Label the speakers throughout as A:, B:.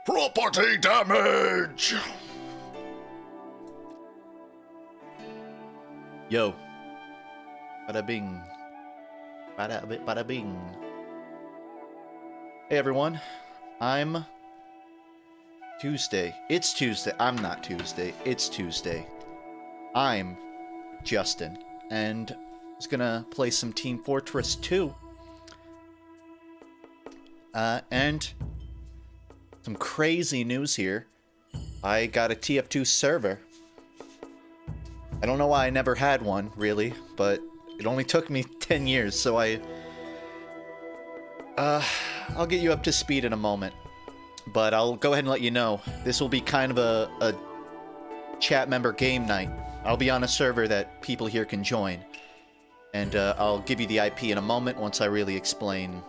A: Property damage! Yo. Bada bing. Bada bing. Hey everyone. I'm Tuesday. It's Tuesday. I'm not Tuesday. It's Tuesday. I'm Justin. And I was gonna play some Team Fortress 2. And some crazy news here. I got a TF2 server. I don't know why I never had one, really, but it only took me 10 years, so I'll get you up to speed in a moment. But I'll go ahead and let you know, this will be kind of a chat member game night. I'll be on a server that people here can join. And I'll give you the IP in a moment once I really explain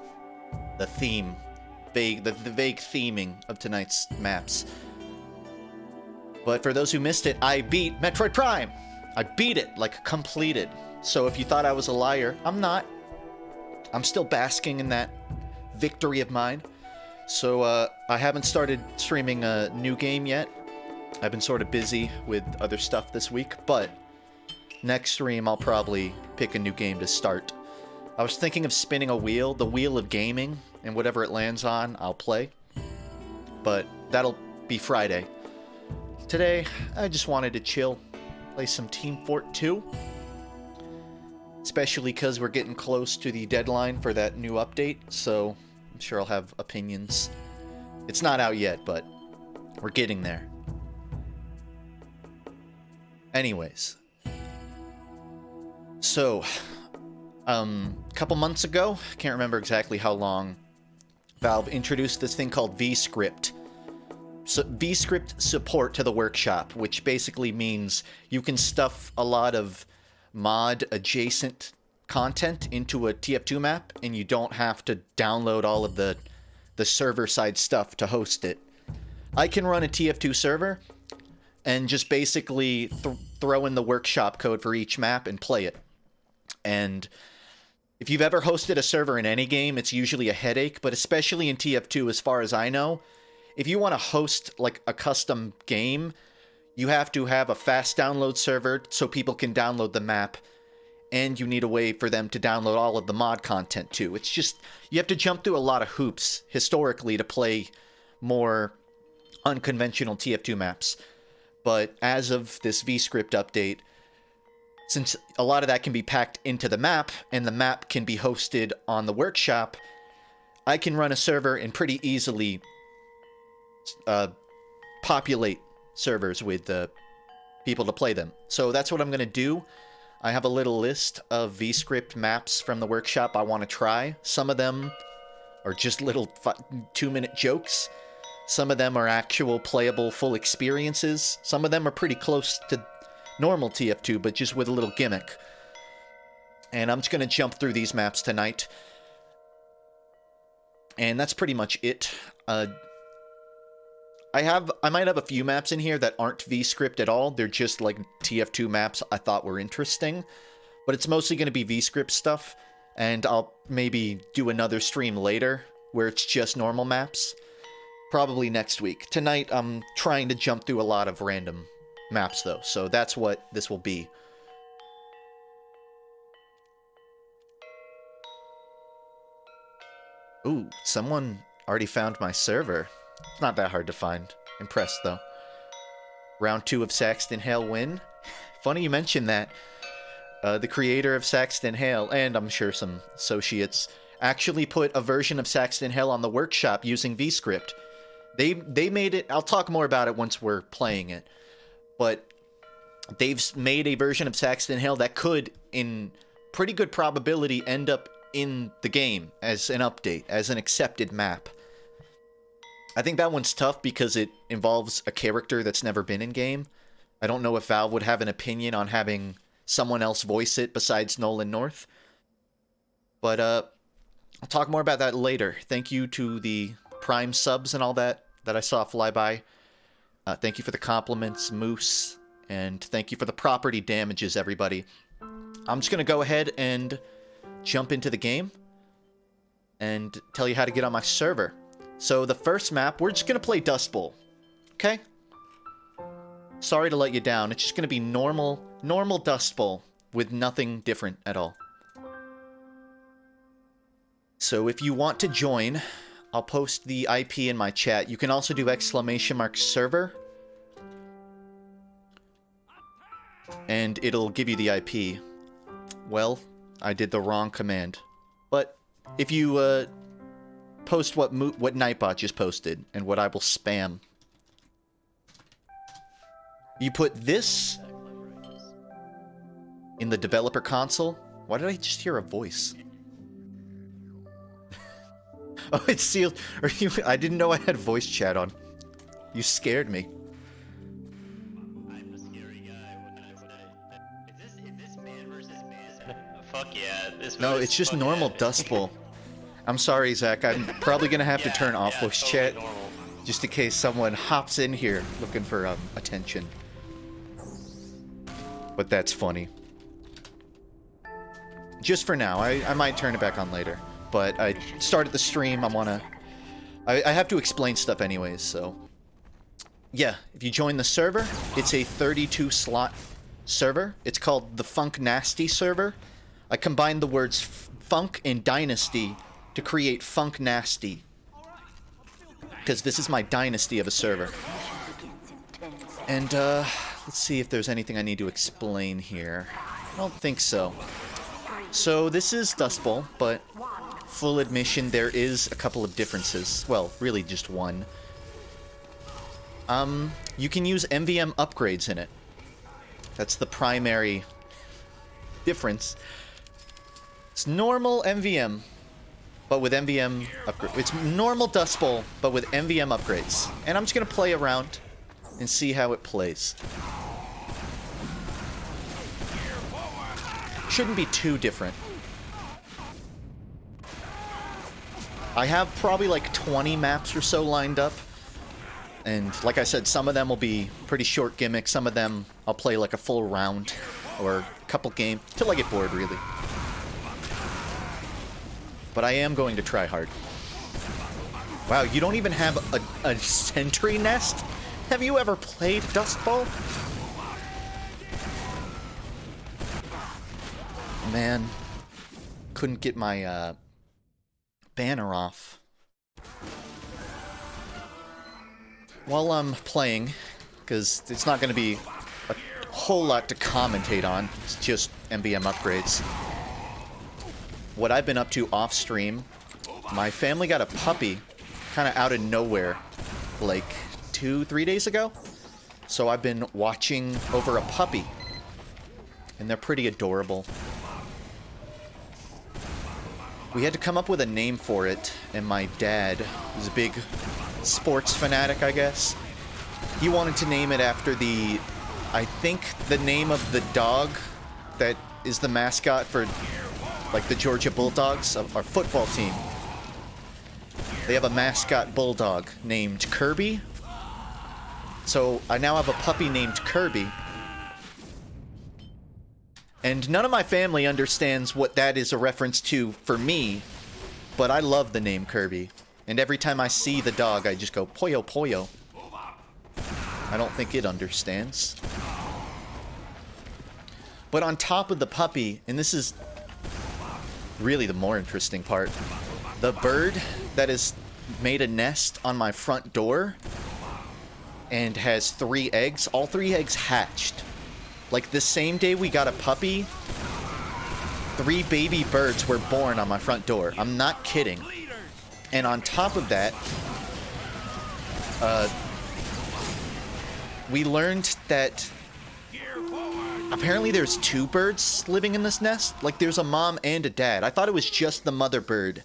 A: the theme. The vague theming of tonight's maps. But for those who missed it, I beat Metroid Prime! I beat it, like, completed. So if you thought I was a liar, I'm not. I'm still basking in that victory of mine. So, I haven't started streaming a new game yet. I've been sort of busy with other stuff this week, but next stream I'll probably pick a new game to start. I was thinking of spinning a wheel, the wheel of gaming, and whatever it lands on, I'll play. But that'll be Friday. Today, I just wanted to chill, play some Team Fort 2. Especially because we're getting close to the deadline for that new update, so I'm sure I'll have opinions. It's not out yet, but we're getting there. Anyways. So, a couple months ago, can't remember exactly how long, Valve introduced this thing called Vscript. So Vscript support to the workshop, which basically means you can stuff a lot of mod adjacent content into a TF2 map, and you don't have to download all of the server side stuff to host it. I can run a TF2 server and just basically throw in the workshop code for each map and play it. And if you've ever hosted a server in any game, it's usually a headache, but especially in TF2, as far as I know, if you want to host like a custom game, you have to have a fast download server so people can download the map, and you need a way for them to download all of the mod content too. It's just, you have to jump through a lot of hoops historically to play more unconventional TF2 maps. But as of this Vscript update, since a lot of that can be packed into the map, and the map can be hosted on the workshop, I can run a server and pretty easily populate servers with people to play them. So that's what I'm going to do. I have a little list of Vscript maps from the workshop I want to try. Some of them are just little 2-minute jokes. Some of them are actual playable full experiences. Some of them are pretty close to normal TF2, but just with a little gimmick. And I'm just going to jump through these maps tonight. And that's pretty much it. I might have a few maps in here that aren't Vscript at all. They're just like TF2 maps I thought were interesting. But it's mostly going to be Vscript stuff. And I'll maybe do another stream later where it's just normal maps. Probably next week. Tonight, I'm trying to jump through a lot of random maps, though. So that's what this will be. Ooh, someone already found my server. It's not that hard to find. Impressed, though. Round 2 of Saxton Hale win. Funny you mentioned that. The creator of Saxton Hale, and I'm sure some associates, actually put a version of Saxton Hale on the workshop using Vscript. They made it... I'll talk more about it once we're playing it. But they've made a version of Saxton Hale that could, in pretty good probability, end up in the game as an update, as an accepted map. I think that one's tough because it involves a character that's never been in-game. I don't know if Valve would have an opinion on having someone else voice it besides Nolan North. But I'll talk more about that later. Thank you to the Prime subs and all that I saw fly by. Thank you for the compliments, Moose. And thank you for the property damages, everybody. I'm just going to go ahead and jump into the game and tell you how to get on my server. So the first map, we're just going to play Dustbowl. Okay? Sorry to let you down. It's just going to be normal Dustbowl with nothing different at all. So if you want to join, I'll post the IP in my chat. You can also do !server. And it'll give you the IP. Well, I did the wrong command. But if you post what Nightbot just posted and what I will spam, you put this in the developer console. Why did I just hear a voice? Oh, it's sealed. I didn't know I had voice chat on. You scared me.
B: I'm a scary guy. Is this man versus man? Fuck yeah.
A: No, it's just normal Dustbowl. I'm sorry, Zach. I'm probably going to have to turn off voice chat.
B: Normal.
A: Just in case someone hops in here looking for attention. But that's funny. Just for now. I might turn it back on later. But I started the stream. I have to explain stuff anyways, so... Yeah, if you join the server, it's a 32-slot server. It's called the FUNKe server. I combined the words Funk and Dynasty to create FUNKe. Because this is my dynasty of a server. And, let's see if there's anything I need to explain here. I don't think so. So, this is Dustbowl, but full admission, there is a couple of differences. Well, really just one. You can use MVM upgrades in it. That's the primary difference. It's normal MVM, but with MVM upgrades. It's normal Dustbowl, but with MVM upgrades. And I'm just gonna play around and see how it plays. Shouldn't be too different. I have probably like 20 maps or so lined up. And like I said, some of them will be pretty short gimmicks. Some of them I'll play like a full round or a couple games till I get bored, really. But I am going to try hard. Wow, you don't even have a sentry nest? Have you ever played Dustbowl? Man, couldn't get my banner off. While I'm playing, because it's not going to be whole lot to commentate on. It's just MVM upgrades. What I've been up to off stream, my family got a puppy kind of out of nowhere like 2-3 days ago. So I've been watching over a puppy. And they're pretty adorable. We had to come up with a name for it, and my dad, who's a big sports fanatic, I guess, he wanted to name it after the, I think, the name of the dog that is the mascot for, like, the Georgia Bulldogs, our football team. They have a mascot bulldog named Kirby. So I now have a puppy named Kirby. And none of my family understands what that is a reference to for me, but I love the name Kirby. And every time I see the dog, I just go, Poyo, Poyo. I don't think it understands. But on top of the puppy, and this is really the more interesting part, the bird that has made a nest on my front door and has 3 eggs, all 3 eggs hatched. Like, the same day we got a puppy, 3 baby birds were born on my front door. I'm not kidding. And on top of that, we learned that apparently there's 2 birds living in this nest. Like, there's a mom and a dad. I thought it was just the mother bird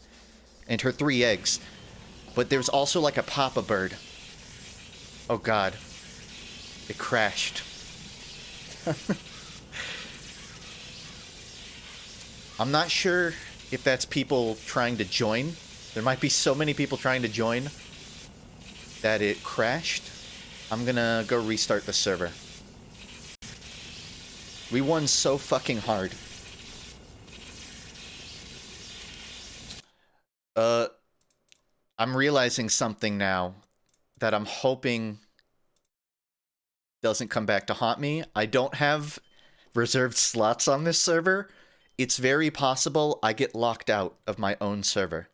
A: and her 3 eggs. But there's also, like, a papa bird. Oh, God. It crashed. I'm not sure if that's people trying to join. There might be so many people trying to join that it crashed. I'm gonna go restart the server. We won so fucking hard. I'm realizing something now that I'm hoping doesn't come back to haunt me. I don't have reserved slots on this server. It's very possible I get locked out of my own server.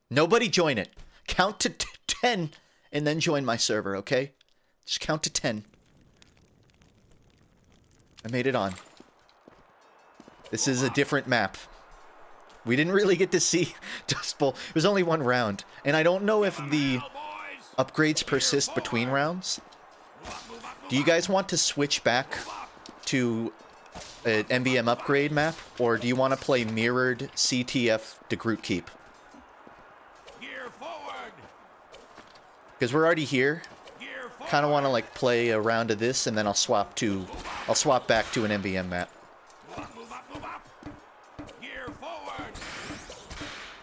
A: Nobody join it. Count to 10 and then join my server, okay? Just count to 10. I made it on. This is a different map. We didn't really get to see Dustbowl. It was only 1 round. And I don't know if the upgrades persist between rounds. Do you guys want to switch back to an MVM upgrade map, or do you want to play mirrored CTF to Groot Keep? Because we're already here. Kind of want to like play a round of this, and then I'll swap back to an MVM map.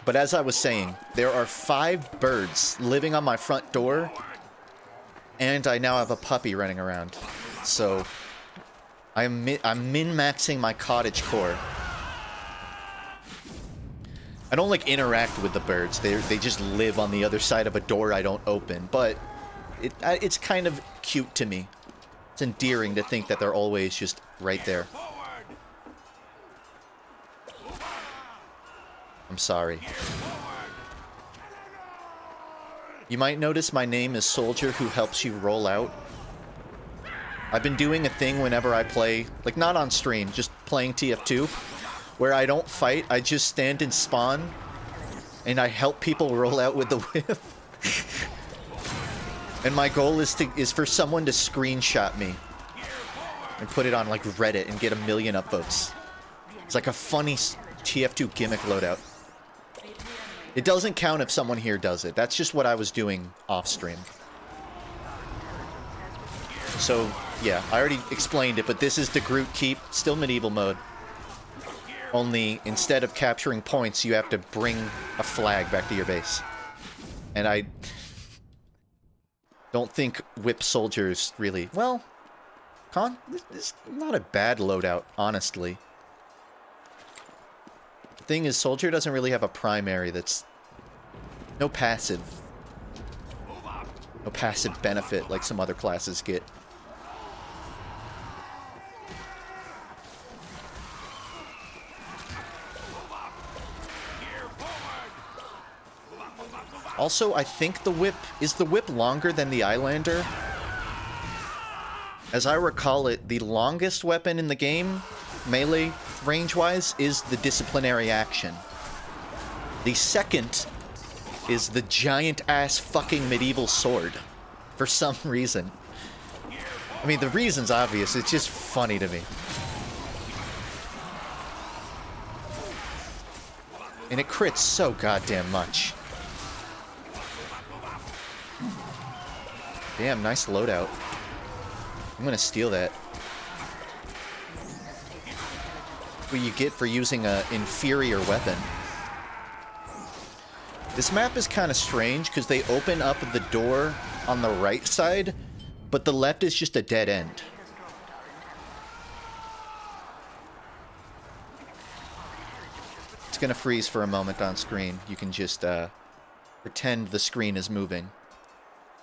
A: But as I was saying, there are 5 birds living on my front door. And I now have a puppy running around. So I'm min-maxing my cottage core. I don't like interact with the birds. They just live on the other side of a door I don't open. But it's kind of cute to me. It's endearing to think that they're always just right there. I'm sorry. You might notice my name is Soldier Who Helps You Roll Out. I've been doing a thing whenever I play, like not on stream, just playing TF2, where I don't fight, I just stand and spawn, and I help people roll out with the whip. And my goal is for someone to screenshot me and put it on like Reddit and get 1 million upvotes. It's like a funny TF2 gimmick loadout. It doesn't count if someone here does it. That's just what I was doing off stream. So, yeah, I already explained it, but this is the Groot Keep, still medieval mode. Only, instead of capturing points, you have to bring a flag back to your base. And I don't think whip soldiers really... Well, this is not a bad loadout, honestly. Thing is, Soldier doesn't really have a primary that's... No passive benefit like some other classes get. Also, I think the whip... Is the whip longer than the Eyelander? As I recall it, the longest weapon in the game, melee range-wise, is the disciplinary action. The second is the giant-ass fucking medieval sword, for some reason. I mean, the reason's obvious, it's just funny to me. And it crits so goddamn much. Damn, nice loadout. I'm gonna steal that. What you get for using an inferior weapon. This map is kind of strange because they open up the door on the right side, but the left is just a dead end. It's gonna freeze for a moment on screen. You can just pretend the screen is moving.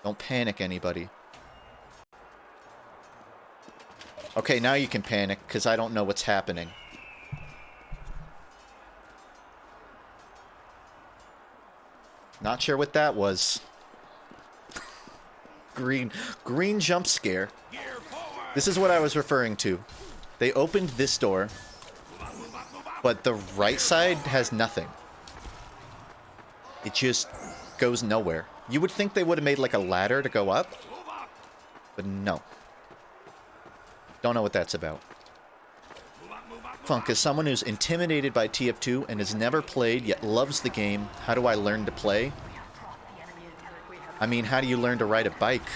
A: Don't panic, anybody. Okay, now you can panic, because I don't know what's happening. Not sure what that was. Green jump scare. This is what I was referring to. They opened this door, but the right side has nothing. It just goes nowhere. You would think they would have made like a ladder to go up, but no. Don't know what that's about. FUNKe, as someone who's intimidated by TF2 and has never played yet loves the game, how do I learn to play? I mean, how do you learn to ride a bike?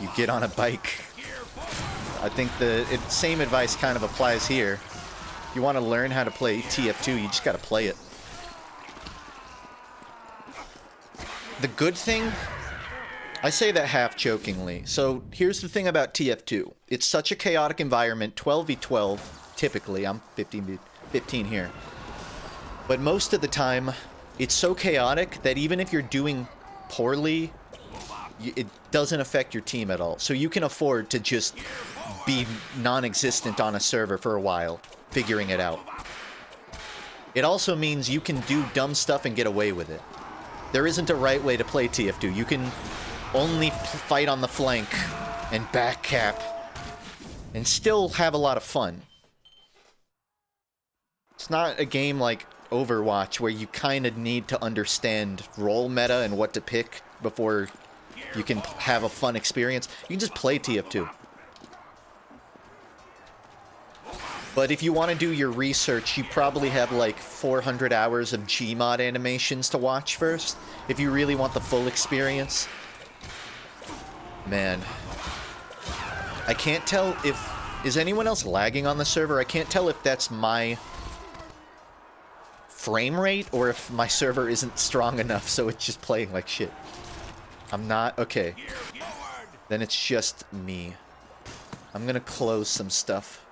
A: You get on a bike. I think the same advice kind of applies here. If you want to learn how to play TF2, you just got to play it. The good thing, I say that half jokingly. So here's the thing about TF2. It's such a chaotic environment, 12v12, typically. I'm 15 here. But most of the time, it's so chaotic that even if you're doing poorly, it doesn't affect your team at all. So you can afford to just be non-existent on a server for a while, figuring it out. It also means you can do dumb stuff and get away with it. There isn't a right way to play TF2. You can only fight on the flank and back cap and still have a lot of fun. It's not a game like Overwatch where you kind of need to understand role meta and what to pick before you can have a fun experience. You can just play TF2. But if you want to do your research, you probably have like 400 hours of Gmod animations to watch first, if you really want the full experience. Man. I can't tell if... Is anyone else lagging on the server? I can't tell if that's my frame rate or if my server isn't strong enough so it's just playing like shit. I'm not... Okay. Then it's just me. I'm gonna close some stuff.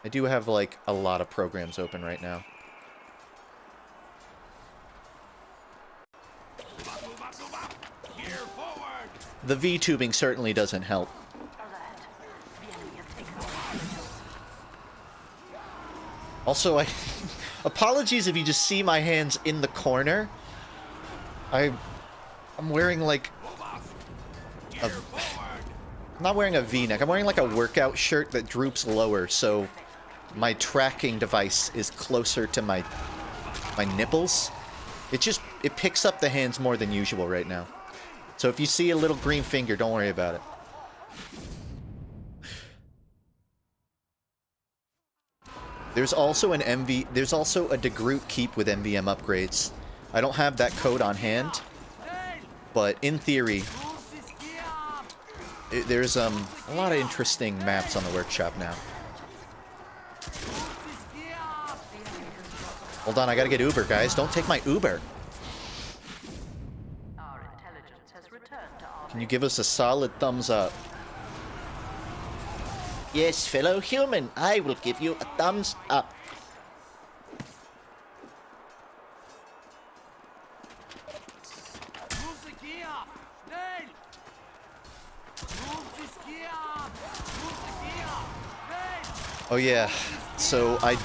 A: I do have, like, a lot of programs open right now. The V-tubing certainly doesn't help. Also, apologies if you just see my hands in the corner. I'm wearing, like... I'm not wearing a V-neck. I'm wearing, like, a workout shirt that droops lower, so... my tracking device is closer to my nipples. It picks up the hands more than usual right now. So if you see a little green finger, don't worry about it. There's also a DeGroot keep with MVM upgrades. I don't have that code on hand, but in theory, there's a lot of interesting maps on the workshop now. Hold on, I gotta get Uber, guys. Don't take my Uber. Can you give us a solid thumbs up? Yes, fellow human, I will give you a thumbs up. Oh yeah, so I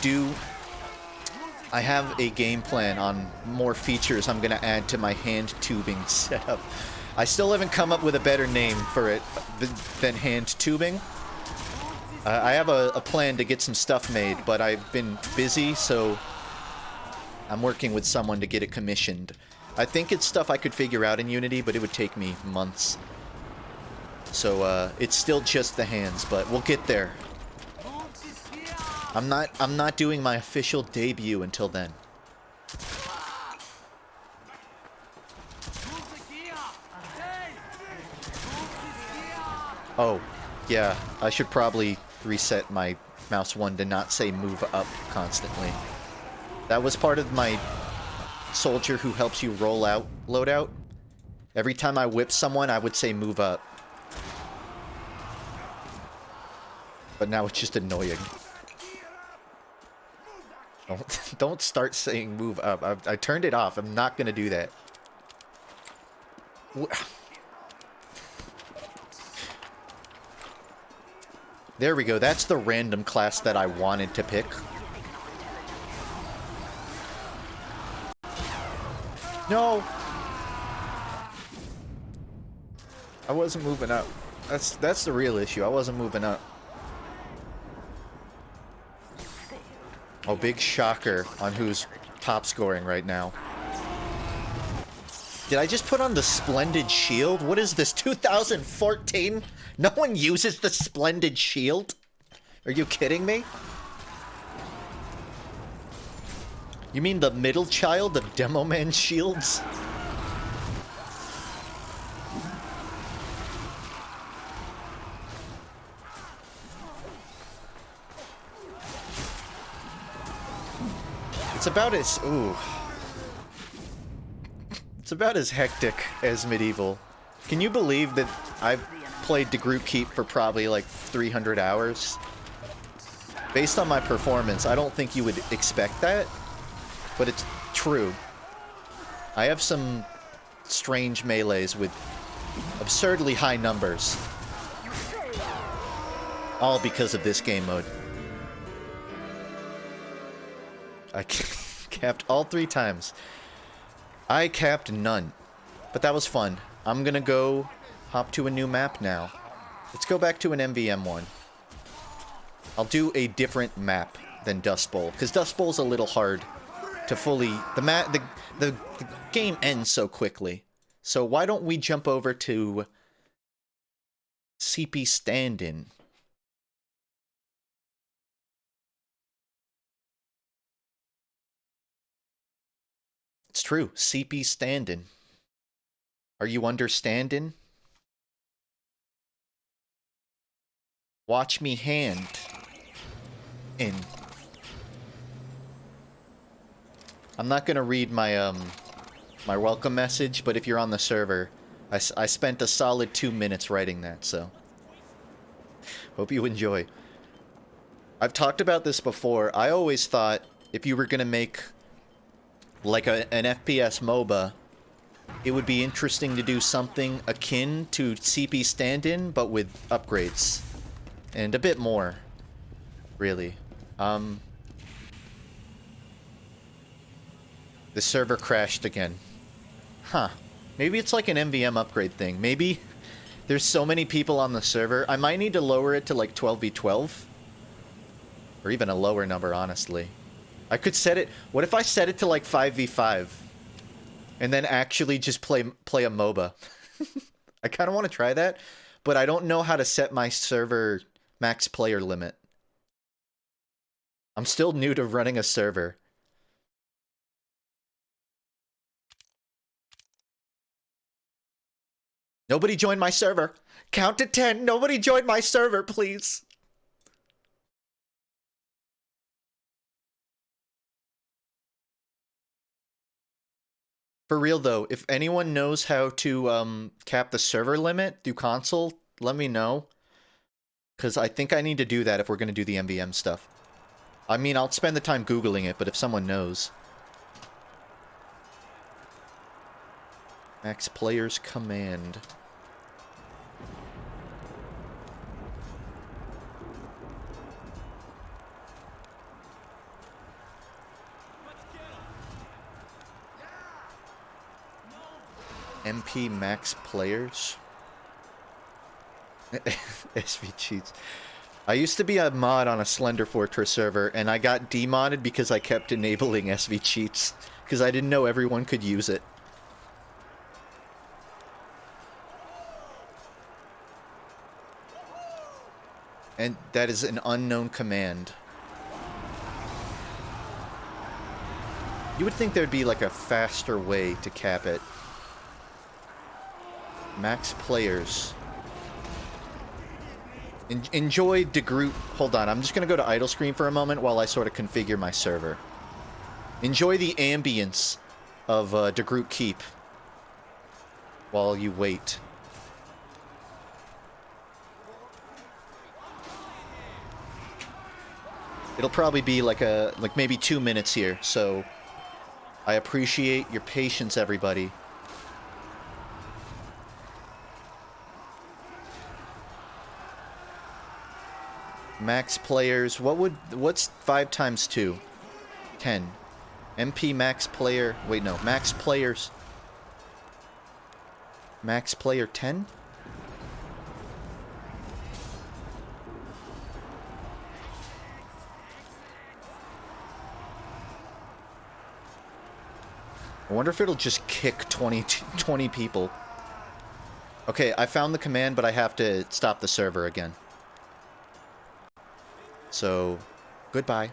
A: have a game plan on more features I'm gonna add to my hand tubing setup. I still haven't come up with a better name for it than hand tubing. I have a plan to get some stuff made, but I've been busy, so I'm working with someone to get it commissioned. I think it's stuff I could figure out in Unity, but it would take me months. So it's still just the hands, but we'll get there. I'm not doing my official debut until then. Oh, yeah, I should probably reset my mouse 1 to not say move up constantly. That was part of my soldier who helps you roll out loadout. Every time I whip someone, I would say move up. But now it's just annoying. Don't start saying move up. I turned it off. I'm not gonna do that. There we go. That's the random class that I wanted to pick. No! I wasn't moving up. That's the real issue. I wasn't moving up. Oh, big shocker on who's top scoring right now. Did I just put on the Splendid Shield? What is this, 2014? No one uses the Splendid Shield? Are you kidding me? You mean the middle child of Demo Man shields? It's about as... ooh. It's about as hectic as Medieval. Can you believe that I've played the group keep for probably like 300 hours? Based on my performance, I don't think you would expect that, but it's true. I have some strange melees with absurdly high numbers. All because of this game mode. I capped all 3 times. I capped none. But that was fun. I'm gonna go hop to a new map now. Let's go back to an MVM one. I'll do a different map than Dustbowl, because Dustbowl's a little hard to fully... The game ends so quickly. So why don't we jump over to CP Stand-In? It's true, CP Stand-In. Are you understanding? Watch me hand in. I'm not gonna read my my welcome message, but if you're on the server, I spent a solid 2 minutes writing that, so hope you enjoy. I've talked about this before. I always thought if you were gonna make like an FPS MOBA, it would be interesting to do something akin to CP Stand-In, but with upgrades. And a bit more, really. The server crashed again. Huh. Maybe it's like an MVM upgrade thing. Maybe there's so many people on the server. I might need to lower it to like 12v12. Or even a lower number, honestly. I could set it... What if I set it to like 5v5? And then actually just play a MOBA. I kind of want to try that, but I don't know how to set my server max player limit. I'm still new to running a server. Nobody joined my server. Count to 10. Nobody joined my server, please. For real though, if anyone knows how to cap the server limit through console, let me know. Because I think I need to do that if we're going to do the MVM stuff. I mean, I'll spend the time Googling it, but if someone knows. Max Players Command. MP max players. SV cheats. I used to be a mod on a Slender Fortress server, and I got demodded because I kept enabling SV cheats, because I didn't know everyone could use it. And that is an unknown command. You would think there'd be like a faster way to cap it. Max players. Enjoy DeGroot. Hold on, I'm just gonna go to idle screen for a moment while I sort of configure my server. Enjoy the ambience of DeGroot Keep while you wait. It'll probably be like maybe 2 minutes here, so I appreciate your patience, everybody. Max players, what's 5 times 2? 10. MP max player, wait no, max players. Max player 10? I wonder if it'll just kick 20 people. Okay, I found the command, but I have to stop the server again. So, goodbye.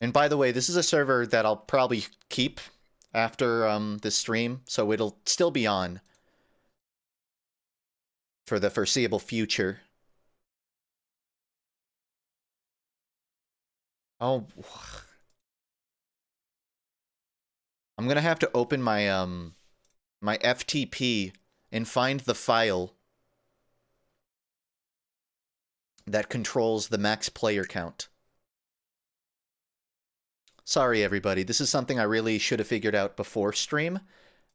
A: And by the way, this is a server that I'll probably keep after this stream, so it'll still be on for the foreseeable future. Oh, I'm gonna have to open my my FTP and find the file that controls the max player count. Sorry, everybody. This is something I really should have figured out before stream,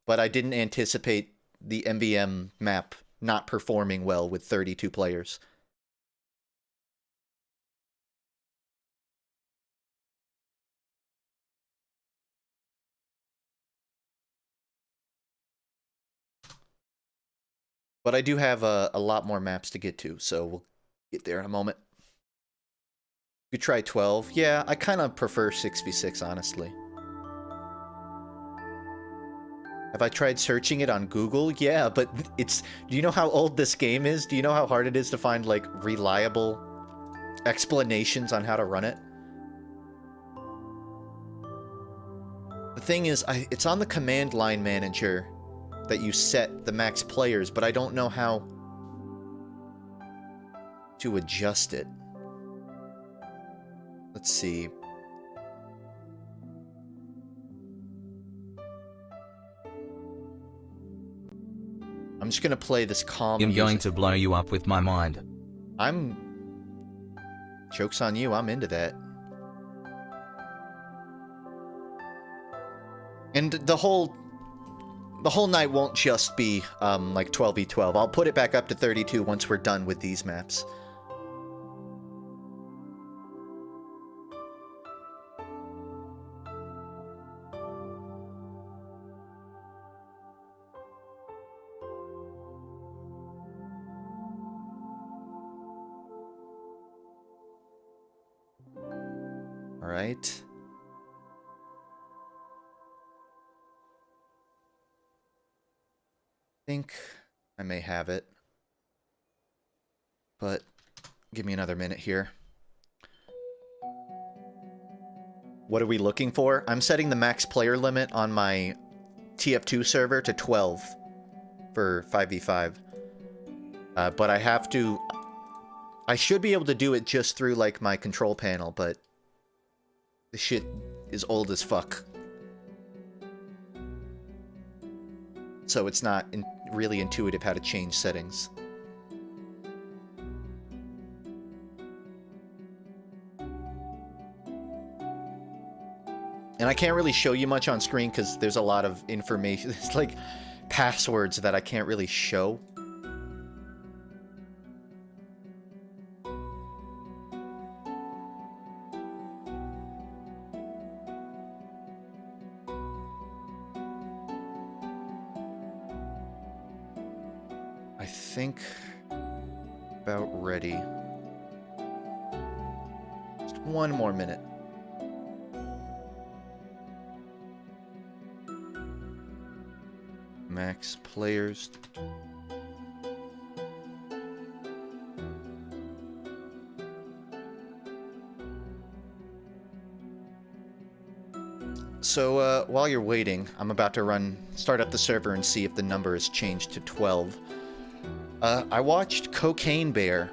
A: but I didn't anticipate the MVM map not performing well with 32 players. But I do have a lot more maps to get to, so we'll get there in a moment. You try 12? Yeah, I kind of prefer 6v6, honestly. Have I tried searching it on Google? Yeah, but it's... Do you know how old this game is? Do you know how hard it is to find, like, reliable explanations on how to run it? The thing is, it's on the command line manager that you set the max players, but I don't know how to adjust it. Let's see. I'm just gonna play this calm music.
C: I'm going to blow you up with my mind.
A: Joke's on you, I'm into that. And the whole night won't just be, like 12v12. I'll put it back up to 32 once we're done with these maps. Alright. I think I may have it, but give me another minute here. What are we looking for? I'm setting the max player limit on my TF2 server to 12 for 5v5. But I should be able to do it just through like my control panel, but this shit is old as fuck. So it's not really intuitive how to change settings. And I can't really show you much on screen because there's a lot of information. It's like passwords that I can't really show. think about ready. Just one more minute. Max players. So, while you're waiting, I'm about to start up the server and see if the number has changed to 12. I watched Cocaine Bear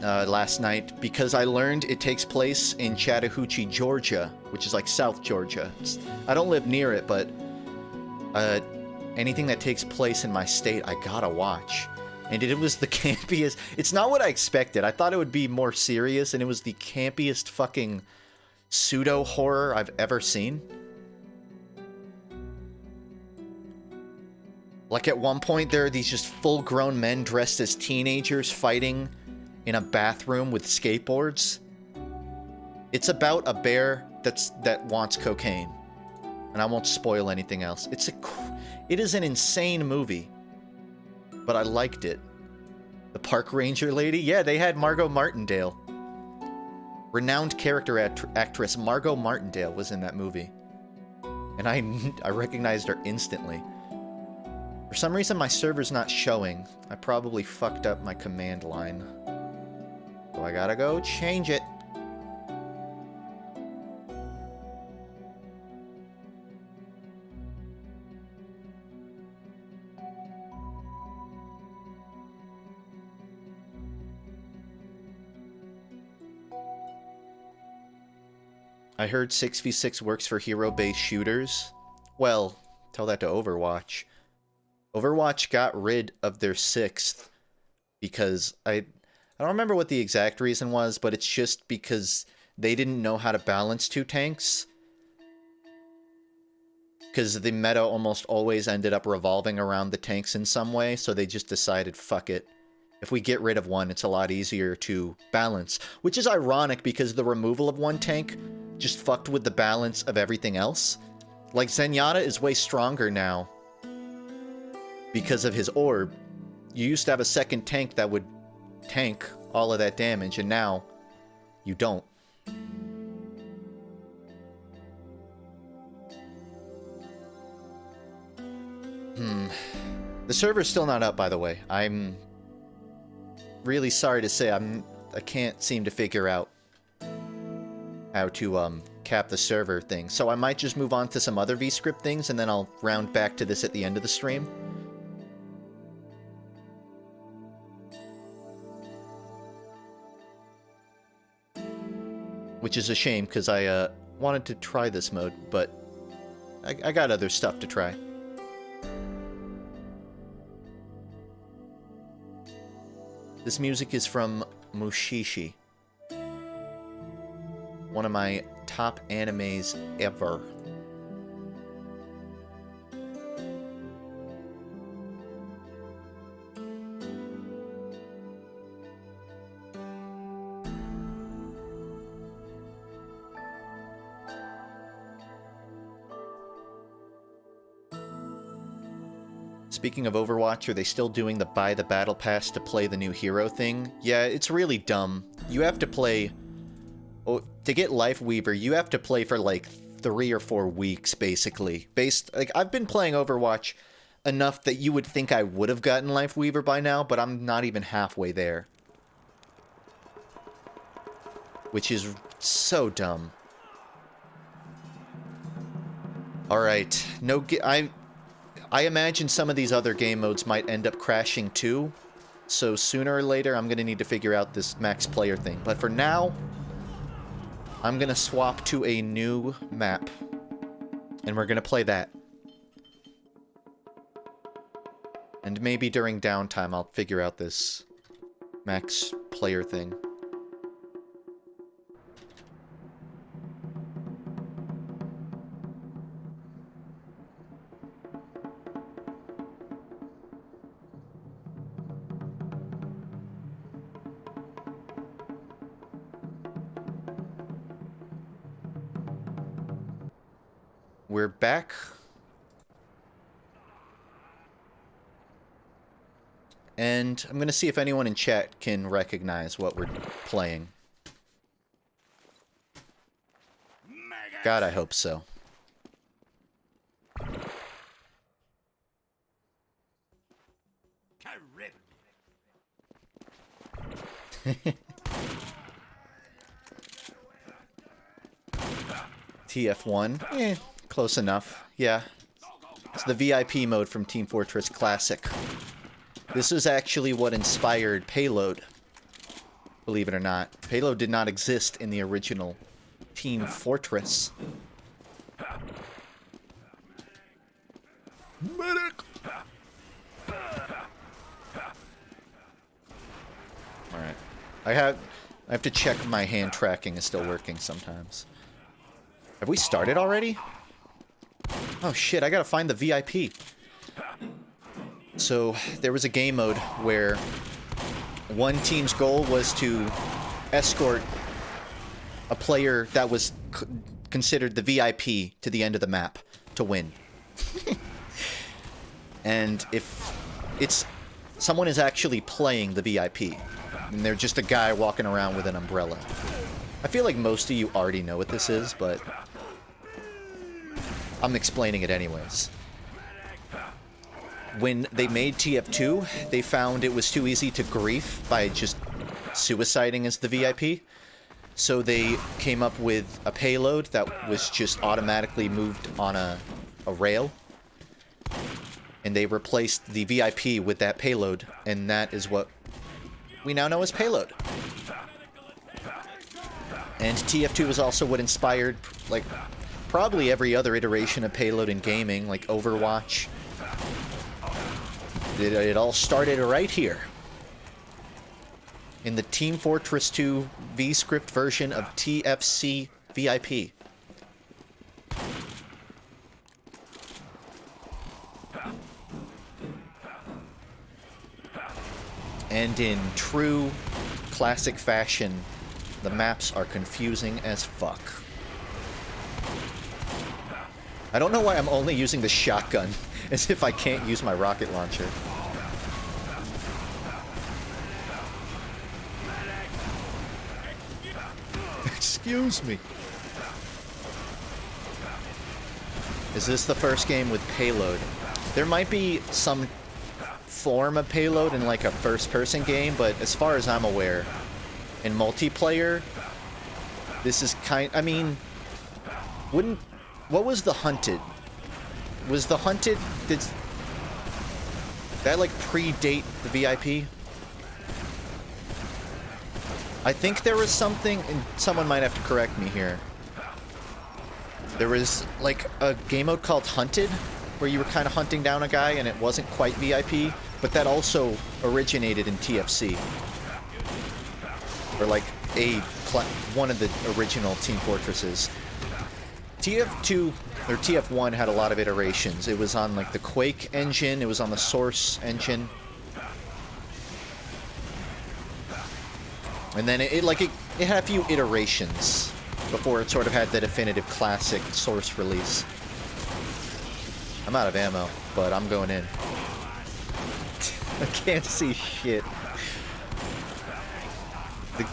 A: last night because I learned it takes place in Chattahoochee, Georgia, which is like South Georgia. I don't live near it, but anything that takes place in my state, I gotta watch. And it was the campiest... It's not what I expected. I thought it would be more serious, and it was the campiest fucking pseudo-horror I've ever seen. Like, at one point, there are these just full-grown men dressed as teenagers fighting in a bathroom with skateboards. It's about a bear that wants cocaine. And I won't spoil anything else. It is an insane movie. But I liked it. The park ranger lady? Yeah, they had Margot Martindale. Renowned character actress Margot Martindale was in that movie. And I recognized her instantly. For some reason, my server's not showing. I probably fucked up my command line. So I gotta go change it. I heard 6v6 works for hero-based shooters. Well, tell that to Overwatch. Overwatch got rid of their 6th because I don't remember what the exact reason was, but it's just because they didn't know how to balance 2 tanks. Because the meta almost always ended up revolving around the tanks in some way, so they just decided, fuck it. If we get rid of one, it's a lot easier to balance. Which is ironic because the removal of one tank just fucked with the balance of everything else. Like, Zenyatta is way stronger now because of his orb. You used to have a second tank that would tank all of that damage, and now you don't. The server's still not up, by the way. I'm really sorry to say I can't seem to figure out how to cap the server thing. So I might just move on to some other Vscript things, and then I'll round back to this at the end of the stream. Which is a shame, because I wanted to try this mode, but I got other stuff to try. This music is from Mushishi. One of my top animes ever. Speaking of Overwatch, are they still doing the buy the battle pass to play the new hero thing? Yeah, it's really dumb. You have to play... Oh, to get Lifeweaver, you have to play for like 3 or 4 weeks, basically. Like, I've been playing Overwatch enough that you would think I would have gotten Lifeweaver by now, but I'm not even halfway there. Which is so dumb. Alright, I imagine some of these other game modes might end up crashing too, so sooner or later I'm going to need to figure out this max player thing. But for now, I'm going to swap to a new map, and we're going to play that. And maybe during downtime I'll figure out this max player thing. We're back. And I'm going to see if anyone in chat can recognize what we're playing. God, I hope so. TF1? Eh, close enough. Yeah. It's the VIP mode from Team Fortress Classic. This is actually what inspired Payload. Believe it or not. Payload did not exist in the original Team Fortress. Medic! Alright. I have to check my hand tracking is still working sometimes. Have we started already? Oh shit, I gotta find the VIP. So, there was a game mode where one team's goal was to escort a player that was considered the VIP to the end of the map to win. And if it's someone is actually playing the VIP, and they're just a guy walking around with an umbrella. I feel like most of you already know what this is, but I'm explaining it anyways. When they made TF2, they found it was too easy to grief by just suiciding as the VIP. So they came up with a payload that was just automatically moved on a rail. And they replaced the VIP with that payload, and that is what we now know as Payload. And TF2 is also what inspired, like, probably every other iteration of Payload in gaming, like Overwatch. It all started right here. In the Team Fortress 2 Vscript version of TFC VIP. And in true classic fashion, the maps are confusing as fuck. I don't know why I'm only using the shotgun, as if I can't use my rocket launcher. Excuse me. Is this the first game with Payload? There might be some form of Payload in like a first-person game, but as far as I'm aware, in multiplayer, this is I mean, what was the Hunted? Was the Hunted, did that like predate the VIP? I think there was something, and someone might have to correct me here. There was like a game mode called Hunted, where you were kind of hunting down a guy and it wasn't quite VIP, but that also originated in TFC. Or like one of the original Team Fortresses. TF2 or TF1 had a lot of iterations. It was on like the Quake engine, it was on the Source engine. And then it had a few iterations before it sort of had the definitive classic Source release. I'm out of ammo, but I'm going in. I can't see shit.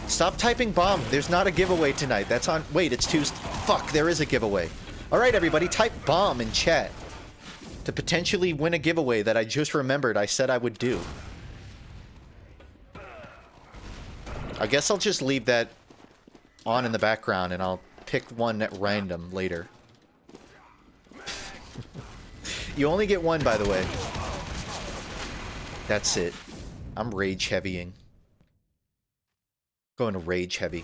A: Stop typing bomb. There's not a giveaway tonight. That's on... Wait, it's Tuesday. Fuck, there is a giveaway. Alright, everybody, type bomb in chat to potentially win a giveaway that I just remembered I said I would do. I guess I'll just leave that on in the background and I'll pick one at random later. You only get one, by the way. That's it. I'm rage heavying. Going to rage heavy.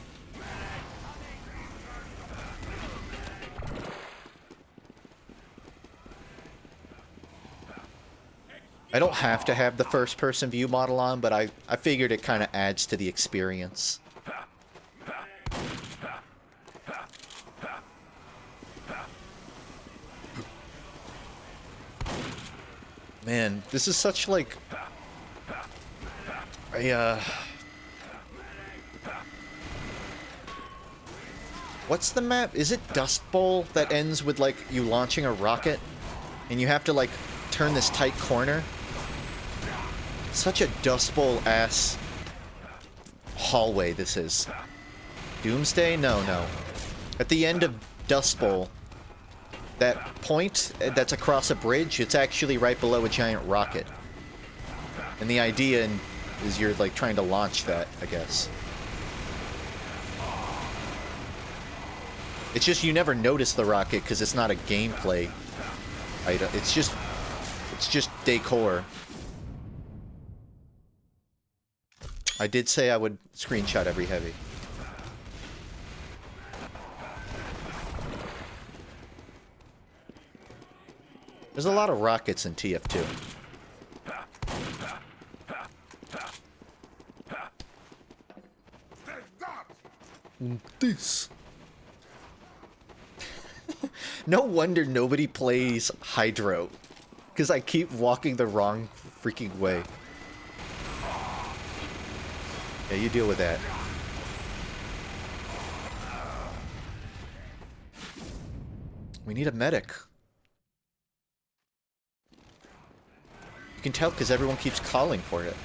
A: I don't have to have the first-person view model on, but I figured it kind of adds to the experience. Man, this is such like a what's the map? Is it Dustbowl that ends with like you launching a rocket and you have to like turn this tight corner? Such a Dust Bowl ass hallway this is. Doomsday? No, no. At the end of Dust Bowl, that point that's across a bridge, it's actually right below a giant rocket. And the idea is you're like trying to launch that, I guess. It's just you never notice the rocket because it's not a gameplay item. It's just decor. I did say I would screenshot every heavy. There's a lot of rockets in TF2. This. No wonder nobody plays Hydro. Because I keep walking the wrong freaking way. Yeah, you deal with that. We need a medic. You can tell because everyone keeps calling for it.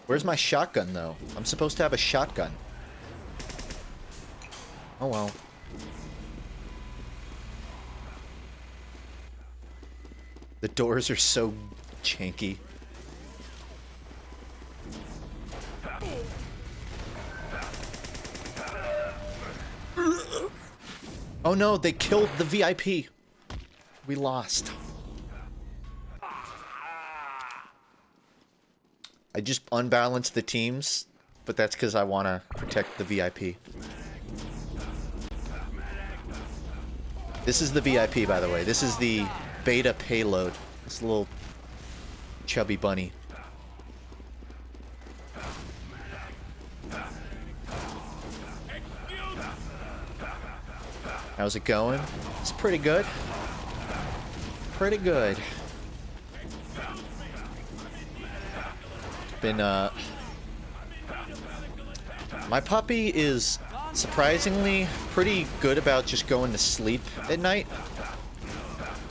A: Where's my shotgun, though? I'm supposed to have a shotgun. Oh well. The doors are so janky. Oh no, they killed the VIP. We lost. I just unbalanced the teams, but that's because I want to protect the VIP. This is the VIP, by the way. This is the beta Payload. This little chubby bunny. How's it going? It's pretty good. Pretty good. Been, my puppy is surprisingly pretty good about just going to sleep at night.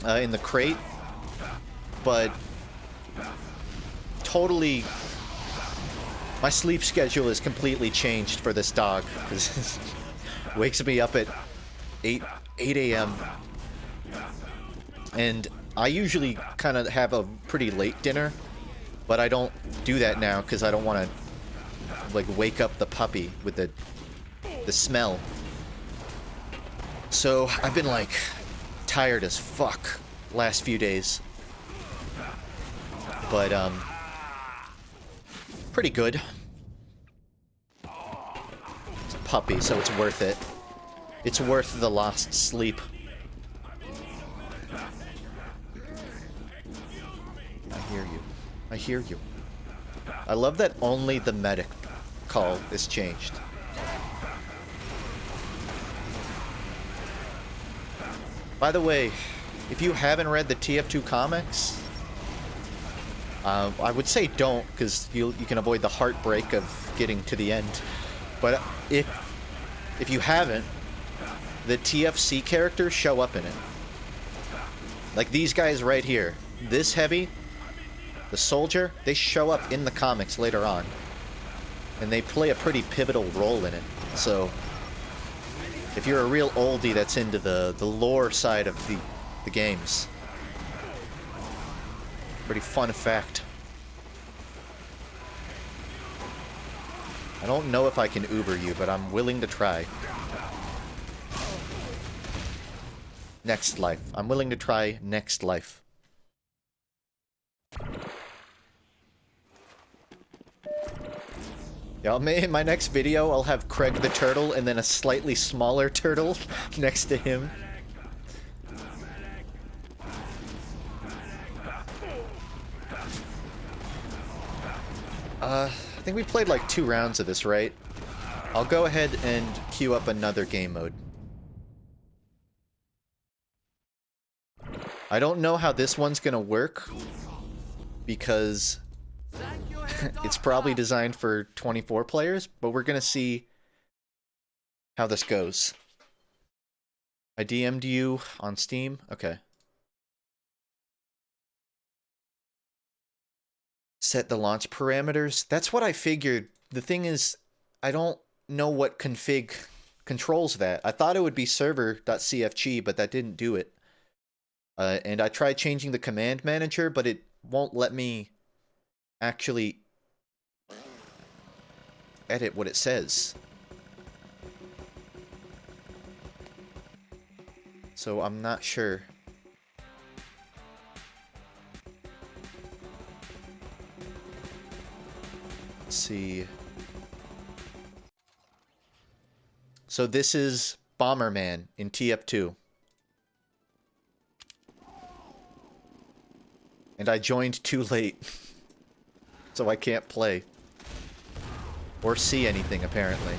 A: In the crate. But totally my sleep schedule is completely changed for this dog. Because it wakes me up at 8 a.m. And I usually kind of have a pretty late dinner, but I don't do that now because I don't want to like wake up the puppy with the smell. So I've been like tired as fuck last few days. But pretty good. It's a puppy, so it's worth it. It's worth the lost sleep. I hear you. I hear you. I love that only the medic call is changed. By the way, if you haven't read the TF2 comics, I would say don't, because you can avoid the heartbreak of getting to the end. But if you haven't, the TFC characters show up in it. Like these guys right here. This heavy, the soldier, they show up in the comics later on. And they play a pretty pivotal role in it. So, if you're a real oldie that's into the lore side of the games. Pretty fun fact. I don't know if I can Uber you, but I'm willing to try. Next life. I'm willing to try next life. Yeah, in my next video, I'll have Craig the turtle and then a slightly smaller turtle next to him. I think we played like 2 rounds of this, right? I'll go ahead and queue up another game mode. I don't know how this one's gonna work, because it's probably designed for 24 players, but we're gonna see how this goes. I DM'd you on Steam? Okay. Set the launch parameters. That's what I figured. The thing is, I don't know what config controls that. I thought it would be server.cfg, but that didn't do it. And I tried changing the command manager, but it won't let me actually edit what it says. So I'm not sure. Let's see. So this is Bomberman in TF2. And I joined too late. So I can't play. Or see anything, apparently.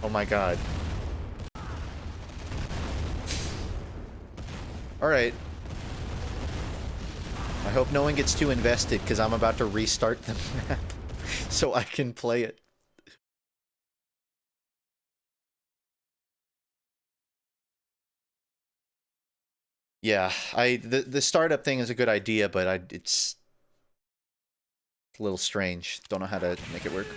A: Oh my god. Alright. I hope no one gets too invested, because I'm about to restart the map. So I can play it. Yeah, the startup thing is a good idea, but it's a little strange. Don't know how to make it work.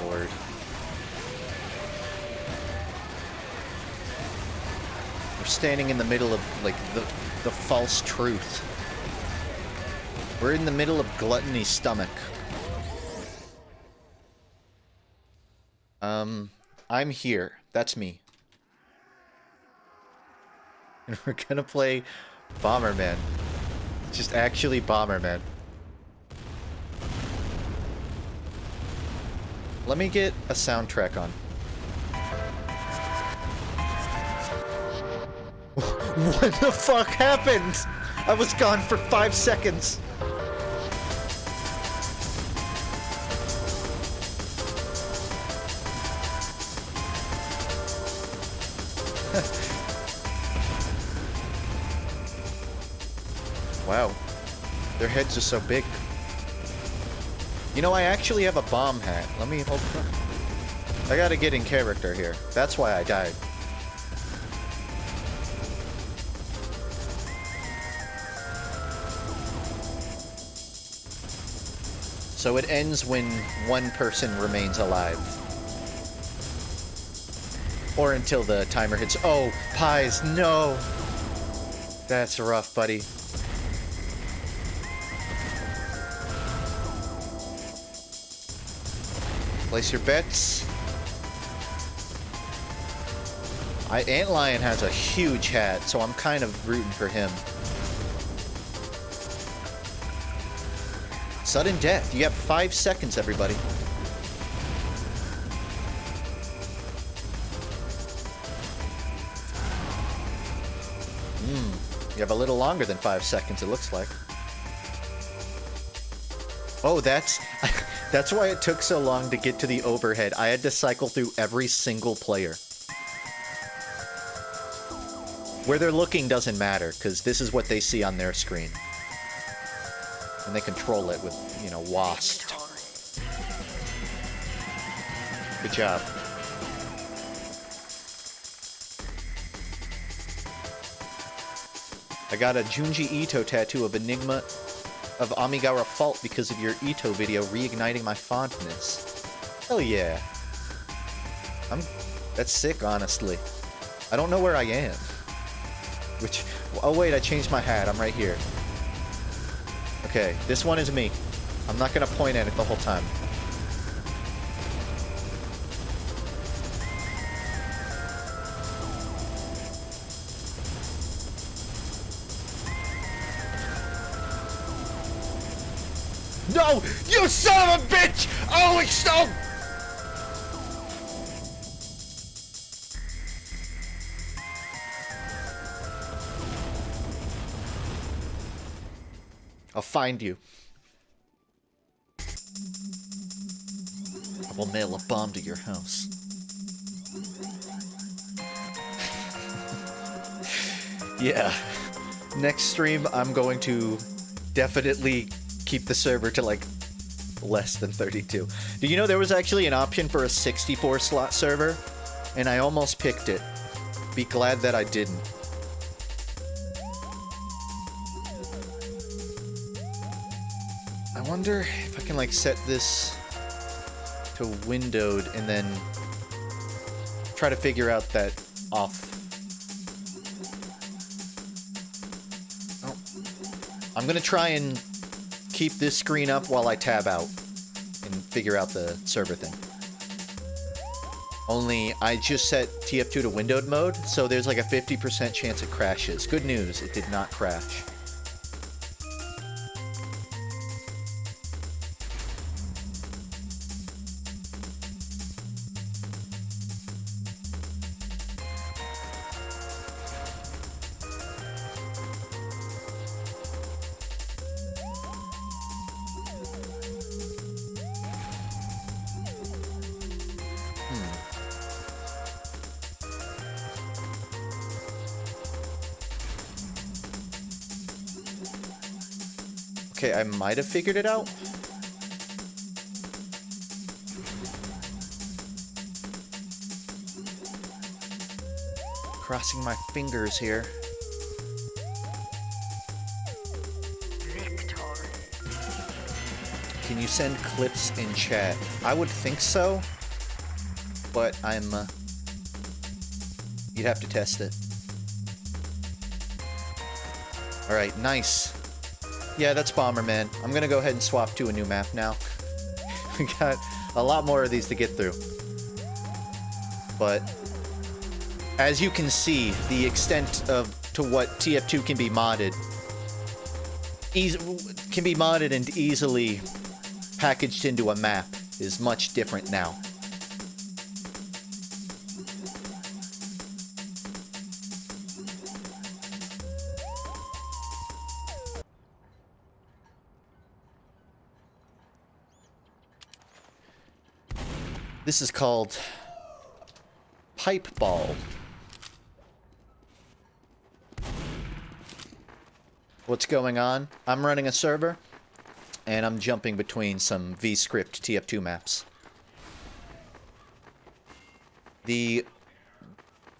A: Lord. We're standing in the middle of, like, the false truth. We're in the middle of Gluttony's stomach. I'm here. That's me. And we're gonna play Bomberman. Just actually Bomberman. Let me get a soundtrack on. What the fuck happened? I was gone for 5 seconds. Wow. Their heads are so big. You know, I actually have a bomb hat. Let me hold on. I gotta get in character here. That's why I died. So it ends when one person remains alive. Or until the timer hits. Oh, pies, no! That's rough, buddy. Place your bets. Antlion has a huge hat, so I'm kind of rooting for him. Sudden death. You have 5 seconds, everybody. You have a little longer than 5 seconds, it looks like. Oh, that's why it took so long to get to the overhead. I had to cycle through every single player. Where they're looking doesn't matter, because this is what they see on their screen. And they control it with, you know, WASD. Good job. I got a Junji Ito tattoo of Enigma of Amigawa Fault because of your Ito video reigniting my fondness. Hell yeah. That's sick, honestly. I don't know where I am. Oh wait, I changed my hat. I'm right here. Okay, this one is me. I'm not gonna point at it the whole time. No! You son of a bitch! Oh, it's so... I'll find you. I will mail a bomb to your house. Yeah. Next stream, I'm going to definitely keep the server to like less than 32. Do you know there was actually an option for a 64 slot server? And I almost picked it. Be glad that I didn't. I wonder if I can like set this to windowed and then try to figure out that off. Oh. I'm gonna try and keep this screen up while I tab out and figure out the server thing. Only I just set TF2 to windowed mode, so there's like a 50% chance it crashes. Good news, it did not crash. Okay, I might have figured it out. Crossing my fingers here. Can you send clips in chat? I would think so, but you'd have to test it. Alright, nice. Yeah, that's Bomberman. I'm gonna go ahead and swap to a new map now. We got a lot more of these to get through. But as you can see, the extent to what TF2 can be modded and easily packaged into a map is much different now. This is called Pipe Ball. What's going on? I'm running a server, and I'm jumping between some Vscript TF2 maps. The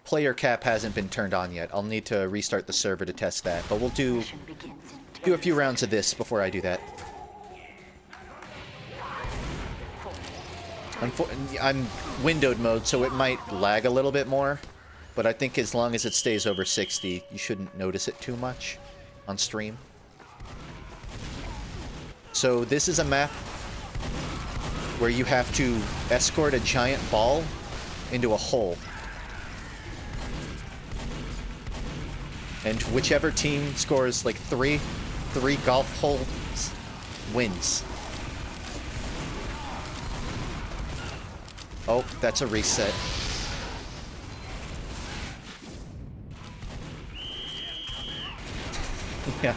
A: player cap hasn't been turned on yet. I'll need to restart the server to test that, but we'll do a few rounds of this before I do that. I'm windowed mode, so it might lag a little bit more, but I think as long as it stays over 60, you shouldn't notice it too much on stream. So this is a map where you have to escort a giant ball into a hole. And whichever team scores like three golf holes wins. Oh, that's a reset. Yeah.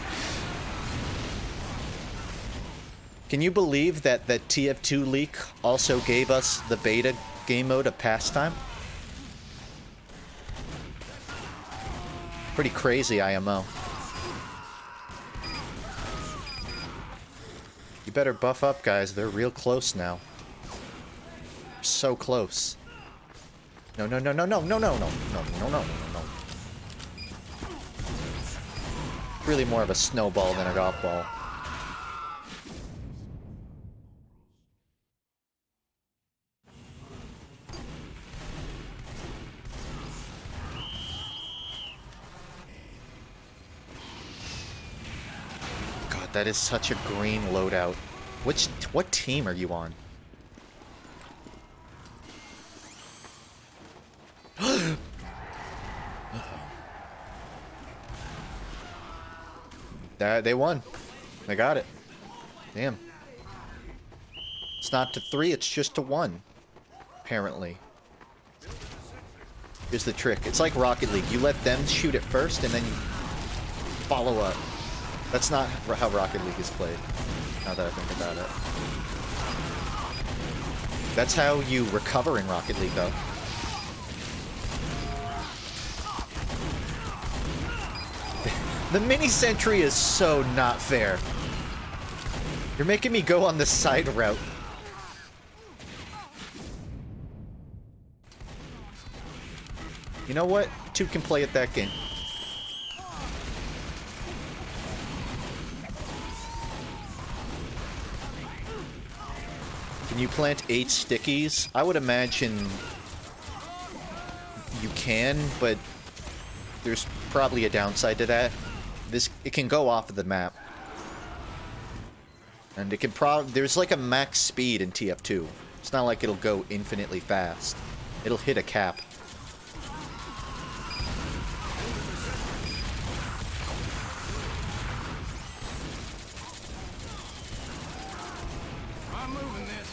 A: Can you believe that the TF2 leak also gave us the beta game mode of Pastime? Pretty crazy IMO. You better buff up, guys. They're real close now. So close. No, no, no, no, no, no, no, no, no, no, no, no, no. Really more of a snowball than a golf ball. God, that is such a green loadout. What team are you on? They won. They got it. Damn. It's not to 3, it's just to 1. Apparently. Here's the trick. It's like Rocket League. You let them shoot it first, and then you follow up. That's not how Rocket League is played, now that I think about it. That's how you recover in Rocket League, though. The mini sentry is so not fair. You're making me go on the side route. You know what? Two can play at that game. Can you plant 8 stickies? I would imagine you can, but there's probably a downside to that. It can go off of the map. And it can there's like a max speed in TF2. It's not like it'll go infinitely fast. It'll hit a cap.
D: I'm moving this.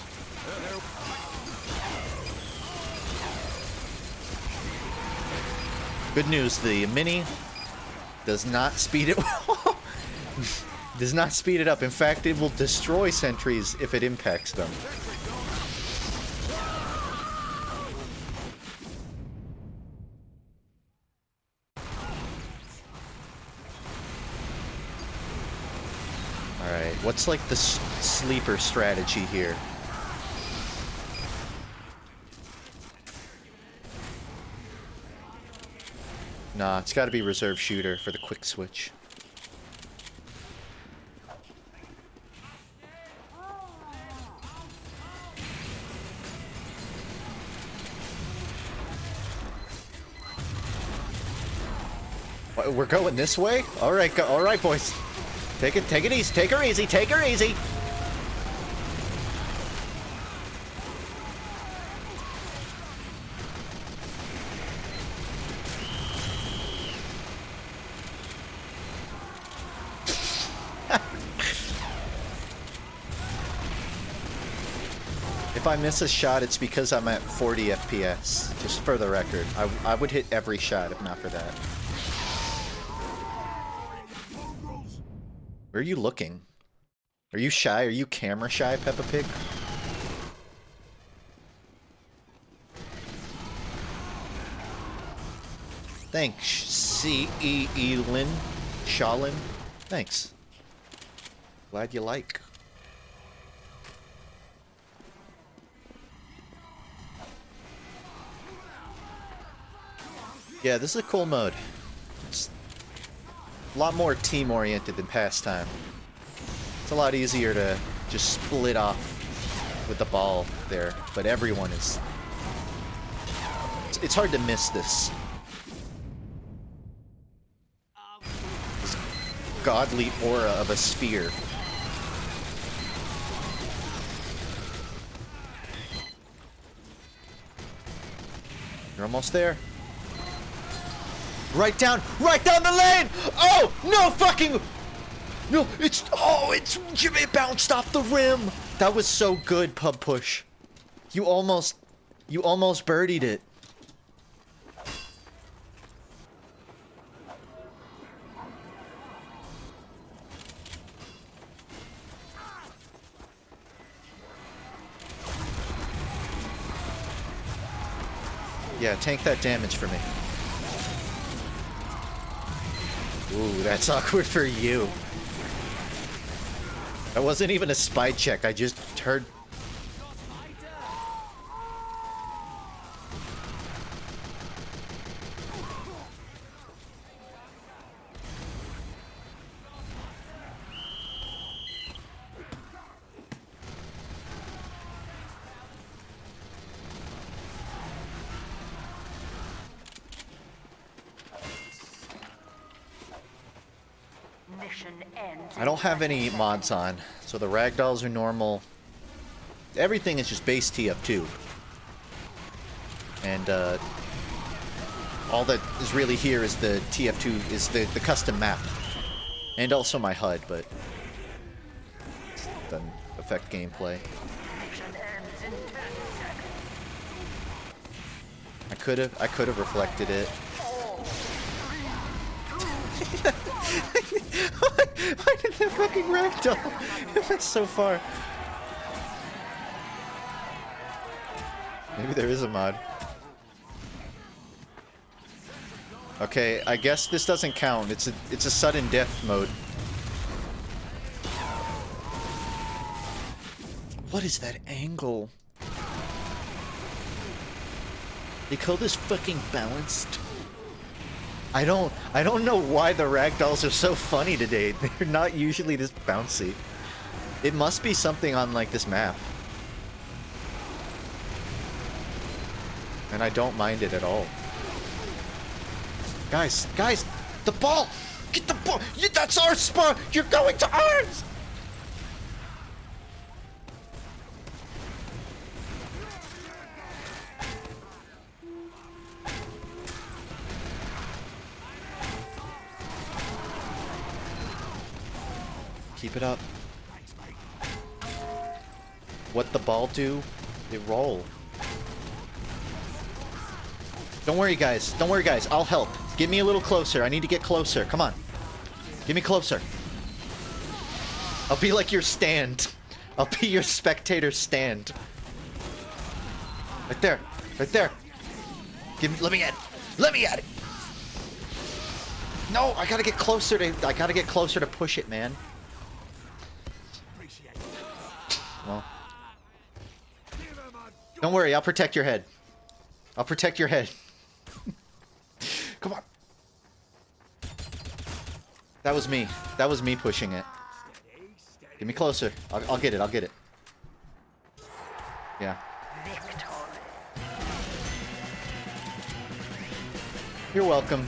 A: Good news, the Mini does not speed it does not speed it up. In fact, it will destroy sentries if it impacts them. Alright, what's like the sleeper strategy here? Nah, it's gotta be reserve shooter for the quick switch. We're going this way? Alright, alright boys. Take it easy, take her easy, take her easy! If I miss a shot, it's because I'm at 40 FPS. Just for the record. I would hit every shot if not for that. Where are you looking? Are you shy? Are you camera shy, Peppa Pig? Thanks, C.E.E. Lin. Shalin. Thanks. Glad you like. Yeah, this is a cool mode. It's a lot more team-oriented than pastime. It's a lot easier to just split off with the ball there, but everyone is... It's hard to miss this. This godly aura of a sphere. You're almost there. Right down the lane! Oh, no fucking... No, it's... Oh, it bounced off the rim! That was so good, Pub Push. You almost birdied it. Yeah, tank that damage for me. Ooh, that's awkward for you. That wasn't even a spy check, I just heard... I don't have any mods on, so the ragdolls are normal. Everything is just base TF2. And all that is really here is the TF2, is the custom map. And also my HUD, but it doesn't affect gameplay. I could have reflected it. Why did the fucking ragdoll? It went so far. Maybe there is a mod. Okay, I guess this doesn't count. It's a sudden death mode. What is that angle? They call this fucking balanced. I don't know why the ragdolls are so funny today. They're not usually this bouncy. It must be something on like this map. And I don't mind it at all. Guys, the ball! Get the ball! That's our spot! You're going to ours! Keep it up. What the ball do? They roll. Don't worry, guys. Don't worry, guys. I'll help. Get me a little closer. I need to get closer. Come on. Get me closer. I'll be like your stand. I'll be your spectator stand. Right there. Right there. Let me at it. Let me at it. No, I gotta get closer to push it, man. Well. Don't worry, I'll protect your head. I'll protect your head. Come on. That was me. That was me pushing it. Get me closer. I'll get it. I'll get it. Yeah. You're welcome.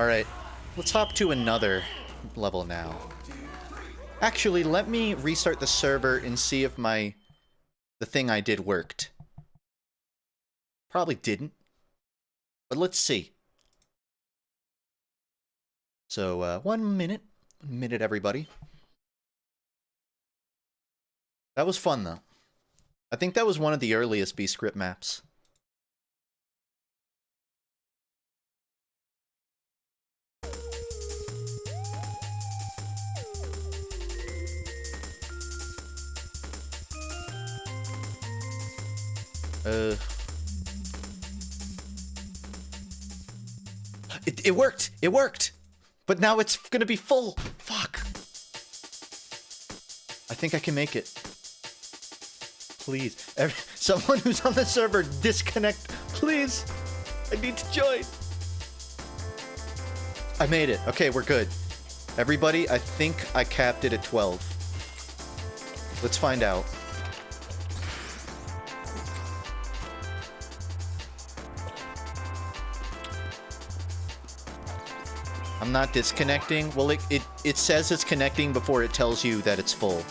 A: Alright. Let's hop to another level now. Actually, let me restart the server and see if the thing I did worked. Probably didn't. But let's see. So, 1 minute. 1 minute, everybody. That was fun, though. I think that was one of the earliest Vscript maps. It worked! It worked! But now it's gonna be full! Fuck! I think I can make it. Please. Someone who's on the server, disconnect. Please! I need to join! I made it. Okay, we're good. Everybody, I think I capped it at 12. Let's find out. I'm not disconnecting. Well, it says it's connecting before it tells you that it's full.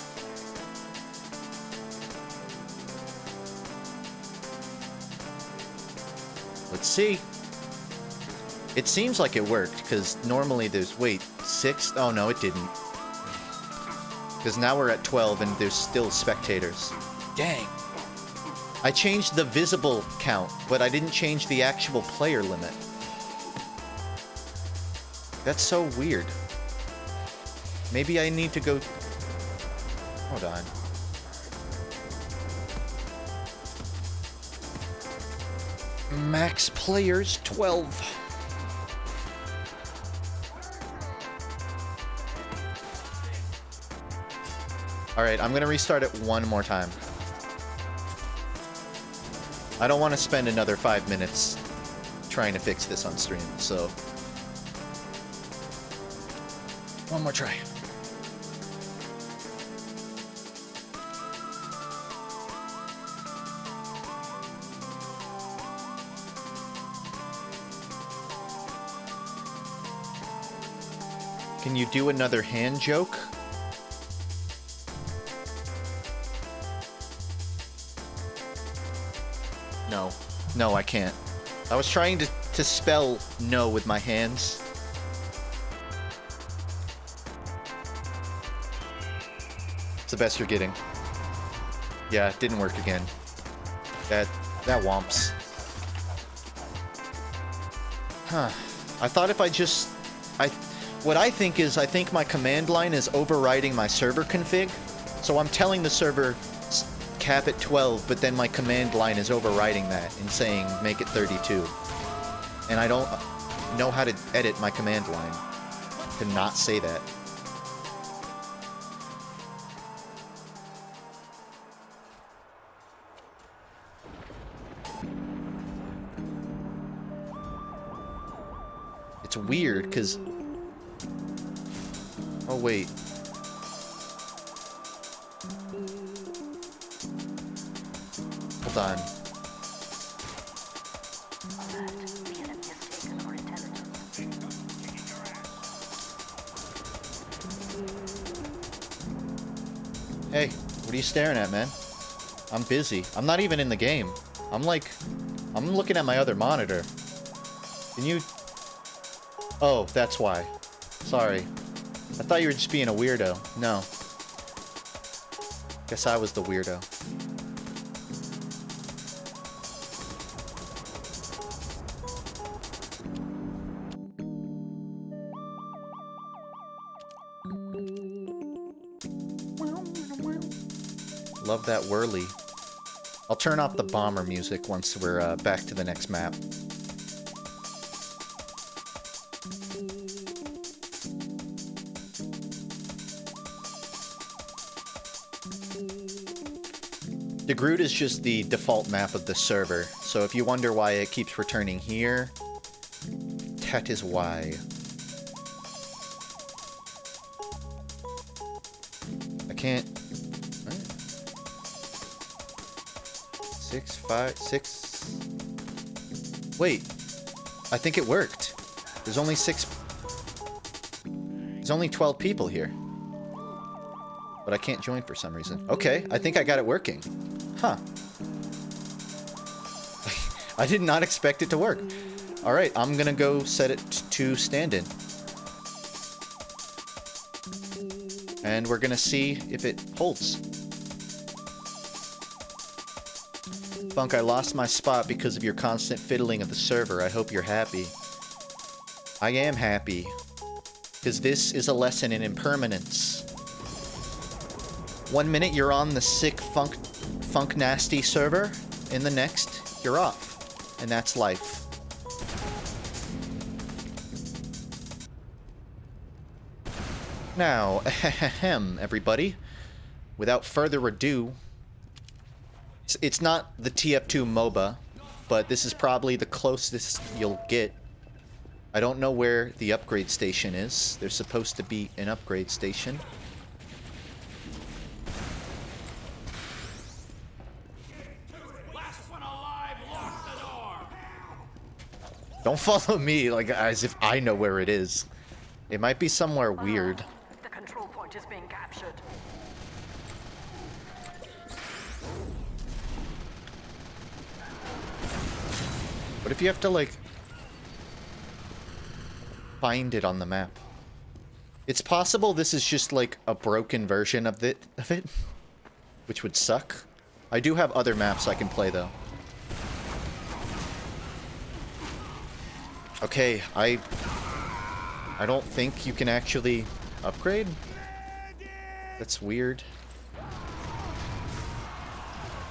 A: Let's see. It seems like it worked, because normally there's... Wait, 6? Oh, no, it didn't. Because now we're at 12 and there's still spectators. Dang. I changed the visible count, but I didn't change the actual player limit. That's so weird. Maybe I need to go... Hold on. Max players 12. Alright, I'm gonna restart it one more time. I don't want to spend another 5 minutes trying to fix this on stream, so... One more try. Can you do another hand joke? No. No, I can't. I was trying to spell no with my hands. It's the best you're getting. Yeah, it didn't work again. That womps. Huh. I thought if I just... What I think is, I think my command line is overriding my server config. So I'm telling the server cap at 12, but then my command line is overriding that and saying make it 32. And I don't know how to edit my command line to not say that. it's weird, because... Oh, wait. Hold on. Hey, what are you staring at, man? I'm busy. I'm not even in the game. I'm looking at my other monitor. Can you... Oh, that's why. Sorry. I thought you were just being a weirdo. No. Guess I was the weirdo. Love that whirly. I'll turn off the bomber music once we're back to the next map. The Groot is just the default map of the server, so if you wonder why it keeps returning here, that is why. I can't... 6, 5, 6... Wait, I think it worked. There's only 12 people here. But I can't join for some reason. Okay, I think I got it working. Huh. I did not expect it to work. Alright, I'm gonna go set it to stand-in. And we're gonna see if it holds. Funk, I lost my spot because of your constant fiddling of the server. I hope you're happy. I am happy. Because this is a lesson in impermanence. 1 minute you're on the sick funk nasty server, in the next you're off. And that's life. Now, ahem, everybody. Without further ado, it's not the TF2 MOBA, but this is probably the closest you'll get. I don't know where the upgrade station is. There's supposed to be an upgrade station. Don't follow me like as if I know where it is. It might be somewhere weird.
D: The control point is being captured.
A: What if you have to like find it on the map? It's possible this is just like a broken version of it, which would suck. I do have other maps I can play though. Okay, I don't think you can actually upgrade. That's weird.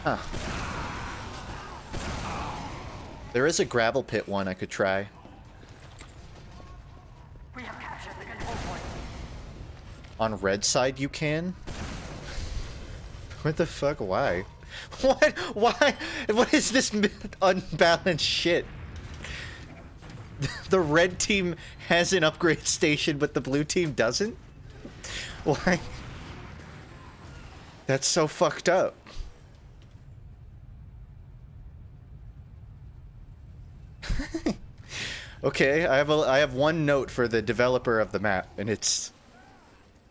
A: Huh. There is a gravel pit one I could try.
D: We have captured the control point.
A: On red side you can? What the fuck? Why? What? Why? What is this unbalanced shit? The red team has an upgrade station, but the blue team doesn't? Why? That's so fucked up. Okay, I have one note for the developer of the map, and it's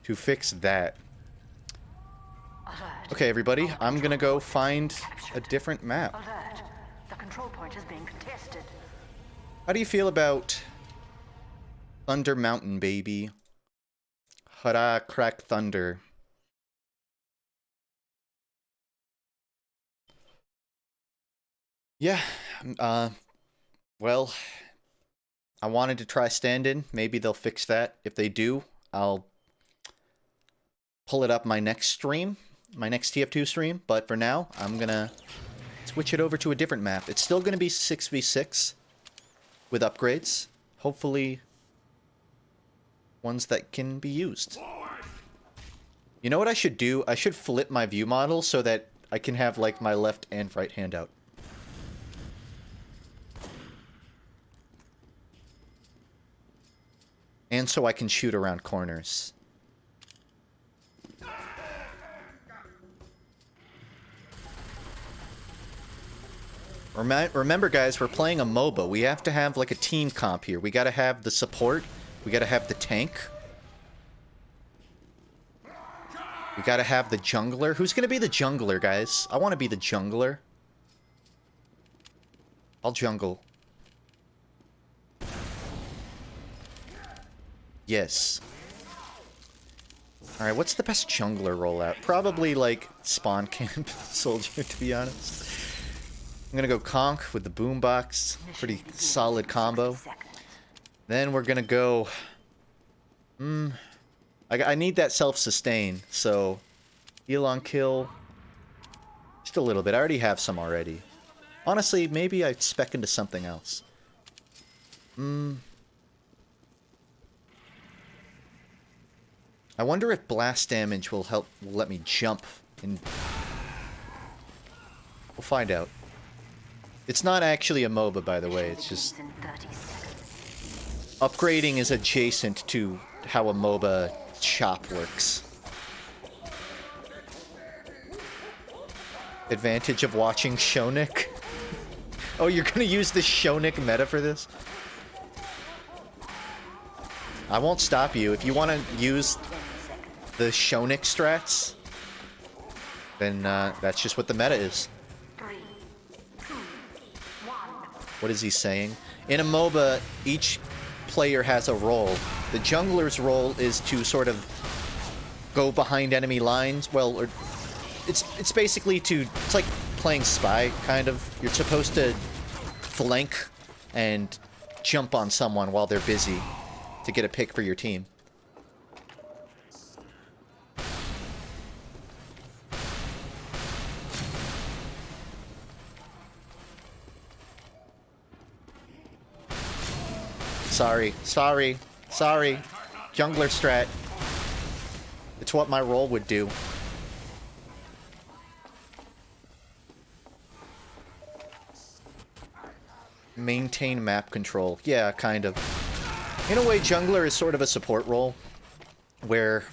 A: to fix that. Okay, everybody, I'm gonna go find a different map.
D: Alert. The control point is being contested.
A: How do you feel about Thunder Mountain, baby? Hurrah, crack thunder. Yeah, well, I wanted to try stand-in. Maybe they'll fix that. If they do, I'll pull it up my next stream, my next TF2 stream. But for now, I'm gonna switch it over to a different map. It's still gonna be 6v6 with upgrades. Hopefully, ones that can be used. You know what I should do? I should flip my view model so that I can have, like, my left and right hand out. And so I can shoot around corners. Remember, guys, we're playing a MOBA. We have to have, like, a team comp here. We gotta have the support. We gotta have the tank. We gotta have the jungler. Who's gonna be the jungler, guys? I want to be the jungler. I'll jungle. Yes. Alright, what's the best jungler rollout? Probably, like, spawn camp soldier, to be honest. I'm gonna go conk with the boombox. Pretty solid combo. Then we're gonna go... I need that self-sustain, so... heal on kill. Just a little bit. I already have some already. Honestly, maybe I'd spec into something else. I wonder if blast damage will let me jump and... we'll find out. It's not actually a MOBA, by the way. It's just... upgrading is adjacent to how a MOBA shop works. Advantage of watching Shonik. Oh, you're gonna use the Shonik meta for this? I won't stop you. If you want to use the Shonik strats, then that's just what the meta is. What is he saying? In a MOBA, each player has a role. The jungler's role is to sort of go behind enemy lines. Well, or it's basically it's like playing spy, kind of. You're supposed to flank and jump on someone while they're busy to get a pick for your team. Sorry. Jungler strat. It's what my role would do. Maintain map control. Yeah, kind of. In a way, jungler is sort of a support role, where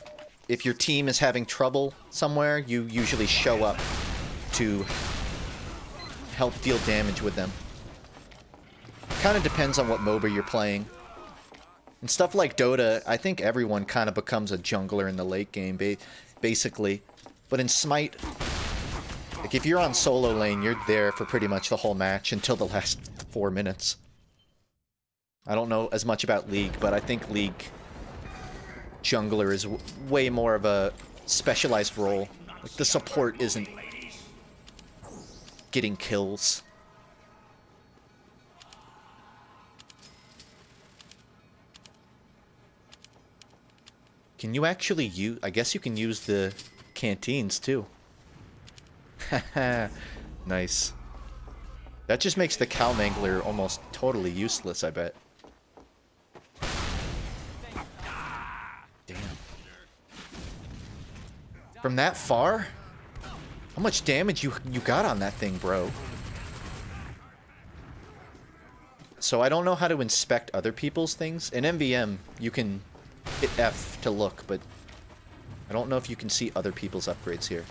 A: if your team is having trouble somewhere, you usually show up to help deal damage with them. Kind of depends on what MOBA you're playing. And stuff like Dota, I think everyone kind of becomes a jungler in the late game, basically. But in Smite, like if you're on solo lane, you're there for pretty much the whole match until the last 4 minutes. I don't know as much about League, but I think League jungler is way more of a specialized role. Like the support isn't getting kills. Can you actually use... I guess you can use the canteens, too. Haha. Nice. That just makes the Cow Mangler almost totally useless, I bet. Damn. From that far? How much damage you got on that thing, bro? So I don't know how to inspect other people's things. In MVM, you can... hit F to look, but I don't know if you can see other people's upgrades here.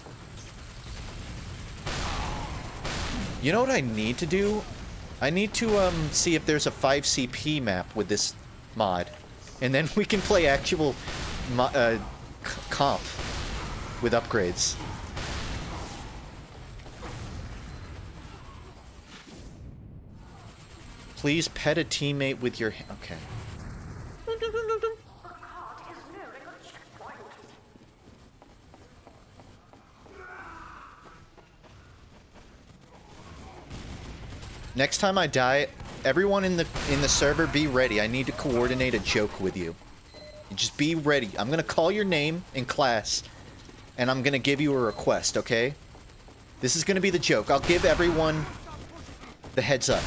A: You know what I need to do? I need to see if there's a 5 CP map with this mod, and then we can play actual comp with upgrades. Please pet a teammate with your... okay. Next time I die, everyone in the server be ready. I need to coordinate a joke with you. Just be ready. I'm gonna call your name in class, and I'm gonna give you a request, okay? This is gonna be the joke. I'll give everyone the heads up.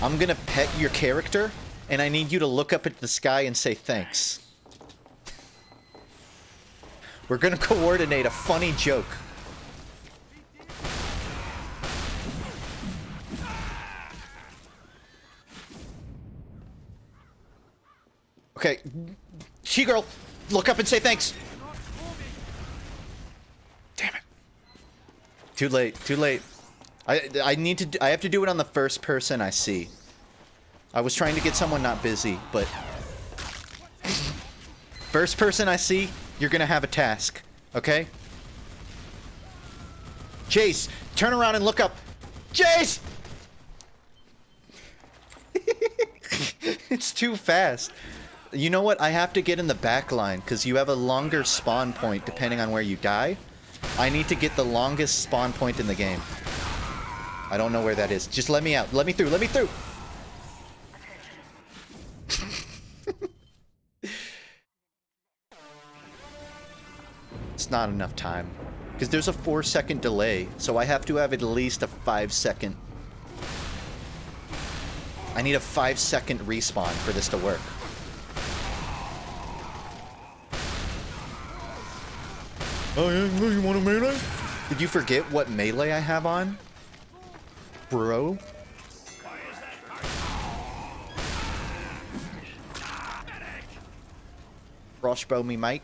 A: I'm gonna pet your character, and I need you to look up at the sky and say thanks. We're gonna coordinate a funny joke. Okay, girl. Look up and say thanks. Damn it. Too late. Too late. I need to. I have to do it on the first person I see. I was trying to get someone not busy, but first person I see, you're gonna have a task. Okay? Chase, turn around and look up. Chase! It's too fast. You know what? I have to get in the back line because you have a longer spawn point depending on where you die. I need to get the longest spawn point in the game. I don't know where that is. Just let me out. Let me through. Let me through. It's not enough time. Because there's a 4-second delay, so I have to have at least a 5-second. I need a 5-second respawn for this to work. Oh yeah, you want a melee? Did you forget what melee I have on? Bro? Crossbow me, mate.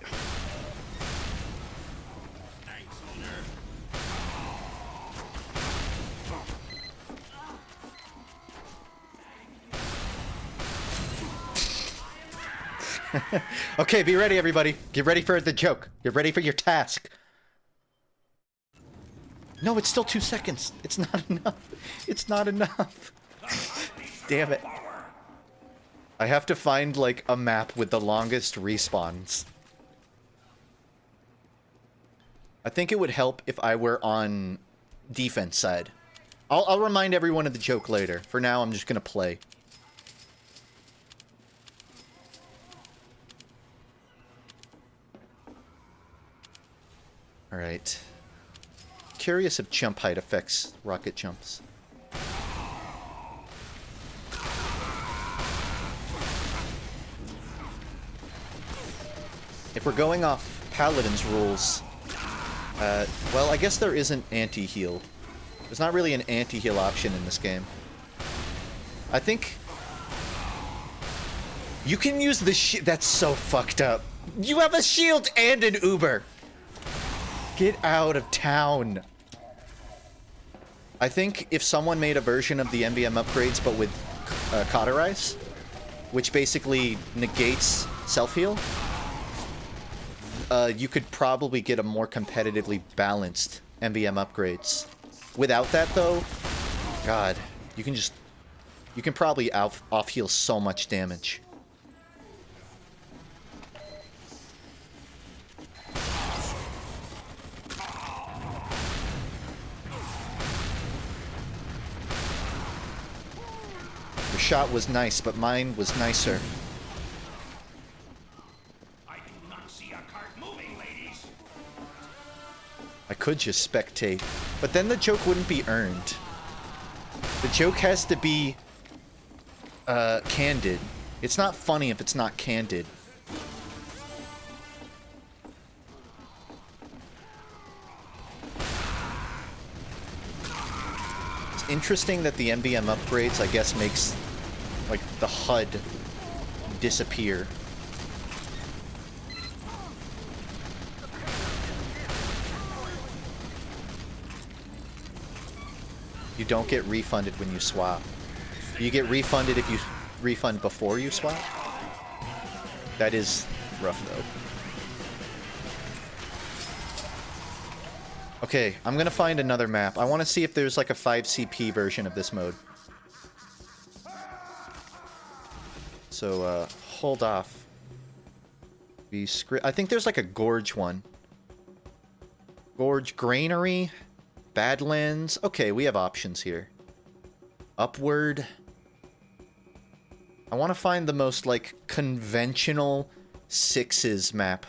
A: Okay, be ready, everybody. Get ready for the joke. Get ready for your task. No, it's still 2 seconds. It's not enough. It's not enough. Damn it. I have to find, like, a map with the longest respawns. I think it would help if I were on defense side. I'll remind everyone of the joke later. For now, I'm just gonna play. Alright. Curious if jump height affects rocket jumps. If we're going off Paladin's rules, well, I guess there isn't anti-heal. There's not really an anti-heal option in this game. I think you can use the shield. That's so fucked up. You have a shield and an Uber. Get out of town. I think if someone made a version of the MVM upgrades but with cauterize, which basically negates self-heal, you could probably get a more competitively balanced MVM upgrades. Without that, though, God, you can probably off-heal so much damage. Your shot was nice, but mine was nicer.
E: I do not see a cart moving, ladies.
A: I could just spectate, but then the joke wouldn't be earned. The joke has to be candid. It's not funny if it's not candid. It's interesting that the MVM upgrades, I guess, makes like the HUD disappear. You don't get refunded when you swap. You get refunded if you refund before you swap. That is rough, though. Okay, I'm gonna find another map. I want to see if there's like a 5 CP version of this mode. So, hold off. Vscript. I think there's like a Gorge one. Gorge Granary. Badlands. Okay, we have options here. Upward. I want to find the most, like, conventional sixes map.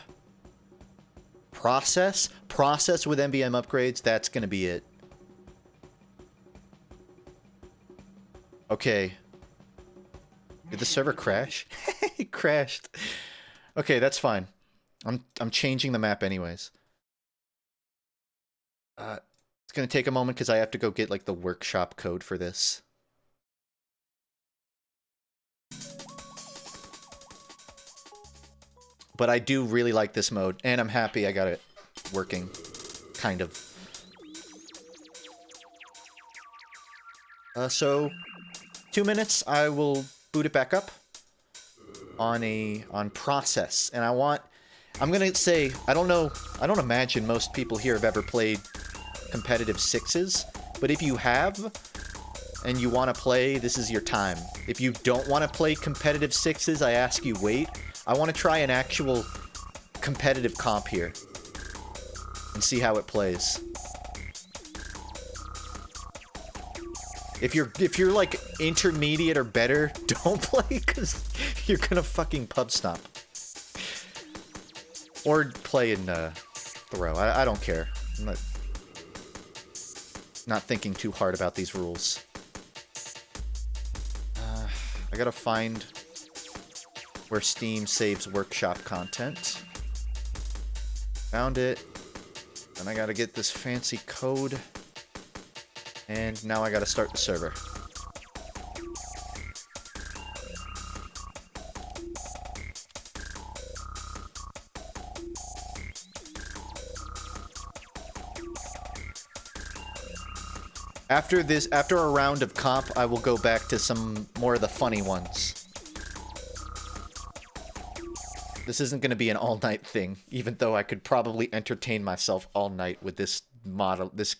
A: Process? Process with MVM upgrades? That's gonna be it. Okay. Did the server crash? It crashed. Okay, that's fine. I'm changing the map anyways. It's gonna take a moment because I have to go get, like, the workshop code for this. But I do really like this mode, and I'm happy I got it working, kind of. So, 2 minutes, I will boot it back up on process, and I'm gonna say, I don't imagine most people here have ever played competitive sixes, but if you have, and you want to play, this is your time. If you don't want to play competitive sixes, I ask you wait. I want to try an actual competitive comp here and see how it plays. If you're like intermediate or better, don't play because you're gonna fucking pub stomp. Or play in throw. I don't care. I'm not thinking too hard about these rules. I gotta find where Steam saves workshop content. Found it. Then I gotta get this fancy code. And now I gotta start the server. After a round of comp, I will go back to some more of the funny ones. This isn't going to be an all-night thing, even though I could probably entertain myself all night with this model, this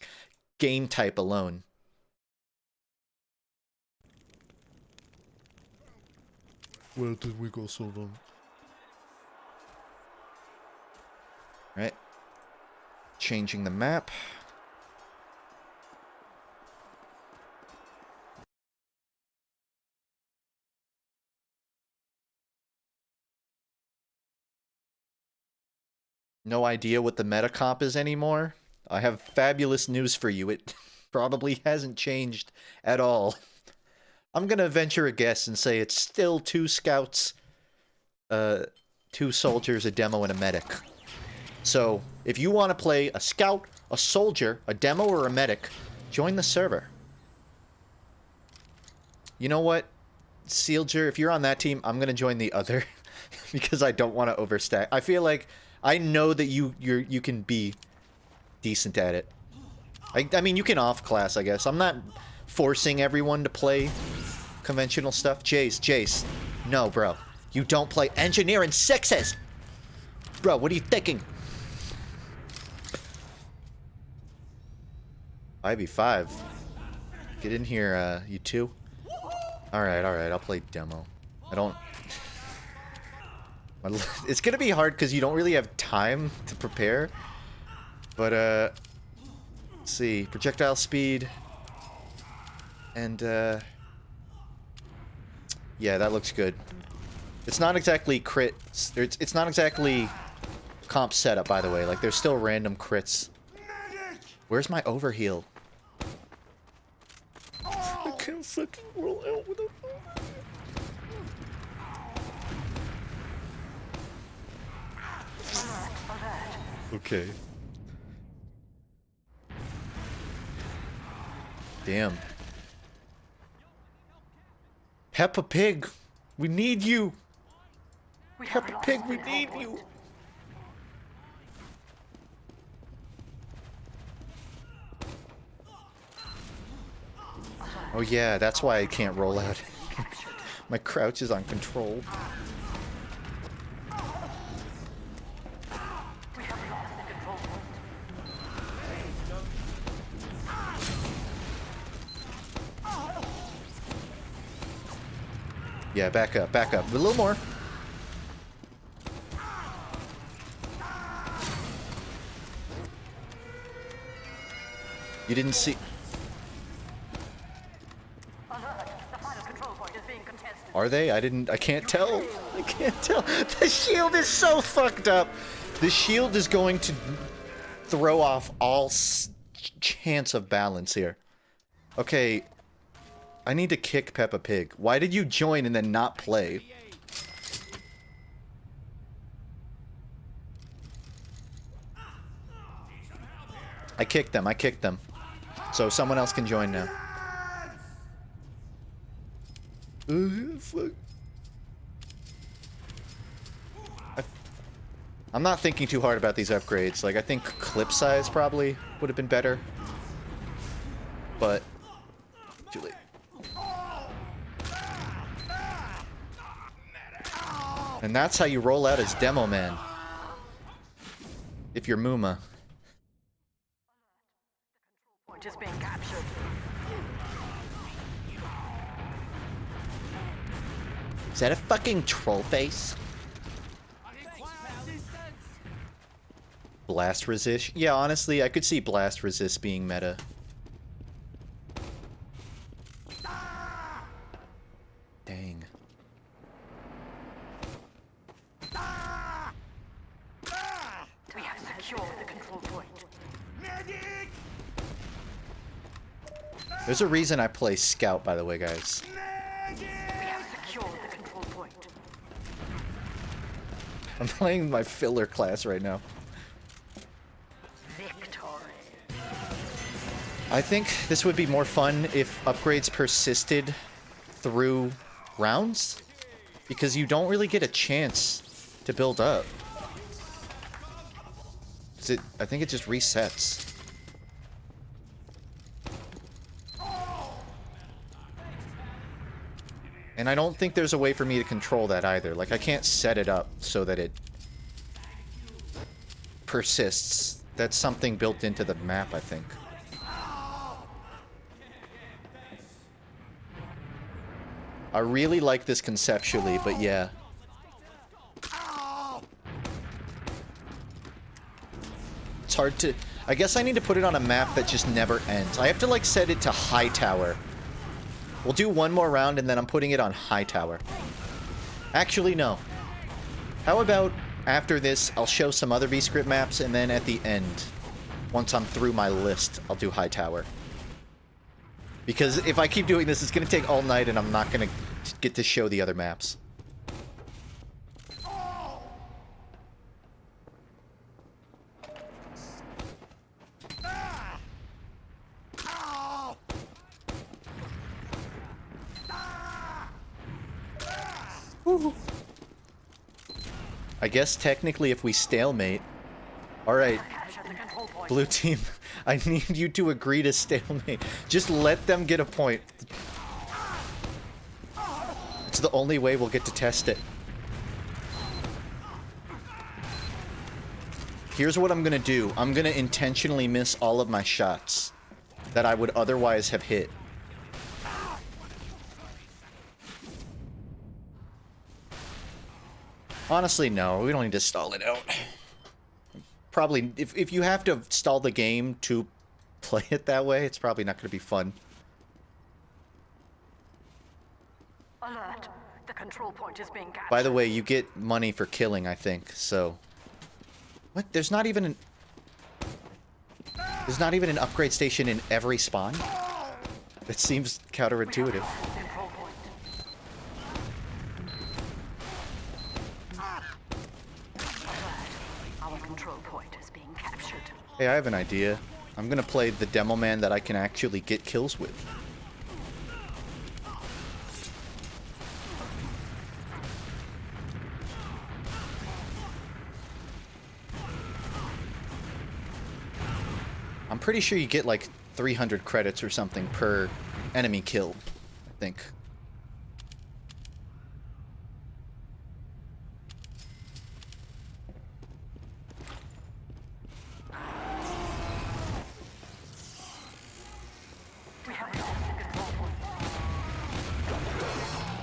A: game type alone. Where did we go so long? Right. Changing the map. No idea what the meta comp is anymore? I have fabulous news for you. It probably hasn't changed at all. I'm gonna venture a guess and say it's still 2 scouts, 2 soldiers, a demo, and a medic. So, if you want to play a scout, a soldier, a demo, or a medic, join the server. You know what, Sealger, if you're on that team, I'm gonna join the other because I don't want to overstack. I feel like I know that you can be decent at it. I mean, you can off class, I guess. I'm not forcing everyone to play conventional stuff. Jace. No, bro. You don't play engineering sixes! Bro, what are you thinking? 5v5. Get in here, you two. Alright, I'll play demo. I don't... It's gonna be hard because you don't really have time to prepare. But, let's see. Projectile speed. And, yeah, that looks good. It's not exactly crit... It's not exactly comp setup, by the way. Like, there's still random crits. Where's my overheal? I can't fucking roll out with a... Okay. Damn. Peppa Pig, we need you. Peppa Pig, we need you. Oh yeah, that's why I can't roll out. My crouch is uncontrolled. Yeah, back up. A little more. You didn't see... Are they? I can't tell. I can't tell. The shield is so fucked up. The shield is going to throw off all chance of balance here. Okay. I need to kick Peppa Pig. Why did you join and then not play? I kicked them. So someone else can join now. Fuck. I'm not thinking too hard about these upgrades. Like, I think clip size probably would have been better. But, too late. And that's how you roll out as Demo Man. If you're Muma.
D: Point is being captured.
A: Is that a fucking troll face? Blast resist? Yeah, honestly, I could see blast resist being meta. Dang.
D: We have secured the control point.
A: There's a reason I play Scout, by the way, guys.
D: We have secured the control point.
A: I'm playing my filler class right now.
D: Victory.
A: I think this would be more fun if upgrades persisted through rounds, because you don't really get a chance to build up. I think it just resets. And I don't think there's a way for me to control that either. Like, I can't set it up so that it persists. That's something built into the map, I think. I really like this conceptually, but yeah. It's hard to... I guess I need to put it on a map that just never ends. I have to, like, set it to high tower. We'll do one more round, and then I'm putting it on high tower. Actually, no. How about after this, I'll show some other Vscript maps, and then at the end, once I'm through my list, I'll do high tower. Because if I keep doing this, it's going to take all night, and I'm not going to get to show the other maps. I guess technically if we stalemate... Alright, blue team, I need you to agree to stalemate. Just let them get a point. It's the only way we'll get to test it. Here's what I'm gonna do. I'm gonna intentionally miss all of my shots that I would otherwise have hit. Honestly, no. We don't need to stall it out. Probably, if you have to stall the game to play it that way, it's probably not going to be fun.
D: Alert. The control point is being captured.
A: By the way, you get money for killing, I think, so... What? There's not even an... There's not even an upgrade station in every spawn? That seems counterintuitive. Hey, I have an idea. I'm gonna play the Demo Man that I can actually get kills with. I'm pretty sure you get like 300 credits or something per enemy kill, I think.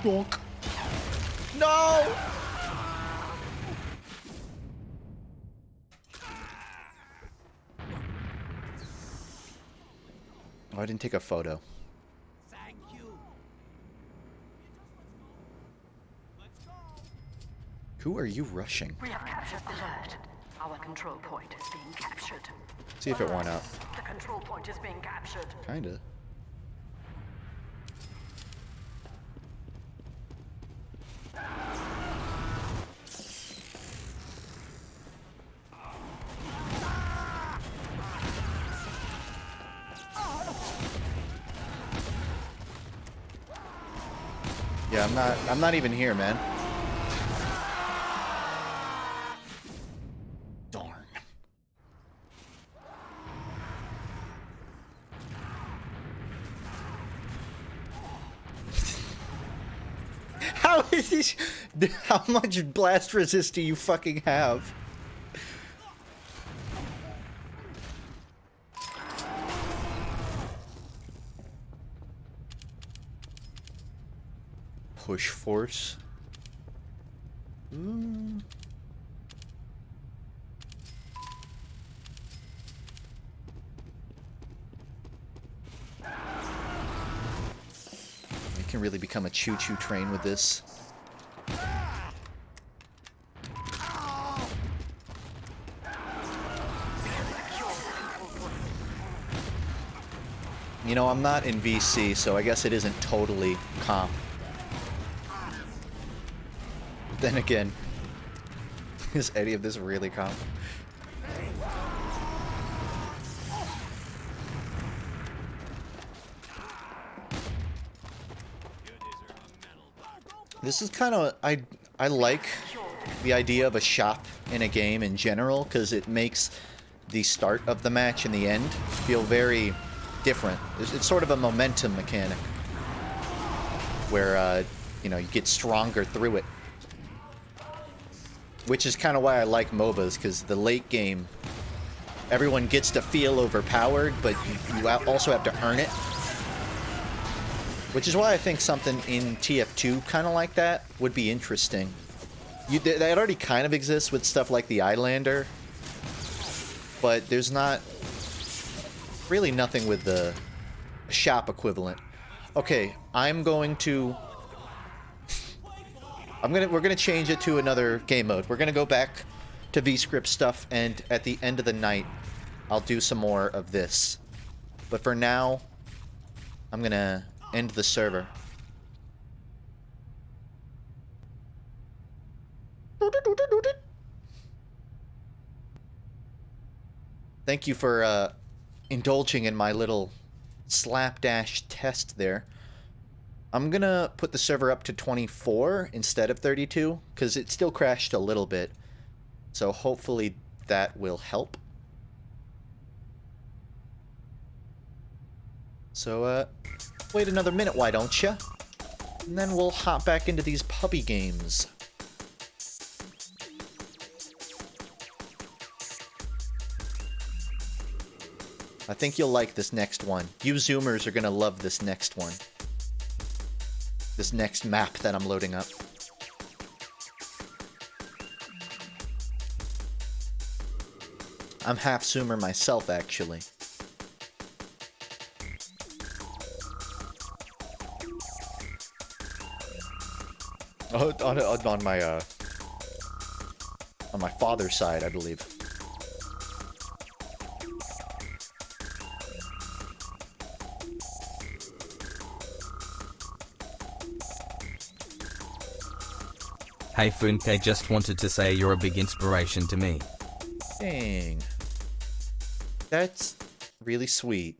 A: Donk. No! Oh, I didn't take a photo.
E: Thank you. Let's go.
A: Who are you rushing?
D: We have captured the alert. Our control point is being captured.
A: See if it went up.
D: The control point is being captured.
A: Kinda. Yeah, I'm not even here, man. How much blast resist do you fucking have? Push force. You can really become a choo-choo train with this. You know, I'm not in VC, so I guess it isn't totally comp. Then again, is any of this really comp? This is kind of, I like the idea of a shop in a game in general, because it makes the start of the match and the end feel very different. It's sort of a momentum mechanic where, you know, you get stronger through it. Which is kind of why I like MOBAs, because the late game, everyone gets to feel overpowered, but you also have to earn it. Which is why I think something in TF2 kind of like that would be interesting. That already kind of exists with stuff like the Islander, but there's not really nothing with the shop equivalent. Okay, we're gonna change it to another game mode. We're gonna go back to Vscript stuff, and at the end of the night, I'll do some more of this. But for now, I'm gonna end the server. Thank you for indulging in my little slapdash test there. I'm gonna put the server up to 24 instead of 32, because it still crashed a little bit. So hopefully that will help. So, wait another minute, why don't ya? And then we'll hop back into these puppy games. I think you'll like this next one. You Zoomers are gonna love this next one. This next map that I'm loading up. I'm half Zoomer myself, actually. Oh, on my father's side, I believe.
C: Hey FUNKe, just wanted to say you're a big inspiration to me.
A: Dang. That's really sweet.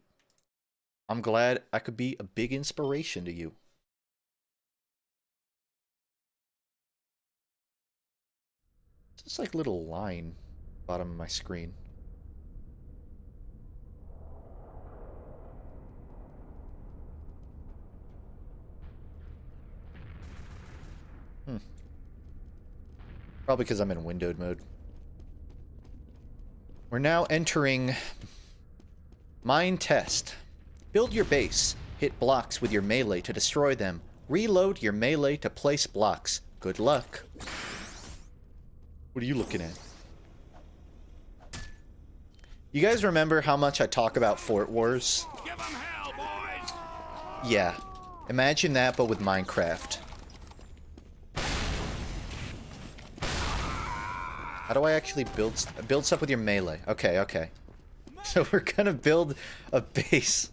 A: I'm glad I could be a big inspiration to you. It's like a little line bottom of my screen. Probably because I'm in windowed mode. We're now entering Mine Test. Build your base. Hit blocks with your melee to destroy them. Reload your melee to place blocks. Good luck. What are you looking at? You guys remember how much I talk about Fort Wars?
E: Give 'em hell, boys!
A: Yeah. Imagine that, but with Minecraft. How do I actually build stuff with your melee? Okay, okay. So we're gonna build a base.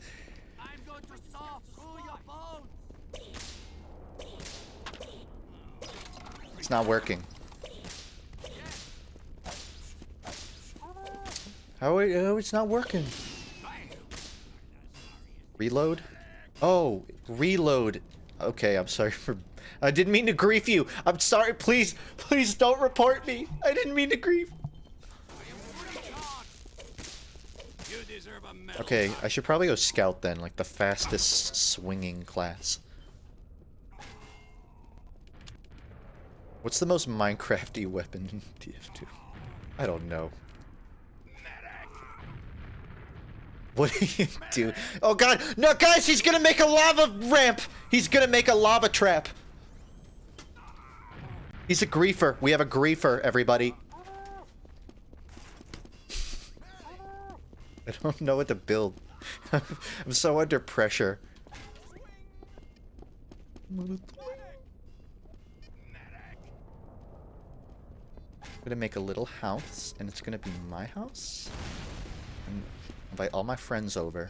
E: I'm going to saw through your bones!
A: It's not working. How it's not working? Reload? Oh, reload. Okay, I'm sorry for... I didn't mean to grief you. I'm sorry. Please, please don't report me. I didn't mean to grief.
E: You deserve a medal.
A: Okay, I should probably go scout then, like the fastest swinging class. What's the most Minecrafty weapon in TF2? I don't know. What do you do? Oh god! No, guys! He's gonna make a lava ramp! He's gonna make a lava trap! He's a griefer. We have a griefer, everybody. I don't know what to build. I'm so under pressure. I'm gonna make a little house, and it's gonna be my house. And invite all my friends over.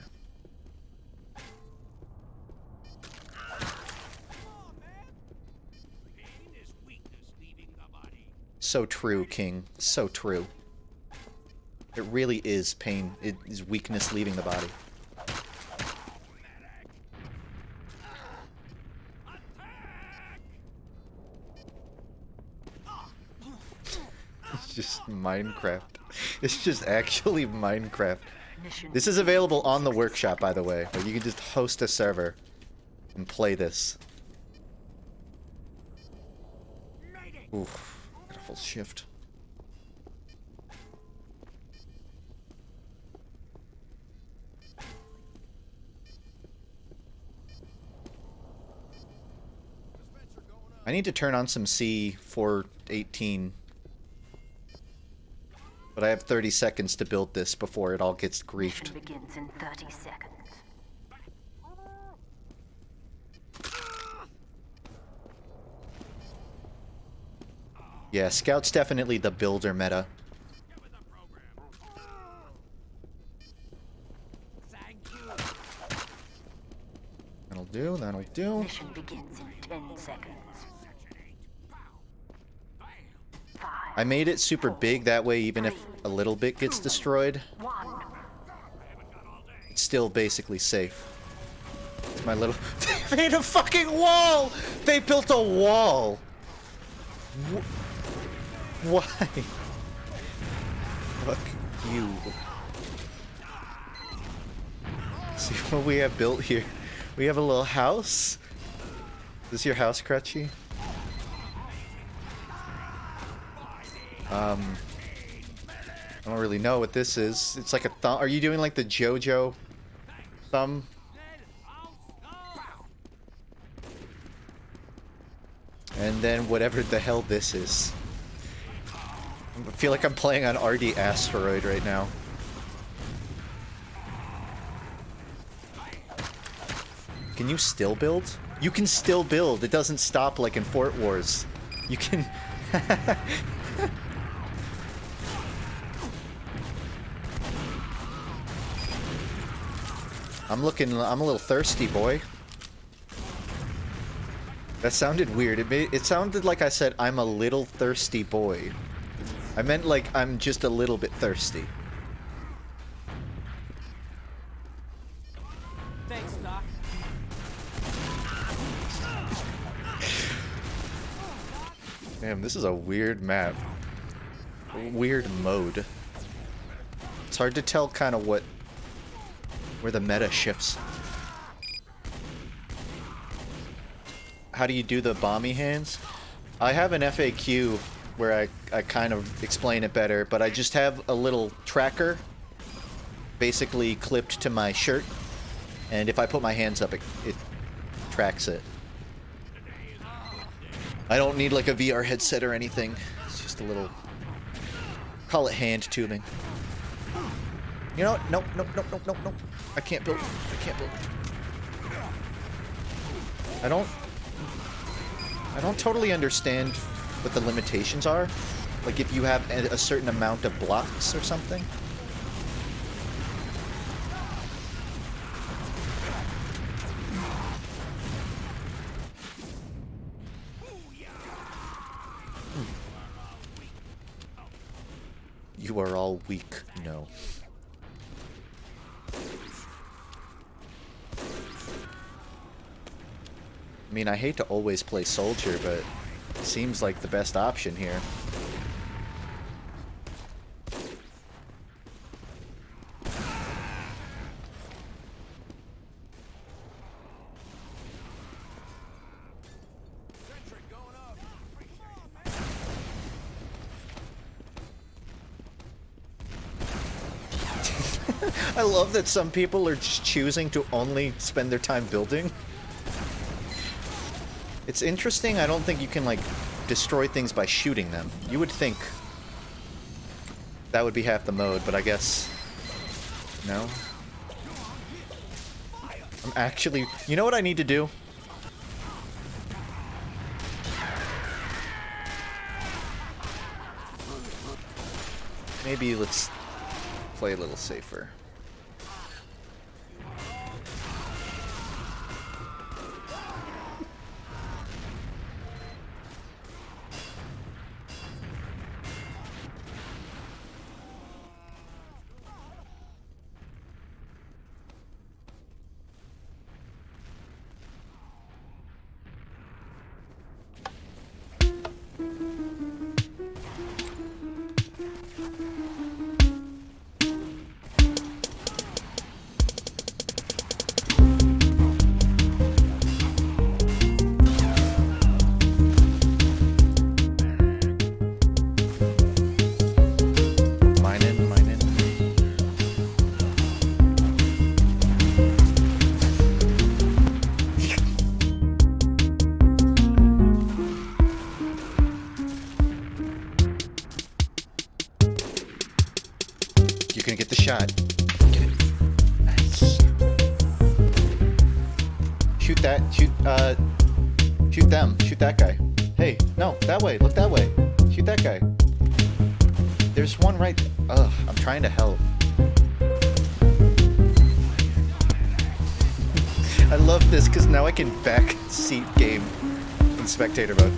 A: So true, King. So true. It really is pain. It is weakness leaving the body. It's just Minecraft. It's just actually Minecraft. This is available on the workshop, by the way. Like, you can just host a server and play this. Oof. Got a full shift. I need to turn on some C418. But I have 30 seconds to build this before it all gets griefed.
D: Begins in 30 seconds.
A: Yeah, Scout's definitely the builder meta. That'll do, that'll do.
D: Mission begins in 10 seconds. 5,
A: I made it super big, that way even if a little bit gets destroyed,
D: 1.
A: it's still basically safe. It's my little... They made a fucking wall! They built a wall! Why? Fuck you. See what we have built here. We have a little house. Is this your house, Crutchy? I don't really know what this is. It's like a thumb. Are you doing like the JoJo thumb? And then whatever the hell this is. I feel like I'm playing on RD Asteroid right now. Can you still build? You can still build. It doesn't stop like in Fort Wars. You can... I'm a little thirsty, boy. That sounded weird. It sounded like I said, I'm a little thirsty boy. I meant like I'm just a little bit thirsty.
F: Thanks, Doc.
A: Damn, this is a weird map. Weird mode. It's hard to tell kind of where the meta shifts. How do you do the bomby hands? I have an FAQ where I kind of explain it better, but I just have a little tracker basically clipped to my shirt, and if I put my hands up, it tracks it. I don't need like a VR headset or anything. It's just a little... Call it hand tubing. You know what? Nope, nope, nope, nope, nope, nope. I can't build. I can't build. I don't totally understand what the limitations are. Like if you have a certain amount of blocks or something. You are all weak. No. I mean, I hate to always play soldier, but it seems like the best option here. I love that some people are just choosing to only spend their time building. It's interesting. I don't think you can, like, destroy things by shooting them. You would think that would be half the mode, but I guess no. I'm actually... You know what I need to do? Maybe let's play a little safer. Shot. Get it. Nice. Shoot that. Shoot them. Shoot that guy. Hey, no, that way. Look that way. Shoot that guy. There's one right. Ugh, I'm trying to help. I love this because now I can backseat game in spectator mode.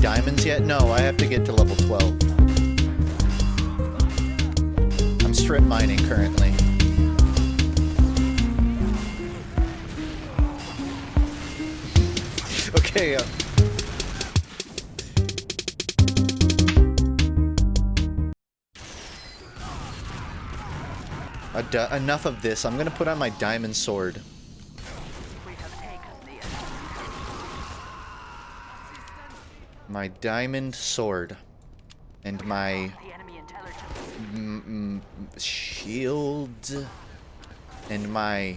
A: Diamonds yet? No, I have to get to level 12. I'm strip mining currently. Okay, enough of this. I'm gonna put on my diamond sword. My diamond sword and my shield and my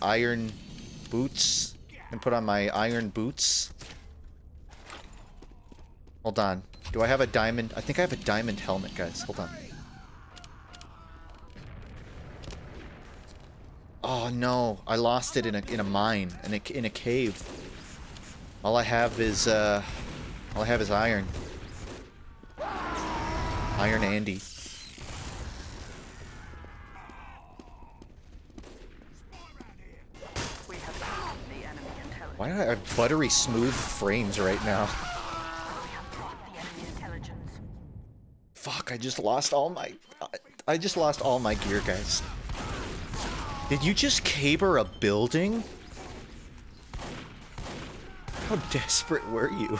A: iron boots, and put on my iron boots. Hold on, do I have a diamond? I think I have a diamond helmet, guys. Hold on. Oh no, I lost it in a mine, in a cave. All I have is iron. Iron Andy. Why do I have buttery smooth frames right now? Fuck, I just lost all my gear, guys. Did you just caber a building? How desperate were you?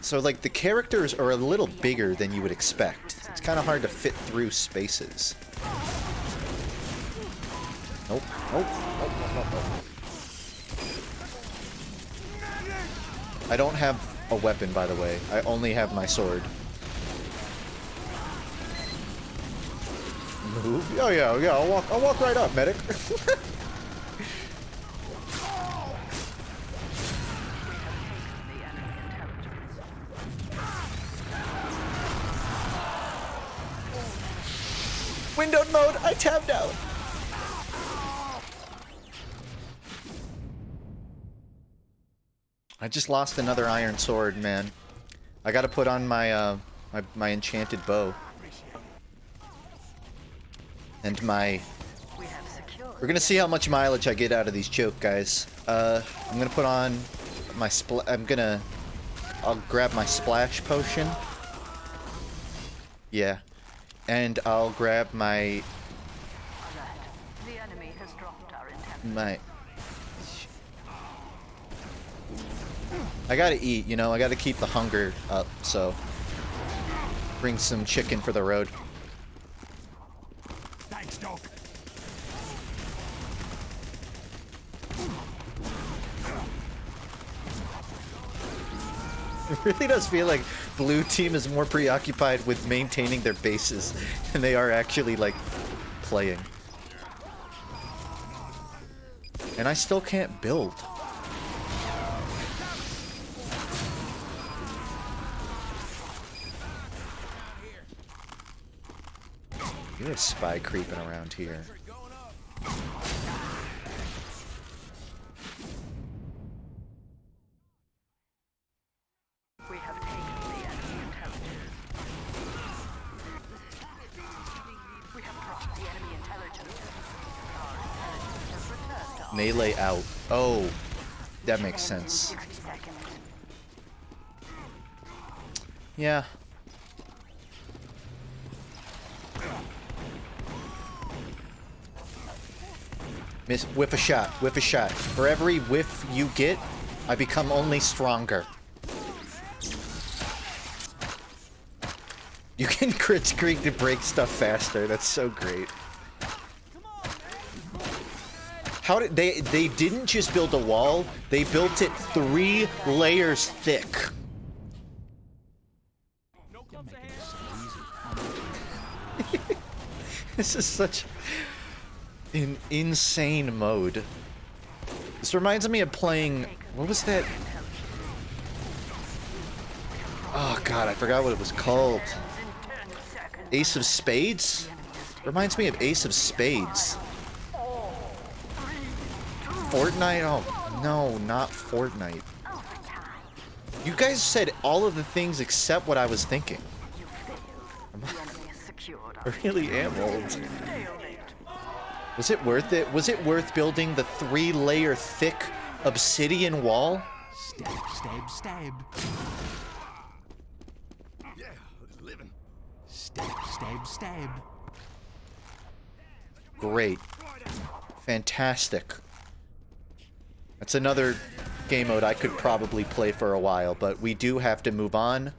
A: So, like, the characters are a little bigger than you would expect. It's kind of hard to fit through spaces. Nope. Nope. Nope. Nope. Nope. I don't have a weapon, by the way. I only have my sword. Move? Oh yeah, yeah. I'll walk right up, medic. Windowed mode. I tabbed out. I just lost another iron sword, man. I gotta put on my my enchanted bow. And my... We're gonna see how much mileage I get out of these choke guys. I'm gonna put on my I'll grab my splash potion. Yeah. And I'll grab my... I gotta eat, you know, I gotta keep the hunger up, so... Bring some chicken for the road.
E: Thanks, Doc.
A: It really does feel like blue team is more preoccupied with maintaining their bases than they are actually, like, playing. And I still can't build. You're a spy creeping around here.
D: We have taken the enemy intelligence. We have dropped the enemy intelligence. Our intelligence has returned to us.
A: Melee out. Oh, that makes sense.
D: 60 seconds.
A: Yeah. Miss, whiff a shot, whiff a shot. For every whiff you get, I become only stronger. You can crit screen to break stuff faster. That's so great. How did they didn't just build a wall, they built it 3 layers thick. This is such an insane mode. This reminds me of playing, what was that? Oh god, I forgot what it was called. Ace of Spades? Reminds me of Ace of Spades. Fortnite? Oh, no, not Fortnite. You guys said all of the things except what I was thinking. I really am old. Was it worth it? Was it worth building the 3-layer thick obsidian wall?
E: Stab, stab, stab. Yeah, living. Stab, stab, stab.
A: Great. Fantastic. That's another game mode I could probably play for a while, but we do have to move on,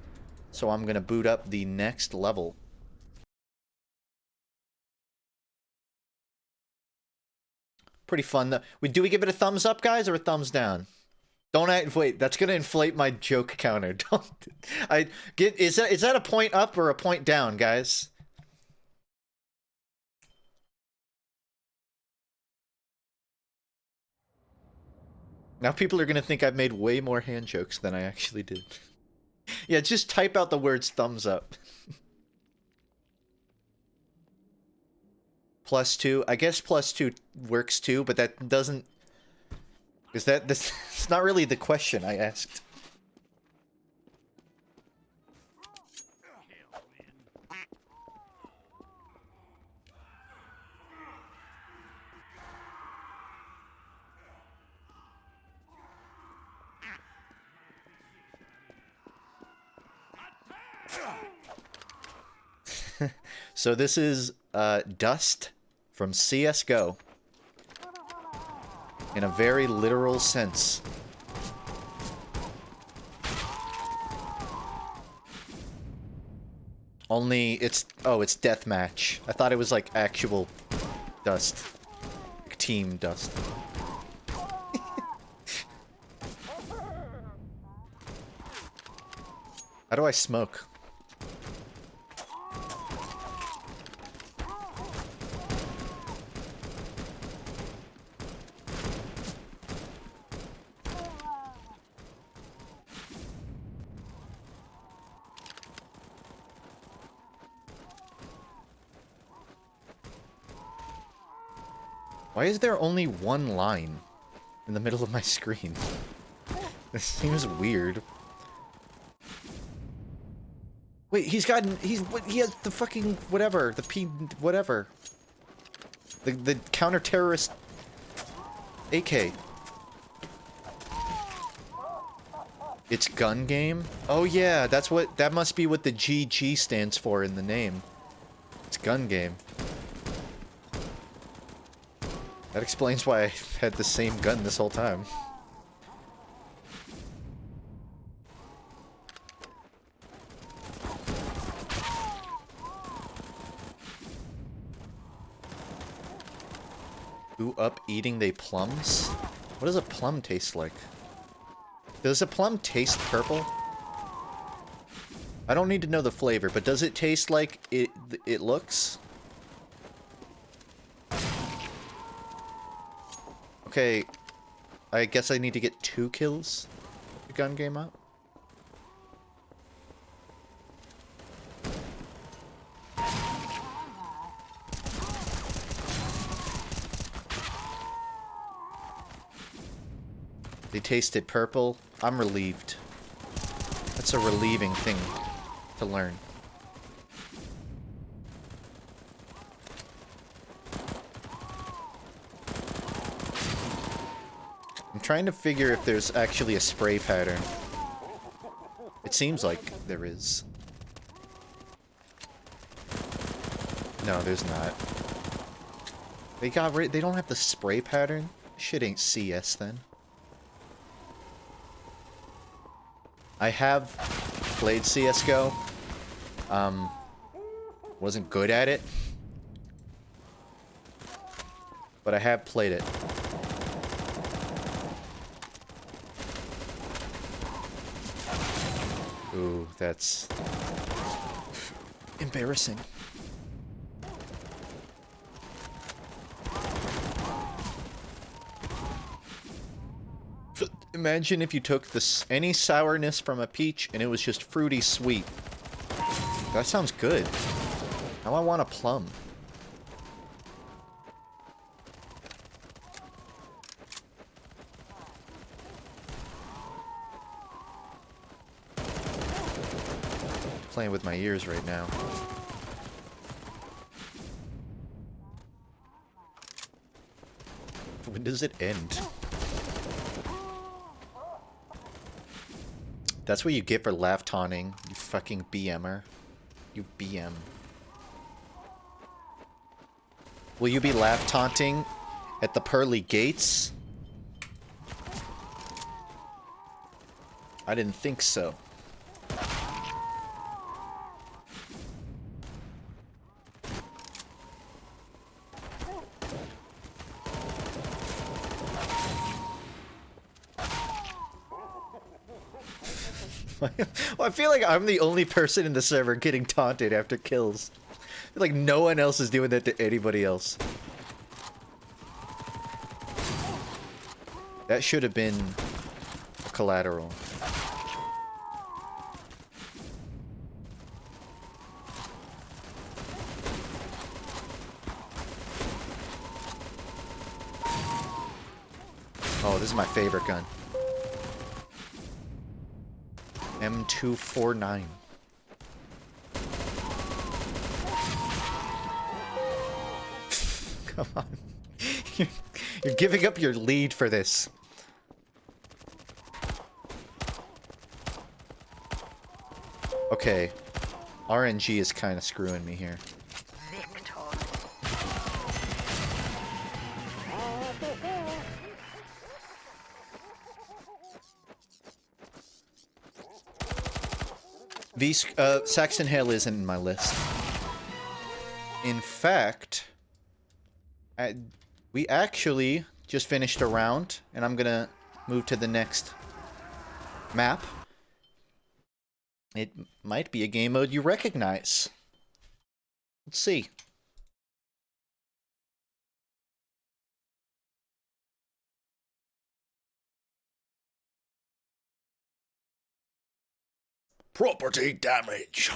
A: so I'm gonna boot up the next level. Pretty fun though. Do we give it a thumbs up, guys, or a thumbs down? Don't wait. That's gonna inflate my joke counter. Don't. Is that a point up or a point down, guys? Now people are gonna think I've made way more hand jokes than I actually did. Yeah, just type out the words thumbs up. +2. I guess +2 works too, but that doesn't... Is that... It's not really the question I asked. So this is Dust from CSGO. In a very literal sense. Only it's... Oh, it's deathmatch. I thought it was like actual Dust. Like team Dust. How do I smoke? Why is there only one line in the middle of my screen? This seems weird. Wait, he has the fucking whatever, whatever. The counter-terrorist AK. It's gun game? Oh yeah, that must be what the GG stands for in the name. It's gun game. That explains why I've had the same gun this whole time. Who up eating they plums? What does a plum taste like? Does a plum taste purple? I don't need to know the flavor, but does it taste like it looks? Okay, I guess I need to get 2 kills to gun game up. They tasted purple. I'm relieved. That's a relieving thing to learn. I'm trying to figure if there's actually a spray pattern. It seems like there is. No, there's not. They don't have the spray pattern? Shit ain't CS then. I have played CSGO. Wasn't good at it. But I have played it. Ooh, that's embarrassing. Imagine if you took any sourness from a peach and it was just fruity sweet. That sounds good. Now I want a plum. Playing with my ears right now. When does it end? That's what you get for laugh taunting, you fucking BMer. You BM. Will you be laugh taunting at the pearly gates? I didn't think so. Well, I feel like I'm the only person in the server getting taunted after kills. I feel like no one else is doing that to anybody else. That should have been collateral. Oh, this is my favorite gun. M249. Come on. You're giving up your lead for this. Okay. RNG is kind of screwing me here. Saxton Hale isn't in my list. In fact, we actually just finished a round, and I'm gonna move to the next map. It might be a game mode you recognize. Let's see. Property damage.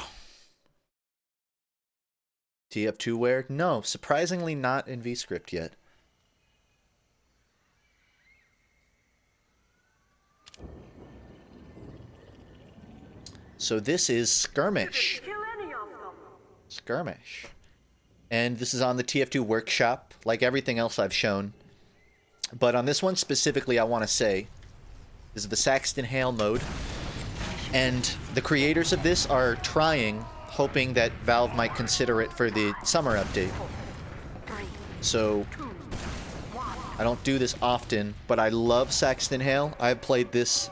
A: TF2 where? No, surprisingly not in Vscript yet. So this is Skirmish. Skirmish. And this is on the TF2 workshop, like everything else I've shown. But on this one specifically, I want to say, this is the Saxton Hale mode. And the creators of this are trying, hoping that Valve might consider it for the summer update. So, I don't do this often, but I love Saxton Hale. I've played this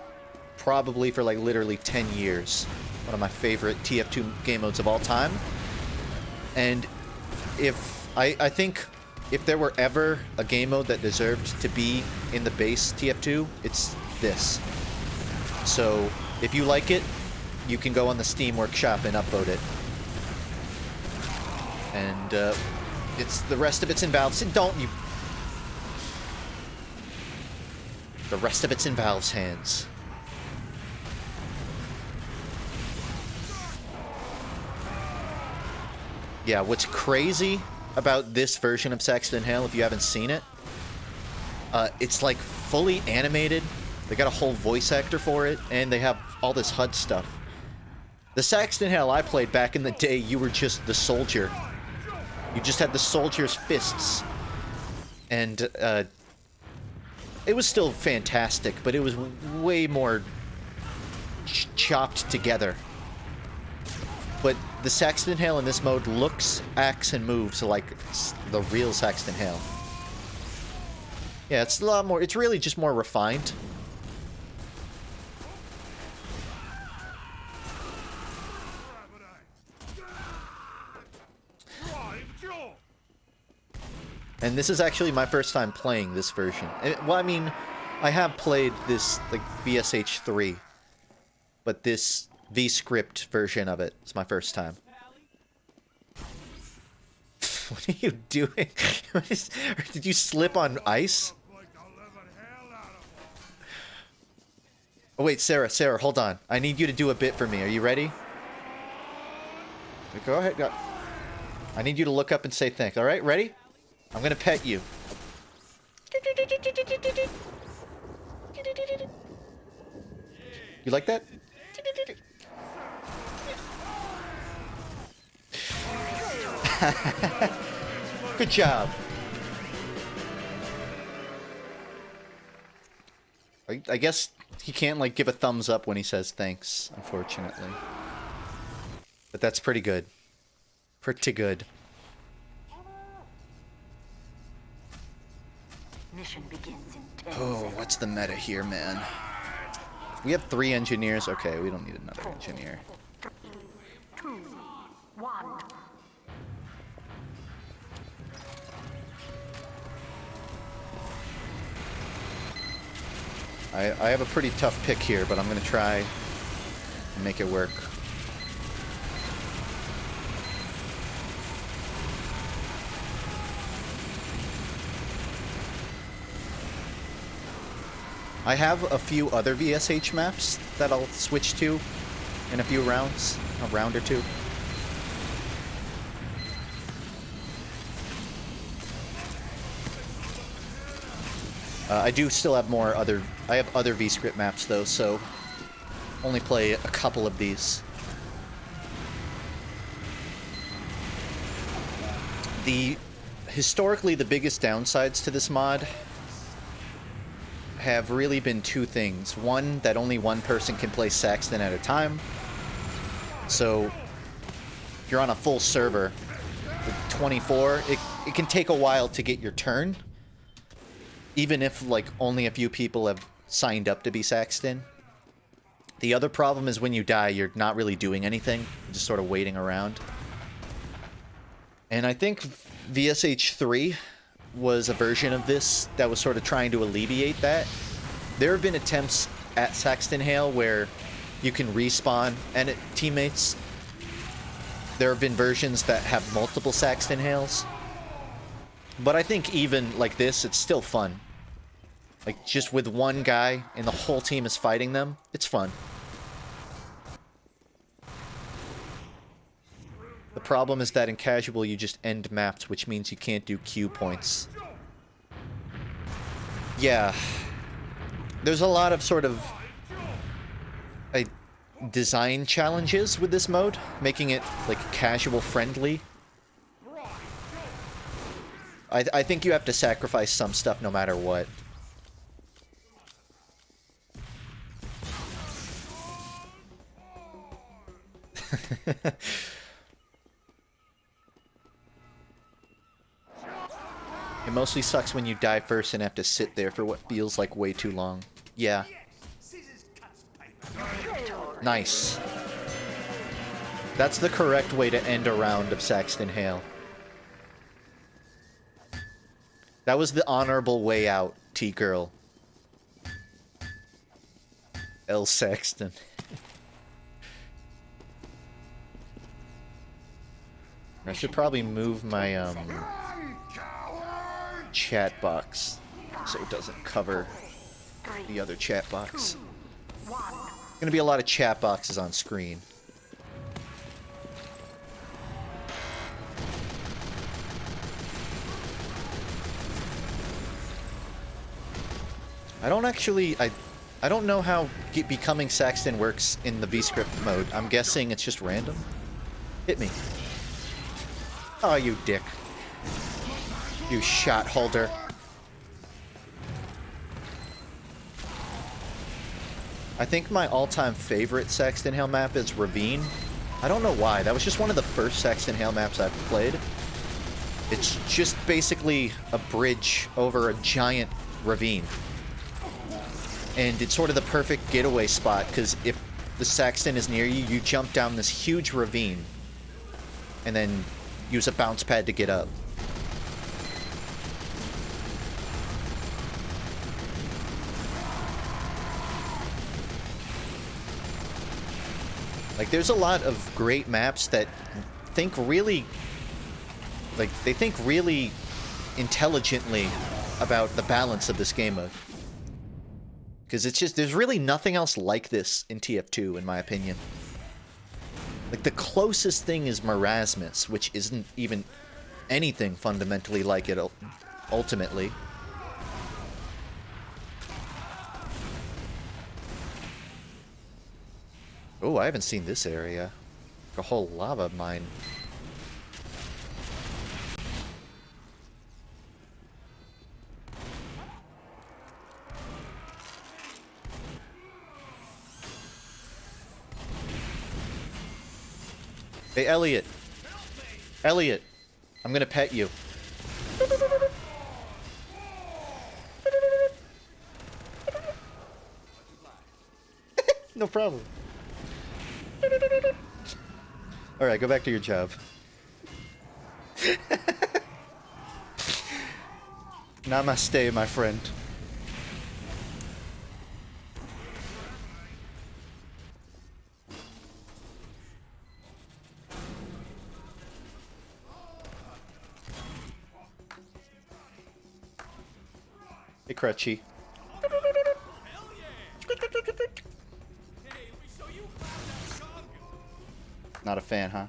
A: probably for like literally 10 years. One of my favorite TF2 game modes of all time. And if, I think if there were ever a game mode that deserved to be in the base TF2, it's this. So if you like it, you can go on the Steam Workshop and upvote it. And it's the rest of it's in Valve's. Don't you? The rest of it's in Valve's hands. Yeah, what's crazy about this version of Saxton Hale, if you haven't seen it, it's like fully animated. They got a whole voice actor for it, and they have all this HUD stuff. The Saxton Hale I played back in the day, you were just the soldier. You just had the soldier's fists. And it was still fantastic, but it was way more chopped together. But the Saxton Hale in this mode looks, acts, and moves like the real Saxton Hale. Yeah, it's a lot more, it's really just more refined. And this is actually my first time playing this version. Well, I mean, I have played this, like, VSH3. But this Vscript version of it is my first time. What are you doing? Did you slip on ice? Oh, wait, Sarah, hold on. I need you to do a bit for me. Are you ready? Go ahead. Go. I need you to look up and say thanks. All right, ready? I'm gonna pet you. You like that? Good job. I guess he can't, like, give a thumbs up when he says thanks, unfortunately. But that's pretty good. Pretty good.
D: Mission begins in 10
A: Oh,
D: seconds.
A: what's the meta here, man? We have 3 engineers. Okay, we don't need another engineer.
D: 3, 2, 1.
A: I have a pretty tough pick here, but I'm going to try and make it work. I have a few other VSH maps that I'll switch to in a few rounds, a round or two. I do still have more other... I have other Vscript maps, though, so... only play a couple of these. Historically, the biggest downsides to this mod have really been 2 things. One, that only one person can play Saxton at a time. So, if you're on a full server with 24, it can take a while to get your turn. Even if, like, only a few people have signed up to be Saxton. The other problem is when you die, you're not really doing anything. You're just sort of waiting around. And I think VSH3 was a version of this that was sort of trying to alleviate that. There have been attempts at Saxton Hale where you can respawn teammates. There have been versions that have multiple Saxton Hales. But I think even like this, it's still fun. Like, just with one guy and the whole team is fighting them, it's fun. The problem is that in casual, you just end maps, which means you can't do Q points. Yeah. There's a lot of sort of design challenges with this mode, making it, like, casual friendly. I think you have to sacrifice some stuff no matter what. It mostly sucks when you die first and have to sit there for what feels like way too long. Yeah. Nice. That's the correct way to end a round of Saxton Hale. That was the honorable way out, T-girl. L. Saxton. I should probably move my, chat box so it doesn't cover the other chat box. Gonna be a lot of chat boxes on screen. I don't actually, I don't know how becoming Saxton works in the Vscript mode. I'm guessing it's just random. Hit me. Oh, you dick. You shot holder. I think my all-time favorite Saxton Hale map is Ravine. I don't know why. That was just one of the first Saxton Hale maps I've played. It's just basically a bridge over a giant ravine. And it's sort of the perfect getaway spot, because if the Saxton is near you, you jump down this huge ravine and then use a bounce pad to get up. Like, there's a lot of great maps that think really, like, they think really intelligently about the balance of this game mode. Because it's just, there's really nothing else like this in TF2, in my opinion. Like, the closest thing is Marasmus, which isn't even anything fundamentally like it ultimately. Oh, I haven't seen this area. A whole lava mine. Hey, Elliot. Elliot, I'm gonna pet you. No problem. Alright, go back to your job. Namaste, my friend. Hey, Crutchy. Not a fan, huh?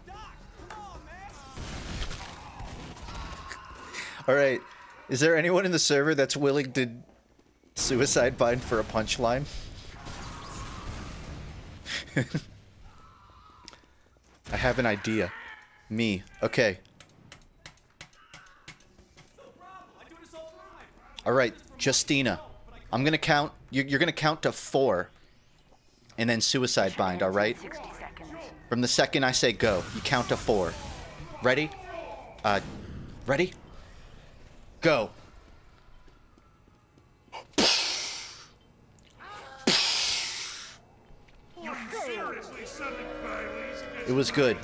A: Alright. Is there anyone in the server that's willing to suicide bind for a punchline? I have an idea. Me. Okay. Alright, Justina. I'm gonna count. You're gonna count to 4. And then suicide bind, alright? From the second I say go, you count to 4. Ready? Ready? Go. It was good.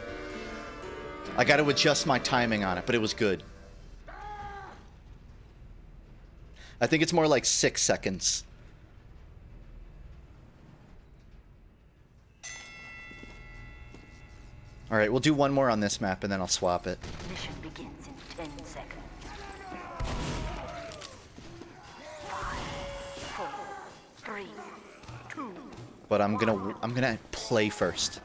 A: I got to adjust my timing on it, but it was good. I think it's more like 6 seconds. Alright, we'll do one more on this map and then I'll swap it.
D: Mission begins in 10 seconds. 5, 4, 3, 2.
A: But I'm gonna play first.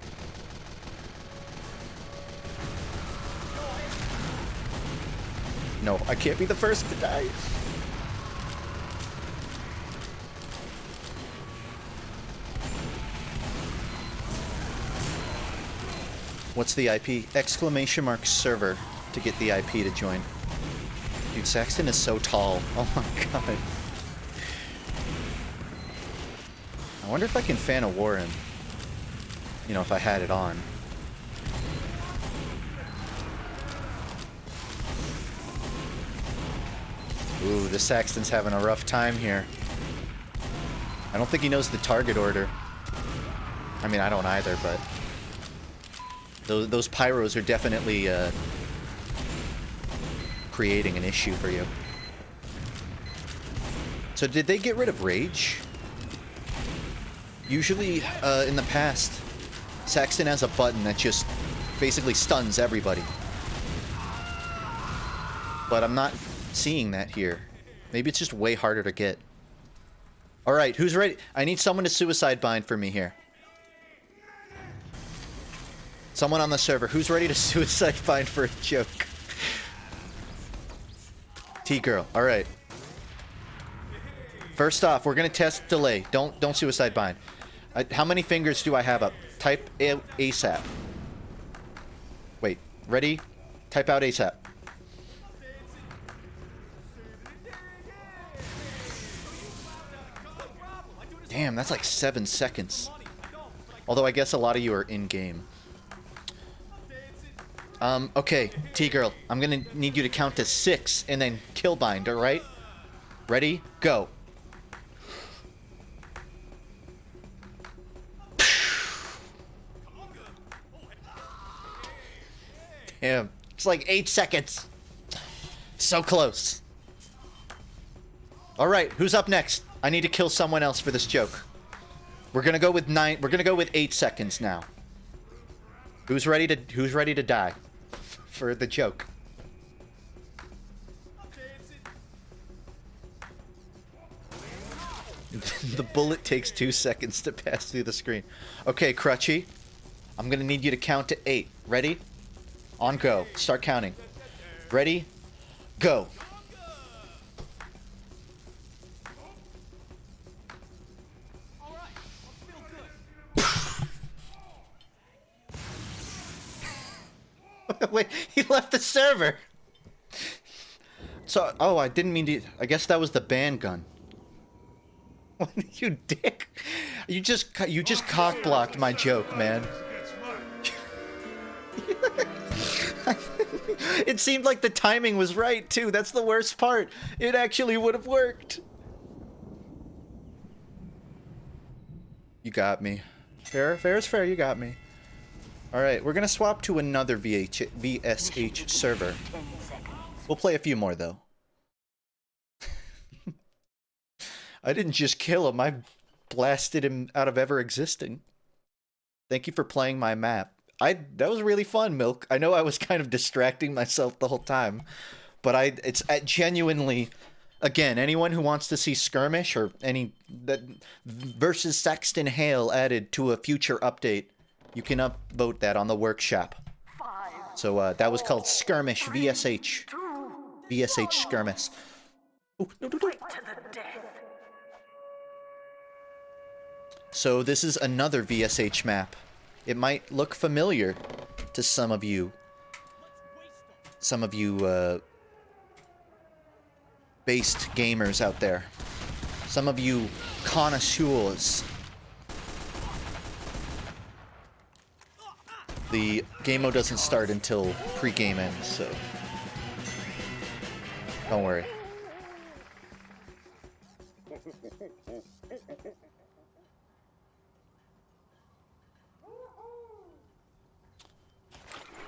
A: No, I can't be the first to die. What's the IP? ! server to get the IP to join. Dude, Saxton is so tall. Oh my god. I wonder if I can fan a Warren. You know, if I had it on. Ooh, the Saxton's having a rough time here. I don't think he knows the target order. I mean, I don't either, but... Those pyros are definitely creating an issue for you. So did they get rid of rage? Usually, in the past, Saxton has a button that just basically stuns everybody. But I'm not seeing that here. Maybe it's just way harder to get. Alright, who's ready? I need someone to suicide bind for me here. Someone on the server. Who's ready to suicide bind for a joke? T-girl. Alright. First off, we're gonna test delay. Don't suicide bind. How many fingers do I have up? Type ASAP. Wait. Ready? Type out ASAP. Damn, that's like 7 seconds. Although I guess a lot of you are in-game. Okay, T-girl, I'm gonna need you to count to 6 and then kill bind, alright? Ready? Go. Damn, it's like 8 seconds. So close. Alright, who's up next? I need to kill someone else for this joke. We're gonna go with 9. We're gonna go with 8 seconds now. Who's ready to die for the joke? The bullet takes 2 seconds to pass through the screen. Okay, Crutchy. I'm gonna need you to count to 8. Ready? On go. Start counting. Ready? Go. Wait, he left the server. So, oh, I didn't mean to. I guess that was the band gun. You dick! You just cock blocked my joke, man. It seemed like the timing was right too. That's the worst part. It actually would have worked. You got me. Fair is fair. You got me. All right, we're gonna swap to another VSH server. We'll play a few more though. I didn't just kill him. I blasted him out of ever existing. Thank you for playing my map. That was really fun, Milk. I know I was kind of distracting myself the whole time, but it's genuinely, again, anyone who wants to see skirmish or any that versus Saxton Hale added to a future update, you can upvote that on the workshop. So that was called Skirmish VSH. VSH Skirmish. Ooh, no. So this is another VSH map. It might look familiar to some of you. Based gamers out there. Some of you connoisseurs. The game mode doesn't start until pre-game ends, so don't worry.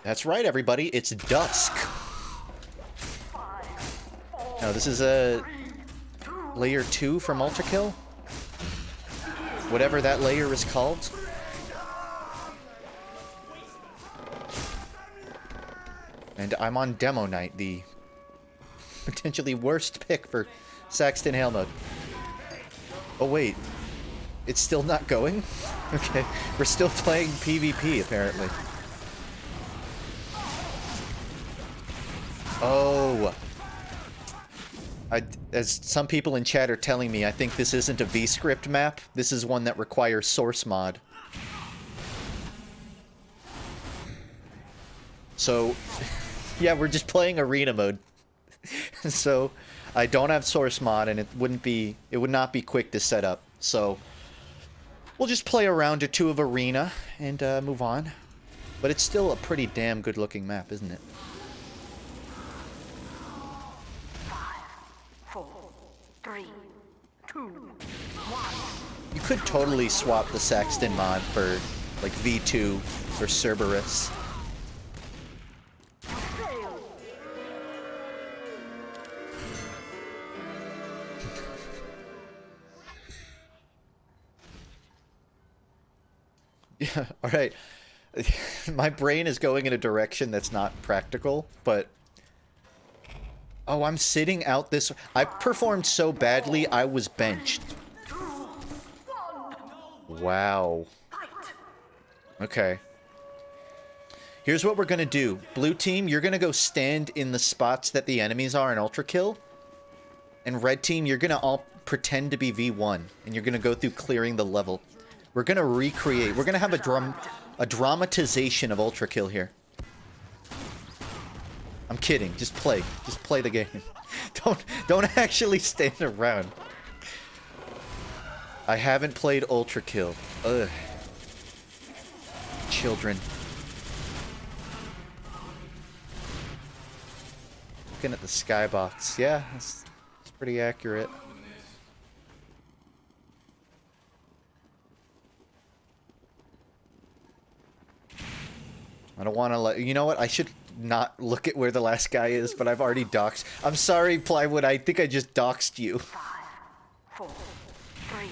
A: That's right, everybody. It's dusk. No, this is a layer 2 from Ultra Kill. Whatever that layer is called. And I'm on demo night, the potentially worst pick for Saxton Hale mode. Oh wait, it's still not going? Okay, we're still playing PvP apparently. Oh. As some people in chat are telling me, I think this isn't a Vscript map. This is one that requires source mod. So, yeah, we're just playing arena mode. So, I don't have source mod, and it would not be quick to set up. So, we'll just play a round or two of arena and move on. But it's still a pretty damn good looking map, isn't it?
D: 4, 3, 2, 1.
A: You could totally swap the Saxton mod for, like, V2 or Cerberus. Yeah, all right. My brain is going in a direction that's not practical, but... Oh, I'm sitting out this... I performed so badly, I was benched. Wow. Okay. Here's what we're gonna do. Blue team, you're gonna go stand in the spots that the enemies are in Ultra Kill. And red team, you're gonna all pretend to be V1. And you're gonna go through clearing the level. We're gonna recreate. We're gonna have a dramatization of Ultra Kill here. I'm kidding. Just play. Just play the game. Don't actually stand around. I haven't played Ultra Kill. Ugh. Children. Looking at the skybox. Yeah, it's pretty accurate. I don't want to let... You know what? I should not look at where the last guy is, but I've already doxed. I'm sorry, Plywood. I think I just doxed you.
D: 5, 4, 3.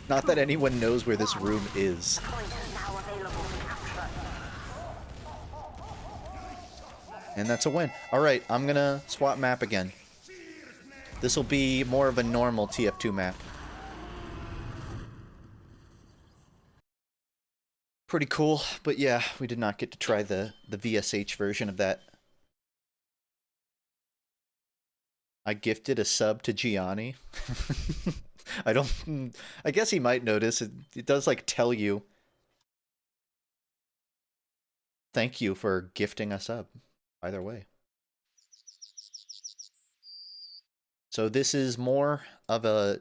A: Not that anyone knows where this room is.
D: Point is now available for capture.
A: And that's a win. Alright, I'm gonna swap map again. This will be more of a normal TF2 map. Pretty cool, but yeah, we did not get to try the VSH version of that. I gifted a sub to Gianni. I guess he might notice. It does, like, tell you. Thank you for gifting a sub, either way. So this is more of a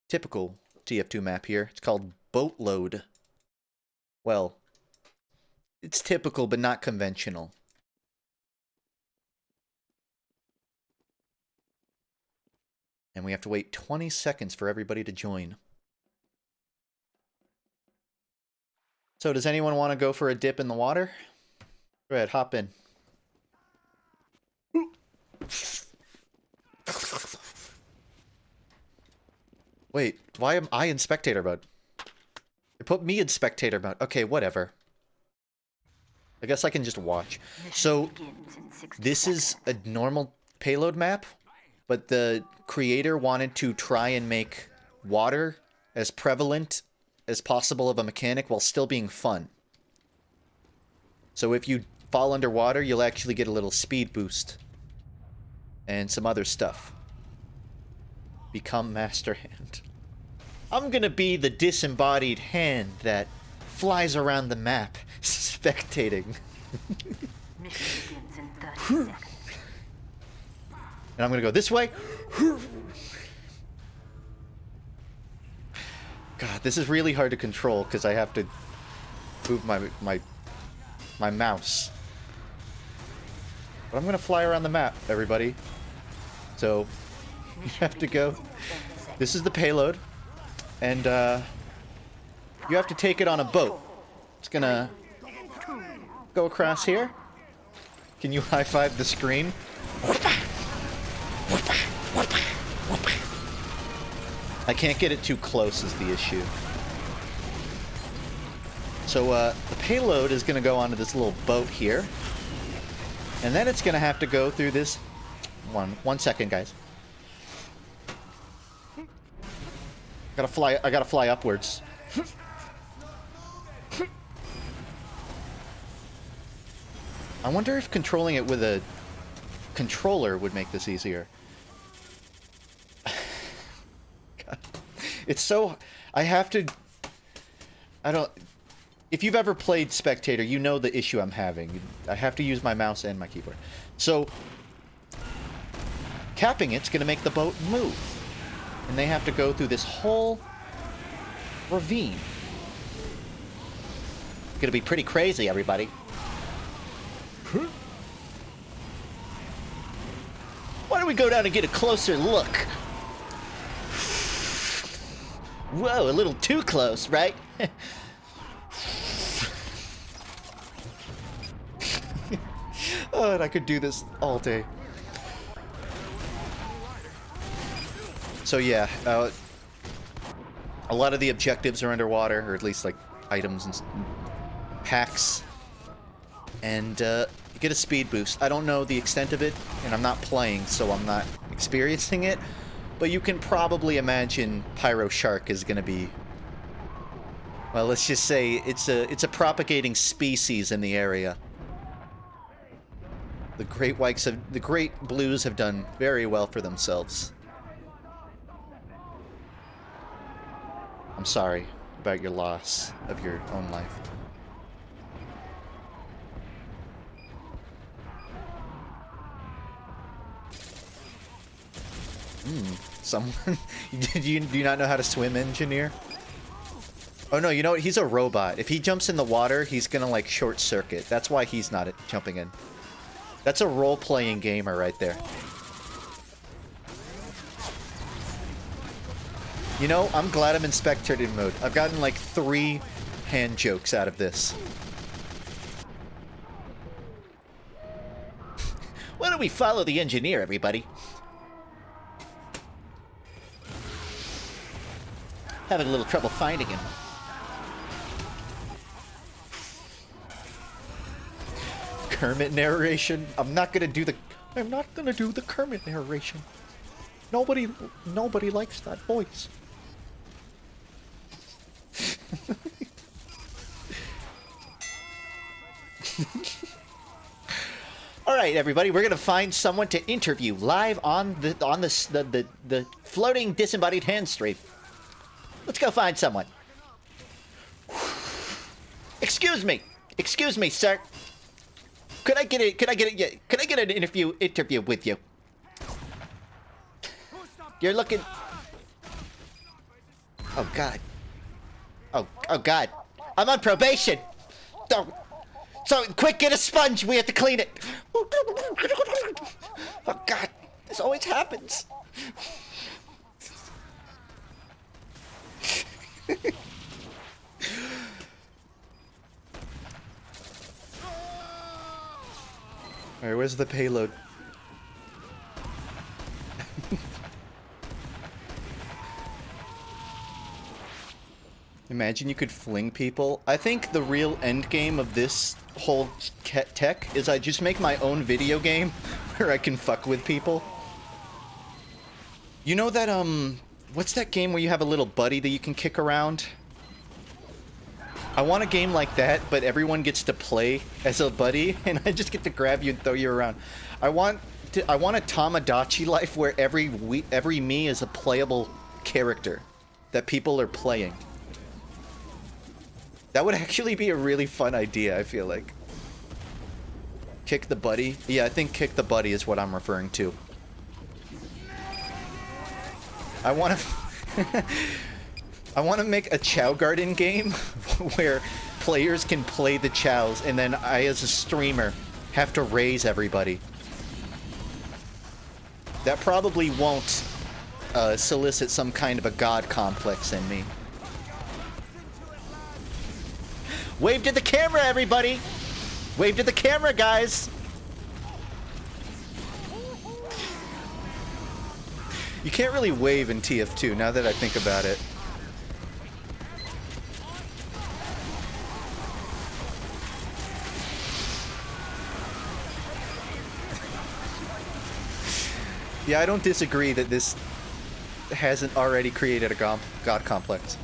A: typical TF2 map here. It's called Boatload. Well, it's typical, but not conventional. And we have to wait 20 seconds for everybody to join. So does anyone want to go for a dip in the water? Go ahead, hop in. Wait, why am I in spectator mode? They put me in spectator mode. Okay, whatever. I guess I can just watch. So, this is a normal payload map, but the creator wanted to try and make water as prevalent as possible of a mechanic while still being fun. So if you fall underwater, you'll actually get a little speed boost. And some other stuff. Become Master Hand. I'm gonna be the disembodied hand that flies around the map, spectating.
D: Mission begins in 30 seconds.
A: And I'm gonna go this way. God, this is really hard to control because I have to move my mouse. But I'm gonna fly around the map, everybody. So you have to go. This is the payload, and you have to take it on a boat. It's gonna go across here. Can you high five the screen? I can't get it too close is the issue. So the payload is going to go onto this little boat here. And then it's going to have to go through this... One second, guys. I gotta fly upwards. I wonder if controlling it with a controller would make this easier. God. It's so... I have to... I don't... If you've ever played Spectator, you know the issue I'm having. I have to use my mouse and my keyboard. So, capping it's going to make the boat move. And they have to go through this whole ravine. It's going to be pretty crazy, everybody. Why don't we go down and get a closer look? Whoa, a little too close, right? Oh, and I could do this all day. So yeah, a lot of the objectives are underwater, or at least like items and packs. And you get a speed boost. I don't know the extent of it, and I'm not playing, so I'm not experiencing it. But you can probably imagine Pyro Shark is going to be... Well, let's just say it's a propagating species in the area. The Great Blues have done very well for themselves. I'm sorry about your loss of your own life. Someone... do you not know how to swim, engineer? Oh no, you know what? He's a robot. If he jumps in the water, he's gonna, like, short circuit. That's why he's not jumping in. That's a role-playing gamer right there. You know, I'm glad I'm in spectator mode. I've gotten, like, 3 hand jokes out of this. Why don't we follow the engineer, everybody? Having a little trouble finding him. Kermit narration? I'm not gonna do the Kermit narration. Nobody likes that voice. All right, everybody, we're gonna find someone to interview live on the floating disembodied hand stream. Let's go find someone. Excuse me, sir. Could I get an interview with you? You're looking. Oh God. Oh God. I'm on probation. Don't. So quick, get a sponge. We have to clean it. Oh God. This always happens. Alright, where's the payload? Imagine you could fling people. I think the real end game of this whole tech is I just make my own video game where I can fuck with people. You know that, what's that game where you have a little buddy that you can kick around? I want a game like that, but everyone gets to play as a buddy, and I just get to grab you and throw you around. I want a Tamagotchi life where every me is a playable character that people are playing. That would actually be a really fun idea, I feel like. Kick the buddy? Yeah, I think kick the buddy is what I'm referring to. I want to... I want to make a Chow Garden game where players can play the chows, and then I, as a streamer, have to raise everybody. That probably won't solicit some kind of a god complex in me. Wave to the camera, everybody! Wave to the camera, guys! You can't really wave in TF2, now that I think about it. Yeah, I don't disagree that this hasn't already created a god complex.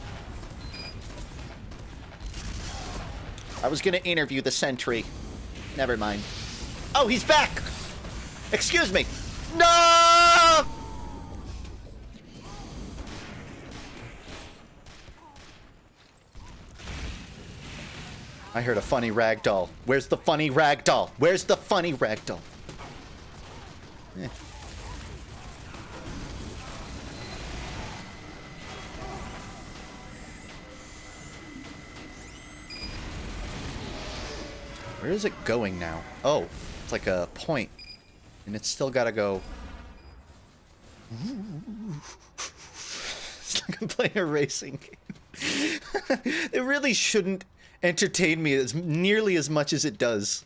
A: I was gonna interview the sentry. Never mind. Oh, he's back! Excuse me! No! I heard a funny ragdoll. Where's the funny ragdoll? Where's the funny ragdoll? Eh. Where is it going now? Oh, it's like a point. And it's still gotta go... It's like I'm playing a racing game. It really shouldn't entertain me as nearly as much as it does.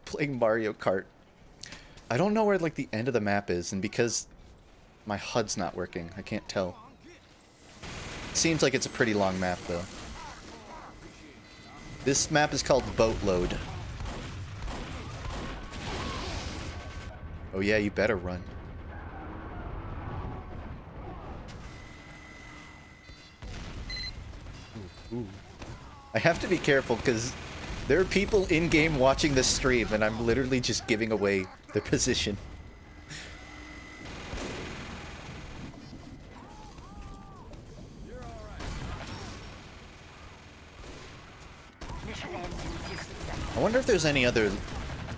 A: Playing Mario Kart. I don't know where, like, the end of the map is, and because my HUD's not working, I can't tell. seems like it's a pretty long map, though. This map is called Boatload. Oh yeah, you better run. Ooh. I have to be careful because there are people in-game watching this stream and I'm literally just giving away their position. I wonder if there's any other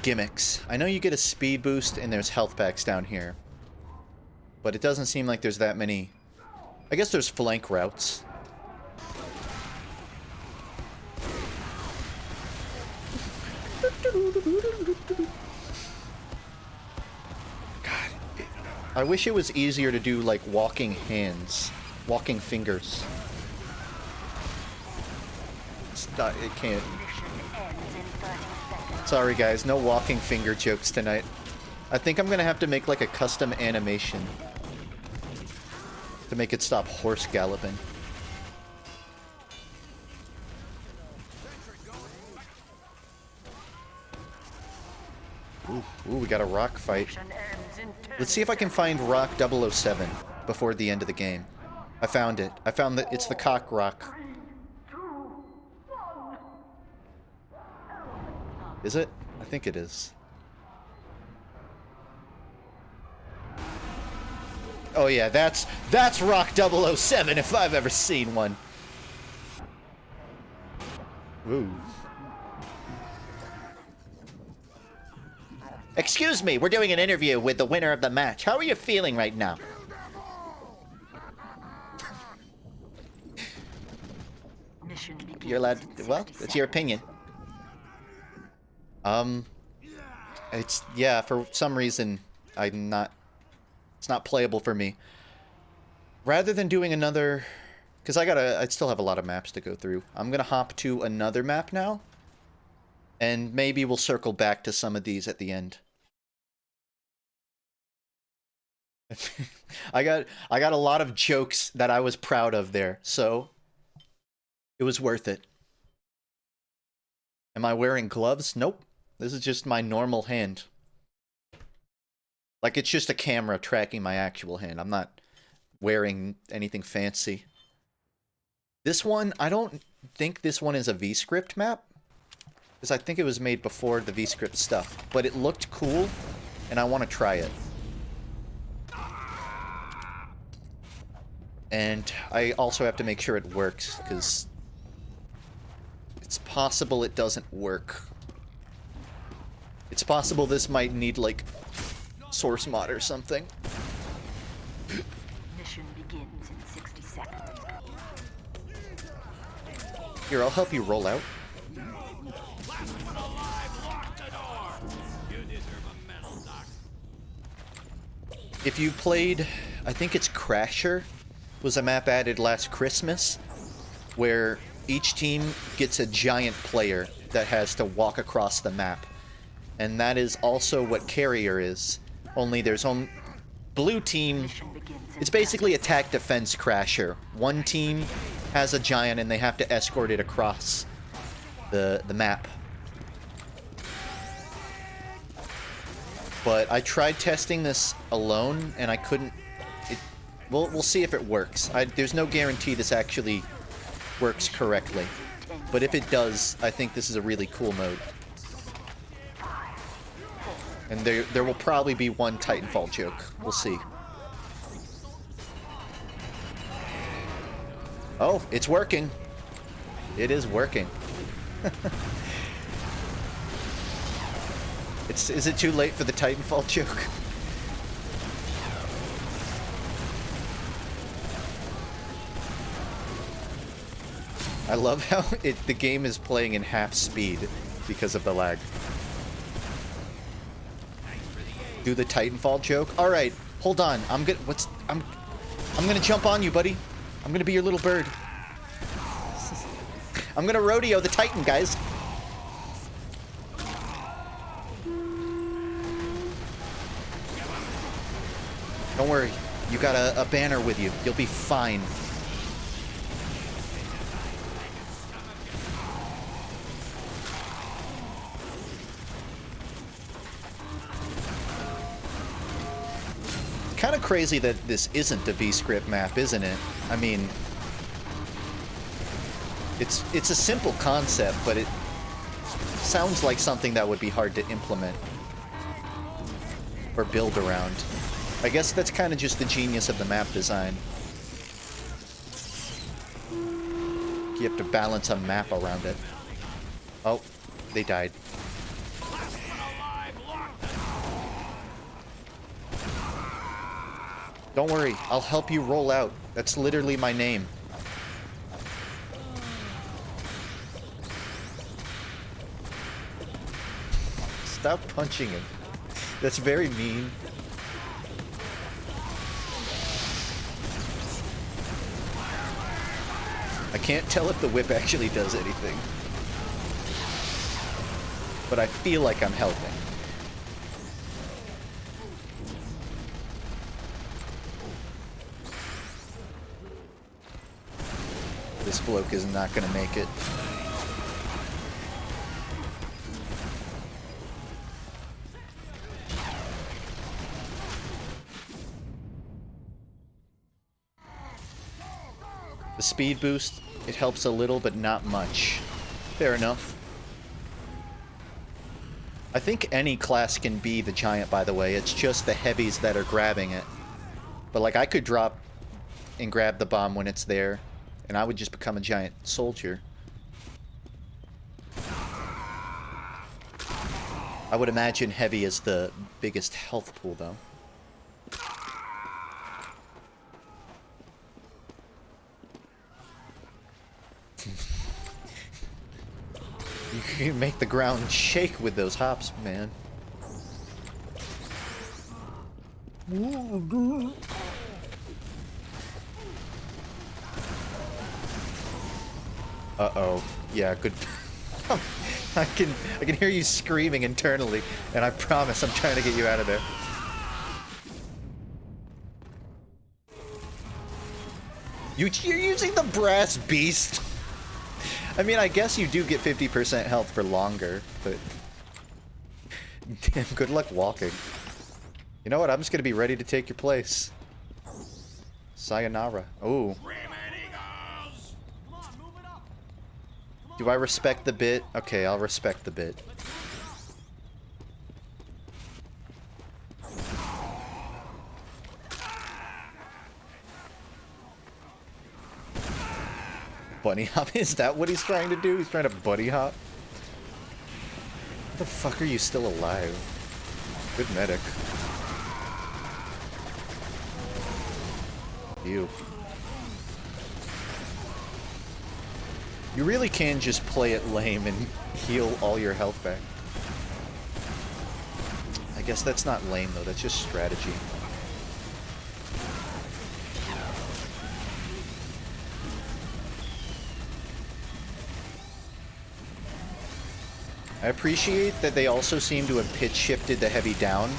A: gimmicks. I know you get a speed boost and there's health packs down here. But it doesn't seem like there's that many. I guess there's flank routes. God, I wish it was easier to do like walking hands, walking fingers. It can't. Sorry guys, no walking finger jokes tonight. I think I'm gonna have to make like a custom animation to make it stop horse galloping. Ooh, we got a rock fight. Let's see if I can find rock 007 before the end of the game. I found it. I found that it's the cock rock. Is it? I think it is. Oh yeah, that's rock 007 if I've ever seen one. Ooh. Excuse me, we're doing an interview with the winner of the match. How are you feeling right now? You're allowed to, well, it's your opinion. It's, yeah, for some reason, it's not playable for me. Rather than doing another, because I still have a lot of maps to go through. I'm gonna hop to another map now, and maybe we'll circle back to some of these at the end. I got a lot of jokes that I was proud of there, so it was worth it. Am I wearing gloves? Nope. This is just my normal hand. Like, it's just a camera tracking my actual hand. I'm not wearing anything fancy. This one, I don't think this one is a Vscript map. Because I think it was made before the Vscript stuff. But it looked cool, and I want to try it. And I also have to make sure it works, because it's possible it doesn't work. It's possible this might need, like, source mod or something.
D: Mission begins in 60 seconds.
A: Here, I'll help you roll out. If you played, I think it's Crasher, was a map added last Christmas, where each team gets a giant player that has to walk across the map. And that is also what Carrier is. Only there's blue team. It's basically attack defense Crasher. One team has a giant and they have to escort it across the map. But I tried testing this alone and I couldn't. We'll see if it works. There's no guarantee this actually works correctly. But if it does, I think this is a really cool mode. And there will probably be one Titanfall joke. We'll see. Oh, it's working. It is working. Is it too late for the Titanfall joke? I love how the game is playing in half speed because of the lag. Do the Titanfall joke. All right, hold on. I'm gonna jump on you, buddy. I'm gonna be your little bird. I'm gonna rodeo the Titan, guys. Don't worry. You got a banner with you. You'll be fine. kind of crazy that this isn't the Vscript map, isn't it? I mean, it's a simple concept, but it sounds like something that would be hard to implement or build around. I guess that's kind of just the genius of the map design. You have to balance a map around it. Oh, they died. Don't worry, I'll help you roll out. That's literally my name. Stop punching him. That's very mean. I can't tell if the whip actually does anything. But I feel like I'm helping. This bloke is not gonna make it. The speed boost, it helps a little, but not much. Fair enough. I think any class can be the giant, by the way. It's just the heavies that are grabbing it. But, like, I could drop and grab the bomb when it's there, and I would just become a giant soldier. I would imagine heavy is the biggest health pool, though. You can make the ground shake with those hops, man. Uh-oh. Yeah, good. I can hear you screaming internally, and I promise I'm trying to get you out of there. You're using the brass beast? I mean, I guess you do get 50% health for longer, but... Damn, good luck walking. You know what? I'm just gonna be ready to take your place. Sayonara. Ooh. Do I respect the bit? Okay, I'll respect the bit. Bunny hop? Is that what he's trying to do? He's trying to bunny hop? How the fuck are you still alive? Good medic. You. You really can just play it lame and heal all your health back. I guess that's not lame though, that's just strategy. I appreciate that they also seem to have pitch shifted the heavy down.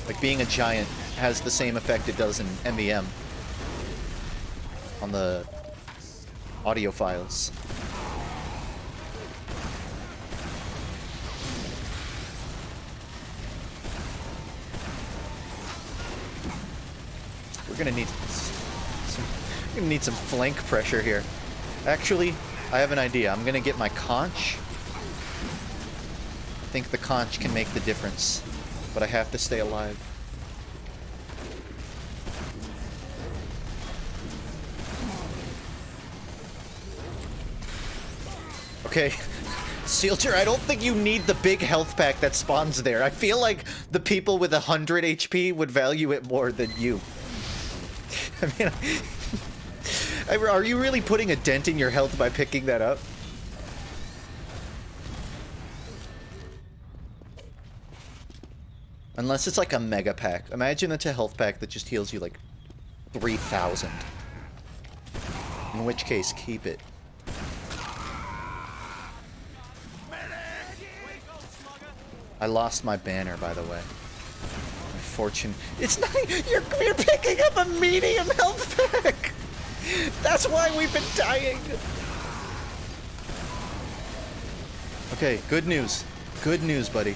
A: Like being a giant has the same effect it does in MVM on the audio files. We're gonna need some flank pressure here. Actually, I have an idea. I'm gonna get my conch. I think the conch can make the difference, but I have to stay alive. Okay, Sealcher, I don't think you need the big health pack that spawns there. I feel like the people with 100 HP would value it more than you. I mean, are you really putting a dent in your health by picking that up? Unless it's like a mega pack. Imagine it's a health pack that just heals you like 3,000. In which case, keep it. I lost my banner, by the way. My fortune. It's not. You're picking up a medium health pack. That's why we've been dying. Okay, good news. Good news, buddy.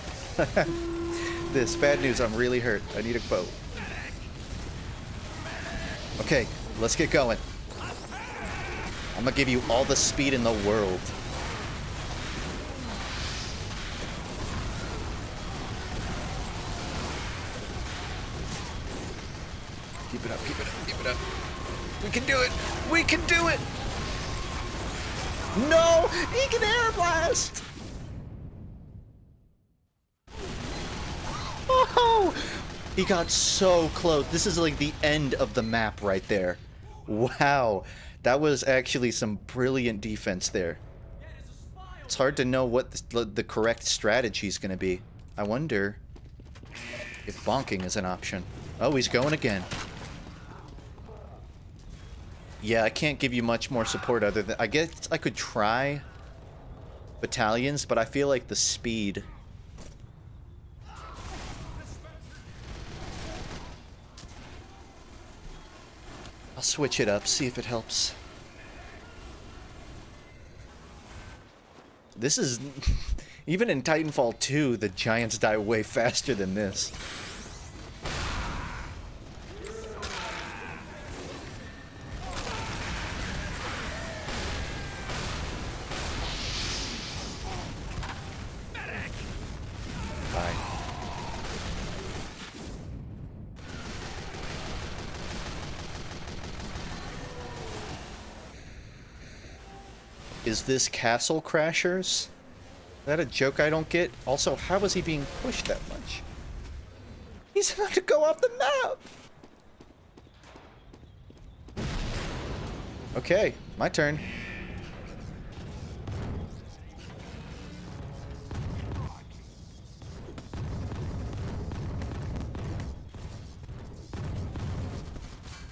A: This bad news. I'm really hurt. I need a boat. Okay, let's get going. I'm gonna give you all the speed in the world. Keep it up, keep it up, keep it up. We can do it! We can do it! No! He can air blast! Oh! He got so close. This is like the end of the map right there. Wow. That was actually some brilliant defense there. It's hard to know what the correct strategy is going to be. I wonder if bonking is an option. Oh, he's going again. Yeah, I can't give you much more support other than... I guess I could try battalions, but I feel like the speed... I'll switch it up, see if it helps. This is... Even in Titanfall 2, the giants die way faster than this. Bye. Is this Castle Crashers? Is that a joke I don't get? Also, how is he being pushed that much? He's about to go off the map! Okay, my turn.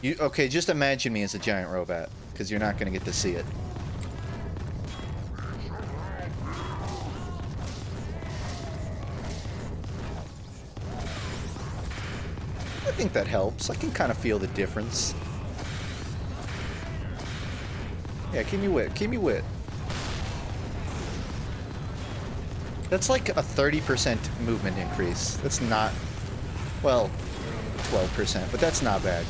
A: Okay, just imagine me as a giant robot, because you're not going to get to see it. I think that helps. I can kind of feel the difference. Yeah, keep me wit. Keep me wit. That's like a 30% movement increase. That's not... Well, 12%, but that's not bad.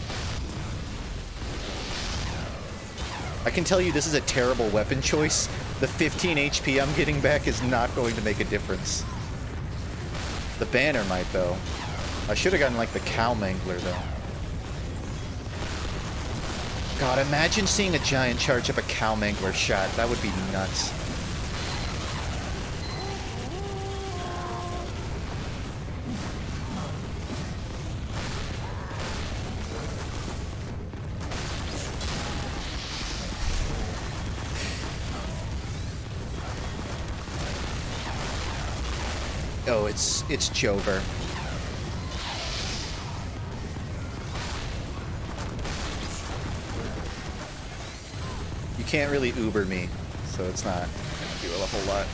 A: I can tell you this is a terrible weapon choice. The 15 HP I'm getting back is not going to make a difference. The banner might, though. I should have gotten, like, the cow mangler, though. God, imagine seeing a giant charge up a cow mangler shot. That would be nuts. Oh, it's Jover. You can't really Uber me, so it's not gonna do a whole lot.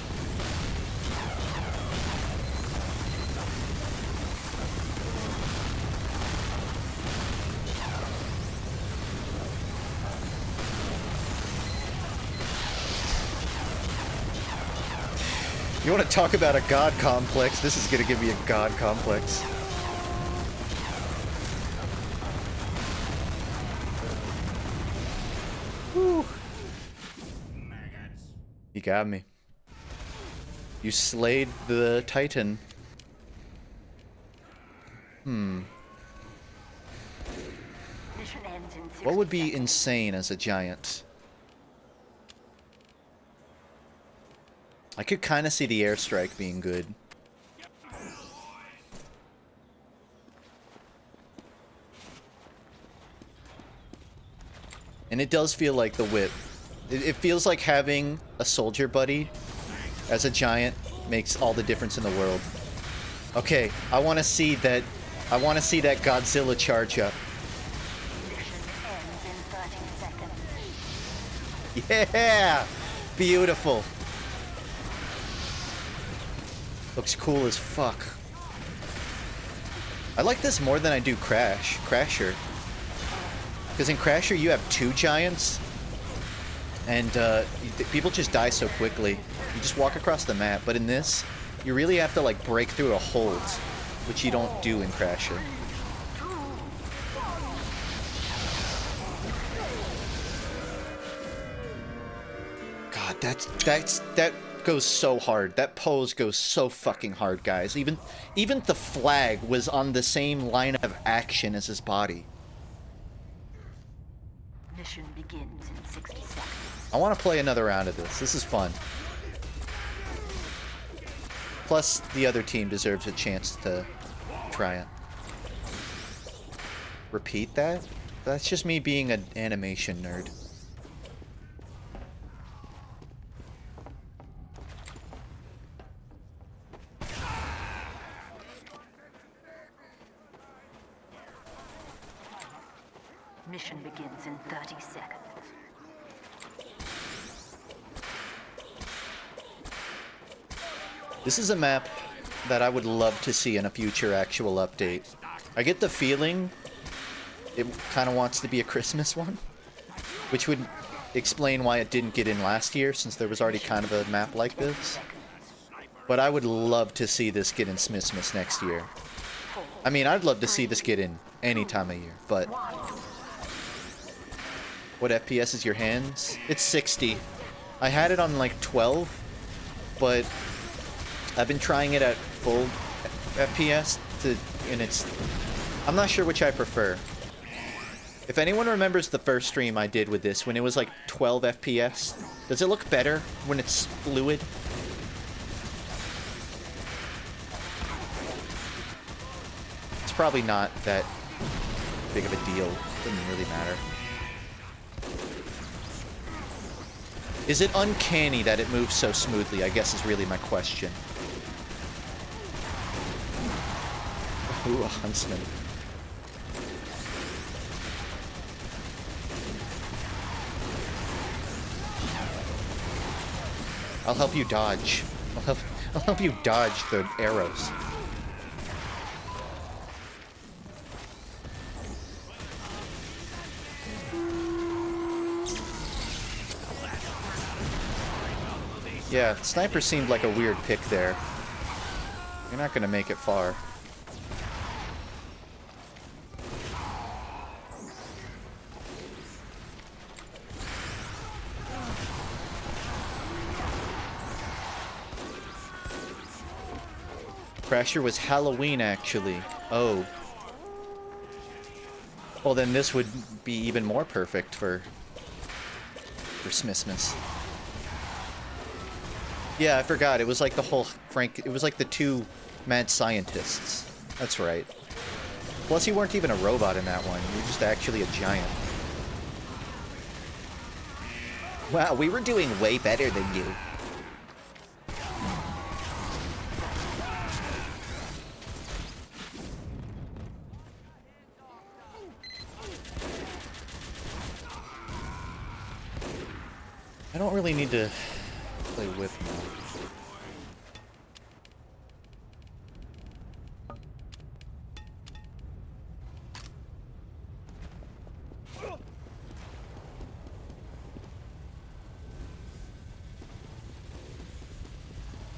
A: You want to talk about a god complex? This is going to give me a god complex. Whew. You got me. You slayed the Titan. What would be insane as a giant? I could kind of see the airstrike being good. And it does feel like the whip. It feels like having a soldier buddy as a giant makes all the difference in the world. Okay, I want to see that. I want to see that Godzilla charge up. Yeah! Beautiful. Looks cool as fuck. I like this more than I do Crasher. Because in Crasher you have two giants, and people just die so quickly. You just walk across the map, but in this, you really have to like break through a hold, which you don't do in Crasher. God, that goes so hard. That pose goes so fucking hard, guys. Even the flag was on the same line of action as his body.
D: Mission begins in 60 seconds.
A: I want to play another round of this. This is fun. Plus, the other team deserves a chance to try it. Repeat that? That's just me being an animation nerd.
D: Mission begins in 30 seconds.
A: This is a map that I would love to see in a future actual update. I get the feeling it kind of wants to be a Christmas one, which would explain why it didn't get in last year, since there was already kind of a map like this. But I would love to see this get in Smithmas next year. I mean, I'd love to see this get in any time of year, but... What FPS is your hands? It's 60. I had it on like 12, but I've been trying it at full FPS, and it's... I'm not sure which I prefer. If anyone remembers the first stream I did with this, when it was like 12 FPS, does it look better when it's fluid? It's probably not that big of a deal. Doesn't really matter. Is it uncanny that it moves so smoothly, I guess is really my question. Ooh, a huntsman. I'll help you dodge. I'll help you dodge the arrows. Yeah, sniper seemed like a weird pick there. You're not gonna make it far. Crasher was Halloween, actually. Oh. Well, then this would be even more perfect for Smithmas. Yeah, I forgot. It was like the whole it was like the two mad scientists. That's right. Plus, you weren't even a robot in that one. You were just actually a giant. Wow, we were doing way better than you. I don't really need to play whip now.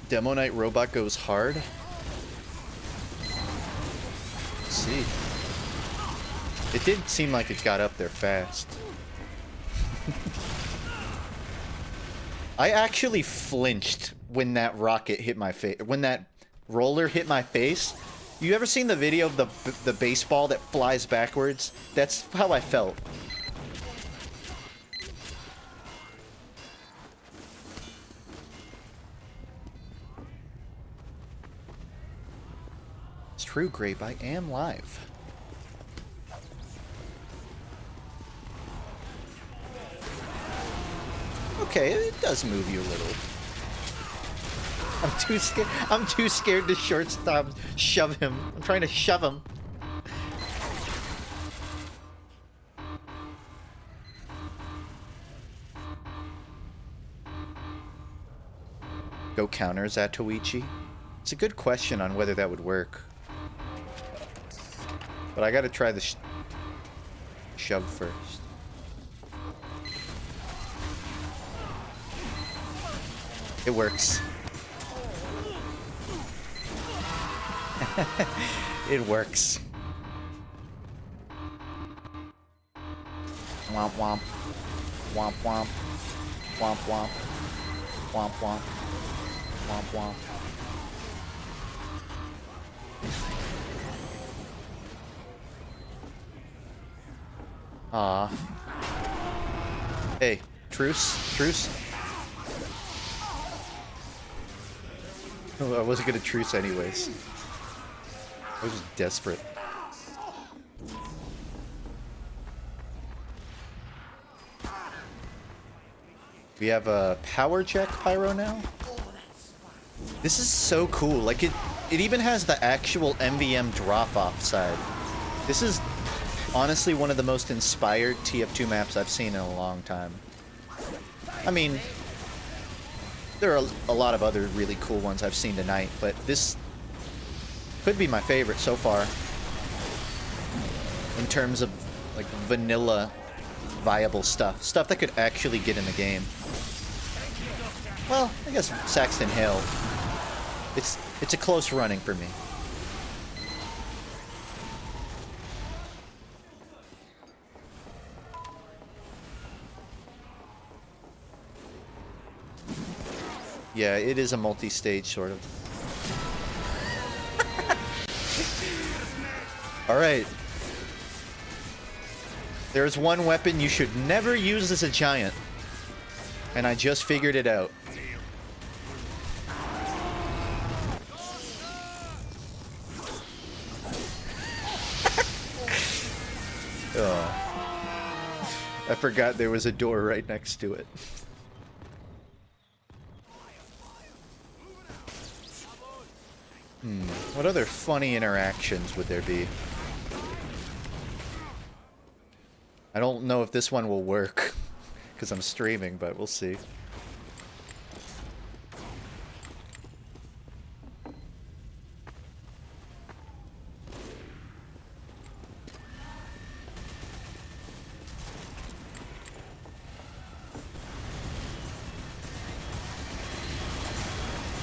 A: Demo Knight robot goes hard? Let's see. It did seem like it got up there fast. I actually flinched when that rocket hit my face. When that roller hit my face. You ever seen the video of the baseball that flies backwards? That's how I felt. It's true, Grape. I am live. Okay, it does move you a little. I'm too scared to shortstop shove him. I'm trying to shove him. Go counter Zatoichi? It's a good question on whether that would work. But I gotta try the shove first. It works. It works. Womp womp. Womp womp. Womp womp. Womp womp. Womp womp. Aw. Hey, truce? Truce? Oh, I wasn't gonna truce anyways. I was just desperate. We have a power check pyro now. This is so cool. Like it even has the actual MVM drop-off side. This is honestly one of the most inspired TF2 maps I've seen in a long time. I mean, there are a lot of other really cool ones I've seen tonight, but this could be my favorite so far in terms of like vanilla viable stuff. Stuff that could actually get in the game. Well, I guess Saxton Hale. It's a close running for me. Yeah, it is a multi-stage sort of. Alright. There's one weapon you should never use as a giant. And I just figured it out. Oh. I forgot there was a door right next to it. What other funny interactions would there be? I don't know if this one will work because I'm streaming, but we'll see.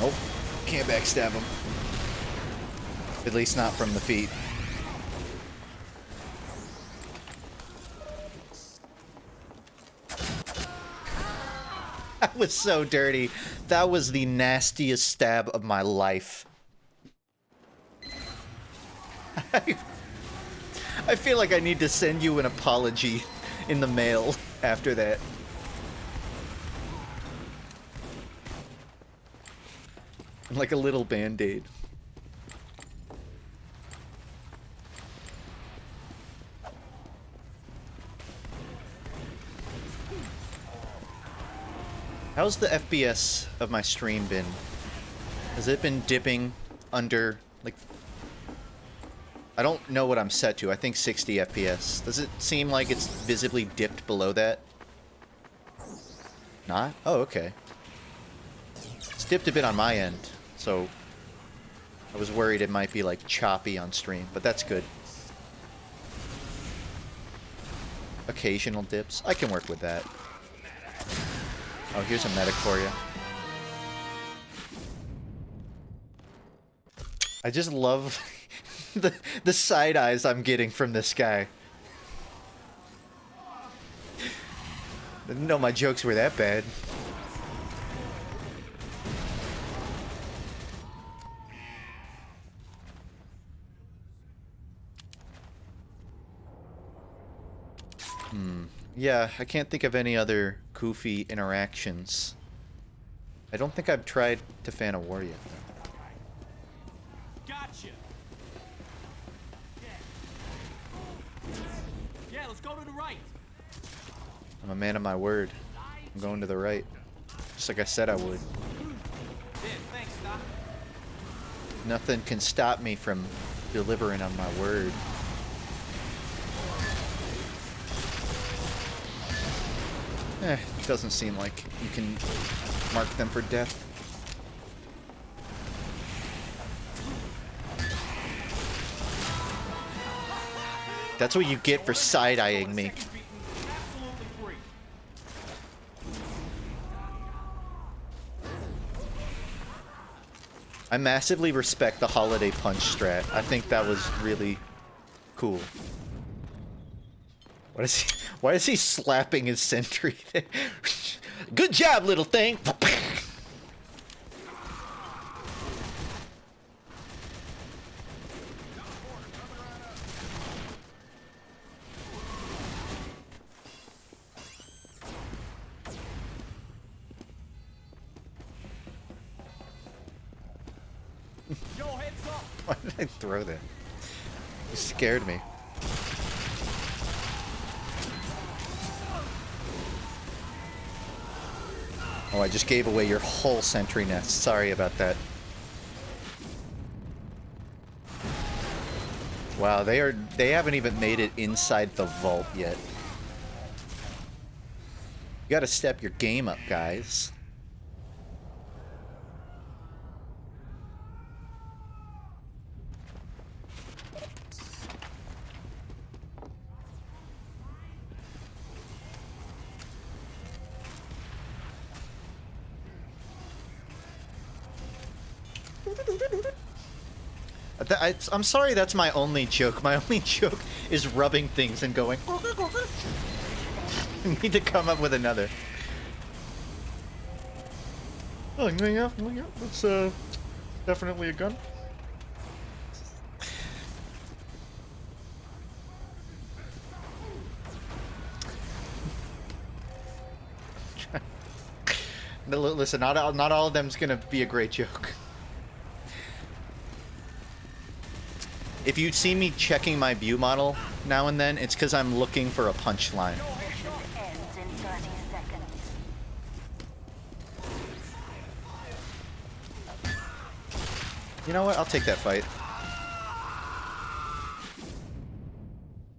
A: Nope, can't backstab him. At least not from the feet. That was so dirty. That was the nastiest stab of my life. I feel like I need to send you an apology in the mail after that. Like a little band-aid. How's the FPS of my stream been? Has it been dipping under, like... I don't know what I'm set to. I think 60 FPS. Does it seem like it's visibly dipped below that? Not? Oh, okay. It's dipped a bit on my end, so... I was worried it might be, like, choppy on stream, but that's good. Occasional dips. I can work with that. Oh, here's a medic for you. I just love the side eyes I'm getting from this guy. I didn't know my jokes were that bad. Yeah, I can't think of any other goofy interactions. I don't think I've tried to fan a war yet, though.
E: Gotcha. Yeah, let's go to the right.
A: I'm a man of my word. I'm going to the right. Just like I said I would.
E: Yeah, thanks, Doc.
A: Nothing can stop me from delivering on my word. It doesn't seem like you can mark them for death. That's what you get for side-eyeing me. I massively respect the holiday punch strat. I think that was really cool. What is he? Why is he slapping his sentry there? Good job, little thing! Why did I throw that? You scared me. Oh, I just gave away your whole sentry nest. Sorry about that. Wow, they haven't even made it inside the vault yet. You gotta step your game up, guys. I'm sorry, that's my only joke. My only joke is rubbing things and going. I need to come up with another. Oh, yeah, that's definitely a gun. No, listen, not all of them's gonna be a great joke. If you see me checking my view model now and then, it's because I'm looking for a punchline.
D: Mission ends in 30 seconds.
A: You know what? I'll take that fight.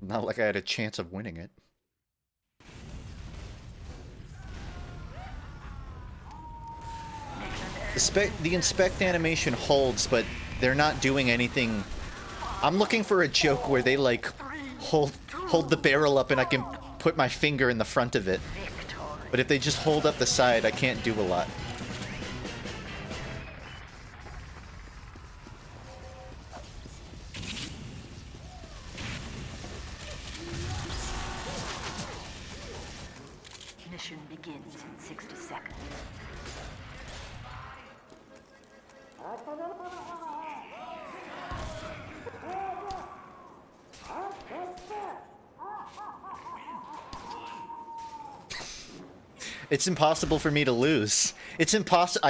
A: Not like I had a chance of winning it. The inspect animation holds, but they're not doing anything. I'm looking for a joke where they like hold the barrel up and I can put my finger in the front of it. But if they just hold up the side, I can't do a lot.
D: Mission begins in 60 seconds.
A: It's impossible for me to lose. It's impossible.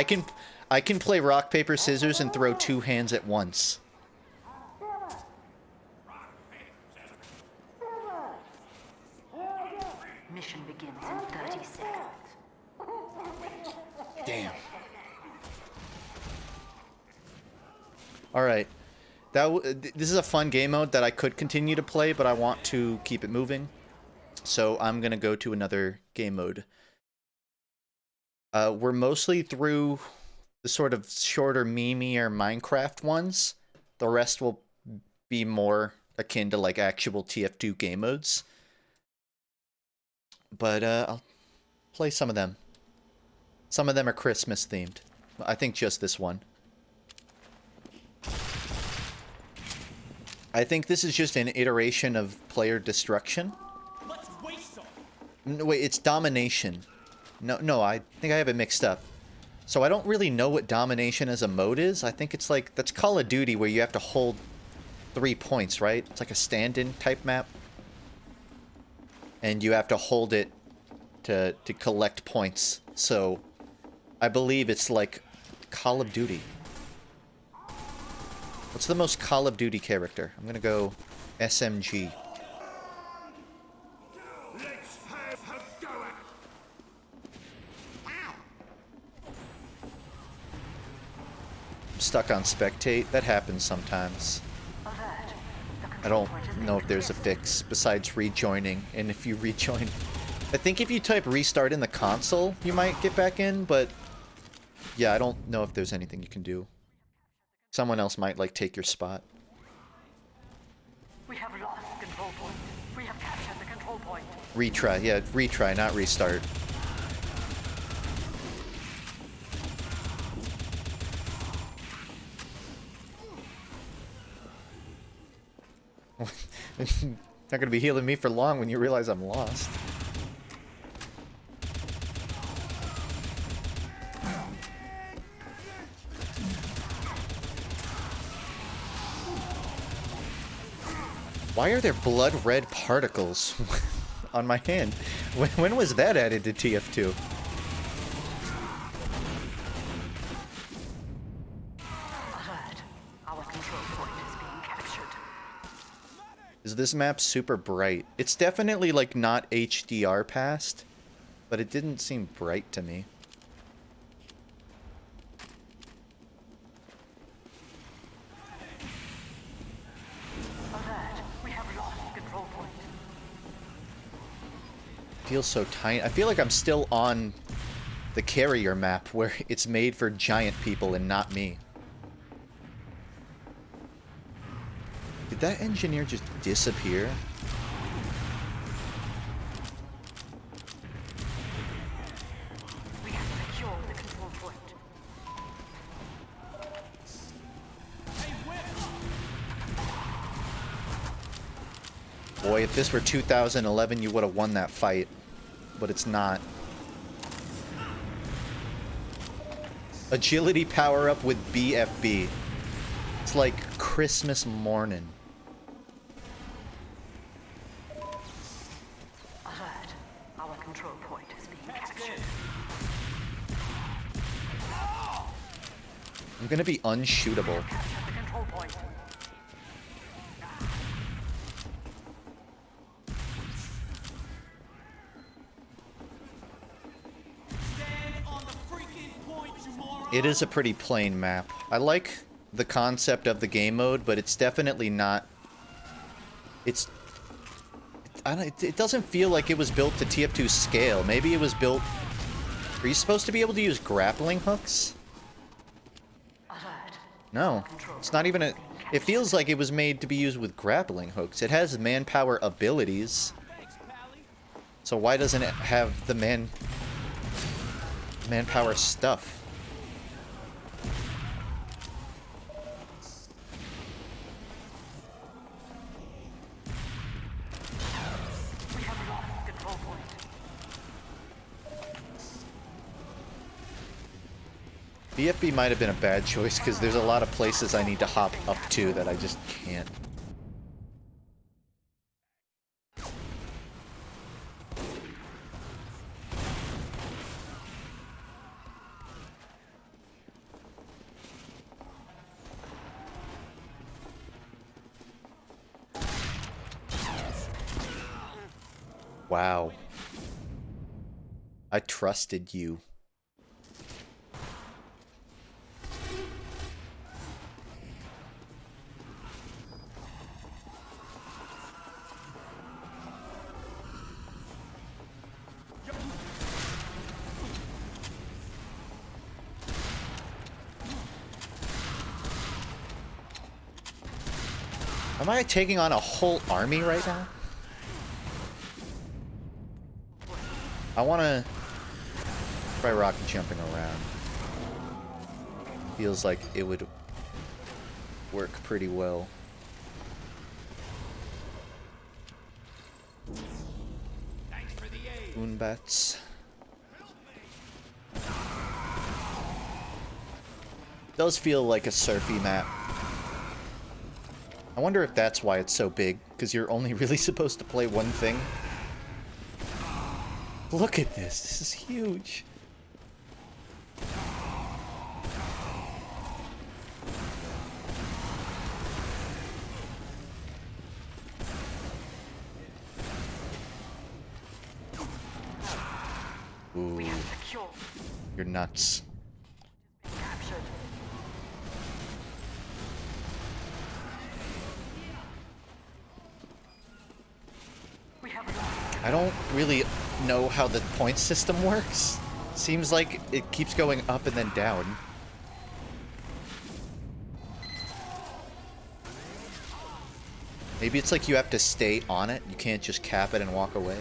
A: I can play rock, paper, scissors and throw two hands at once.
D: Mission begins in 30 seconds.
A: Damn. Alright. This is a fun game mode that I could continue to play, but I want to keep it moving. So I'm going to go to another game mode. We're mostly through the sort of shorter meme or Minecraft ones. The rest will be more akin to like actual TF2 game modes. But I'll play some of them. Some of them are Christmas themed. I think just this one. I think this is just an iteration of player destruction.
E: Let's waste them.
A: No, wait, it's domination. No, I think I have it mixed up. So I don't really know what domination as a mode is. I think it's like, that's Call of Duty where you have to hold 3 points, right? It's like a stand-in type map. And you have to hold it to collect points. So I believe it's like Call of Duty. What's the most Call of Duty character? I'm gonna go SMG. I'm stuck on spectate. That happens sometimes. I don't know if there's a fix besides rejoining. And if you rejoin, I think if you type restart in the console, you might get back in, but yeah, I don't know if there's anything you can do. Someone else might like take your spot.
D: We have lost control point. We have captured the control point.
A: Retry, yeah, retry, not restart. Not gonna be healing me for long when you realize I'm lost. Why are there blood red particles on my hand? When was that added to TF2?
D: Alert. Our control point
A: because this map's super bright. It's definitely like not HDR past, but it didn't seem bright to me.
D: Alert. We have lost control point.
A: Feels so tiny. I feel like I'm still on the carrier map where it's made for giant people and not me. Did that engineer just disappear?
D: We have secured the control point.
A: Boy, if this were 2011, you would have won that fight. But it's not. Agility power up with BFB. It's like Christmas morning.
D: Alert. Our control point is being captured.
A: I'm gonna be unshootable.
D: Capture the control point.
E: Stand on the freaking point, you moron!
A: It is a pretty plain map. I like the concept of the game mode, but it's definitely not... It's... it doesn't feel like it was built to TF2 scale. Maybe it was built... Are you supposed to be able to use grappling hooks?
D: Alert.
A: No. It's not even a... It feels like it was made to be used with grappling hooks. It has manpower abilities. So why doesn't it have the manpower stuff?
D: We have lost control point.
A: BFB might have been a bad choice because there's a lot of places I need to hop up to that I just can't. Wow. I trusted you. Am I taking on a whole army right now? I want to try rocket jumping around. Feels like it would work pretty well. Moonbats. Does feel like a surfy map. I wonder if that's why it's so big, because you're only really supposed to play one thing. Look at this. This is huge. Ooh,
D: We have secured.
A: you're nuts.
D: Captured. We have lost.
A: I don't really know how the point system works. Seems like it keeps going up and then down. Maybe it's like you have to stay on it. You can't just cap it and walk away.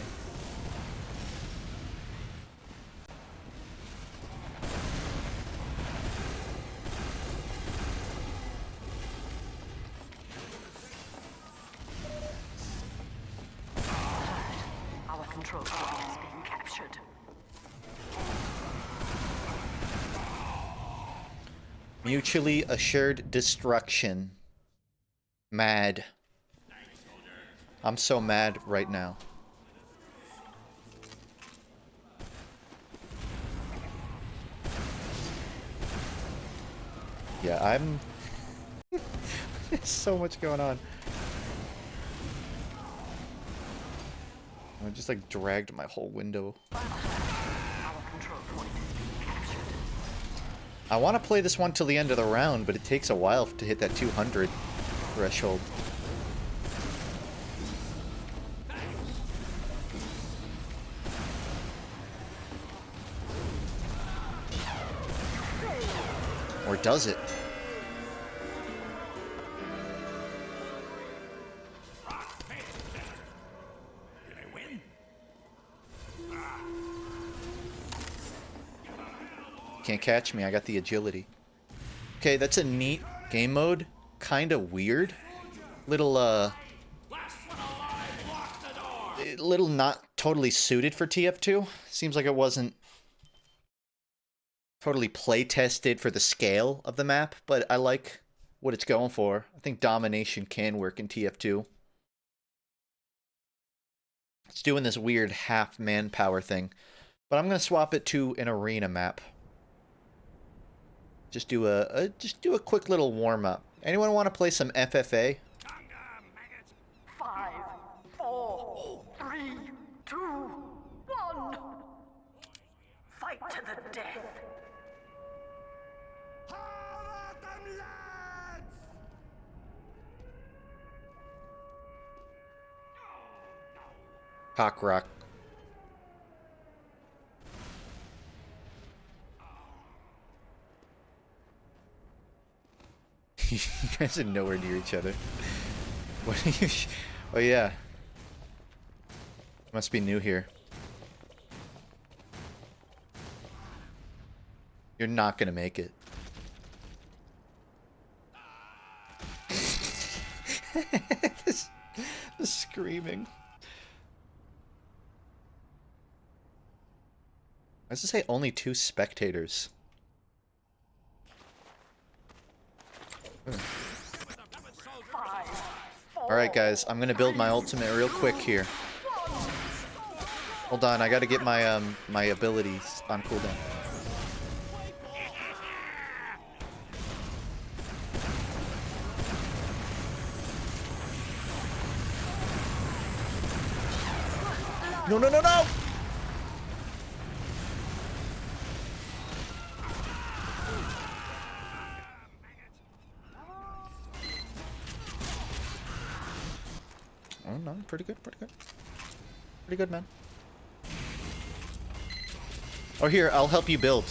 D: Our control point is being captured.
A: Mutually assured destruction. Mad. I'm so mad right now. Yeah, I'm... There's so much going on. I just like dragged my whole window.
D: Our control point is captured.
A: I want to play this one till the end of the round, but it takes a while to hit that 200 threshold. Or does it? Can't catch me, I got the agility. Okay, that's a neat game mode. Kinda weird. Little little not totally suited for TF2. Seems like it wasn't totally play tested for the scale of the map, but I like what it's going for. I think Domination can work in TF2. It's doing this weird half manpower thing, but I'm gonna swap it to an arena map. Just do a quick little warm up. Anyone want to play some FFA?
D: 5, 4, 3, 2, 1. Fight to the death.
A: Cock rock. You guys are nowhere near each other. What are you? Oh yeah. Must be new here. You're not gonna make it. the screaming. Why does it say only 2 spectators? Alright guys, I'm gonna build my ultimate real quick here. Hold on, I gotta get my my abilities on cooldown. No, no, no, no! Oh no, pretty good, pretty good. Pretty good, man. Oh, here, I'll help you build.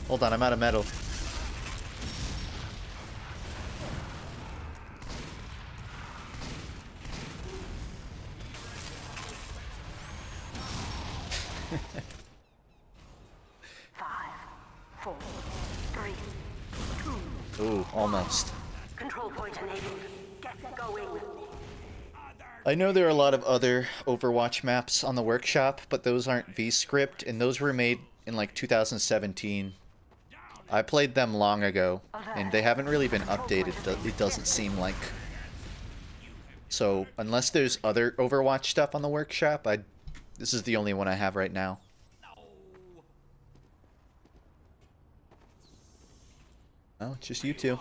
A: Hold on, I'm out of metal. Ooh, almost.
D: Control point enabled. Get going.
A: I know there are a lot of other Overwatch maps on the workshop, but those aren't Vscript, and those were made in like 2017. I played them long ago, and they haven't really been updated, it doesn't seem like. So, unless there's other Overwatch stuff on the workshop, this is the only one I have right now. Oh, it's just you two.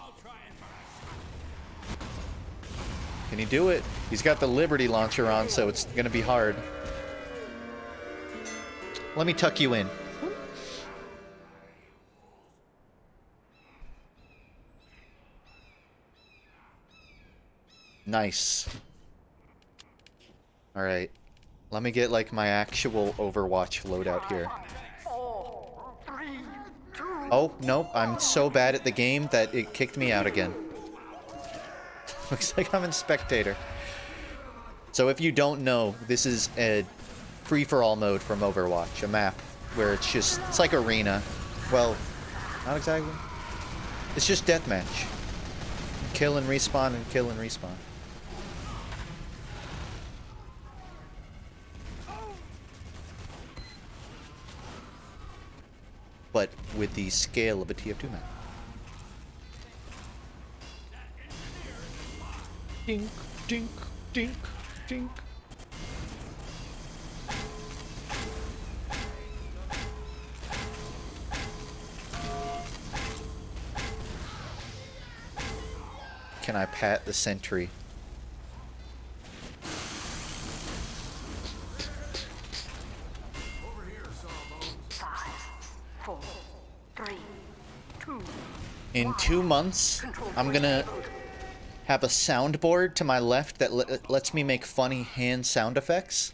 A: Can he do it? He's got the Liberty launcher on, so it's gonna be hard. Let me tuck you in. Nice. Alright. Let me get, like, my actual Overwatch loadout here.
D: 4, 3, 2.
A: Oh, nope. I'm so bad at the game that it kicked me out again. Looks like I'm in spectator. So if you don't know, this is a free-for-all mode from Overwatch. A map where it's like arena. Well, not exactly. It's just deathmatch. Kill and respawn and kill and respawn. But with the scale of a TF2 map. Dink, dink, dink, dink. can I pat the sentry? In 2 months, I'm gonna have a soundboard to my left that lets me make funny hand sound effects.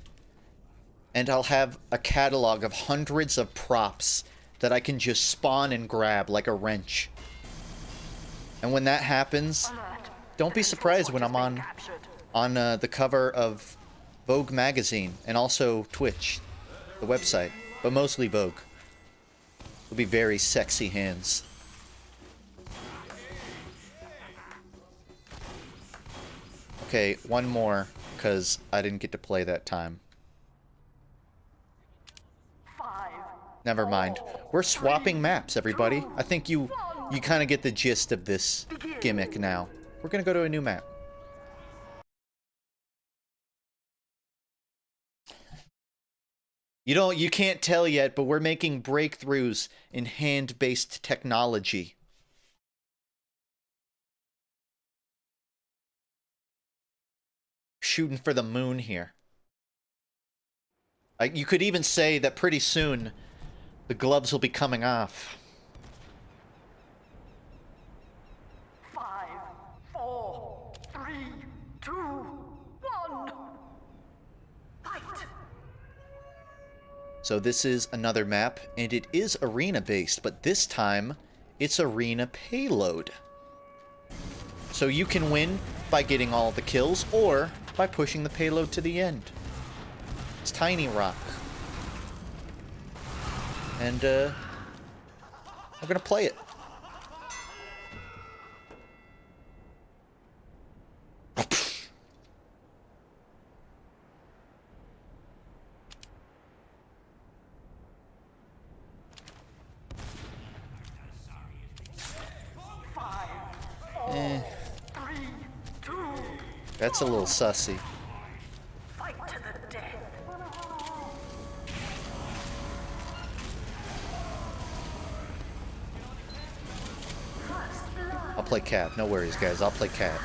A: And I'll have a catalog of hundreds of props that I can just spawn and grab like a wrench. And when that happens, don't be surprised when I'm on the cover of Vogue magazine and also Twitch, the website, but mostly Vogue. It'll be very sexy hands. Okay, one more, because I didn't get to play that time. Never mind. We're swapping maps, everybody. I think you kind of get the gist of this gimmick now. We're gonna go to a new map. You can't tell yet, but we're making breakthroughs in hand-based technology. Shooting for the moon here. You could even say that pretty soon the gloves will be coming off.
D: 5, 4, 3, 2, 1. Fight!
A: So this is another map, and it is arena-based, but this time it's arena payload. So you can win by getting all the kills, or by pushing the payload to the end. It's Tiny Rock. And, we're gonna play it. That's a little sussy.
D: Fight to the death.
A: I'll play cat. No worries, guys. I'll play cat.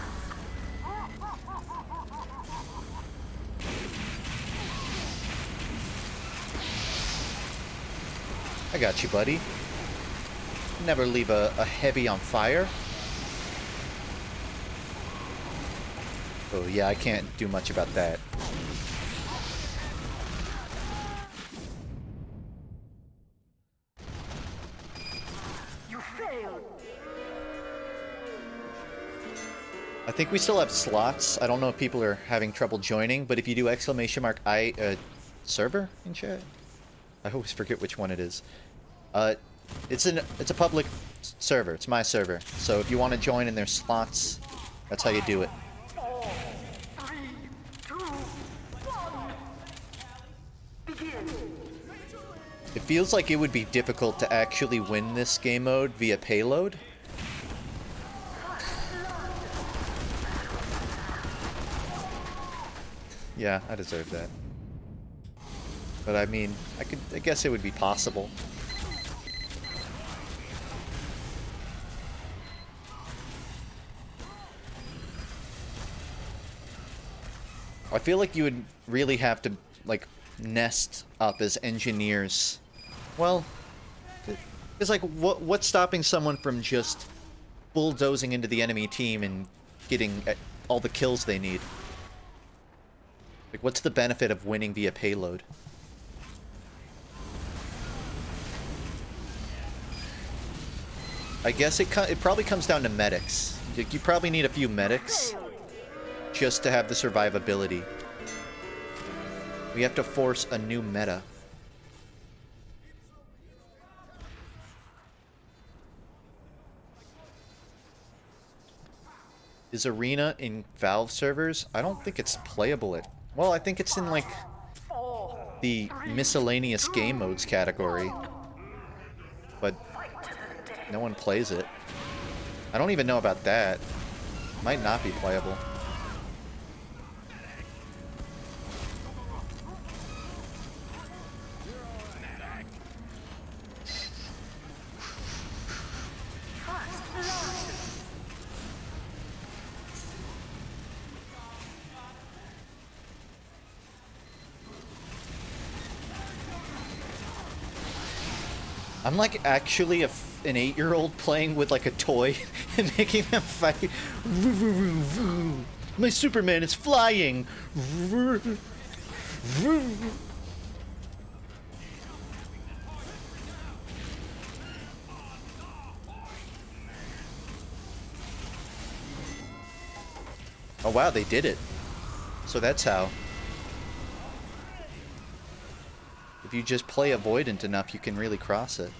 A: I got you, buddy. Never leave a heavy on fire. Oh, yeah, I can't do much about that.
D: You failed.
A: I think we still have slots. I don't know if people are having trouble joining, but if you do !I server in chat? I always forget which one it is. It's a public server. It's my server. So if you want to join and there's slots, that's how you do it.
D: 4, 3, 2, 1. Begin.
A: It feels like it would be difficult to actually win this game mode via payload. Yeah, I deserve that. But I mean, I guess it would be possible. I feel like you would really have to, like, nest up as engineers. Well, it's like, what's stopping someone from just bulldozing into the enemy team and getting all the kills they need? Like, what's the benefit of winning via payload? I guess it probably comes down to medics. You probably need a few medics just to have the survivability. We have to force a new meta. Is Arena in Valve servers? I don't think it's playable at... Well, I think it's in, like, the miscellaneous game modes category. But no one plays it. I don't even know about that. Might not be playable. I'm like actually an 8-year-old playing with like a toy and making them fight. My Superman is flying. Oh wow, they did it. So that's how. If you just play Avoidant enough, you can really cross it.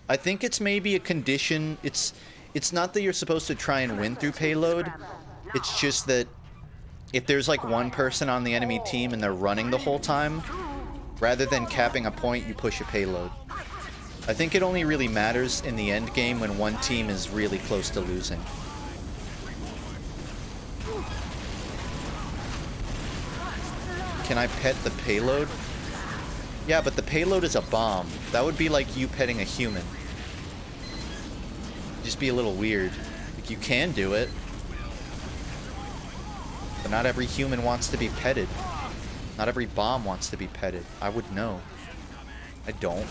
A: I think it's maybe a condition. It's not that you're supposed to try and win through Payload. It's just that if there's like one person on the enemy team and they're running the whole time, rather than capping a point, you push a Payload. I think it only really matters in the end game when one team is really close to losing. Can I pet the Payload? Yeah, but the Payload is a bomb. That would be like you petting a human. Just be a little weird. Like, you can do it. But not every human wants to be petted. Not every bomb wants to be petted. I would know. I don't.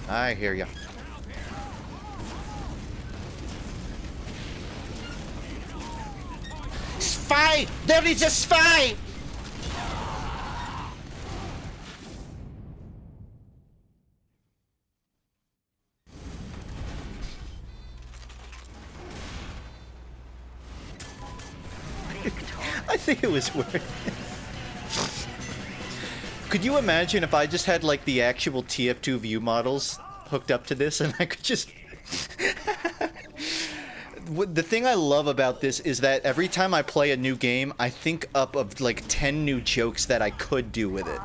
A: I hear ya. Spy! There is a spy! I think it was worth it. Could you imagine if I just had like the actual TF2 view models hooked up to this and I could just... The thing I love about this is that every time I play a new game, I think up of like 10 new jokes that I could do with it.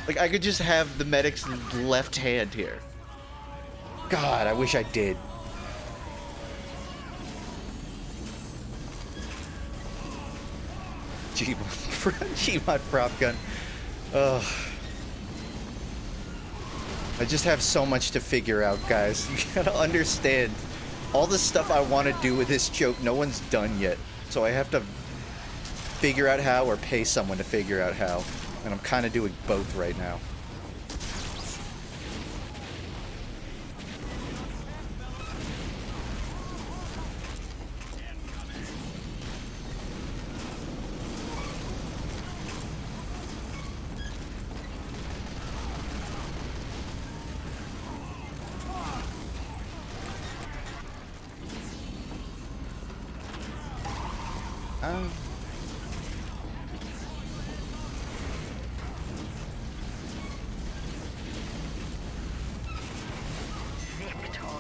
A: Like I could just have the medic's left hand here. God, I wish I did. Gmod prop gun. Ugh. I just have so much to figure out, guys. You gotta understand. All the stuff I want to do with this joke, no one's done yet. So I have to figure out how or pay someone to figure out how. And I'm kind of doing both right now.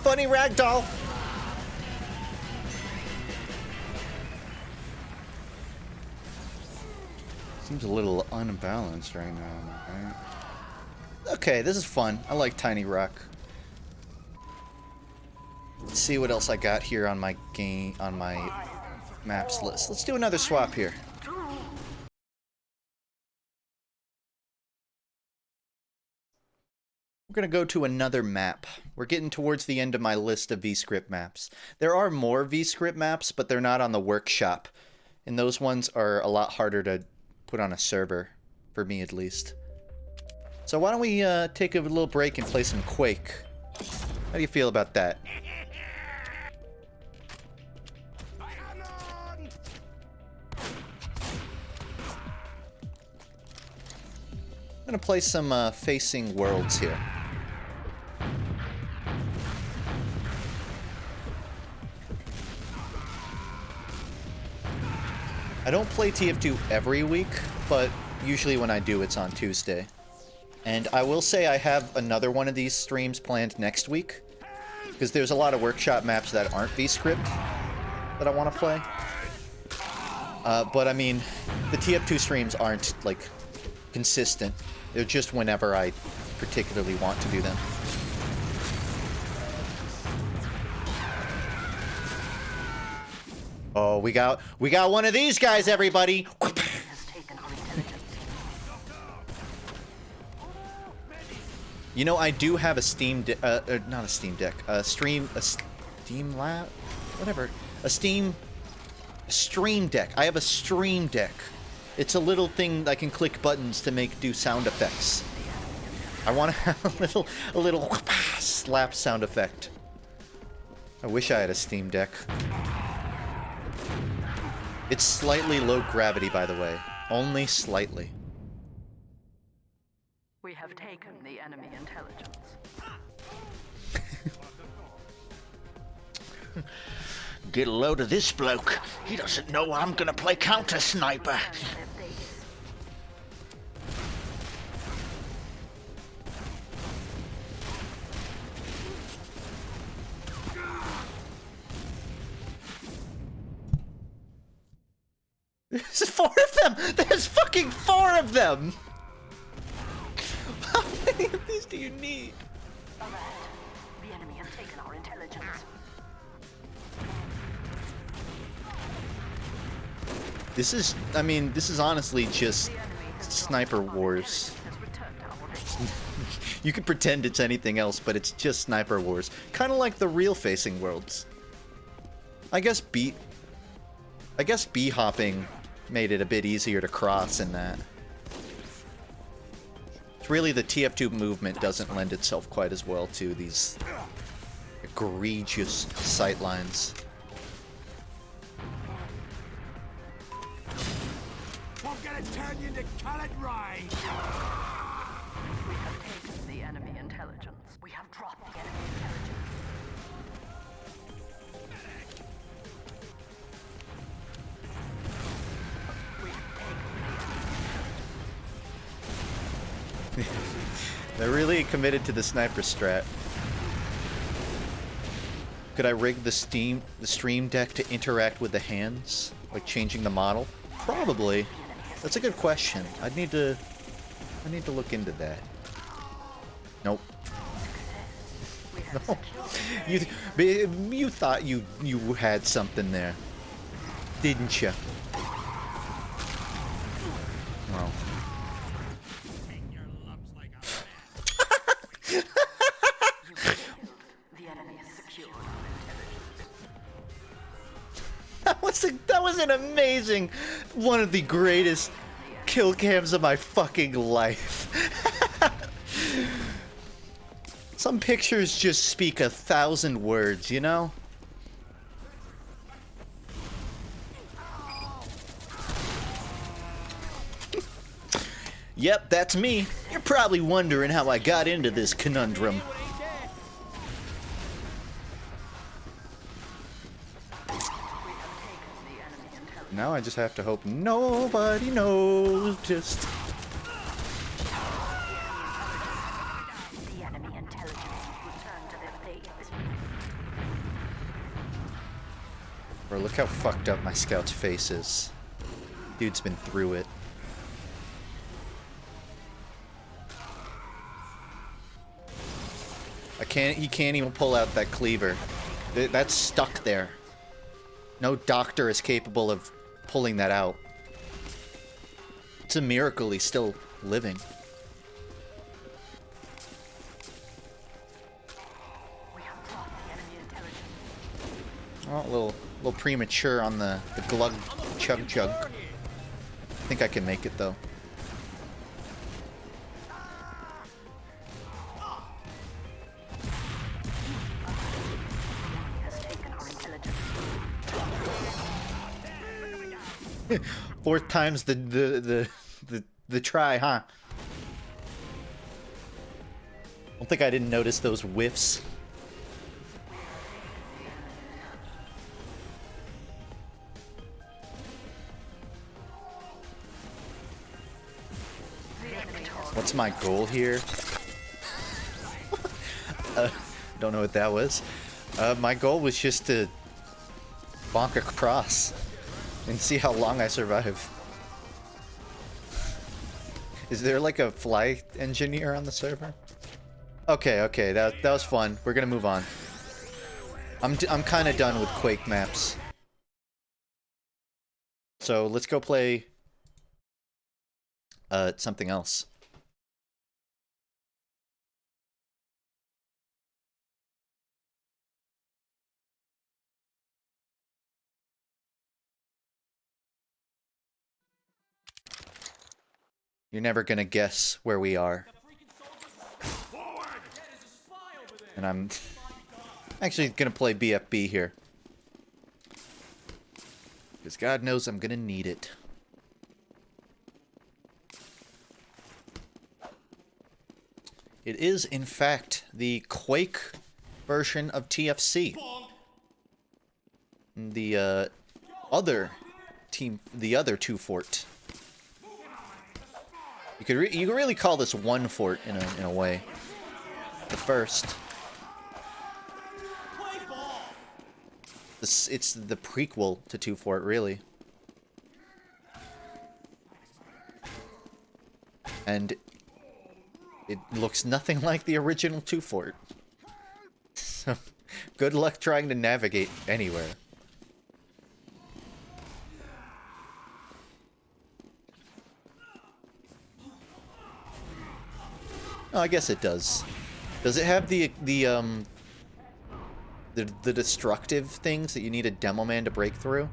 A: Funny ragdoll. Seems a little unbalanced right now. Right? Okay, this is fun. I like Tiny Rock. Let's see what else I got here on my game, on my maps list. Let's do another swap here. We're going to go to another map. We're getting towards the end of my list of Vscript maps. There are more Vscript maps, but they're not on the workshop. And those ones are a lot harder to put on a server, for me at least. So why don't we take a little break and play some Quake? How do you feel about that? I'm going to play some Facing Worlds here. I don't play TF2 every week, but usually when I do, it's on Tuesday. And I will say I have another one of these streams planned next week, because there's a lot of workshop maps that aren't Vscript that I want to play. But I mean, the TF2 streams aren't, like, consistent. They're just whenever I particularly want to do them. Oh, we got one of these guys, everybody. You know, I do have a Steam not a Steam Deck, a Steam Lab, whatever, a Stream Deck. I have a Stream Deck. It's a little thing I can click buttons to do sound effects. I want to have a little slap sound effect. I wish I had a Steam Deck. It's slightly low gravity, by the way. Only slightly.
D: We have taken the enemy intelligence.
A: Get a load of this bloke. He doesn't know I'm gonna play counter sniper. There's 4 of them! There's fucking 4 of them! How many of these do you need?
D: Alert. The enemy has taken our intelligence.
A: This is, I mean, this is honestly just
D: The enemy has
A: Sniper
D: dropped our
A: Wars.
D: intelligence has returned to our base.
A: You can pretend it's anything else, but it's just Sniper Wars. Kind of like the real facing worlds. I guess B hopping made it a bit easier to cross in that. It's really the TF2 movement doesn't lend itself quite as well to these egregious sightlines.
E: I'm gonna turn you into colored rain.
D: We have taken the enemy intelligence. We have dropped the enemy intelligence. We have taken the enemy intelligence.
A: They're really committed to the sniper strat. Could I rig the stream deck to interact with the hands? Like changing the model? Probably. That's a good question. I need to look into that. Nope. No. You thought you had something there, didn't you? Well.
D: The enemy is secure.
A: That was an amazing, one of the greatest kill cams of my fucking life. Some pictures just speak 1,000 words, you know? Yep, that's me. You're probably wondering how I got into this conundrum. Now I just have to hope nobody knows. Just
D: The enemy intelligence returned to their base.
A: Bro, look how fucked up my scout's face is. Dude's been through it. He can't even pull out that cleaver. That's stuck there. No doctor is capable of pulling that out. It's a miracle he's still living.
D: We have dropped the enemy intelligence.
A: Oh, a little premature on the glug chug chug. I think I can make it though.
D: Has taken our intelligence.
A: Fourth time's the try, huh? I don't think I didn't notice those whiffs. What's my goal here? Don't know what that was. My goal was just to bonk across and see how long I survive. Is there like a flight engineer on the server? Okay, that was fun. We're gonna move on. I'm kind of done with Quake maps. So let's go play something else. You're never gonna guess where we are. And I'm actually gonna play BFB here. Because God knows I'm gonna need it. It is, in fact, the Quake version of TFC. The other team, the other two fort. You could really call this one fort in a way. The first. It's the prequel to 2 Fort, really. And it looks nothing like the original 2 Fort. So, good luck trying to navigate anywhere. Oh, I guess it does. Does it have the destructive things that you need a demo man to break through?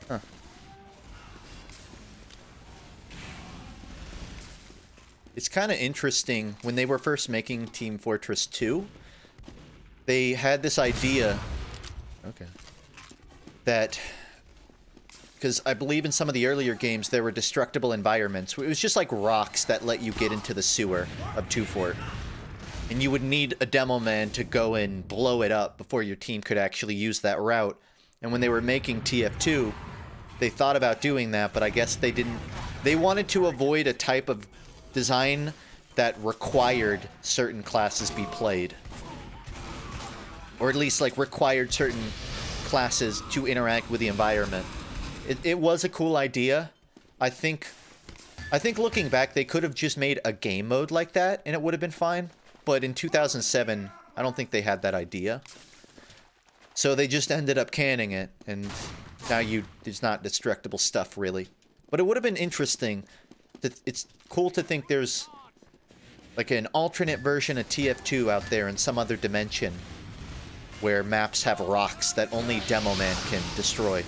A: Huh. It's kind of interesting, when they were first making Team Fortress 2, they had this idea, okay, that, because I believe in some of the earlier games there were destructible environments. It was just like rocks that let you get into the sewer of 2 Fort. And you would need a demo man to go and blow it up before your team could actually use that route. And when they were making TF2, they thought about doing that, but I guess they didn't. They wanted to avoid a type of design that required certain classes be played. Or at least like required certain classes to interact with the environment. It was a cool idea. I think looking back, they could have just made a game mode like that, and it would have been fine. But in 2007, I don't think they had that idea. So they just ended up canning it, and now there's not destructible stuff, really. But it would have been interesting. It's cool to think there's like an alternate version of TF2 out there in some other dimension, where maps have rocks that only Demo Man can destroy.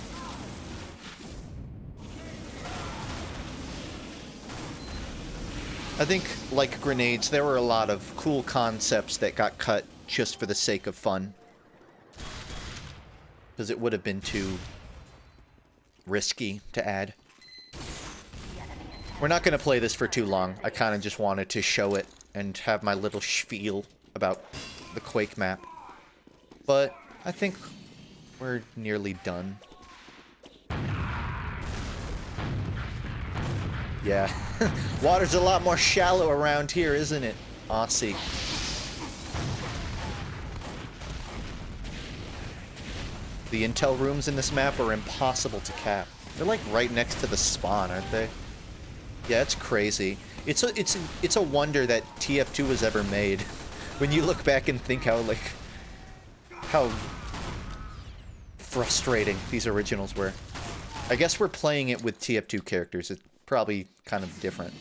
A: I think, like grenades, there were a lot of cool concepts that got cut just for the sake of fun. Because it would have been too risky to add. We're not going to play this for too long. I kind of just wanted to show it and have my little spiel about the Quake map. But I think we're nearly done. Yeah. Water's a lot more shallow around here, isn't it, Aussie? The intel rooms in this map are impossible to cap. They're like right next to the spawn, aren't they? Yeah, it's crazy. It's a wonder that TF2 was ever made. When you look back and think how frustrating these originals were. I guess we're playing it with TF2 characters. It's probably kind of different.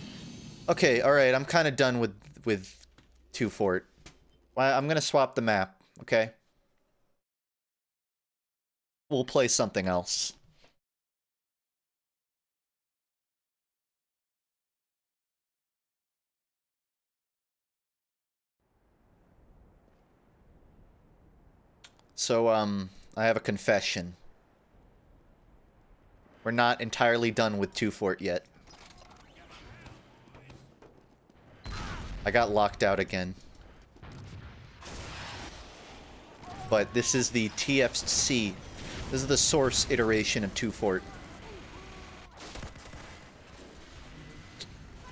A: Okay, alright, I'm kind of done with 2 Fort. Well, I'm gonna swap the map, okay? We'll play something else. So, I have a confession. We're not entirely done with 2 Fort yet. I got locked out again. But this is the TFC. This is the Source iteration of 2 Fort.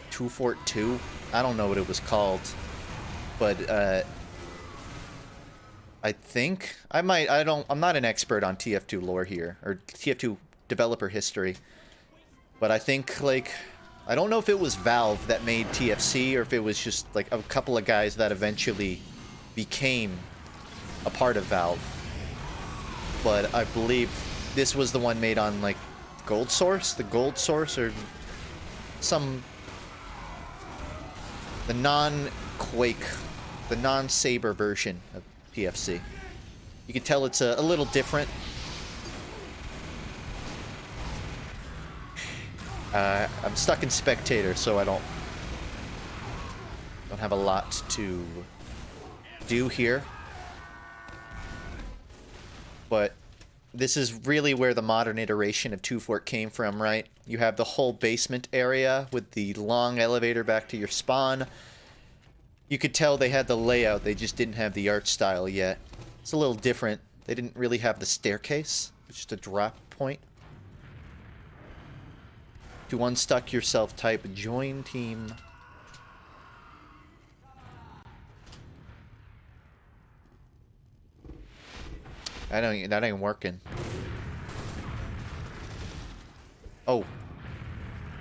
A: 2 Fort 2? I don't know what it was called. But, I think I'm not an expert on TF2 lore here, or TF2 developer history, but I think, like, I don't know if it was Valve that made TFC, or if it was just, like, a couple of guys that eventually became a part of Valve. But I believe this was the one made on, like, Gold Source? The Gold Source, or the non-Quake, the non-Saber version of TFC. You can tell it's a little different. I'm stuck in spectator, so I don't have a lot to do here. But this is really where the modern iteration of 2 Fort came from, right? You have the whole basement area with the long elevator back to your spawn. You could tell they had the layout, they just didn't have the art style yet. It's a little different. They didn't really have the staircase, it's just a drop point. To unstuck yourself, type join team. That ain't working. Oh.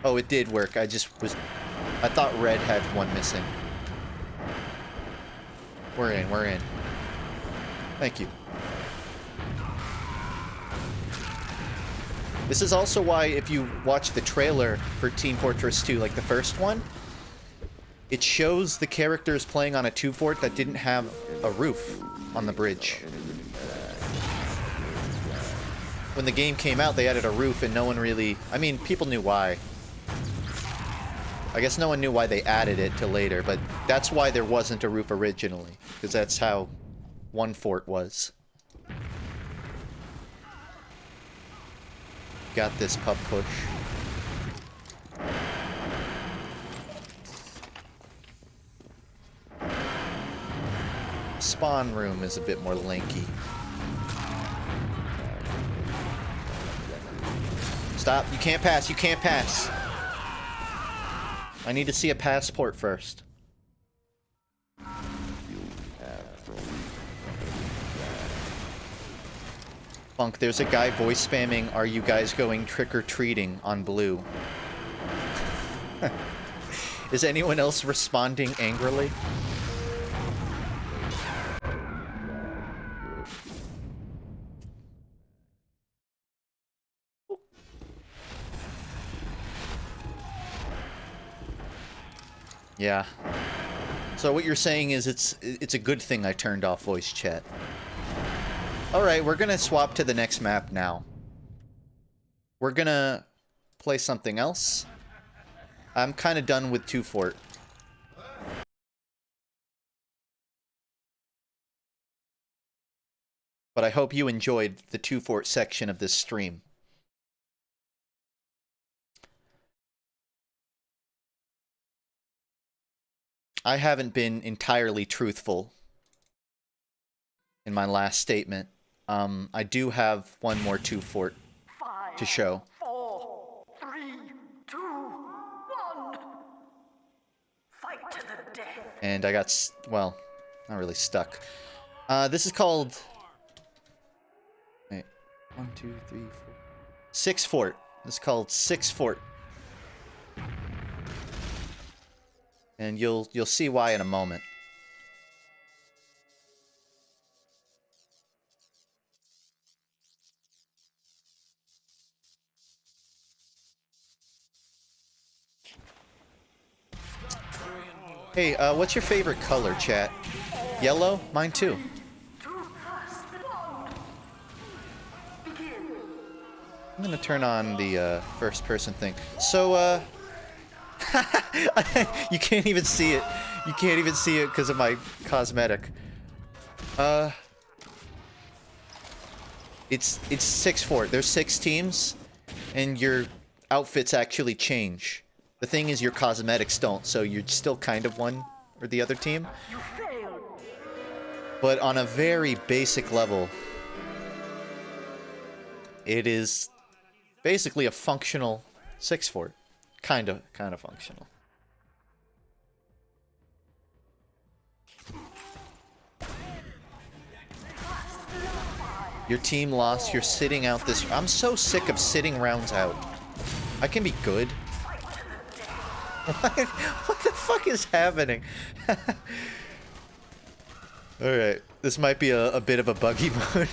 A: Oh, it did work. I thought red had one missing. We're in. Thank you. This is also why, if you watch the trailer for Team Fortress 2, like the first one, it shows the characters playing on a 2 Fort that didn't have a roof on the bridge. When the game came out, they added a roof and no one really... I mean, people knew why. I guess no one knew why they added it till later, but that's why there wasn't a roof originally. Because that's how 1 Fort was. Got this, pub push. Spawn room is a bit more lanky. Stop. You can't pass. You can't pass. I need to see a passport first. Funk, there's a guy voice spamming, "Are you guys going trick-or-treating?" on blue. Is anyone else responding angrily? Yeah. So what you're saying is it's a good thing I turned off voice chat. Alright, we're gonna swap to the next map now. We're gonna play something else. I'm kind of done with 2 Fort. But I hope you enjoyed the 2 Fort section of this stream. I haven't been entirely truthful in my last statement. I do have one more 2 Fort to show.
D: 4, 3, 2, 1. Fight to the death.
A: And I got, well, not really stuck. This is called... Wait, 1, 2, 3, 4... 6 Fort. This is called 6 Fort. And you'll see why in a moment. Hey, what's your favorite color, chat? Yellow? Mine too. I'm gonna turn on the first person thing. So, you can't even see it. You can't even see it because of my cosmetic. It's 6 Fort. There's 6 teams, and your outfits actually change. The thing is, your cosmetics don't, so you're still kind of one or the other team. But on a very basic level, it is basically a functional 6 Fort. Kind of functional. Your team lost. You're sitting out this... I'm so sick of sitting rounds out. I can be good. What the fuck is happening? Alright. This might be a bit of a buggy mode.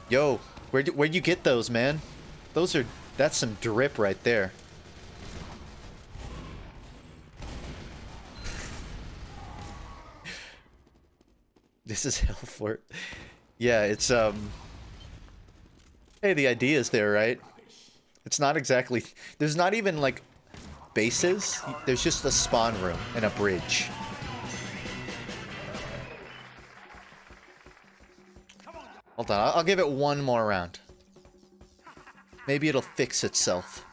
A: Yo, where'd you get those, man? Those are... That's some drip right there. This is Hellfort. Yeah, it's, Hey, the idea is there, right? It's not exactly... There's not even, like, bases. There's just a spawn room and a bridge. Hold on, I'll give it one more round. Maybe it'll fix itself.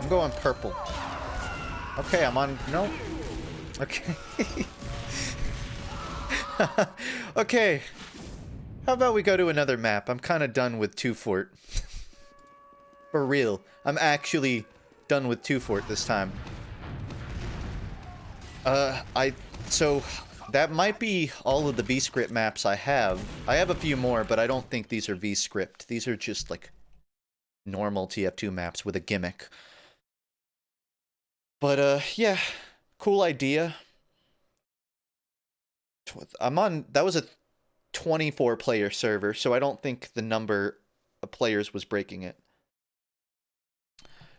A: I'm going purple. Okay, I'm on... No. Okay. Okay. How about we go to another map? I'm kind of done with 2 Fort. For real. I'm actually done with 2 Fort this time. So, that might be all of the Vscript maps I have. I have a few more, but I don't think these are Vscript. These are just, like, normal TF2 maps with a gimmick. But, yeah. Cool idea. That was a 24-player server, so I don't think the number of players was breaking it.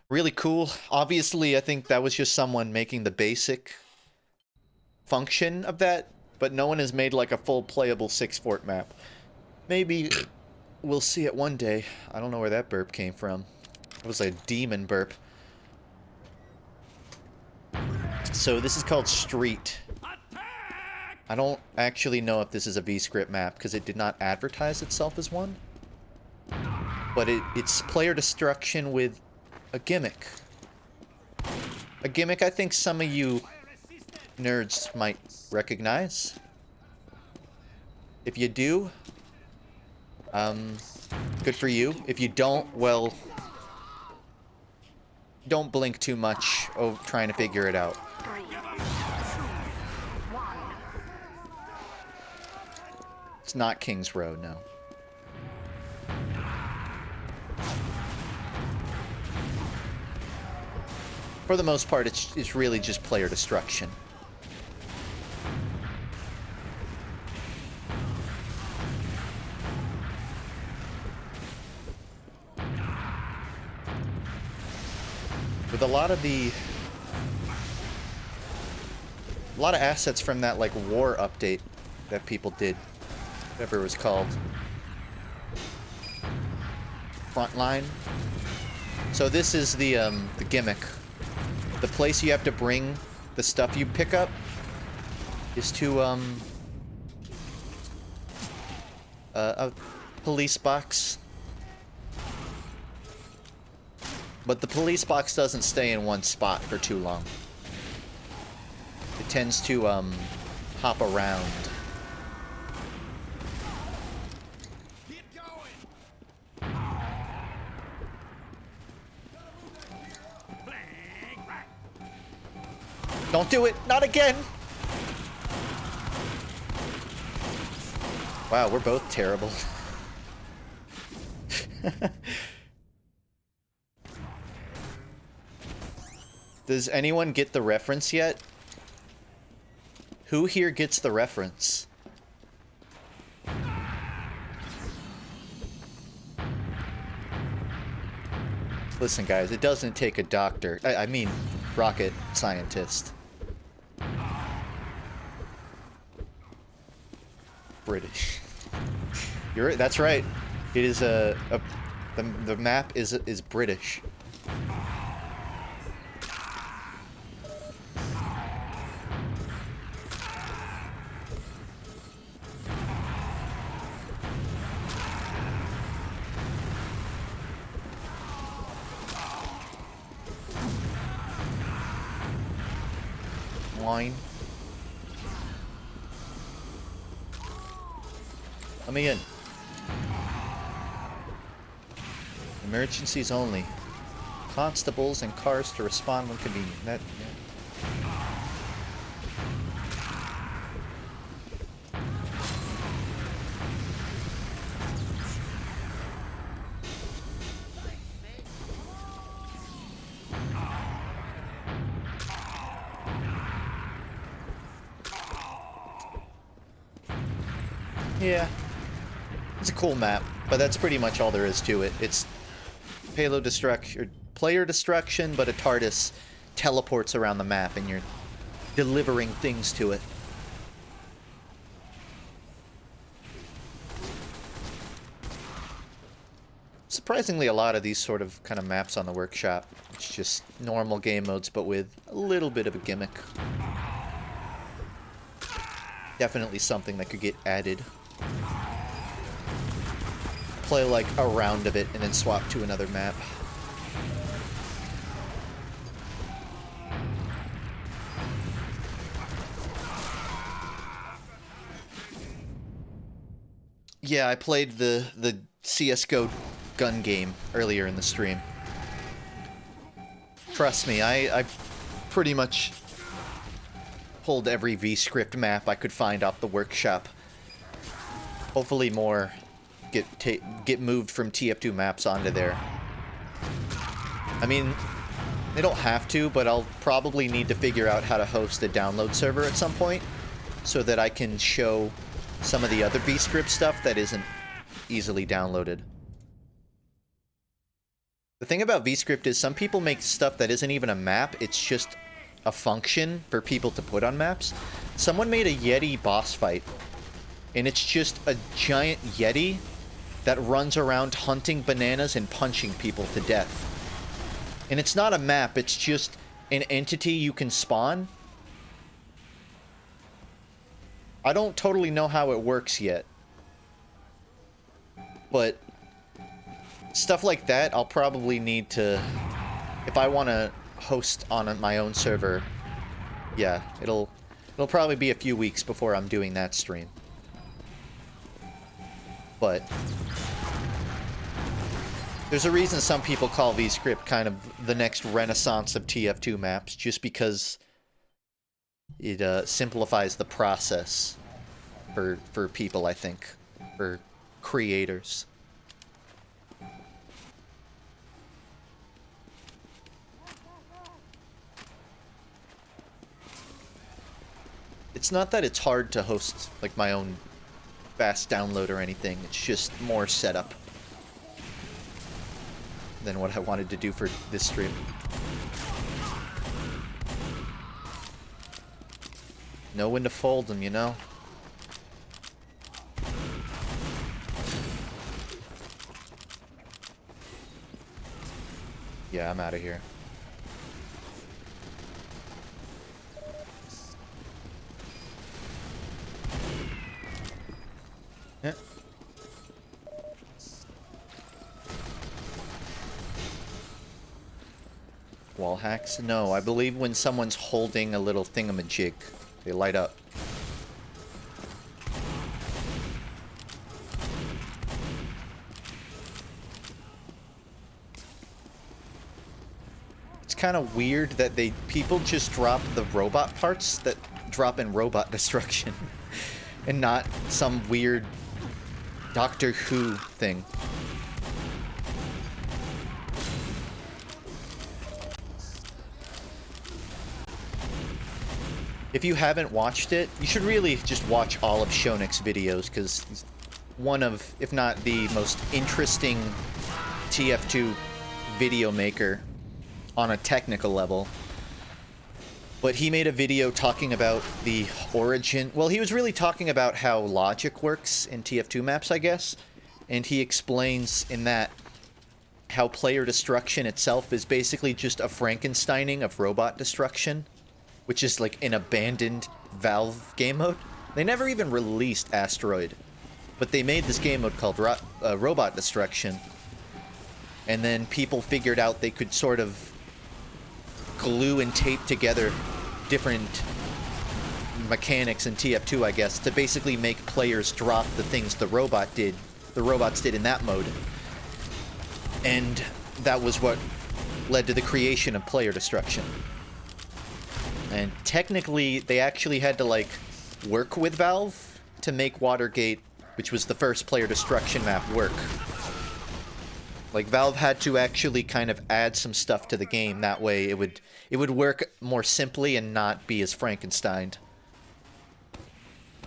A: Really cool. Obviously, I think that was just someone making the basic function of that, but no one has made like a full playable 6 Fort map. Maybe we'll see it one day. I don't know where that burp came from. It was a demon burp. So this is called Street. I don't actually know if this is a Vscript map because it did not advertise itself as one. But it's player destruction with a gimmick. A gimmick I think some of you nerds might recognize. If you do, good for you. If you don't, well, don't blink too much trying to figure it out.
D: 3, 2, 1.
A: It's not King's Road, no. For the most part, it's really just player destruction. With a lot of assets from that like war update that people did, whatever it was called. Frontline. So this is the gimmick. The place you have to bring the stuff you pick up is to a police box. But the police box doesn't stay in one spot for too long. It tends to hop around. Don't do it! Not again! Wow, we're both terrible. Does anyone get the reference yet? Who here gets the reference? Listen, guys, it doesn't take a doctor. I mean, rocket scientist. British. That's right. It is the map is British. Wine. Let me in. Emergencies only. Constables and cars to respond when convenient. Yeah. Yeah. It's a cool map, but that's pretty much all there is to it. It's payload destruction, player destruction, but a TARDIS teleports around the map and you're delivering things to it. surprisingly a lot of these sort of kind of maps on the workshop. It's just normal game modes, but with a little bit of a gimmick. Definitely something that could get added. Play like a round of it and then swap to another map. Yeah, I played the CSGO gun game earlier in the stream. Trust me, I pretty much pulled every Vscript map I could find off the workshop. Hopefully more get moved from TF2 maps onto there. I mean, they don't have to, but I'll probably need to figure out how to host a download server at some point so that I can show some of the other Vscript stuff that isn't easily downloaded. The thing about Vscript is some people make stuff that isn't even a map, it's just a function for people to put on maps. Someone made a Yeti boss fight, and it's just a giant Yeti that runs around hunting bananas and punching people to death. And it's not a map, it's just an entity you can spawn. I don't totally know how it works yet, but stuff like that I'll probably need to, if I want to host on my own server, yeah, it'll probably be a few weeks before I'm doing that stream. But there's a reason some people call Vscript kind of the next renaissance of TF2 maps, just because it simplifies the process for people, I think, for creators. It's not that it's hard to host like my own fast download or anything, it's just more setup than what I wanted to do for this stream. Know when to fold them, you know? Yeah, I'm out of here. Yeah. Wall hacks? No, I believe when someone's holding a little thingamajig, they light up. It's kind of weird that people just drop the robot parts that drop in robot destruction and not some weird Doctor Who thing. If you haven't watched it, you should really just watch all of Shonik's videos, because he's one of, if not the most interesting TF2 video maker on a technical level. But he made a video talking about the origin. Well, he was really talking about how logic works in TF2 maps, I guess. And he explains in that how player destruction itself is basically just a Frankensteining of robot destruction, which is like an abandoned Valve game mode. They never even released Asteroid, but they made this game mode called Robot Destruction. And then people figured out they could sort of glue and tape together different mechanics in TF2, I guess, to basically make players drop the things the robots did in that mode. And that was what led to the creation of player destruction. And technically, they actually had to, like, work with Valve to make Watergate, which was the first player destruction map, work. Like, Valve had to actually kind of add some stuff to the game. That way, it would work more simply and not be as Frankensteined.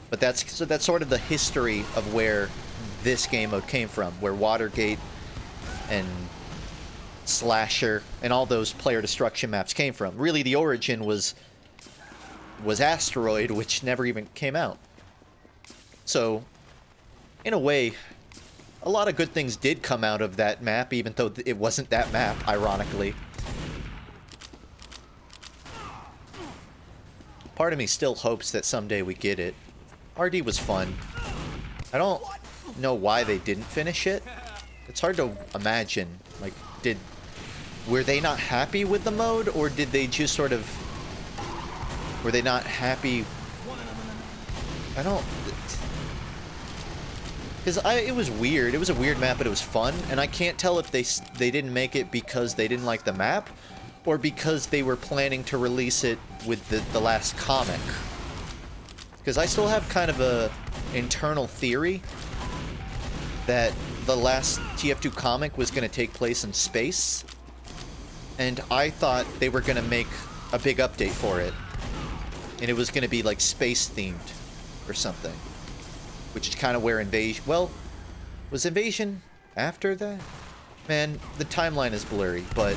A: But that's sort of the history of where this game mode came from, where Watergate and Slasher and all those player destruction maps came from. Really, the origin was Asteroid, which never even came out. So, in a way, a lot of good things did come out of that map, even though it wasn't that map, ironically. Part of me still hopes that someday we get it. RD was fun. I don't know why they didn't finish it. It's hard to imagine. Like, were they not happy with the mode, or did they just sort of... Were they not happy? I don't... Because it was weird. It was a weird map, but it was fun. And I can't tell if they didn't make it because they didn't like the map, or because they were planning to release it with the last comic. Because I still have kind of a internal theory that the last TF2 comic was going to take place in space. And I thought they were going to make a big update for it. And it was going to be like space themed or something. Which is kind of where Invasion... Well, was Invasion after that? Man, the timeline is blurry, but...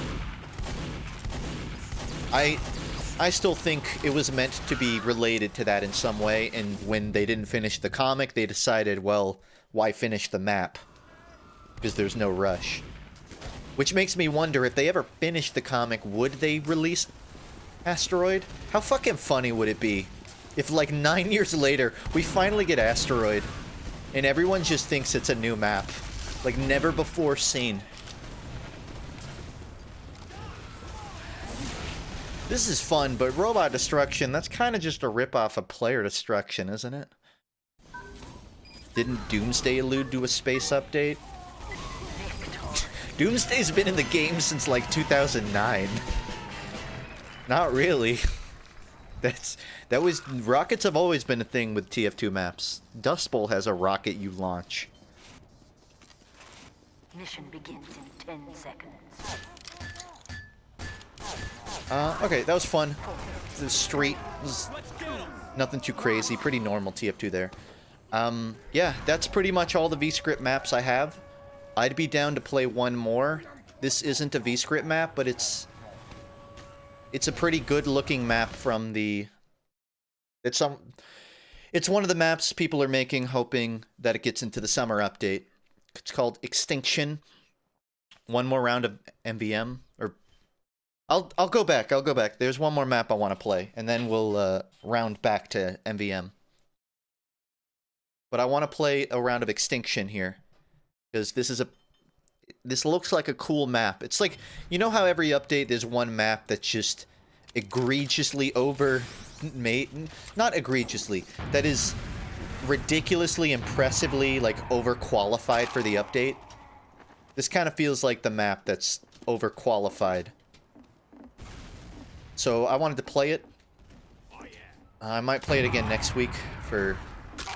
A: I still think it was meant to be related to that in some way, and when they didn't finish the comic, they decided, well, why finish the map? Because there's no rush. Which makes me wonder, if they ever finish the comic, would they release Asteroid? How fucking funny would it be if, like, 9 years later, we finally get Asteroid, and everyone just thinks it's a new map. Like, never before seen. This is fun, but Robot Destruction, that's kind of just a ripoff of Player Destruction, isn't it? Didn't Doomsday allude to a space update? Doomsday's been in the game since, like, 2009. Not really. Rockets have always been a thing with TF2 maps. Dustbowl has a rocket you launch.
D: Mission begins in 10 seconds.
A: Okay, that was fun. The street was nothing too crazy. Pretty normal TF2 there. Yeah, that's pretty much all the Vscript maps I have. I'd be down to play one more. This isn't a Vscript map, but it's a pretty good looking map from the... It's one of the maps people are making, hoping that it gets into the summer update. It's called Extinction. One more round of MVM, or... I'll go back. There's one more map I want to play, and then we'll round back to MVM. But I want to play a round of Extinction here, because this looks like a cool map. It's like, you know how every update there's one map that's just egregiously overmade? Not egregiously. That is ridiculously, impressively, like, overqualified for the update. This kind of feels like the map that's overqualified. So I wanted to play it. I might play it again next week for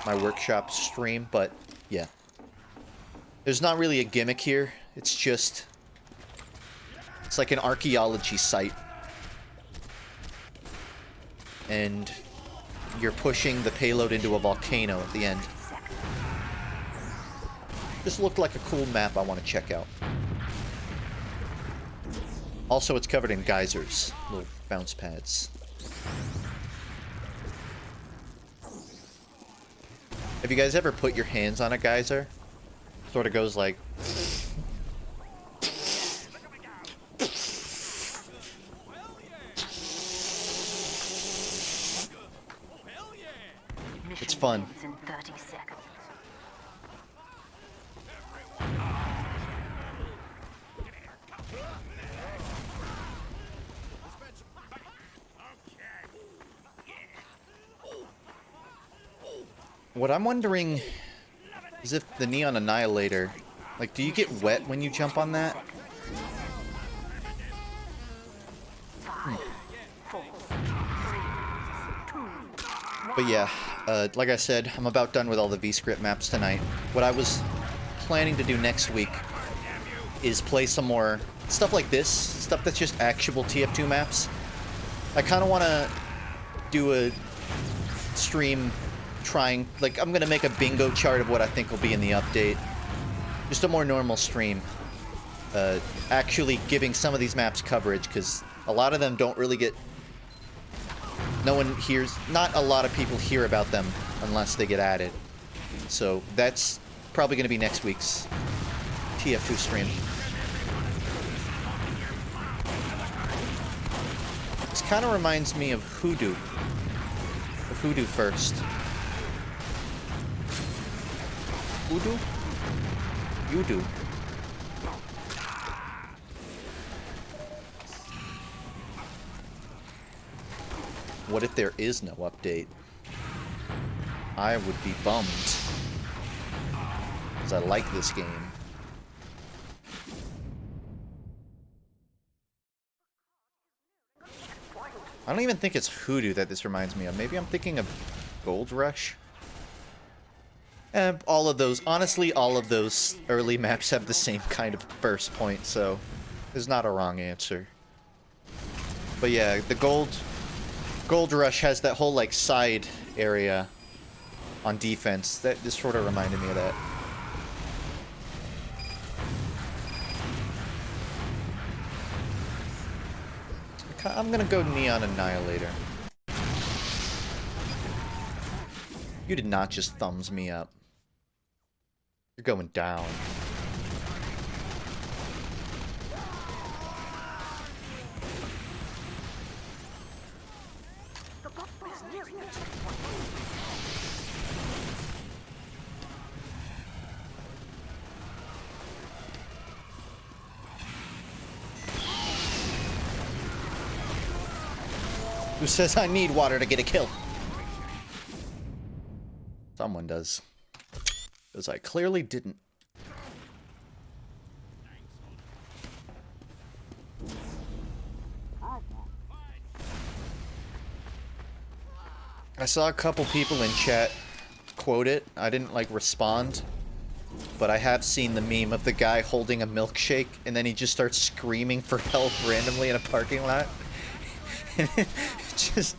A: my workshop stream, but yeah. There's not really a gimmick here. It's just... It's like an archaeology site. And you're pushing the payload into a volcano at the end. This looked like a cool map I want to check out. Also, it's covered in geysers, little bounce pads. Have you guys ever put your hands on a geyser? Sort of goes like... It's fun.
D: In 30 seconds.
A: What I'm wondering is if the Neon Annihilator, like, do you get wet when you jump on that? But yeah, like I said, I'm about done with all the Vscript maps tonight. What I was planning to do next week is play some more stuff like this, stuff that's just actual TF2 maps. I kind of want to do a stream trying, like, I'm going to make a bingo chart of what I think will be in the update. Just a more normal stream. Actually giving some of these maps coverage, because a lot of them don't really get... No one hears... Not a lot of people hear about them unless they get added. So that's Probably going to be next week's TF2 stream. This kind of reminds me of Hoodoo. Of Hoodoo first. Hoodoo? You do. What if there is no update? I would be bummed. Because I like this game. I don't even think it's Hoodoo that this reminds me of. Maybe I'm thinking of Gold Rush? All of those, honestly, all of those early maps have the same kind of burst point, so there's not a wrong answer. But yeah, the Gold Rush has that whole, like, side area on defense. That just sort of reminded me of that. I'm gonna go Neon Annihilator. You did not just thumbs me up. You're going down. Who says I need water to get a kill? Someone does. Because I clearly didn't. I saw a couple people in chat quote it. I didn't, like, respond. But I have seen the meme of the guy holding a milkshake and then he just starts screaming for help randomly in a parking lot. It's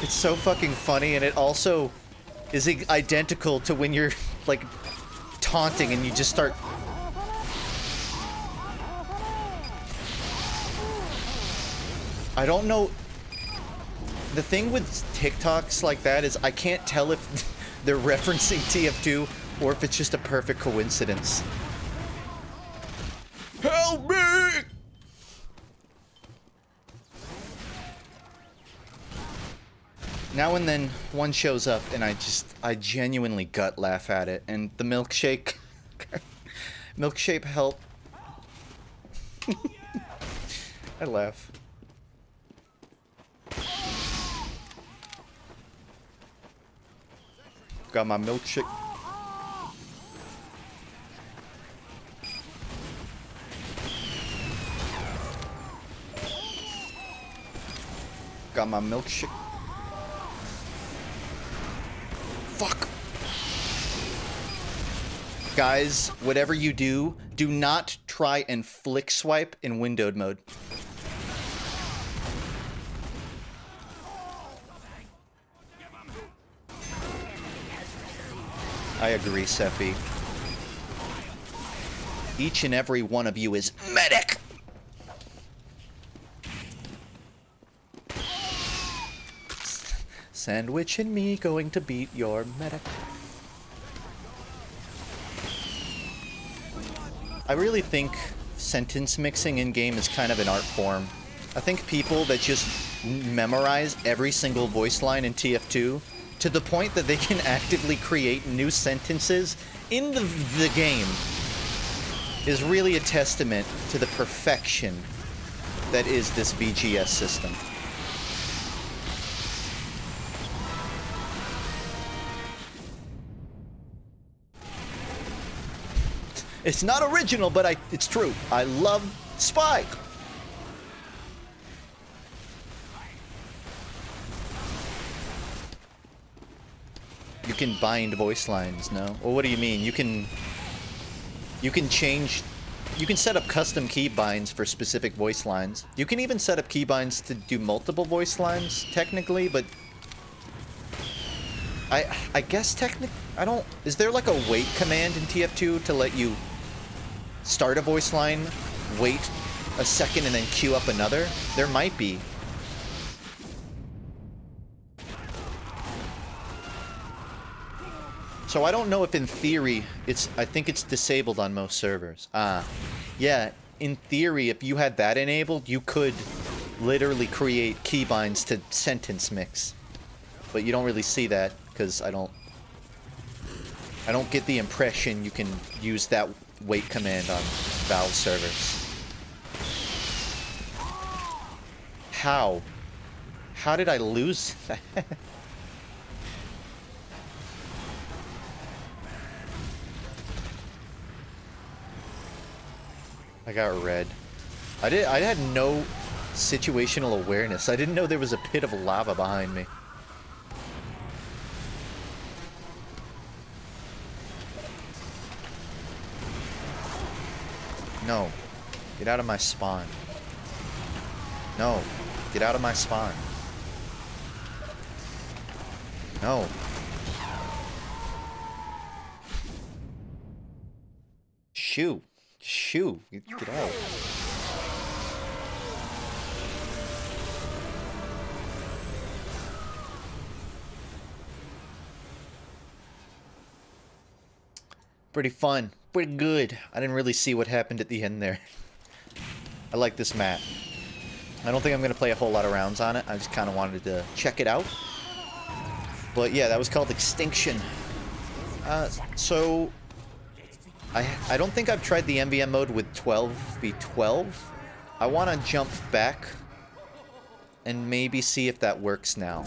A: so fucking funny, and it also is identical to when you're, like, taunting and you just start... I don't know... The thing with TikToks like that is I can't tell if they're referencing TF2 or if it's just a perfect coincidence. Help me! Now and then, one shows up, and I genuinely gut laugh at it. And the milkshake... milkshake help. I laugh. Got my milkshake. Got my milkshake. Fuck. Guys, whatever you do, do not try and flick swipe in windowed mode. I agree, Seppi. Each and every one of you is medic! Sandwich and me going to beat your medic. I really think sentence mixing in-game is kind of an art form. I think people that just memorize every single voice line in TF2 to the point that they can actively create new sentences in the game is really a testament to the perfection that is this VGS system. It's not original, but it's true. I love Spike. You can bind voice lines, no? Well, what do you mean? You can change... You can set up custom keybinds for specific voice lines. You can even set up keybinds to do multiple voice lines, technically, but... I guess technically... I don't... Is there like a wait command in TF2 to let you start a voice line, wait a second, and then queue up another? There might be. So I don't know if in theory I think it's disabled on most servers. Yeah, in theory, if you had that enabled, you could literally create keybinds to sentence mix. But you don't really see that because I don't get the impression you can use that wait command on Valve servers. How? How did I lose that? I got red. I had no situational awareness. I didn't know there was a pit of lava behind me. No. Get out of my spawn. No. Get out of my spawn. No. Shoo. Shoo. Get out. Pretty fun. Pretty good. I didn't really see what happened at the end there. I like this map. I don't think I'm going to play a whole lot of rounds on it. I just kind of wanted to check it out. But yeah, that was called Extinction. So I don't think I've tried the MVM mode with 12v12. I want to jump back and maybe see if that works now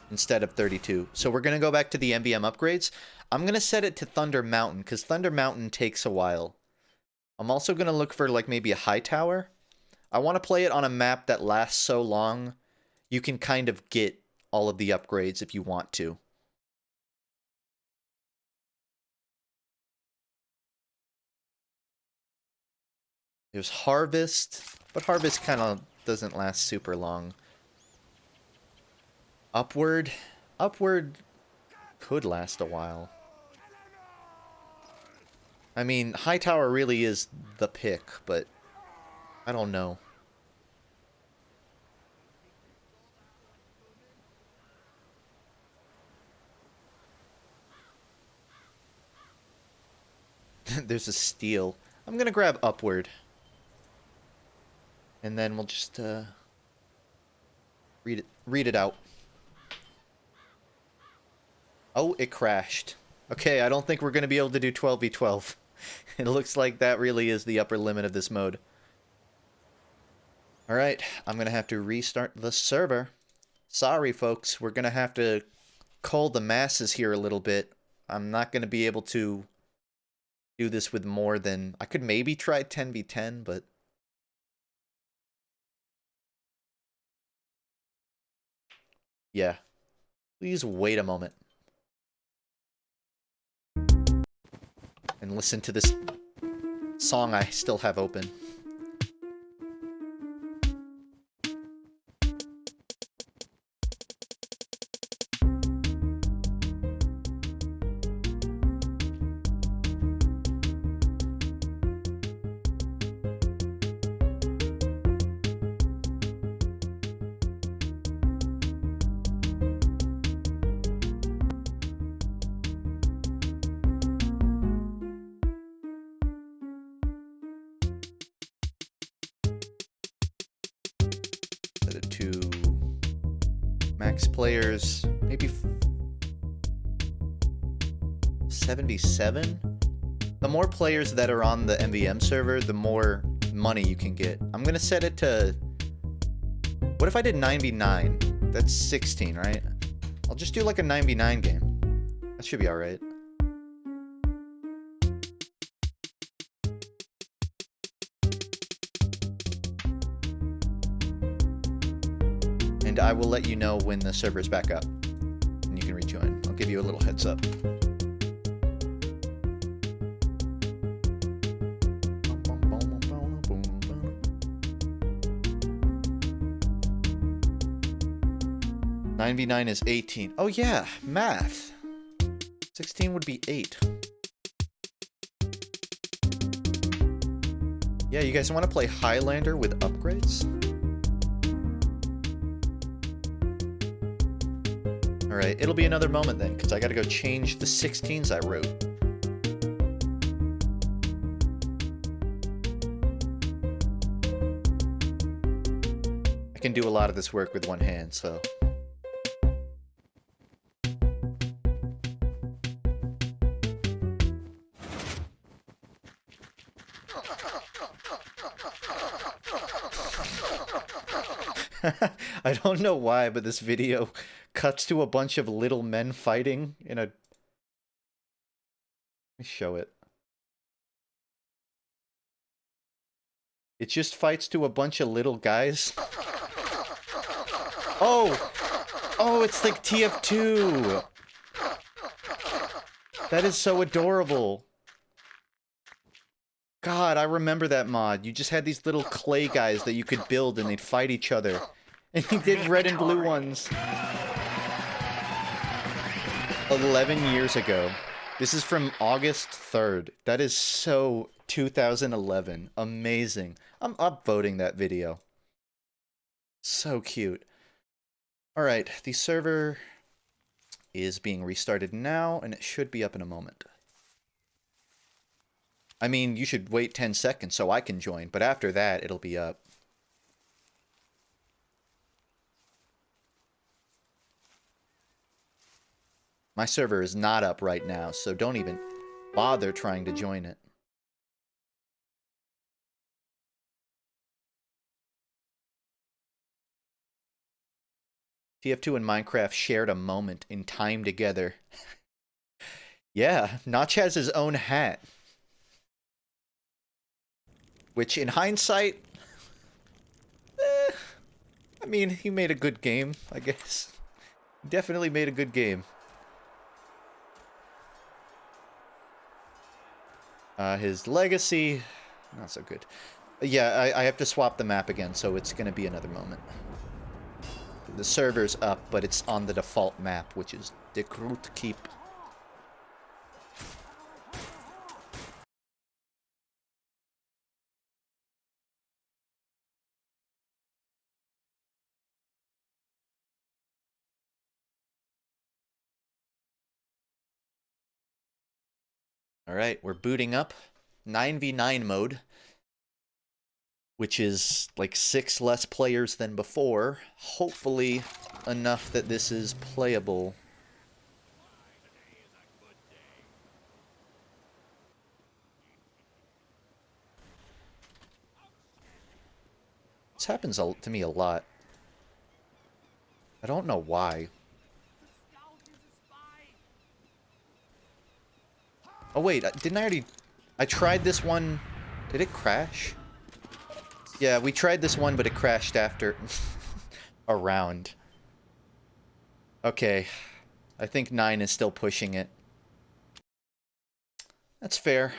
A: instead of 32. So we're going to go back to the MVM upgrades. I'm going to set it to Thunder Mountain because Thunder Mountain takes a while. I'm also going to look for like maybe a high tower. I want to play it on a map that lasts so long you can kind of get all of the upgrades if you want to. There's Harvest, but Harvest kind of doesn't last super long. Upward could last a while. I mean, high tower really is the pick, but I don't know. There's a steal. I'm gonna grab Upward. And then we'll just read it out. Oh, it crashed. Okay, I don't think we're gonna be able to do 12v12. It looks like that really is the upper limit of this mode. Alright, I'm gonna have to restart the server. Sorry folks, we're gonna have to cull the masses here a little bit. I'm not gonna be able to do this with more than... I could maybe try 10v10, but... yeah. Please wait a moment. And listen to this song I still have open. Max players, maybe 77? The more players that are on the MVM server, the more money you can get. I'm gonna set it to... what if I did 9v9? That's 16, right? I'll just do like a 9v9 game. That should be alright. And I will let you know when the server's back up and you can rejoin. I'll give you a little heads up. Nine v 9 is 18. Oh yeah, math. 16 would be 8. Yeah, you guys want to play Highlander with upgrades? Alright, it'll be another moment then, because I gotta go change the 16s I wrote. I can do a lot of this work with one hand, so... I don't know why, but this video cuts to a bunch of little men fighting in a... Let me show it. It just fights to a bunch of little guys. Oh! Oh, it's like TF2! That is so adorable. God, I remember that mod. You just had these little clay guys that you could build and they'd fight each other. And he did red and blue ones. 11 years ago. This is from August 3rd. That is so 2011. Amazing. I'm upvoting that video. So cute. Alright, the server is being restarted now, and it should be up in a moment. I mean, you should wait 10 seconds so I can join, but after that, it'll be up. My server is not up right now, so don't even bother trying to join it. TF2 and Minecraft shared a moment in time together. Yeah, Notch has his own hat. Which, in hindsight... I mean, he made a good game, I guess. Definitely made a good game. His legacy... not so good. Yeah, I have to swap the map again, so it's going to be another moment. The server's up, but it's on the default map, which is De Groot Keep. Alright, we're booting up. 9v9 mode. Which is like 6 less players than before. Hopefully enough that this is playable. This happens to me a lot. I don't know why. Oh wait, didn't I already... I tried this one... Did it crash? Yeah, we tried this one, but it crashed after a round. Okay. I think 9 is still pushing it. That's fair.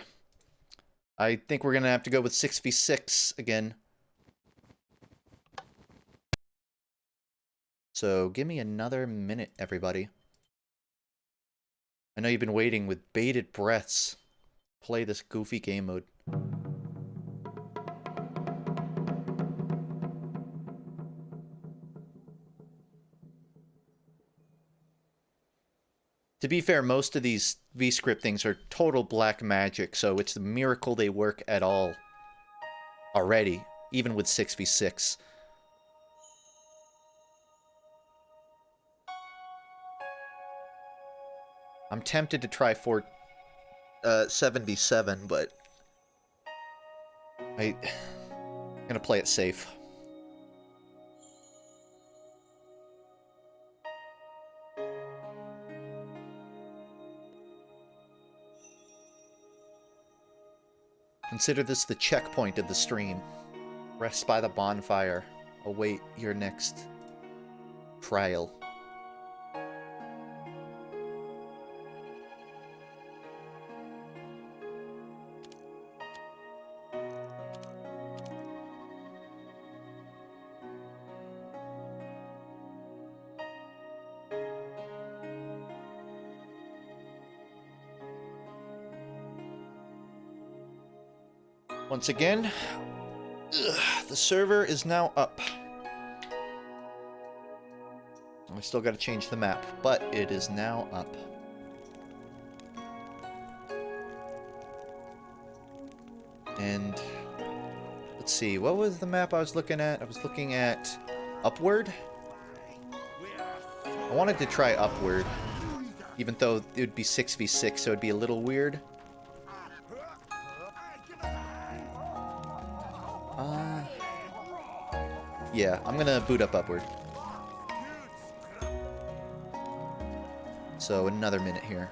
A: I think we're gonna have to go with 6v6 again. So, give me another minute, everybody. I know you've been waiting with bated breaths. Play this goofy game mode. To be fair, most of these Vscript things are total black magic, so it's a miracle they work at all already, even with 6v6. I'm tempted to try 7v7, but I'm gonna play it safe. Consider this the checkpoint of the stream. Rest by the bonfire. Await your next trial. Once again, the server is now up. I still got to change the map, but it is now up. And let's see, what was the map I was looking at? I was looking at Upward. I wanted to try Upward, even though it would be 6v6, so it'd be a little weird. Yeah, I'm gonna boot up Upward. So another minute here.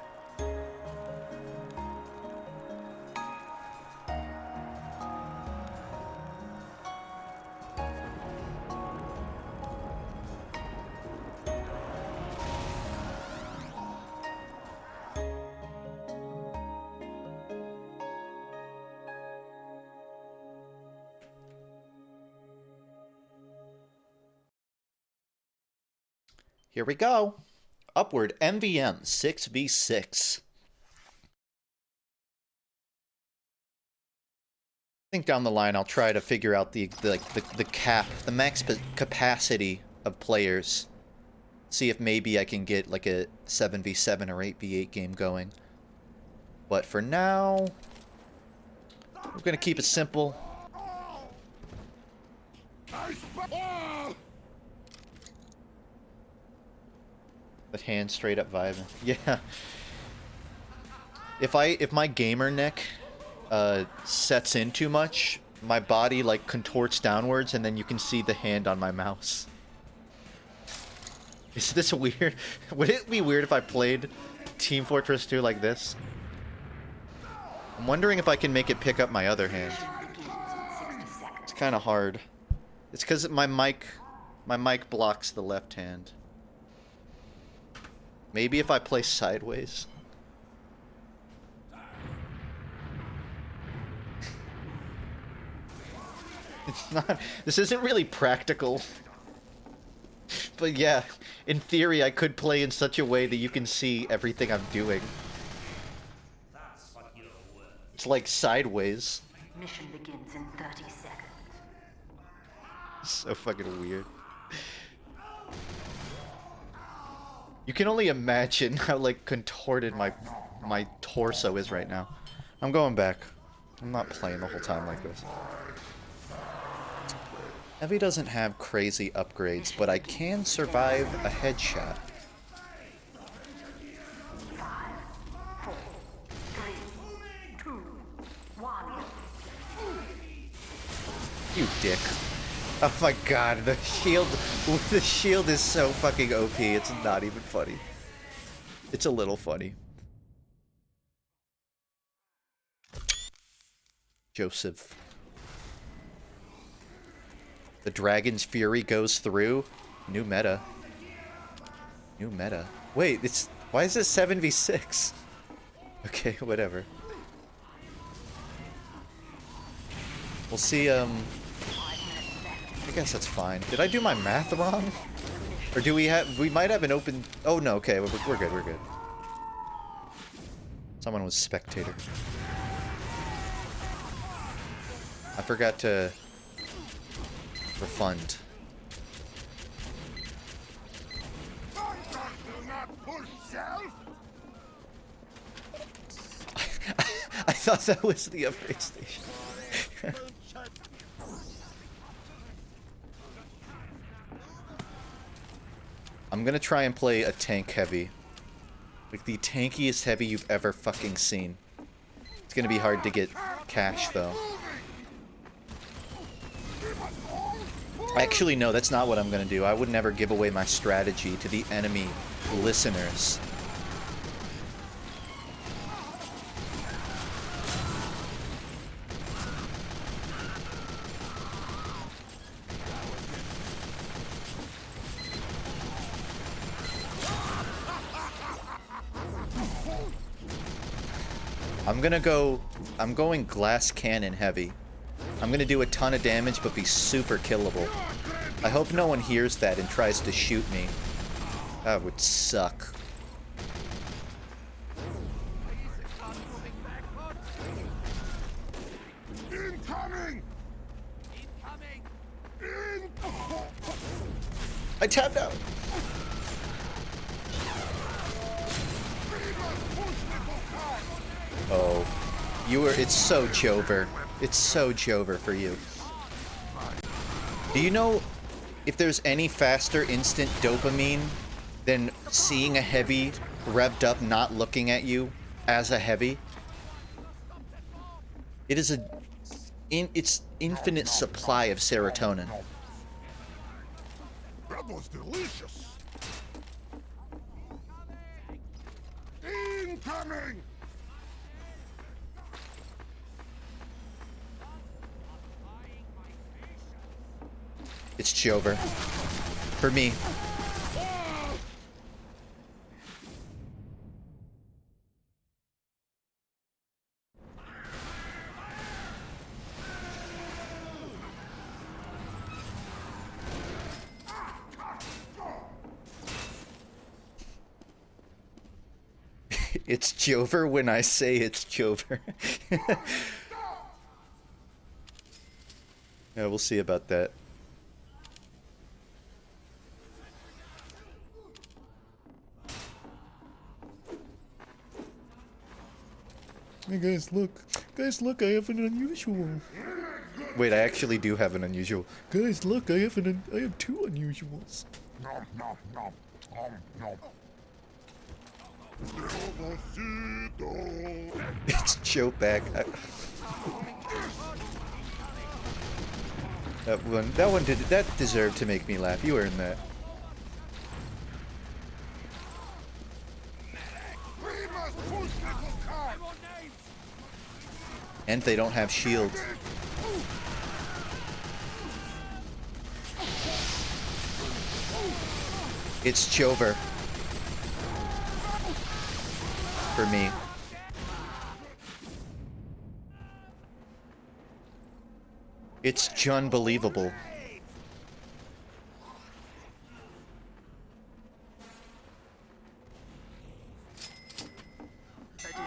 A: Here we go. Upward MVM 6v6. I think down the line I'll try to figure out the cap, the max capacity of players. See if maybe I can get like a 7v7 or 8v8 game going. But for now, we're gonna keep it simple. That hand straight up vibing. Yeah. If my gamer neck sets in too much, my body like contorts downwards and then you can see the hand on my mouse. Is this weird? Would it be weird if I played Team Fortress 2 like this? I'm wondering if I can make it pick up my other hand. It's kind of hard. It's because my mic blocks the left hand. Maybe if I play sideways. It's not... This isn't really practical. But yeah, in theory I could play in such a way that you can see everything I'm doing. It's like sideways.
D: Mission begins in 30 seconds.
A: So fucking weird. You can only imagine how, like, contorted my torso is right now. I'm going back. I'm not playing the whole time like this. Heavy doesn't have crazy upgrades, but I can survive a headshot.
D: 5, 4, 3, 2, 1.
A: You dick. Oh my god, the shield is so fucking OP, it's not even funny. It's a little funny. Joseph. The Dragon's Fury goes through. New meta. New meta. Wait, why is it 7v6? Okay, whatever. We'll see, I guess that's fine. Did I do my math wrong? Or do we might have an open... Oh no, okay, we're good, we're good. Someone was spectator. I forgot to refund. I thought that was the upgrade station. I'm gonna try and play a tank heavy. Like the tankiest heavy you've ever fucking seen. It's gonna be hard to get cash though. Actually, no, that's not what I'm gonna do. I would never give away my strategy to the enemy listeners. I'm going glass cannon heavy. I'm gonna do a ton of damage but be super killable. I hope no one hears that and tries to shoot me. That would suck.
E: Incoming!
A: I tapped out! Oh. It's so Jover. It's so Jover for you. Do you know if there's any faster instant dopamine than seeing a heavy revved up not looking at you as a heavy? It is it's infinite supply of serotonin.
F: That was delicious. Incoming!
A: It's Jover. For me. It's Jover when I say it's Jover. Yeah, we'll see about that. Hey guys, look. Guys, look, I have an unusual. Wait, I actually do have an unusual. Guys, look, I have two unusuals.
F: Nom, nom, nom, nom, nom.
A: It's Joe back. That deserved to make me laugh. You earned that. And they don't have shields. It's Jover. For me. It's Junbelievable.
D: Additional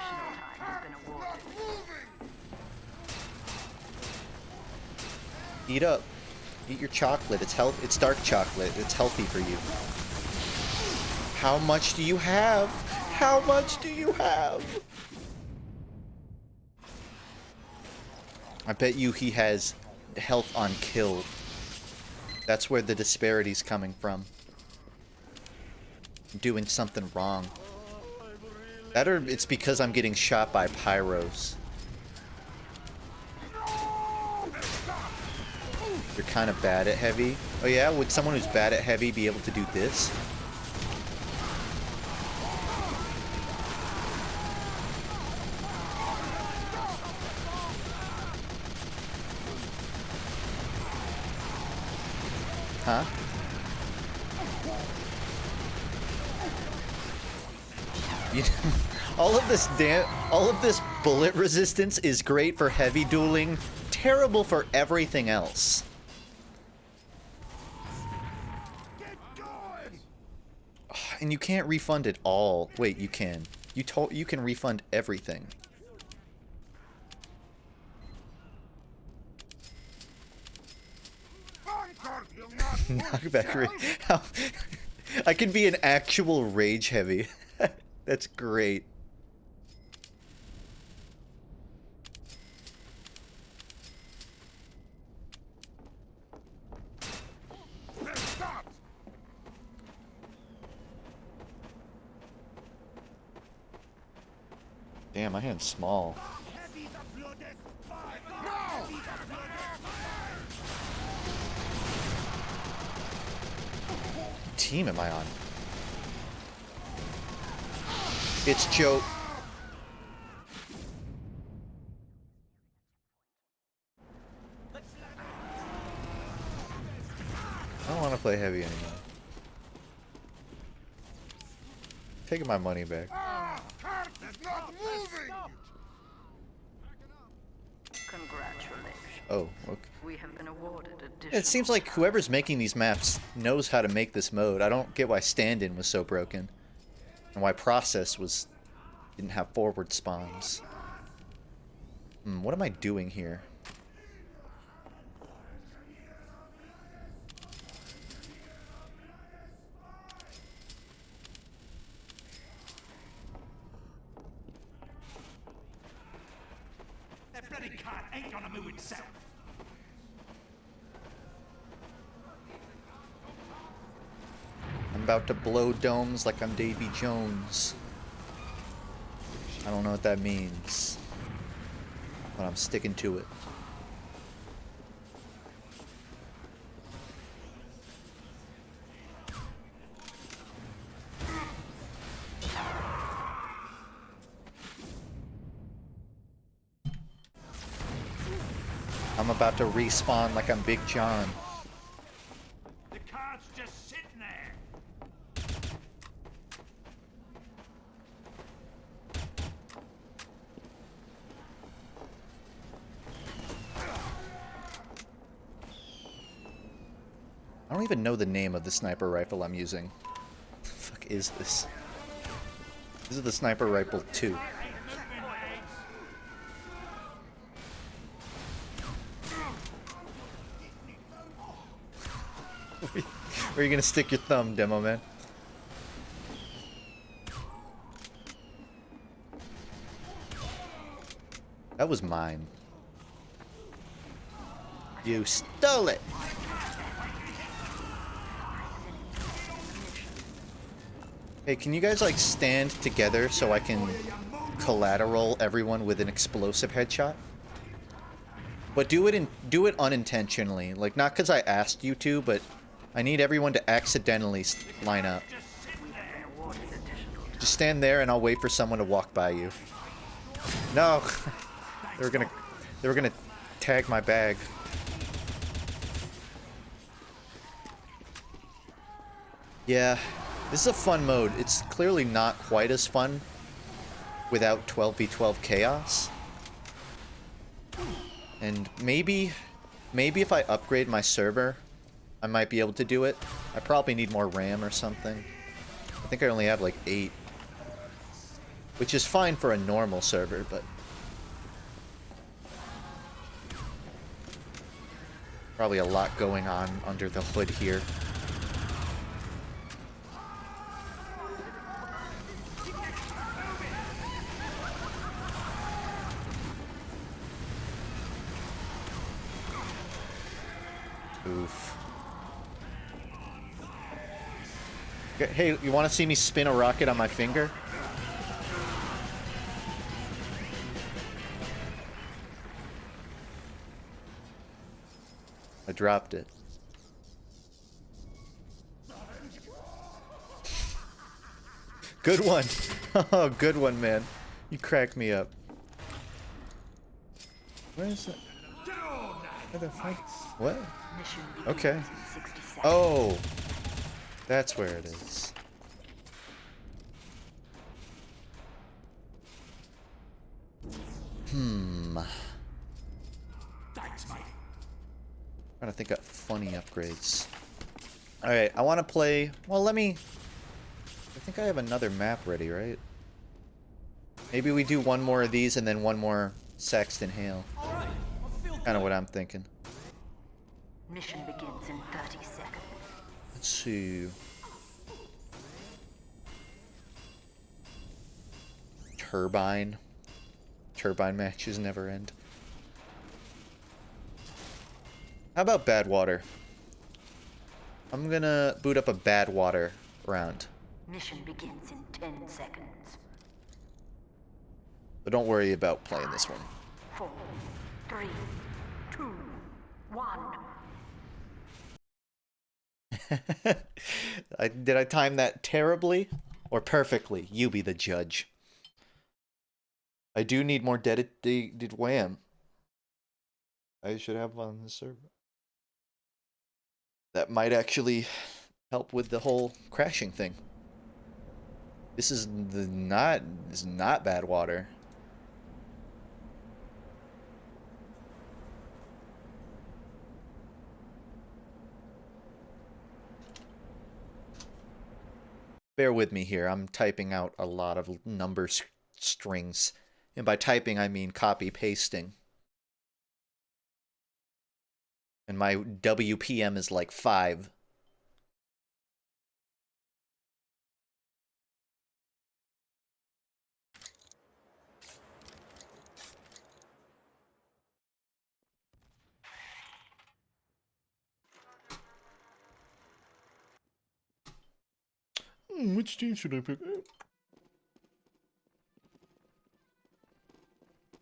D: time has been awarded.
A: Eat up. Eat your chocolate. It's it's dark chocolate. It's healthy for you. How much do you have? How much do you have? I bet you he has health on kill. That's where the disparity's coming from. I'm doing something wrong. That or it's because I'm getting shot by pyros. You're kind of bad at heavy. Oh yeah? Would someone who's bad at heavy be able to do this? Huh? All of this bullet resistance is great for heavy dueling, terrible for everything else. And you can't refund it all. Wait, you can. You can refund everything. Knockback rage. I can be an actual rage heavy. That's great. Damn, my hand's small. What team am I on? It's Joe. I don't want to play heavy anymore. Taking my money back.
D: Congratulations.
A: Oh, okay.
D: We have been awarded additional.
A: It seems like whoever's making these maps knows how to make this mode. I don't get why stand-in was so broken. And why process didn't have forward spawns. What am I doing here?
E: bloody cat ain't gonna move itself.
A: I'm about to blow domes like I'm Davy Jones. I don't know what that means, but I'm sticking to it. I'm about to respawn like I'm Big John.
E: The car's just sitting there.
A: I don't even know the name of the sniper rifle I'm using. The fuck is this? This is the sniper rifle 2. Where are you gonna stick your thumb, Demo Man? That was mine. You stole it! Hey, can you guys, like, stand together so I can collateral everyone with an explosive headshot? But do it unintentionally. Like, not because I asked you to, but I need everyone to accidentally line up. Just stand there and I'll wait for someone to walk by you. No! They were gonna tag my bag. Yeah, this is a fun mode. It's clearly not quite as fun without 12v12 chaos. And maybe if I upgrade my server, I might be able to do it. I probably need more RAM or something. I think I only have like 8. Which is fine for a normal server, but... probably a lot going on under the hood here. Oof. Hey, you want to see me spin a rocket on my finger? I dropped it. Good one. Oh, good one, man. You cracked me up. Where is it? Where the fuck? What? Okay. Oh, that's where it is.
E: Thanks, mate.
A: Trying to think of funny upgrades. Alright, I want to play... Well, let me... I think I have another map ready, right? Maybe we do one more of these and then one more Saxton Hale. Kind of what I'm thinking.
D: Mission begins in 30 seconds.
A: Let's see... Turbine. Turbine matches never end. How about Badwater? I'm gonna boot up a Badwater round.
D: Mission begins in 10 seconds.
A: But don't worry about playing this one.
D: 4, 3, 2, 1.
A: Did I time that terribly or perfectly? You be the judge. I do need more dedicated WAM. I should have on the server. That might actually help with the whole crashing thing. This is not Badwater. Bear with me here. I'm typing out a lot of number strings. And by typing, I mean copy-pasting. And my WPM is like 5. which team should I pick?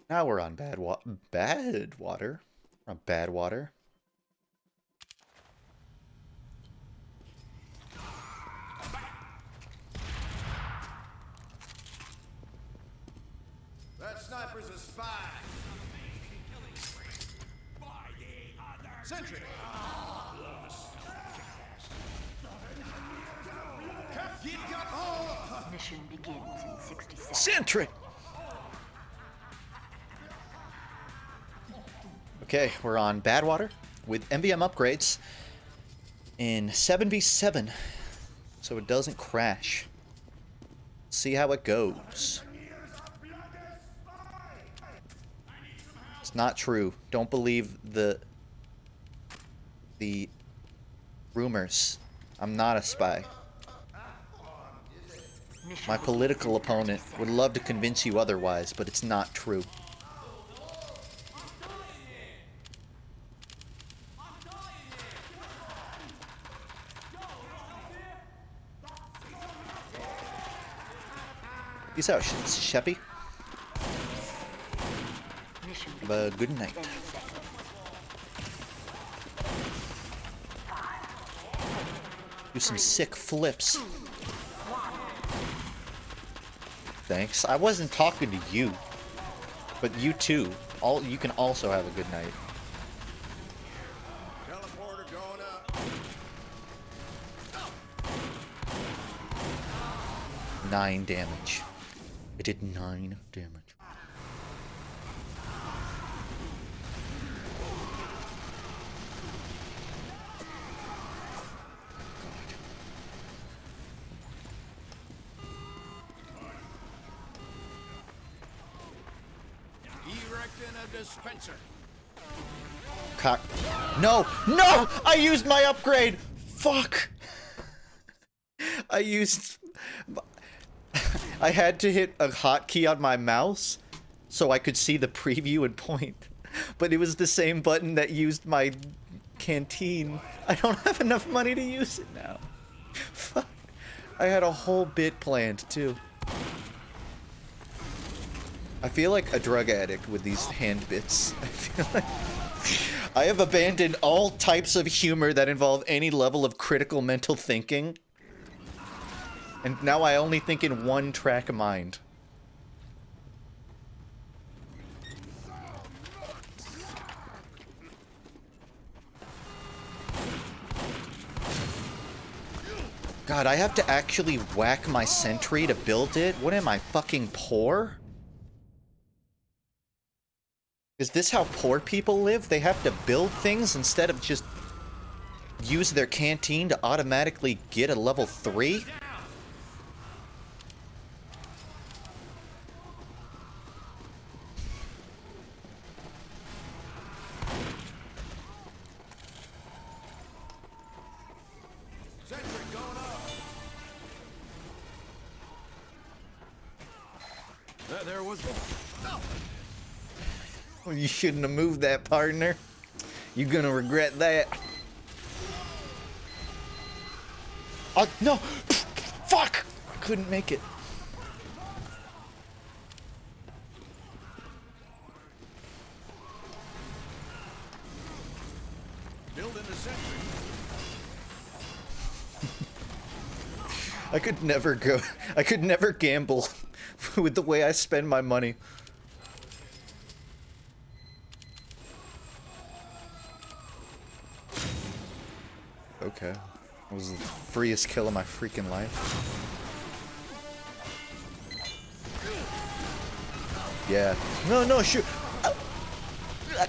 A: Now we're on Badwater. We're on Badwater.
F: That sniper's a spy. Sentry.
D: Mission begins in 60 seconds.
A: Sentry! Okay, we're on Badwater with MVM Upgrades in 7v7, so it doesn't crash. See how it goes. It's not true. Don't believe the rumors. I'm not a spy. My political opponent would love to convince you otherwise, but it's not true. Peace out, Sheppy. But good night. Do some sick flips. Thanks. I wasn't talking to you, but you too. You can also have a good night.
F: Teleporter going up.
A: 9 damage. It did 9 damage.
F: Erecting a dispenser.
A: Cock. No! No! I used my upgrade! Fuck! I had to hit a hotkey on my mouse so I could see the preview and point. But it was the same button that used my canteen. I don't have enough money to use it now. Fuck. I had a whole bit planned too. I feel like a drug addict with these hand bits. I feel like I have abandoned all types of humor that involve any level of critical mental thinking. And now I only think in one track of mind. God, I have to actually whack my sentry to build it? What am I, fucking poor? Is this how poor people live? They have to build things instead of just use their canteen to automatically get a level 3?
F: There was one.
A: Well, you shouldn't have moved that, partner. You're gonna regret that. Oh, no! Fuck! I couldn't make it.
F: Building a sentry.
A: I could never gamble with the way I spend my money. Okay. That was the freest kill of my freaking life. Yeah. No, shoot. I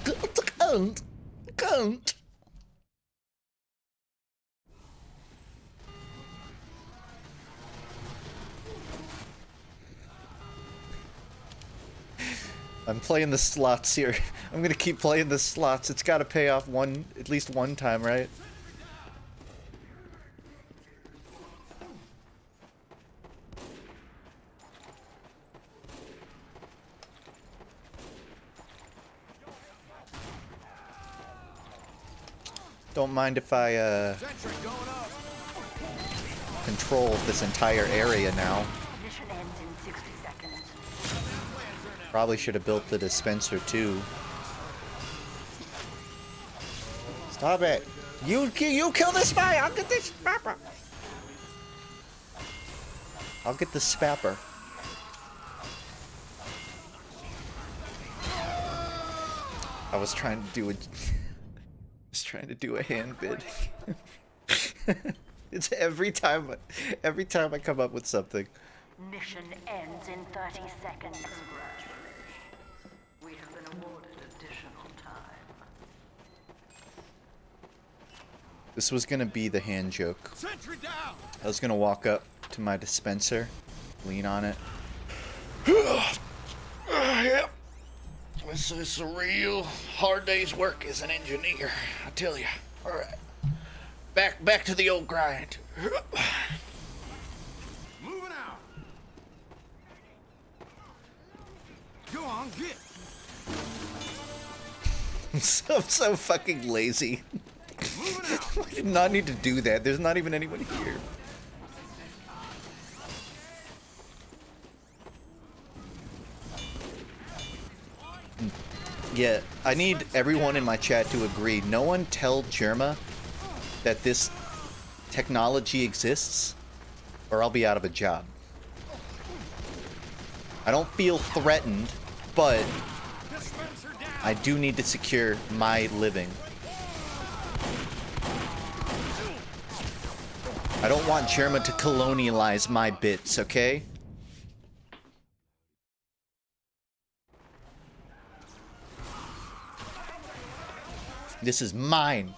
A: can't. I'm playing the slots here. I'm gonna keep playing the slots. It's gotta pay off at least one time, right? Don't mind if I, control of this entire area now.
D: Mission ends in 60 seconds.
A: Probably should have built the dispenser too. Stop it! You kill the spy! I'll get this spapper! I'll get the spapper. I was trying to do a hand bid. It's every time I come up with something.
D: Mission ends in 30 seconds. We have been awarded additional time.
A: This was gonna be the hand joke.
F: Sentry down!
A: I was gonna walk up to my dispenser, lean on it. Yep. This is a real hard day's work as an engineer, I tell you. All right, back to the old grind.
F: Moving out! Go on, get!
A: I'm so fucking lazy.
F: Moving out!
A: I did not need to do that. There's not even anyone here. Yeah, I need everyone in my chat to agree. No one tell Germa that this technology exists, or I'll be out of a job. I don't feel threatened, but I do need to secure my living. I don't want Germa to colonialize my bits, okay? This is mine.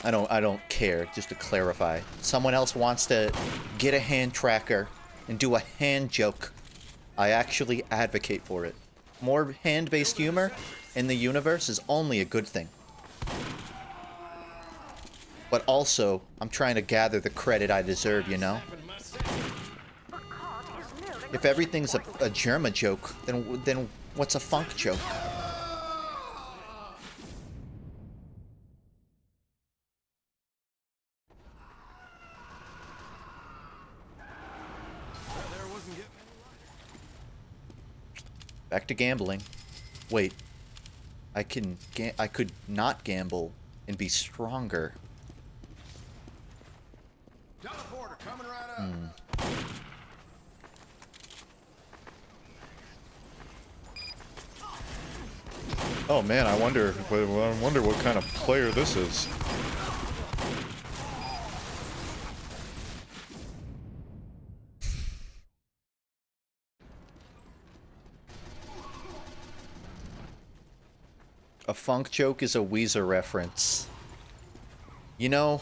A: I don't care, just to clarify. Someone else wants to get a hand tracker and do a hand joke. I actually advocate for it. More hand-based humor in the universe is only a good thing. But also, I'm trying to gather the credit I deserve, you know? If everything's a Germa joke, then what's a funk joke? Back to gambling. Wait, I could not gamble and be stronger.
F: Teleporter coming right up.
A: Oh man, I wonder what kind of player this is. A funk joke is a Weezer reference. You know,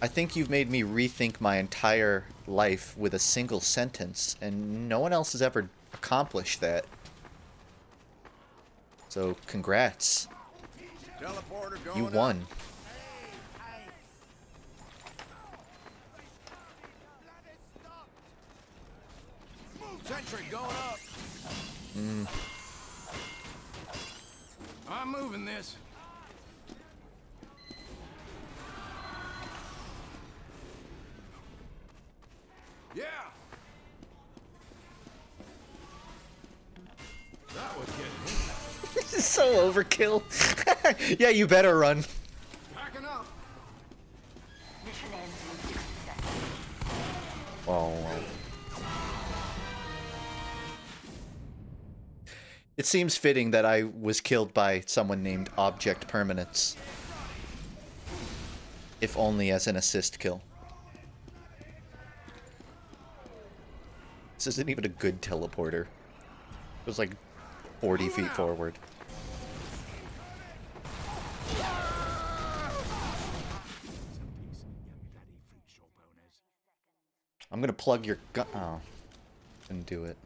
A: I think you've made me rethink my entire life with a single sentence, and no one else has ever accomplished that. So, congrats.
F: Teleporter going
A: You
F: up.
A: won.
F: Sentry going up. I'm moving this. Yeah. That was good.
A: This is so overkill. Yeah, you better run.
F: Backing up.
D: Mission ends in 60 seconds.
A: Oh. It seems fitting that I was killed by someone named Object Permanence. If only as an assist kill. This isn't even a good teleporter. It was like 40 feet forward. I'm gonna plug your gun. Oh. Didn't do it.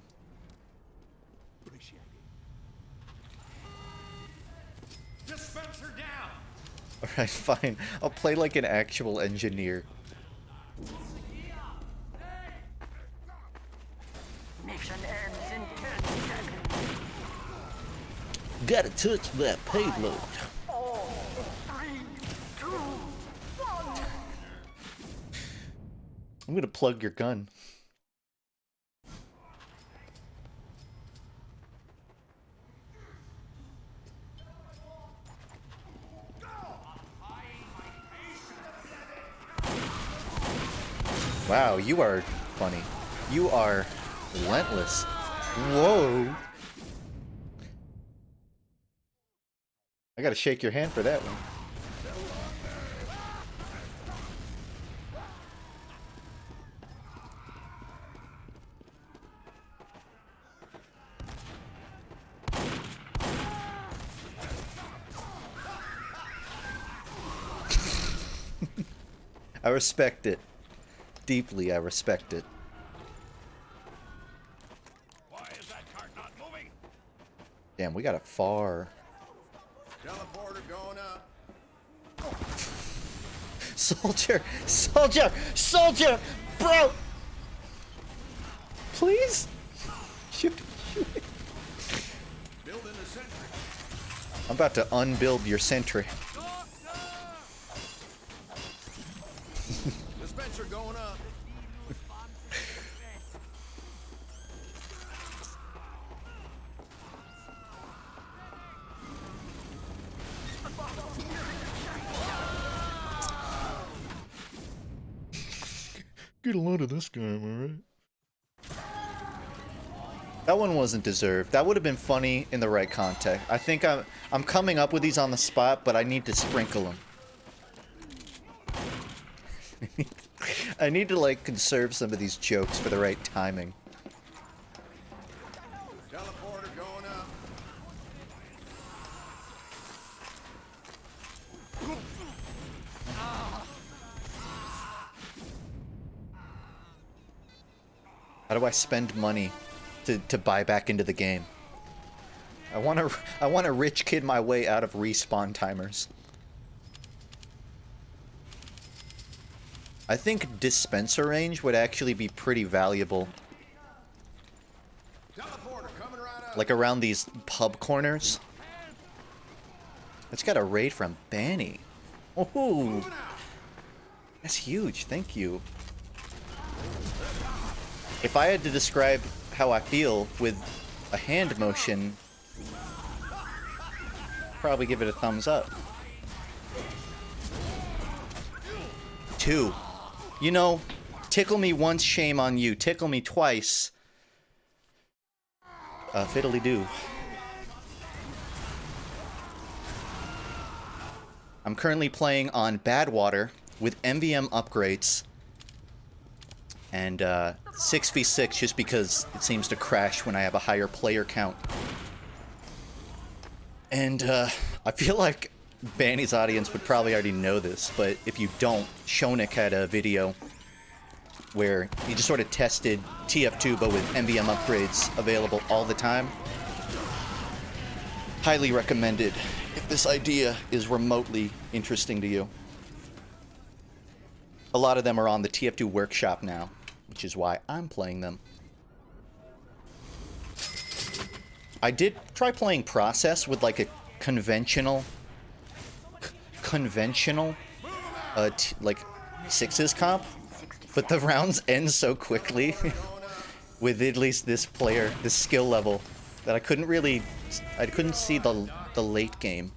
F: Dispenser down.
A: Alright, fine. I'll play like an actual engineer.
D: Mission ends in 10 seconds.
A: Gotta touch that payload.
D: 4, 3,
A: I'm gonna plug your gun. Wow, you are funny. You are relentless. Whoa. I gotta shake your hand for that one. I respect it. Deeply, I respect it.
F: Why is that cart not moving?
A: Damn, we got it far.
F: Teleporter going up.
A: Soldier! Soldier! Soldier! Bro! Please? Shoot.
F: Building a sentry.
A: I'm about to unbuild your sentry.
F: Dispenser going up.
A: Get a load of this guy, am I right? That one wasn't deserved. That would have been funny in the right context. I think I'm coming up with these on the spot, but I need to sprinkle them. I need to like conserve some of these jokes for the right timing.
F: Teleporter going up.
A: How do I spend money to buy back into the game? I want to rich kid my way out of respawn timers. I think dispenser range would actually be pretty valuable.
F: Teleporter coming right up.
A: Like around these pub corners. It's got a raid from Banny. Oh, that's huge. Thank you. If I had to describe how I feel with a hand motion, probably give it a thumbs up. 2. You know, tickle me once, shame on you. Tickle me twice. Fiddly do. I'm currently playing on Badwater with MVM Upgrades. And 6v6 just because it seems to crash when I have a higher player count. And I feel like Banny's audience would probably already know this, but if you don't, Shonik had a video where he just sort of tested TF2 but with MVM upgrades available all the time. Highly recommended if this idea is remotely interesting to you. A lot of them are on the TF2 workshop now, which is why I'm playing them. I did try playing Process with like a conventional like sixes comp, but the rounds end so quickly with at least this player, this skill level, that I couldn't see the late game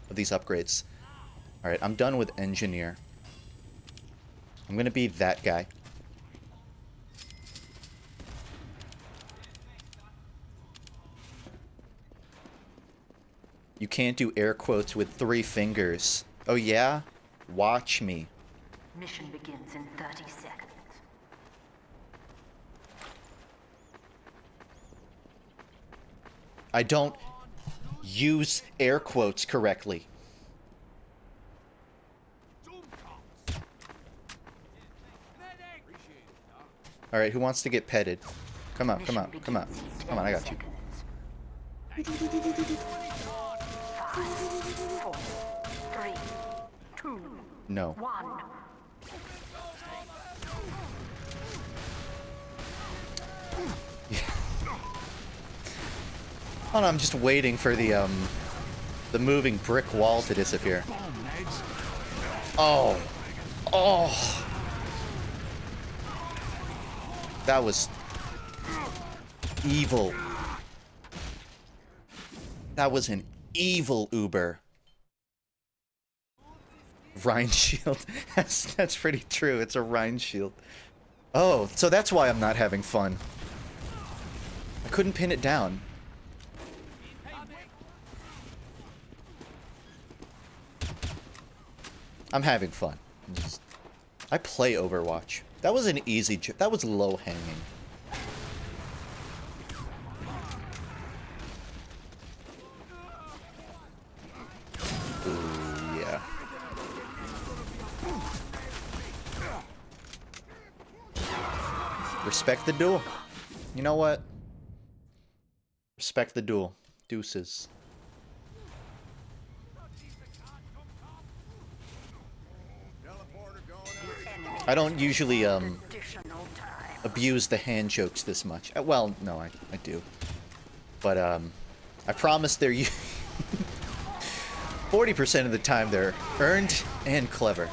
A: of these upgrades. All right, I'm done with engineer. I'm gonna be that guy. You can't do air quotes with 3 fingers. Oh yeah? Watch me.
D: Mission begins in 30 seconds.
A: I don't use air quotes correctly. Alright, who wants to get petted? Come on, come on, come on. Come on, I got you.
D: 5, 4, 3, 2,
A: No.
D: 1.
A: Oh no, I'm just waiting for the moving brick wall to disappear. Oh. Oh. That was evil. That was an evil Uber. Rhine shield. That's pretty true. It's a Rhine shield. Oh, so that's why I'm not having fun. I couldn't pin it down. I'm having fun. I play Overwatch. That was an easy that was low hanging. Ooh, yeah. Respect the duel. You know what? Respect the duel. Deuces. I don't usually abuse the hand jokes this much. Well, no, I do. But I promise they're 40% of the time they're earned and clever.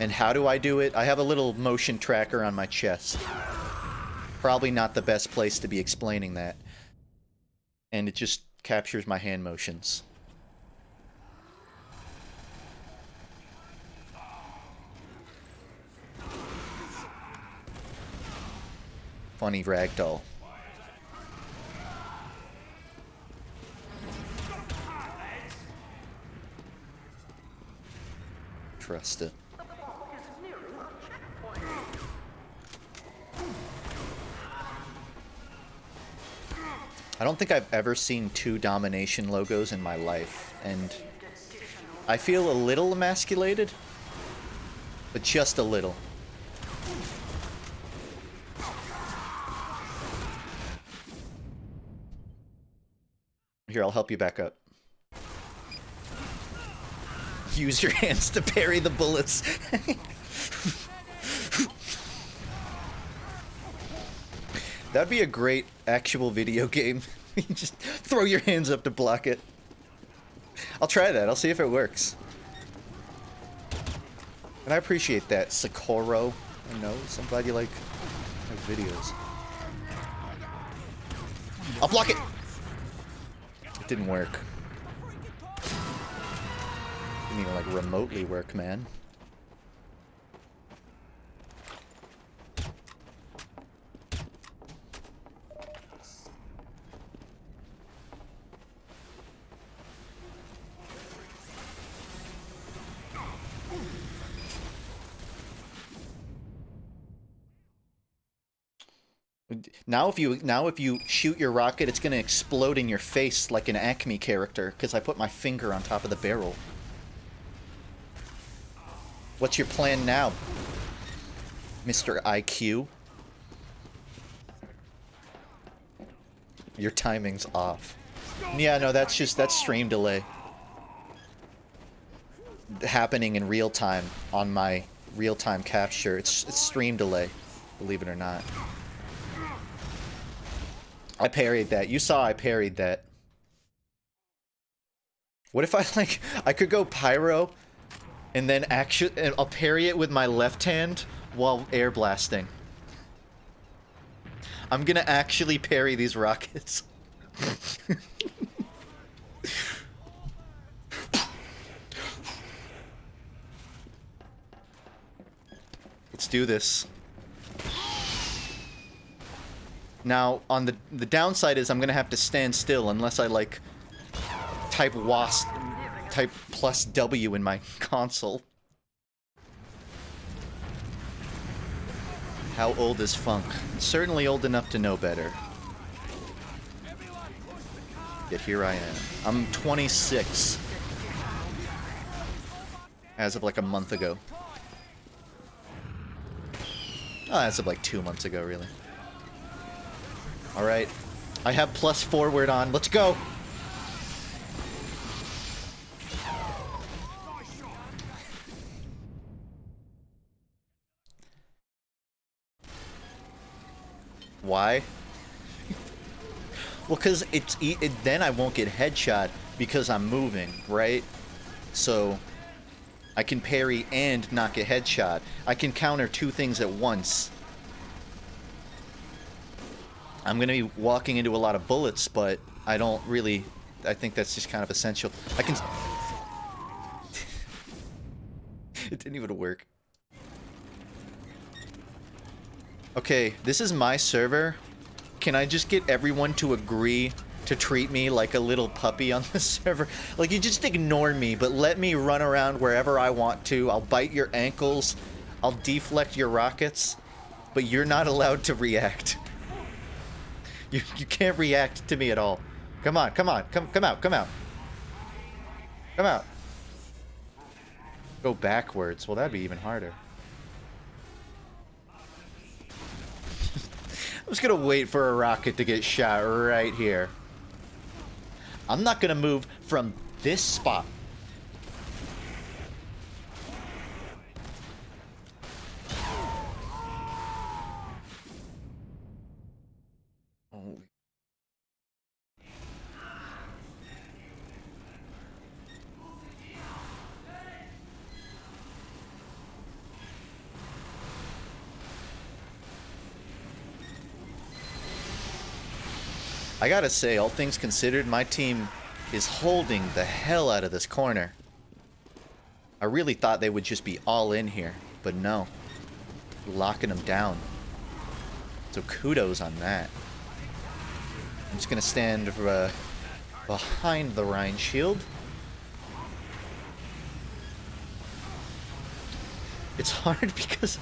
A: And how do I do it? I have a little motion tracker on my chest. Probably not the best place to be explaining that. And it just captures my hand motions. Funny ragdoll. Trust it. I don't think I've ever seen 2 Domination logos in my life, and I feel a little emasculated, but just a little. Here, I'll help you back up. Use your hands to parry the bullets. That'd be a great actual video game. You just throw your hands up to block it. I'll try that. I'll see if it works. And I appreciate that, Socorro. I know. I'm glad you like my videos. I'll block it! It didn't work. Didn't even, like, remotely work, man. Now if you shoot your rocket, it's gonna explode in your face like an Acme character, because I put my finger on top of the barrel. What's your plan now, Mr. IQ? Your timing's off. Yeah, no, that's stream delay. Happening in real time on my real-time capture. It's stream delay, believe it or not. I parried that. You saw I parried that. What if I could go pyro and then I'll parry it with my left hand while air blasting. I'm gonna actually parry these rockets. Let's do this. Now, on the downside is I'm gonna have to stand still unless I like type plus W in my console. How old is Funk? Certainly old enough to know better. Yet here I am. I'm 26. As of like a month ago. Oh, as of like 2 months ago, really. Alright. I have plus forward on. Let's go! Why? Well, because then I won't get headshot because I'm moving, right? So I can parry and not get headshot. I can counter 2 things at once I'm gonna be walking into a lot of bullets, but I don't really... I think that's just kind of essential. I can... It didn't even work. Okay, this is my server. Can I just get everyone to agree to treat me like a little puppy on the server? Like, you just ignore me, but let me run around wherever I want to. I'll bite your ankles. I'll deflect your rockets. But you're not allowed to react. You can't react to me at all. Come on, come on. Come out, come out. Come out. Go backwards. Well, that'd be even harder. I'm just gonna wait for a rocket to get shot right here. I'm not gonna move from this spot. Oh. I gotta say, all things considered, my team is holding the hell out of this corner. I really thought they would just be all in here, but no. Locking them down. So kudos on that. I'm just gonna stand behind the Rhine shield. It's hard because...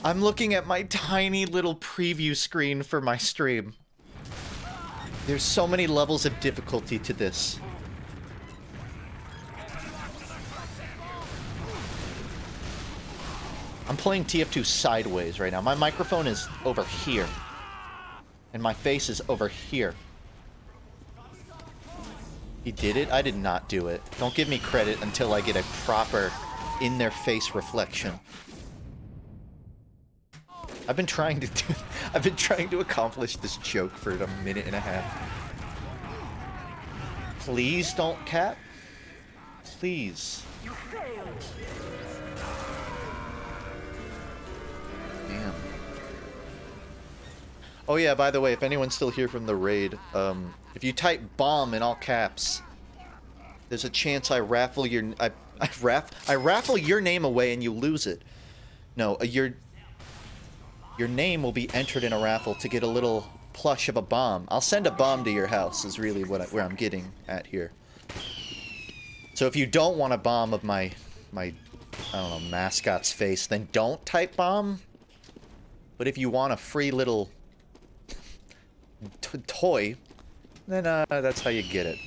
A: I'm looking at my tiny little preview screen for my stream. There's so many levels of difficulty to this. I'm playing TF2 sideways right now. My microphone is over here. And my face is over here. He did it? I did not do it. Don't give me credit until I get a proper in-their-face reflection. I've been trying to accomplish this joke for a minute and a half. Please don't cap. Please.
D: You failed.
A: Damn. Oh yeah, by the way, if anyone's still here from the raid, if you type bomb in all caps, there's a chance I raffle your I raffle your name away and you lose it. No, your name will be entered in a raffle to get a little plush of a bomb. I'll send a bomb to your house is really where I'm getting at here. So if you don't want a bomb of my I don't know, mascot's face, then don't type bomb. But if you want a free little toy, then that's how you get it.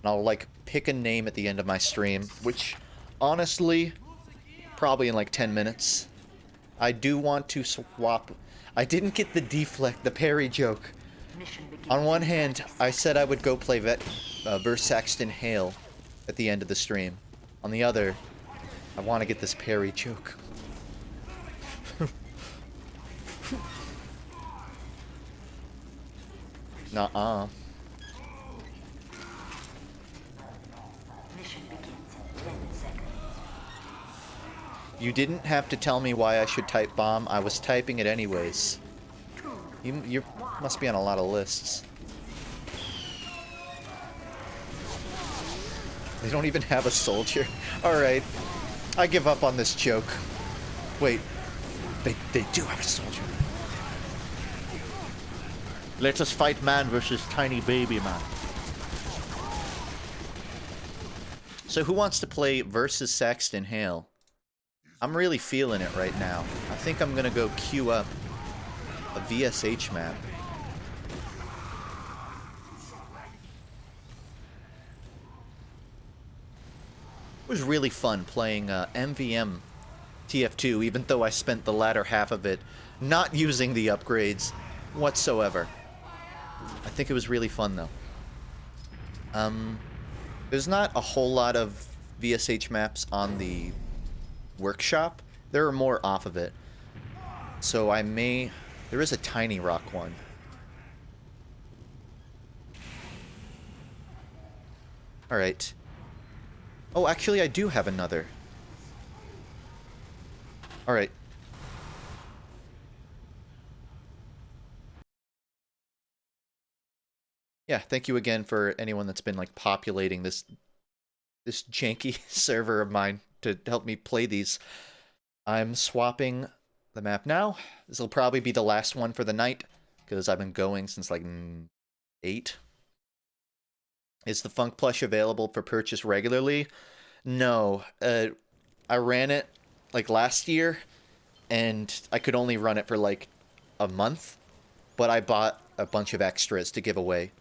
A: And I'll like pick a name at the end of my stream, which honestly, probably in like 10 minutes. I do want to swap. I didn't get the deflect, the parry joke. On one hand, I said I would go play versus Saxton Hale at the end of the stream. On the other, I want to get this parry joke. Nuh-uh. You didn't have to tell me why I should type bomb. I was typing it anyways. You must be on a lot of lists. They don't even have a soldier. Alright. I give up on this joke. Wait. They do have a soldier. Let us fight man versus tiny baby man. So who wants to play versus Saxton Hale? I'm really feeling it right now. I think I'm gonna go queue up a VSH map. It was really fun playing MVM TF2, even though I spent the latter half of it not using the upgrades whatsoever. I think it was really fun though. There's not a whole lot of VSH maps on the workshop. There are more off of it. So I may... There is a Tiny Rock one. Alright. Oh, actually I do have another. Alright. Yeah, thank you again for anyone that's been like populating this janky server of mine to help me play these. I'm swapping the map now. This will probably be the last one for the night because I've been going since like 8. Is the FUNKe plush available for purchase regularly? No. I ran it like last year and I could only run it for like a month, but I bought a bunch of extras to give away.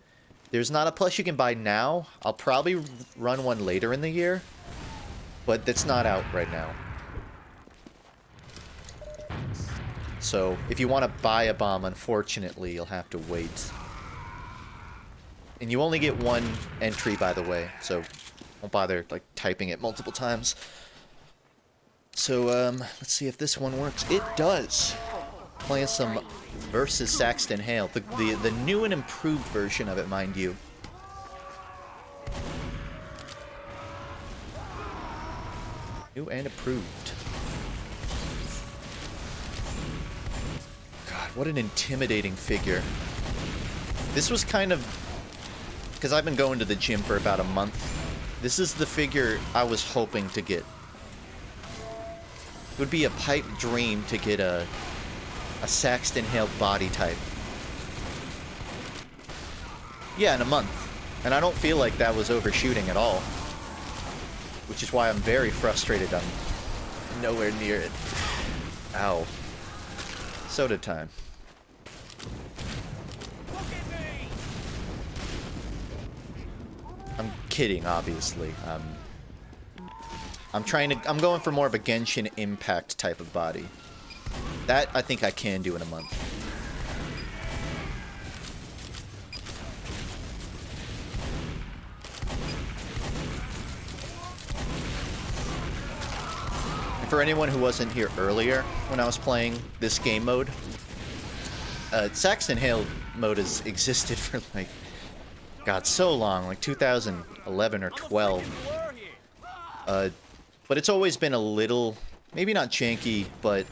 A: There's not a plush you can buy now. I'll probably run one later in the year, but that's not out right now. So if you want to buy a bomb, unfortunately, you'll have to wait. And you only get one entry, by the way, so don't bother like typing it multiple times. So let's see if this one works. It does. Playing some versus Saxton Hale, the new and improved version of it, mind you. New and improved. God, what an intimidating figure. This was kind of... because I've been going to the gym for about a month. This is the figure I was hoping to get. It would be a pipe dream to get a Saxton Hale body type. Yeah, in a month. And I don't feel like that was overshooting at all. Which is why I'm very frustrated I'm nowhere near it. Ow. Soda time. I'm kidding, obviously. I'm going for more of a Genshin Impact type of body. That, I think I can do in a month. And for anyone who wasn't here earlier when I was playing this game mode, Saxton Hale mode has existed for like, God, so long, like 2011 or 12. But it's always been a little, maybe not janky, but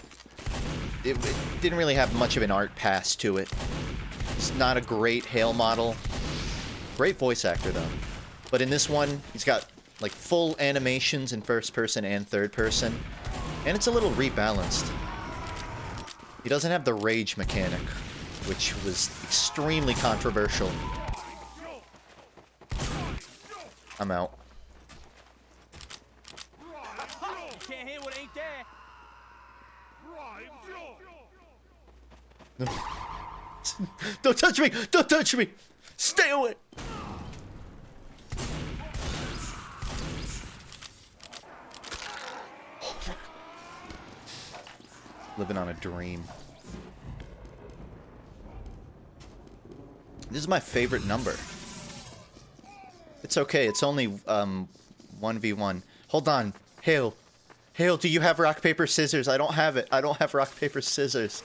A: it didn't really have much of an art pass to it. It's not a great Hale model. Great voice actor, though. But in this one, he's got like full animations in first person and third person. And it's a little rebalanced. He doesn't have the rage mechanic, which was extremely controversial. I'm out.
E: Can't hear what ain't there.
A: Don't touch me! Don't touch me! Stay away! Living on a dream. This is my favorite number. It's okay, it's only 1v1. Hold on. Hale. Hale, do you have rock, paper, scissors? I don't have it. I don't have rock, paper, scissors.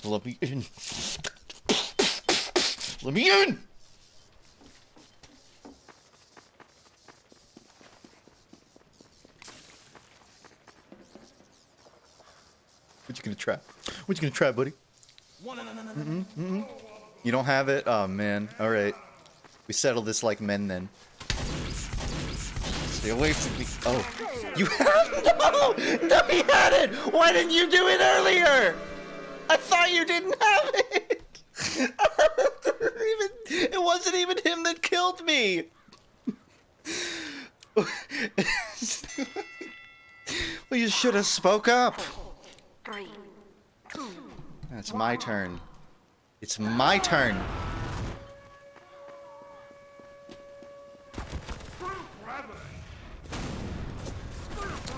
A: Let me in. Let me in! What you gonna try? What you gonna try, buddy? You don't have it? Oh, man. Alright. We settle this like men, then. Stay away from me. Oh. You have... No! No, he had it! Why didn't you do it earlier? I thought you didn't have it! It wasn't even him that killed me! Well, you should have spoke up.
D: 3, 2.
A: It's my turn. It's my turn.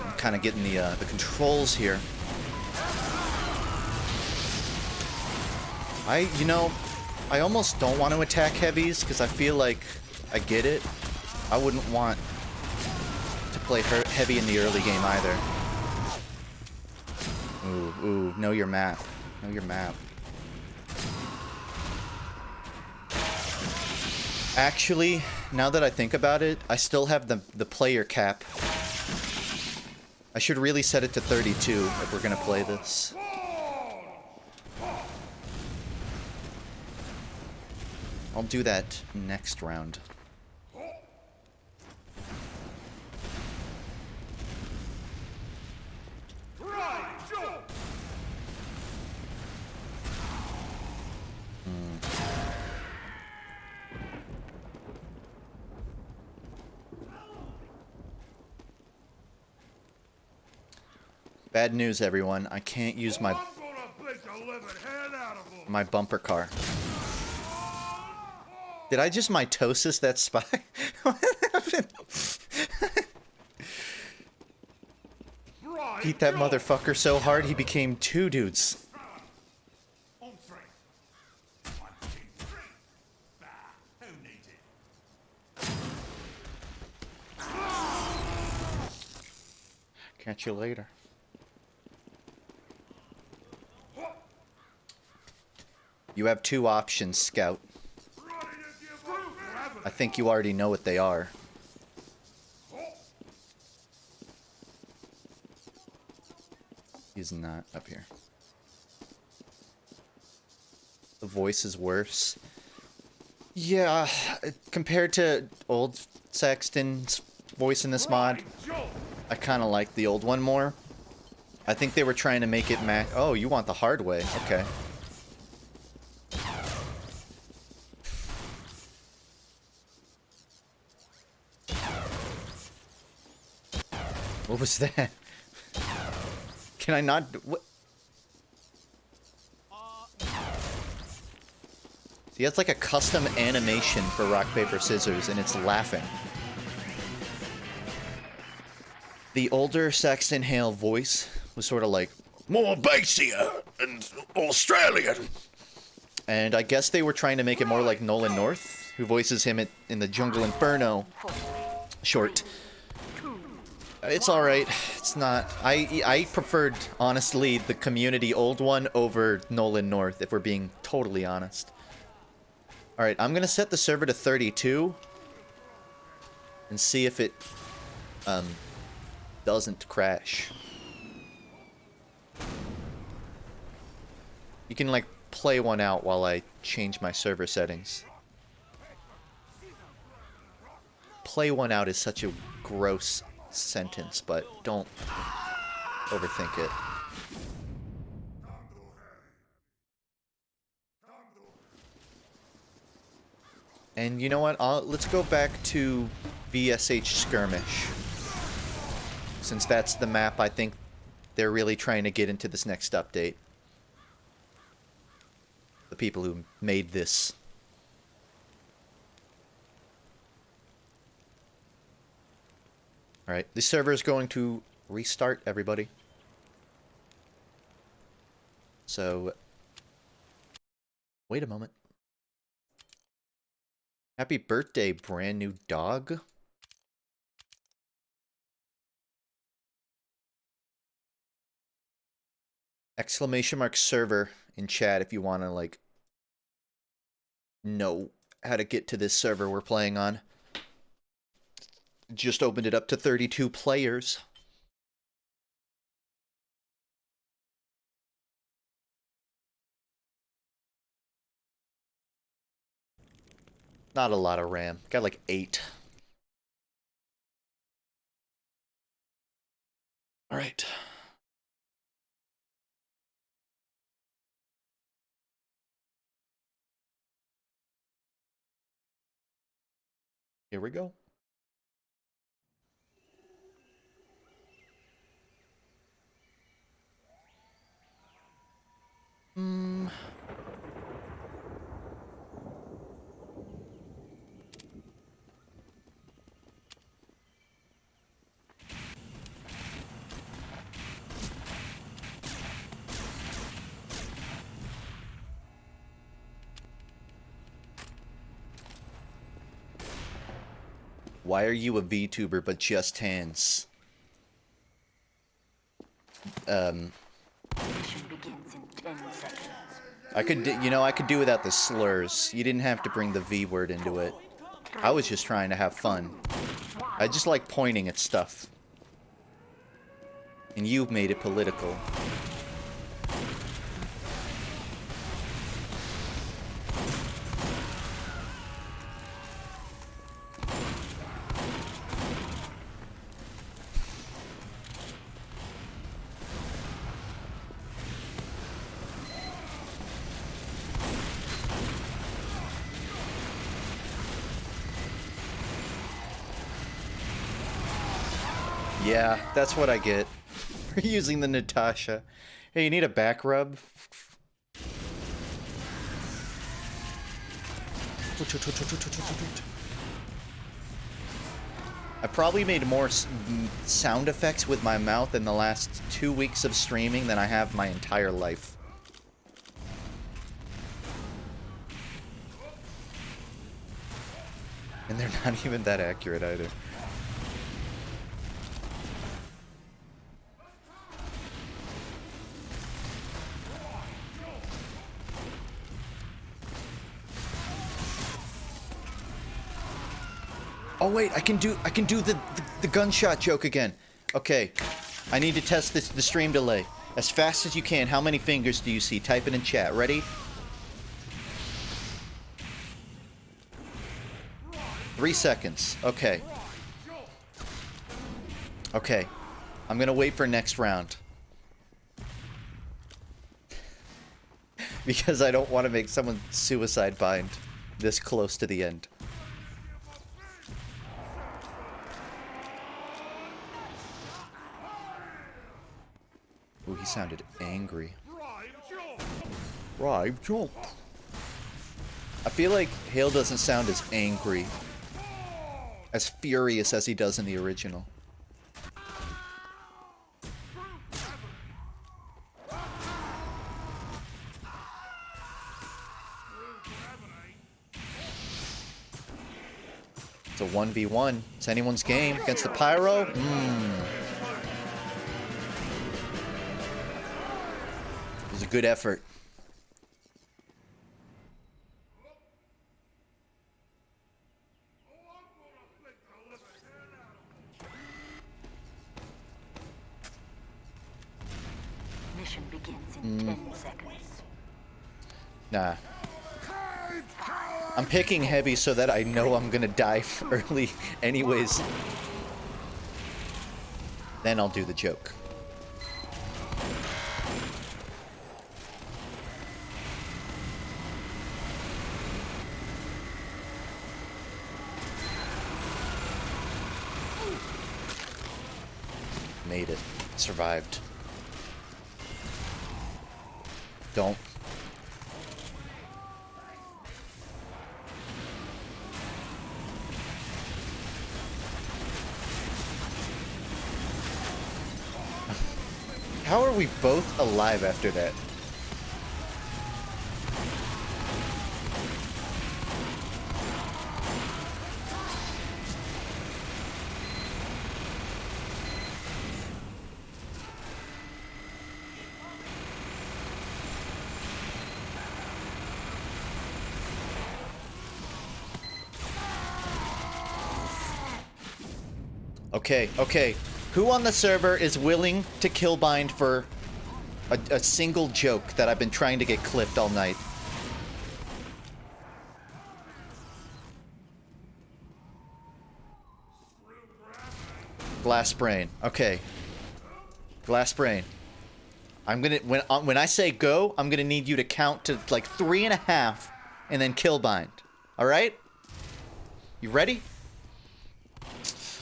A: I'm kind of getting the controls here. I almost don't want to attack heavies because I feel like I get it. I wouldn't want to play heavy in the early game either. Ooh, know your map. Know your map. Actually, now that I think about it, I still have the player cap. I should really set it to 32 if we're gonna play this. I'll do that next round. Bad news, everyone. I can't use my bumper car. Did I just mitosis that spy? What happened? Beat that motherfucker so hard he became two dudes. Catch you later. You have two options, Scout. I think you already know what they are. He's not up here. The voice is worse. Yeah, compared to old Saxton's voice in this mod, I kind of like the old one more. I think they were trying to make it match. Oh, you want the hard way. Okay. What was that? Can I not? What? See, that's like a custom animation for rock, paper, scissors, and it's laughing. The older Saxton Hale voice was sort of like, more bassier and Australian. And I guess they were trying to make it more like Nolan North, who voices him in the Jungle Inferno short. It's alright. It's not... I preferred, honestly, the Community old one over Nolan North, if we're being totally honest. Alright, I'm gonna set the server to 32. And see if it, doesn't crash. You can, like, play one out while I change my server settings. Play one out is such a gross sentence, but don't overthink it. And you know what? Let's go back to VSH Skirmish. Since that's the map I think they're really trying to get into this next update. The people who made this. Alright, the server is going to restart, everybody. So, wait a moment. Happy birthday, brand new dog. Exclamation mark server in chat if you want to, like, know how to get to this server we're playing on. Just opened it up to 32 players. Not a lot of RAM. Got like 8. All right. Here we go. Why are you a VTuber but just hands?
D: Mission begins in 10 seconds.
A: I could, you know, I could do without the slurs. You didn't have to bring the V word into it. I was just trying to have fun. I just like pointing at stuff. And you've made it political. Yeah, that's what I get for using the Natasha. Hey, you need a back rub? I probably made more sound effects with my mouth in the last 2 weeks of streaming than I have my entire life. And they're not even that accurate either. Oh wait, I can do the gunshot joke again. Okay, I need to test the stream delay as fast as you can. How many fingers do you see? Type it in chat. Ready? 3 seconds. Okay. Okay. I'm gonna wait for next round. Because I don't want to make someone suicide bind this close to the end. Ooh, he sounded angry. Right, jump. I feel like Hale doesn't sound as angry, as furious as he does in the original. It's a 1v1. It's anyone's game against the Pyro. It was a good effort.
D: Mission begins in 10 seconds.
A: Nah. I'm picking heavy so that I know I'm gonna die early anyways. Then I'll do the joke. Made it. Survived. Don't. How are we both alive after that? Okay, okay. Who on the server is willing to kill bind for a single joke that I've been trying to get clipped all night? Glass brain. Okay. Glass brain. I'm gonna when I say go, I'm gonna need you to count to like 3.5 and then kill bind. All right? You ready?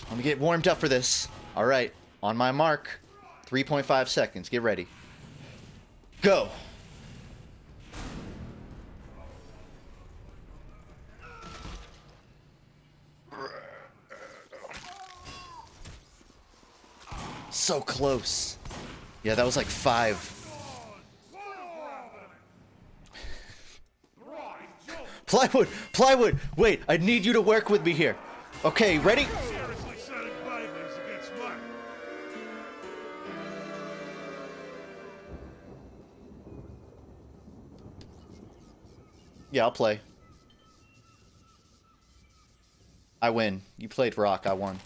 A: Let me get warmed up for this. All right, on my mark. 3.5 seconds. Get ready. Go. So close. Yeah, that was like 5. Plywood! Plywood! Wait, I need you to work with me here. Okay, ready? Yeah, I'll play. I win. You played rock, I won.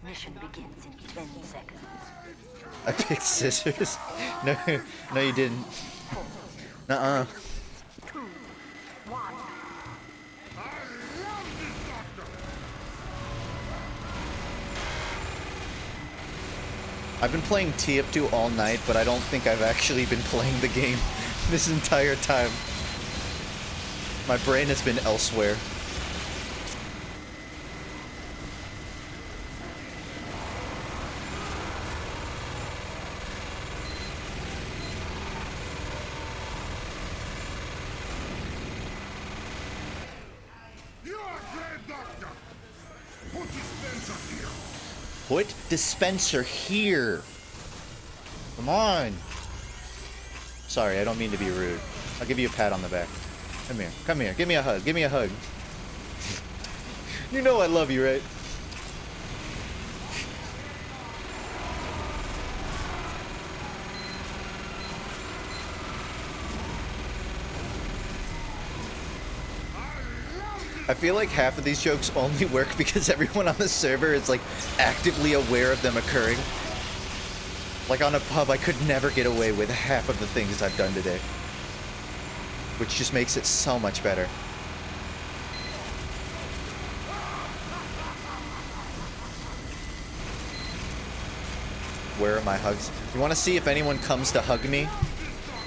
D: Mission begins in 10 seconds.
A: I picked scissors. No, no, you didn't. Nuh-uh.
D: 2, 1.
A: I've been playing TF2 all night, but I don't think I've actually been playing the game this entire time. My brain has been elsewhere. Put dispenser here. Come on. Sorry, I don't mean to be rude. I'll give you a pat on the back. Come here. Come here. Give me a hug. Give me a hug. You know I love you, right? I feel like half of these jokes only work because everyone on the server is like actively aware of them occurring. Like on a pub, I could never get away with half of the things I've done today. Which just makes it so much better. Where are my hugs? You want to see if anyone comes to hug me?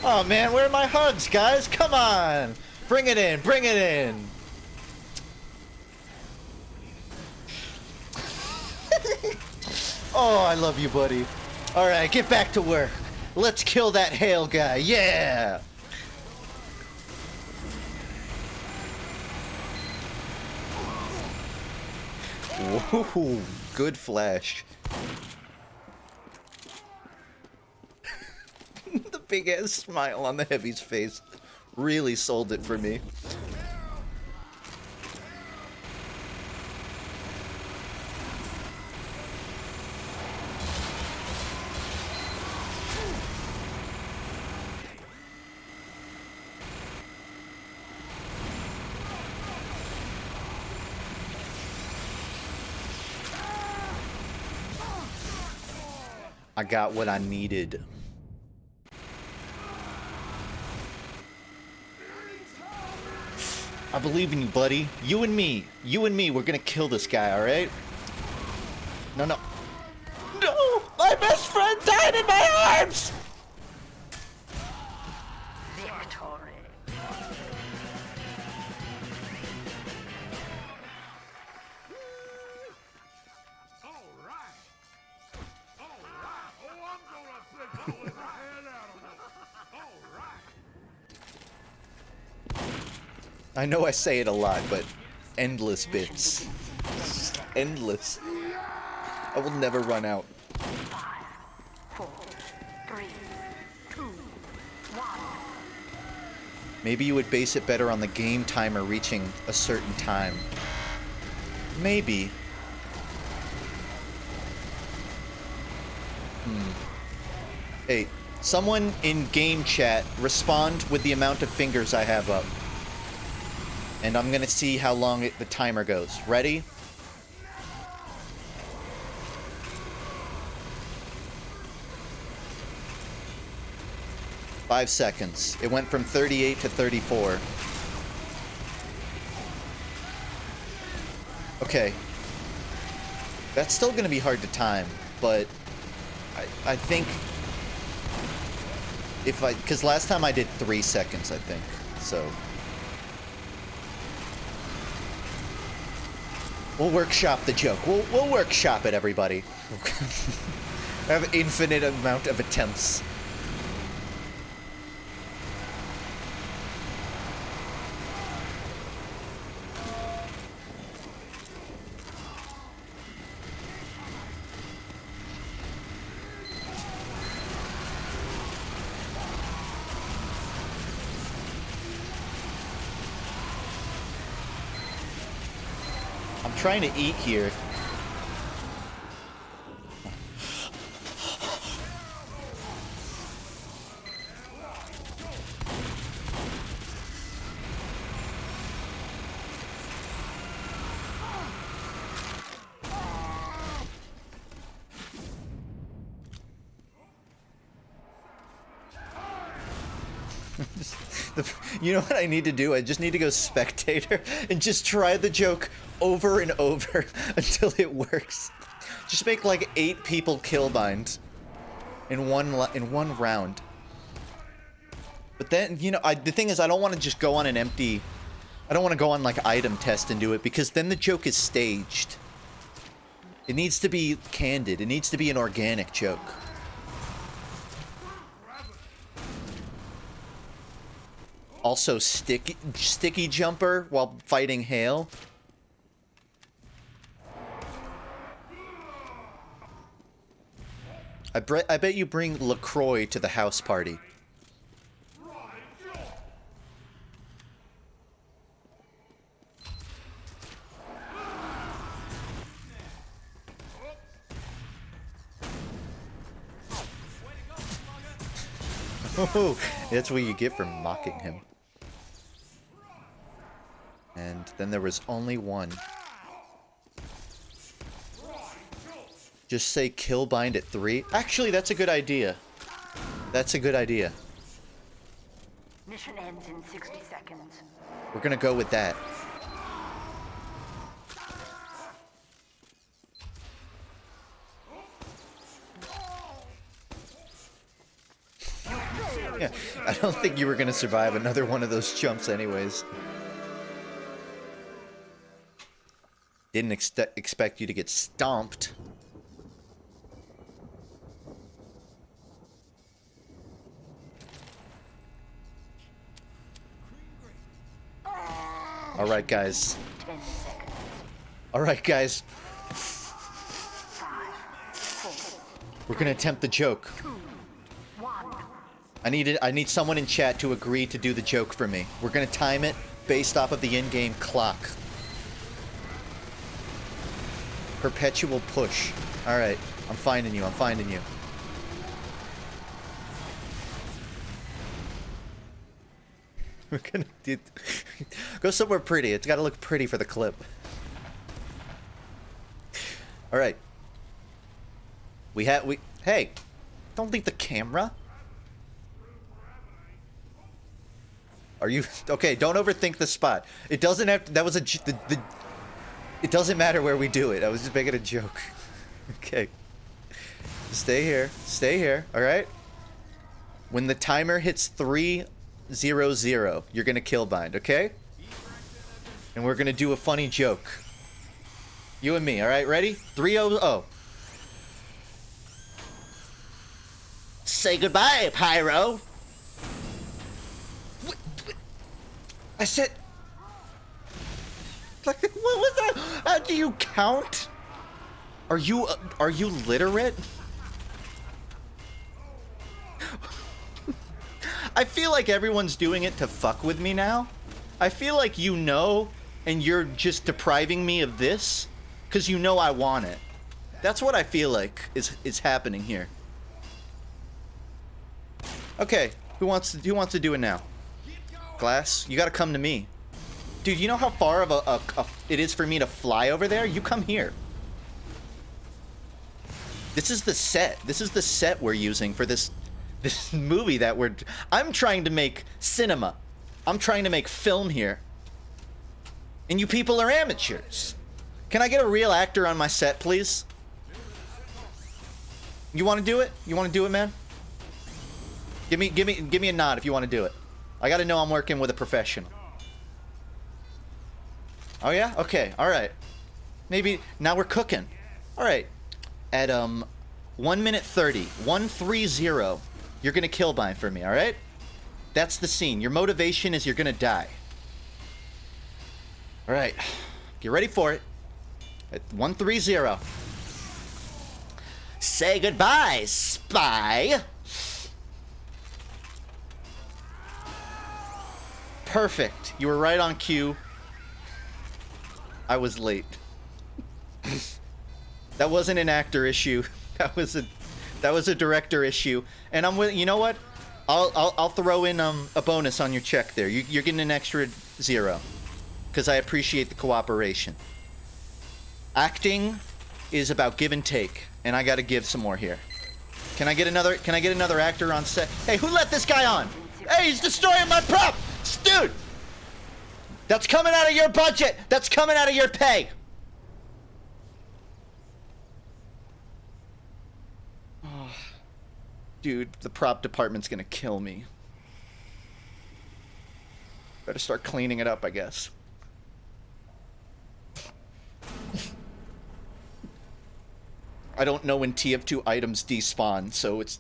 A: Oh man, where are my hugs, guys? Come on! Bring it in, bring it in! Oh, I love you, buddy. Alright, get back to work. Let's kill that Hale guy, yeah! Whoa, good flash. The big ass smile on the heavy's face really sold it for me. I got what I needed. I believe in you, buddy. You and me, we're gonna kill this guy, alright? No, no. No! My best friend died in my arms!
D: Victory.
A: I know I say it a lot, but endless bits. Endless. I will never run out.
D: 5, 4, 3, 2, 1.
A: Maybe you would base it better on the game timer reaching a certain time. Maybe. Hey, someone in game chat respond with the amount of fingers I have up. And I'm gonna see how long the timer goes. Ready? Five seconds. It went from 38 to 34. Okay. That's still gonna be hard to time, but I think if because last time I did 3 seconds, I think, so. We'll workshop the joke. We'll workshop it, everybody. I have an infinite amount of attempts. I'm trying to eat here. You know what I need to do? I just need to go spectator and just try the joke over and over until it works. Just make like 8 people killbind in one round. But then, you know, the thing is, I don't want to just go on an empty. I don't want to go on like item test and do it because then the joke is staged. It needs to be candid. It needs to be an organic joke. Also, sticky jumper while fighting Hale. I bet you bring LaCroix to the house party. Oh, that's what you get for mocking him. And then there was only one. Just say kill bind at 3. Actually, that's a good idea. That's a good idea.
D: Mission ends in 60 seconds.
A: We're gonna go with that. Yeah, I don't think you were gonna survive another one of those jumps anyways. Didn't expect you to get stomped. Alright, guys.
D: 10 seconds.
A: Alright, guys.
D: 5, 4,
A: We're gonna attempt the joke.
D: 2, 1.
A: I need someone in chat to agree to do the joke for me. We're gonna time it based off of the in-game clock. Perpetual push. Alright, I'm finding you, I'm finding you. We're gonna do... Go somewhere pretty. It's gotta look pretty for the clip. Alright. Hey! Don't leave the camera! Are you... Okay, don't overthink the spot. It doesn't have to... That was a... It doesn't matter where we do it. I was just making a joke. Okay. Stay here. Stay here, alright? When the timer hits 300, you're gonna kill bind, okay? And we're gonna do a funny joke. You and me, alright? Ready? 300. Say goodbye, Pyro! I said... Like, what was that? How do you count? Are you literate? I feel like everyone's doing it to fuck with me now. I feel like you know, and you're just depriving me of this, because you know I want it. That's what I feel like is happening here. Okay, who wants to do it now? Glass, you gotta come to me. Dude, you know how far of it is for me to fly over there? You come here. This is the set. This is the set we're using for this movie that I'm trying to make cinema. I'm trying to make film here. And you people are amateurs. Can I get a real actor on my set, please? You want to do it? You want to do it, man? Give me a nod if you want to do it. I got to know I'm working with a professional. Oh yeah? Okay. All right. Maybe now we're cooking. All right. At 1 minute 30, 130, you're gonna kill bind for me. All right? That's the scene. Your motivation is you're gonna die. All right. Get ready for it. At 130. Say goodbye, spy. Perfect. You were right on cue. I was late. That wasn't an actor issue. That was a director issue. And I'm with, you know what? I'll throw in a bonus on your check there. You're getting an extra 0 because I appreciate the cooperation. Acting is about give and take, and I got to give some more here. Can I get another actor on set? Hey, who let this guy on? Hey, he's destroying my prop! Dude! That's coming out of your budget! That's coming out of your pay! Oh, dude, the prop department's gonna kill me. Better start cleaning it up, I guess. I don't know when TF2 items despawn, so it's...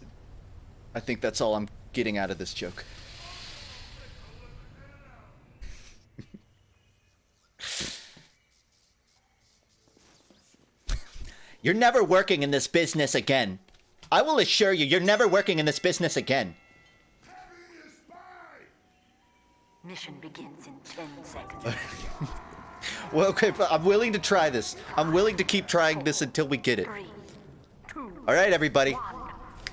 A: I think that's all I'm getting out of this joke. You're never working in this business again. I will assure you, you're never working in this business again.
D: Mission begins in 10 seconds.
A: Well, okay, but I'm willing to try this. I'm willing to keep trying this until we get it.
D: 3, 2,
A: All right, everybody.
D: 1.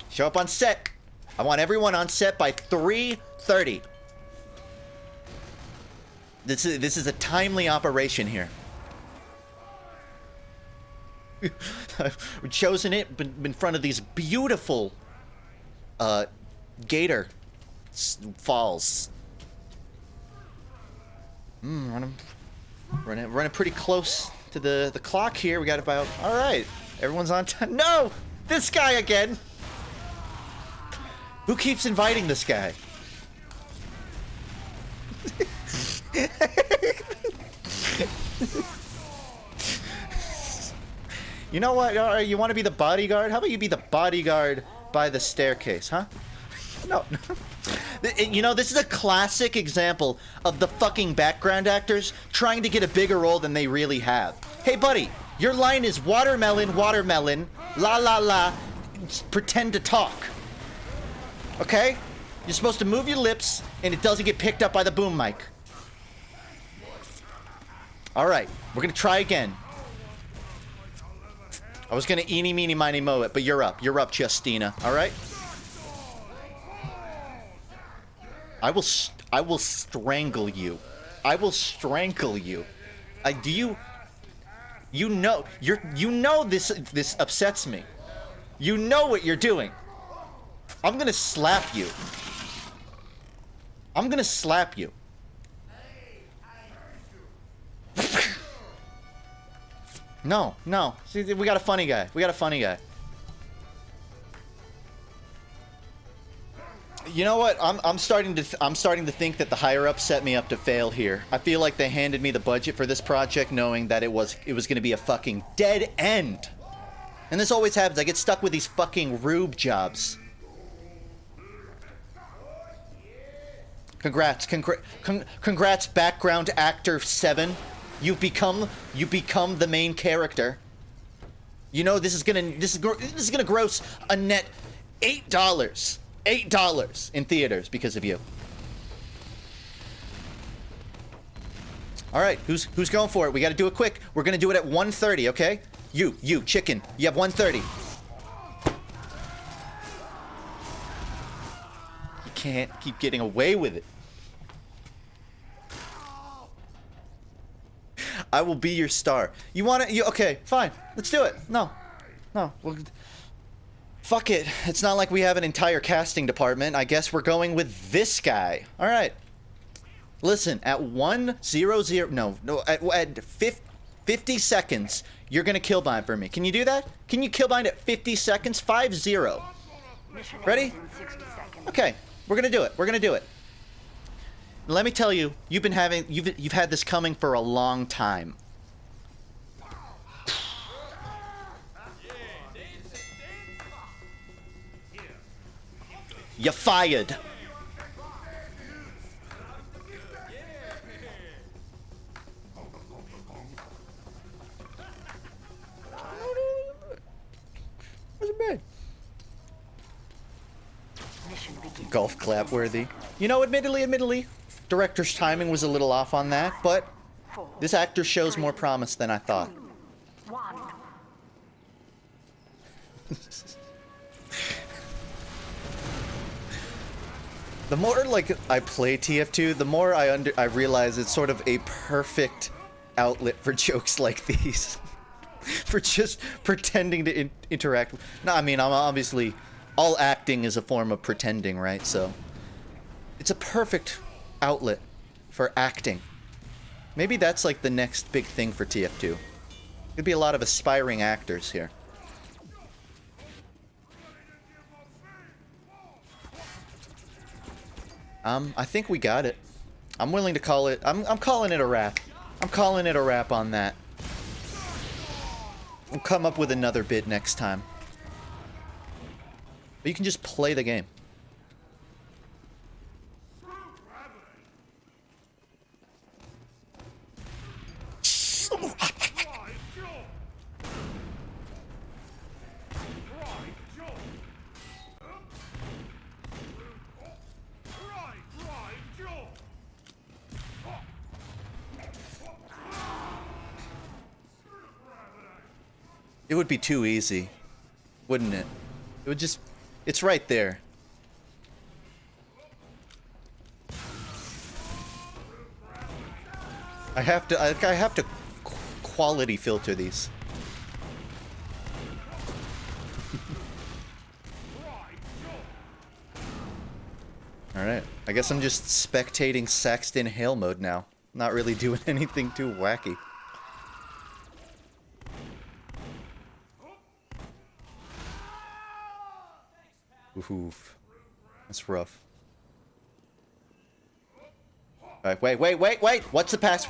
A: Show up on set. I want everyone on set by 3:30. This is a timely operation here. We've chosen it in front of these beautiful gator falls. Running pretty close to the clock here. We got about, all right, everyone's on time. No, this guy again. Who keeps inviting this guy? You know what? All right, you want to be the bodyguard? How about you be the bodyguard by the staircase, huh? No. You know, this is a classic example of the fucking background actors trying to get a bigger role than they really have. Hey, buddy, your line is watermelon, watermelon, la la la, pretend to talk. Okay? You're supposed to move your lips, and it doesn't get picked up by the boom mic. All right, we're gonna try again. I was gonna eeny, meeny, miny, moe it, but you're up. You're up, Justina. All right? I will strangle you. I will strangle you. You know this upsets me. You know what you're doing. I'm gonna slap you. I'm gonna slap you. No. See, we got a funny guy. You know what? I'm starting to think that the higher ups set me up to fail here. I feel like they handed me the budget for this project knowing that it was going to be a fucking dead end. And this always happens. I get stuck with these fucking rube jobs. Congrats, background actor 7. You've become the main character. You know this is gonna gross a net $8 in theaters because of you. All right, who's going for it? We got to do it quick. We're gonna do it at 1:30, okay? You chicken. You have 1:30. You can't keep getting away with it. I will be your star. You want it? Okay, fine. Let's do it. No. Well, fuck it. It's not like we have an entire casting department. I guess we're going with this guy. All right. Listen, at 1:00, no, at 50 seconds, you're gonna killbind for me. Can you do that? Can you killbind at 50 seconds? 5-0. Ready? Okay, we're gonna do it. Let me tell you, you've had this coming for a long time. You're fired. Wasn't bad. Golf clap worthy. You know, admittedly, director's timing was a little off on that, but this actor shows more promise than I thought.
D: 1.
A: The more I play TF2, the more I realize it's sort of a perfect outlet for jokes like these. For just pretending to interact. No, I mean, I'm obviously all acting is a form of pretending, right? So it's a perfect outlet for acting. Maybe that's like the next big thing for TF2. There'd be a lot of aspiring actors here. I think we got it. I'm willing to call it. I'm calling it a wrap. I'm calling it a wrap on that. We'll come up with another bit next time. But you can just play the game. It would be too easy, wouldn't it? It would just... It's right there. I have to quality filter these. Alright, I guess I'm just spectating Saxton Hale mode now. Not really doing anything too wacky. Oof. That's rough. Alright, wait! What's the pass?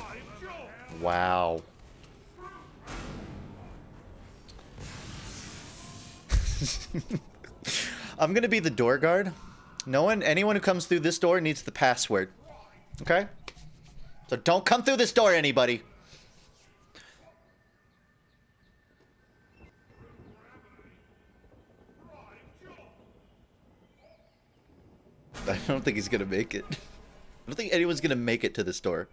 A: Wow. I'm gonna be the door guard. Anyone who comes through this door needs the password. Okay? So don't come through this door, anybody. I don't think he's gonna make it. I don't think anyone's gonna make it to this door.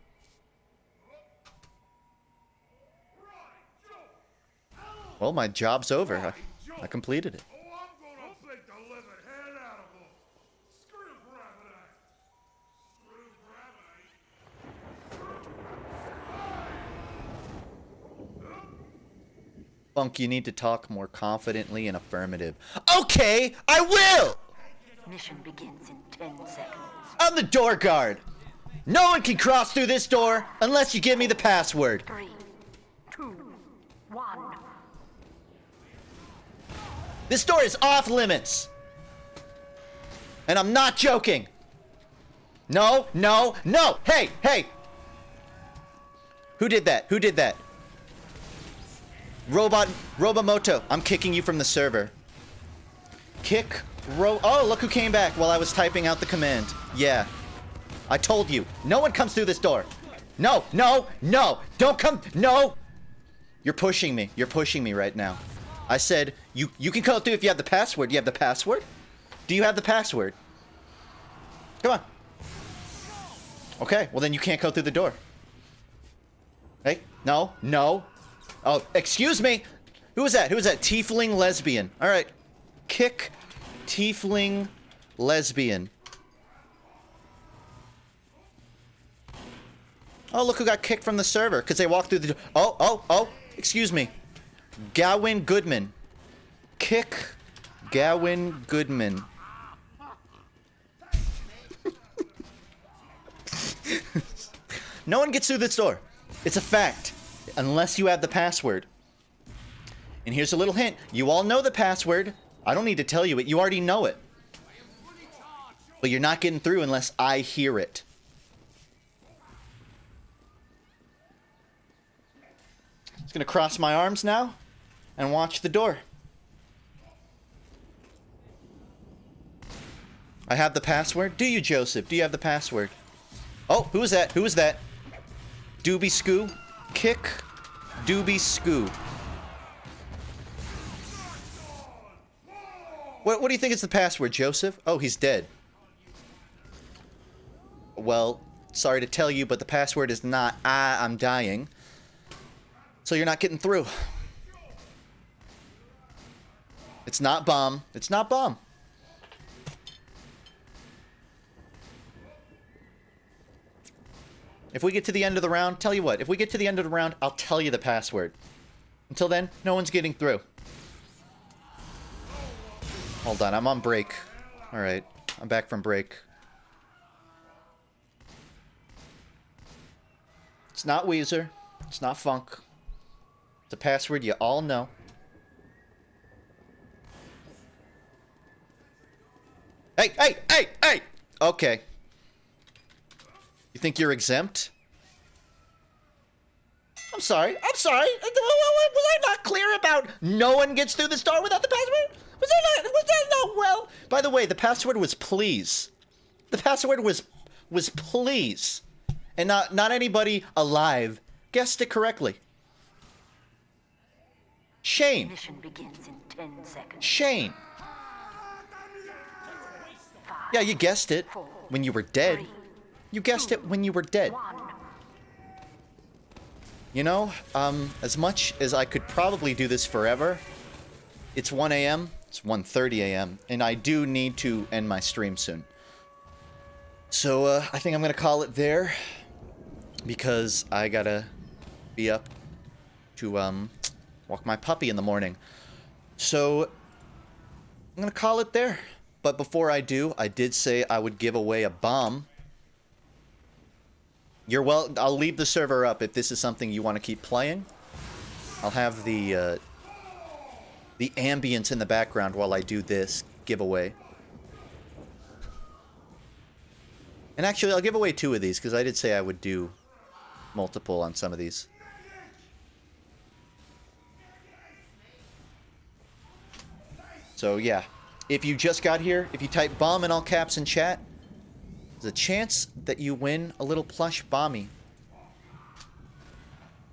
A: Well, my job's over. I completed it. Funk, you need to talk more confidently and affirmative. Okay, I will!
D: Mission begins in 10 seconds.
A: I'm the door guard. No one can cross through this door unless you give me the password.
D: 3, 2, 1.
A: This door is off limits. And I'm not joking. No. Hey. Who did that? Robomoto, I'm kicking you from the server. Oh, look who came back while I was typing out the command. Yeah. I told you. No one comes through this door. No. Don't come. No. You're pushing me. You're pushing me right now. I said, you can go through if you have the password. Do you have the password? Do you have the password? Come on. Okay, well then you can't go through the door. Hey, no. Oh, excuse me. Who was that? Tiefling lesbian. All right. Kick Tiefling lesbian. Oh, look who got kicked from the server because they walked through the... Oh. Excuse me. Gawain Goodman. Kick Gawain Goodman. No one gets through this door. It's a fact. Unless you have the password. And here's a little hint. You all know the password. I don't need to tell you it. You already know it. But you're not getting through unless I hear it. Just gonna cross my arms now and watch the door. I have the password. Do you, Joseph? Do you have the password? Oh, who is that? Doobie Scoo? Kick Doobie Scoo. What do you think is the password, Joseph? Oh, he's dead. Well, sorry to tell you, but the password is not I'm dying. So you're not getting through. It's not bomb. If we get to the end of the round, tell you what, if we get to the end of the round, I'll tell you the password. Until then, no one's getting through. Hold on, I'm on break. Alright, I'm back from break. It's not Weezer. It's not Funk. It's a password you all know. Hey! Okay. You think you're exempt? I'm sorry. Was I not clear about no one gets through this door without the password? Was that not well? By the way, the password was please. The password was please. And not anybody alive guessed it correctly. Shame.
D: Mission begins in 10 seconds.
A: Shame. Yeah, you guessed it when you were dead. You guessed it when you were dead.
D: 1.
A: You know, as much as I could probably do this forever, it's 1 a.m., it's 1:30 a.m., and I do need to end my stream soon. So, I think I'm gonna call it there, because I gotta be up to, walk my puppy in the morning. So, I'm gonna call it there. But before I do, I did say I would give away a bomb. I'll leave the server up if this is something you want to keep playing. I'll have the ambience in the background while I do this giveaway. And actually, I'll give away 2 of these, because I did say I would do multiple on some of these. So, yeah. If you just got here, if you type bomb in all caps in chat, there's a chance that you win a little plush bommy.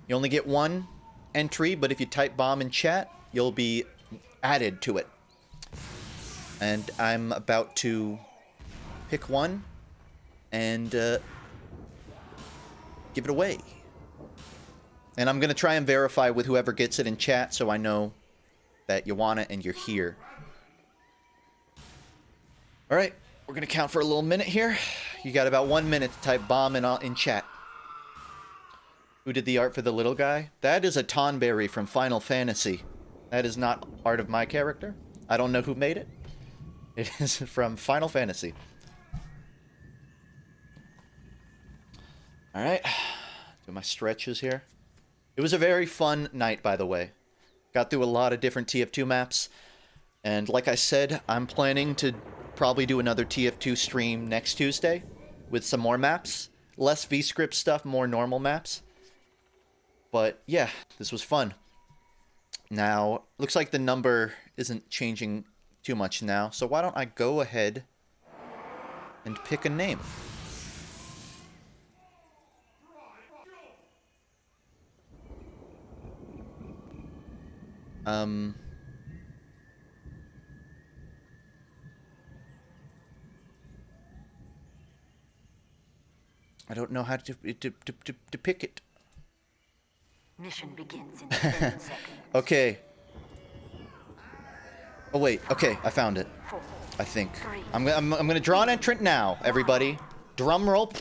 A: You only get 1 entry, but if you type bomb in chat, you'll be added to it. And I'm about to pick one and give it away. And I'm going to try and verify with whoever gets it in chat so I know that you want it and you're here. Alright, we're going to count for a little minute here. You got about 1 minute to type bomb in chat. Who did the art for the little guy? That is a Tonberry from Final Fantasy. That is not art of my character. I don't know who made it. It is from Final Fantasy. Alright, do my stretches here. It was a very fun night, by the way. Got through a lot of different TF2 maps. And like I said, I'm planning to probably do another TF2 stream next Tuesday with some more maps. Less Vscript stuff, more normal maps. But yeah, this was fun. Now, looks like the number isn't changing too much now, so why don't I go ahead and pick a name. I don't know how to pick it.
D: Mission begins in 10 seconds.
A: Okay. Oh wait, okay, I found it. I think. I'm gonna draw an entrant now, everybody. Drum roll.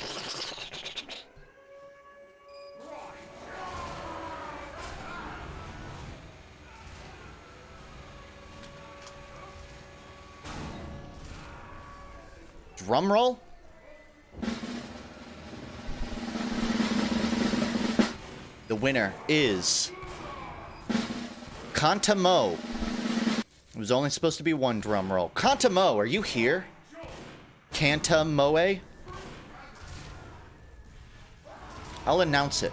A: Drum roll. The winner is Kantamo. It was only supposed to be one drum roll. Kantamo, are you here? Kantamoe? I'll announce it.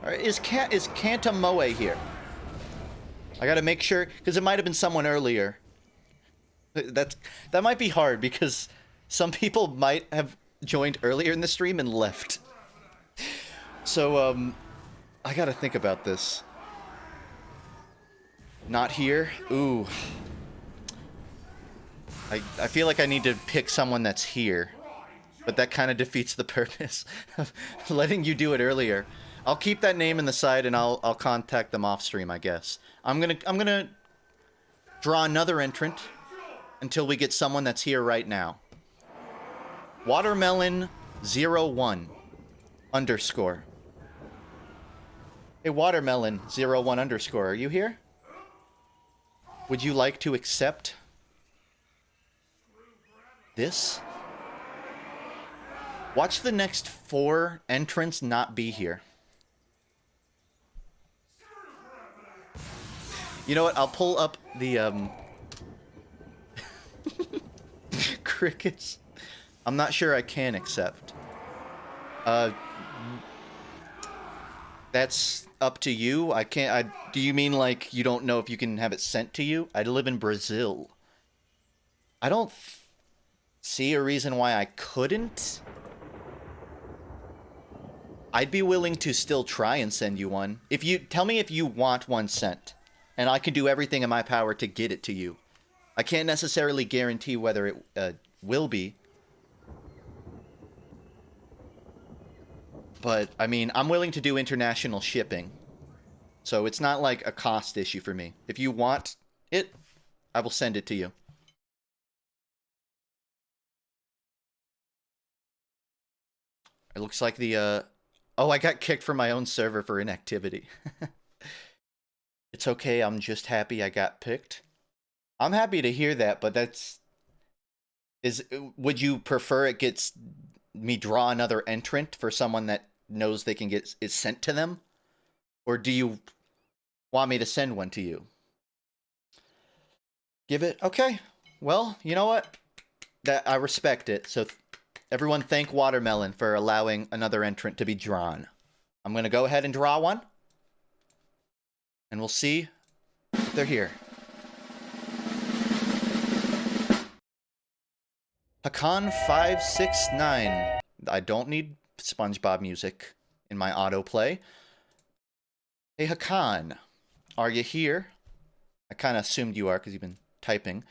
A: All right, is Kantamoe here? I gotta make sure, because it might have been someone earlier. That might be hard, because some people might have joined earlier in the stream and left. So, I gotta think about this. Not here? Ooh. I feel like I need to pick someone that's here. But that kind of defeats the purpose of letting you do it earlier. I'll keep that name in the side and I'll contact them off stream, I guess. I'm gonna draw another entrant until we get someone that's here right now. Watermelon01 _ Hey, Watermelon01 _ are you here? Would you like to accept this? Watch the next 4 entrants not be here. You know what? I'll pull up the, crickets. I'm not sure I can accept. That's up to you. I can't. Do you mean like you don't know if you can have it sent to you? I live in Brazil. I don't see a reason why I couldn't. I'd be willing to still try and send you one. If you tell me if you want one sent, and I can do everything in my power to get it to you. I can't necessarily guarantee whether it will be. But, I mean, I'm willing to do international shipping. So it's not like a cost issue for me. If you want it, I will send it to you. It looks like the, oh, I got kicked from my own server for inactivity. It's okay, I'm just happy I got picked. I'm happy to hear that, but that's... Would you prefer it gets... me draw another entrant for someone that knows they can get it sent to them? Or do you want me to send one to you? Give it... Okay. Well, you know what? That I respect it. So everyone thank Watermelon for allowing another entrant to be drawn. I'm going to go ahead and draw one. And we'll see if they're here. Hakan569. I don't need SpongeBob music in my autoplay. Hey, Hakan. Are you here? I kind of assumed you are because you've been typing.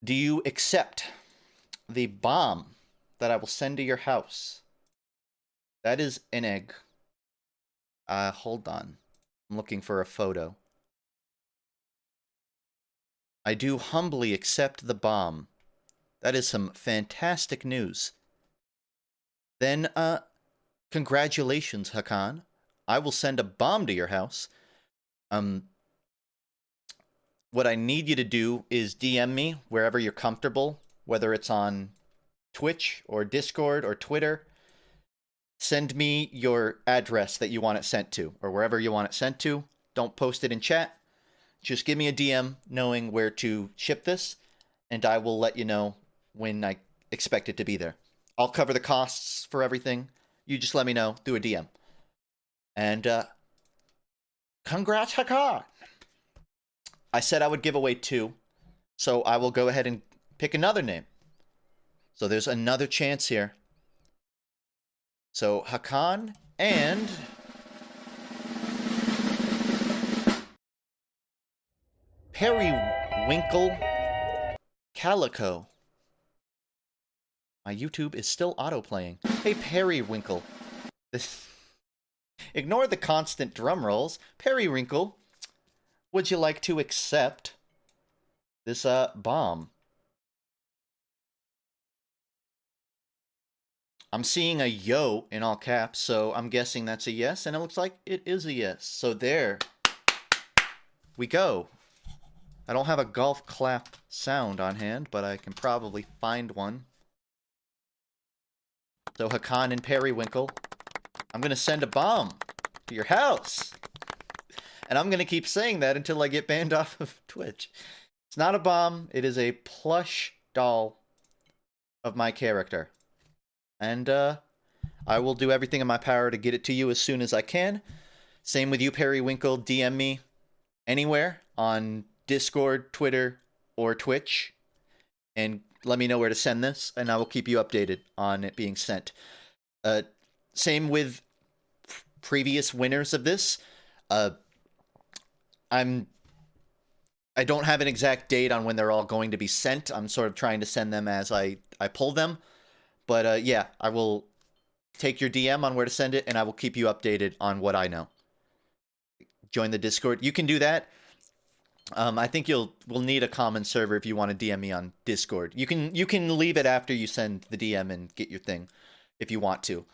A: Do you accept the bomb that I will send to your house? That is an egg. Hold on. I'm looking for a photo. I do humbly accept the bomb. That is some fantastic news. Then, congratulations, Hakan. I will send a bomb to your house. What I need you to do is DM me wherever you're comfortable, whether it's on Twitch or Discord or Twitter. Send me your address that you want it sent to, or wherever you want it sent to. Don't post it in chat. Just give me a DM knowing where to ship this, and I will let you know when I expect it to be there. I'll cover the costs for everything. You just let me know through a DM. And, congrats, Hakan! I said I would give away 2, so I will go ahead and pick another name. So there's another chance here. So, Hakan and... Periwinkle Calico. My YouTube is still autoplaying. Hey, Periwinkle. Ignore the constant drum rolls. Periwinkle, would you like to accept this, bomb? I'm seeing a yo in all caps, so I'm guessing that's a yes, and it looks like it is a yes. So there we go. I don't have a golf clap sound on hand, but I can probably find one. So Hakan and Periwinkle, I'm going to send a bomb to your house. And I'm going to keep saying that until I get banned off of Twitch. It's not a bomb. It is a plush doll of my character. And I will do everything in my power to get it to you as soon as I can. Same with you, Periwinkle. DM me anywhere on Discord, Twitter, or Twitch. And let me know where to send this, and I will keep you updated on it being sent. Same with previous winners of this. I don't have an exact date on when they're all going to be sent. I'm sort of trying to send them as I pull them. But yeah, I will take your DM on where to send it, and I will keep you updated on what I know. Join the Discord. You can do that. I think we'll need a common server if you want to DM me on Discord. You can leave it after you send the DM and get your thing if you want to.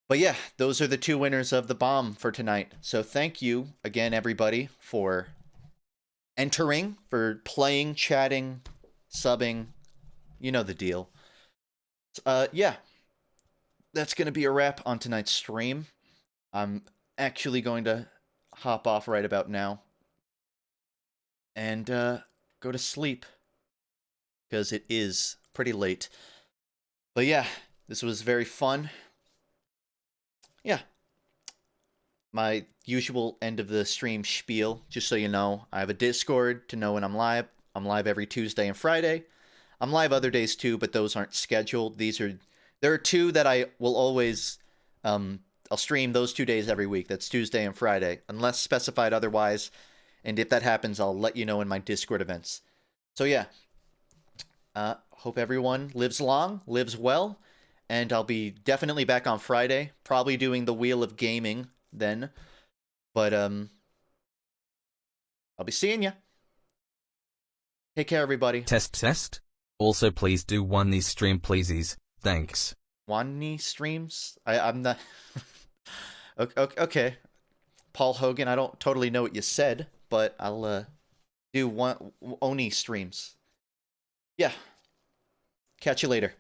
A: But yeah, those are the 2 winners of the bomb for tonight. So thank you again, everybody, for entering, for playing, chatting, subbing. You know the deal. Yeah, that's going to be a wrap on tonight's stream. I'm actually going to hop off right about now and go to sleep because it is pretty late. But yeah, this was very fun. Yeah. My usual end of the stream spiel, just so you know, I have a Discord to know when I'm live. I'm live every Tuesday and Friday. I'm live other days too, but those aren't scheduled. There are 2 that I will always, I'll stream those 2 days every week. That's Tuesday and Friday, unless specified otherwise. And if that happens, I'll let you know in my Discord events. So yeah, hope everyone lives long, lives well, And I'll be definitely back on Friday, probably doing the Wheel of Gaming then. But I'll be seeing ya. Take care, everybody.
C: Test. Also, please do one knee stream, pleasies. Thanks.
A: One knee streams? I'm not... Okay. Paul Hogan, I don't totally know what you said, but I'll do one Oni streams. Yeah. Catch you later.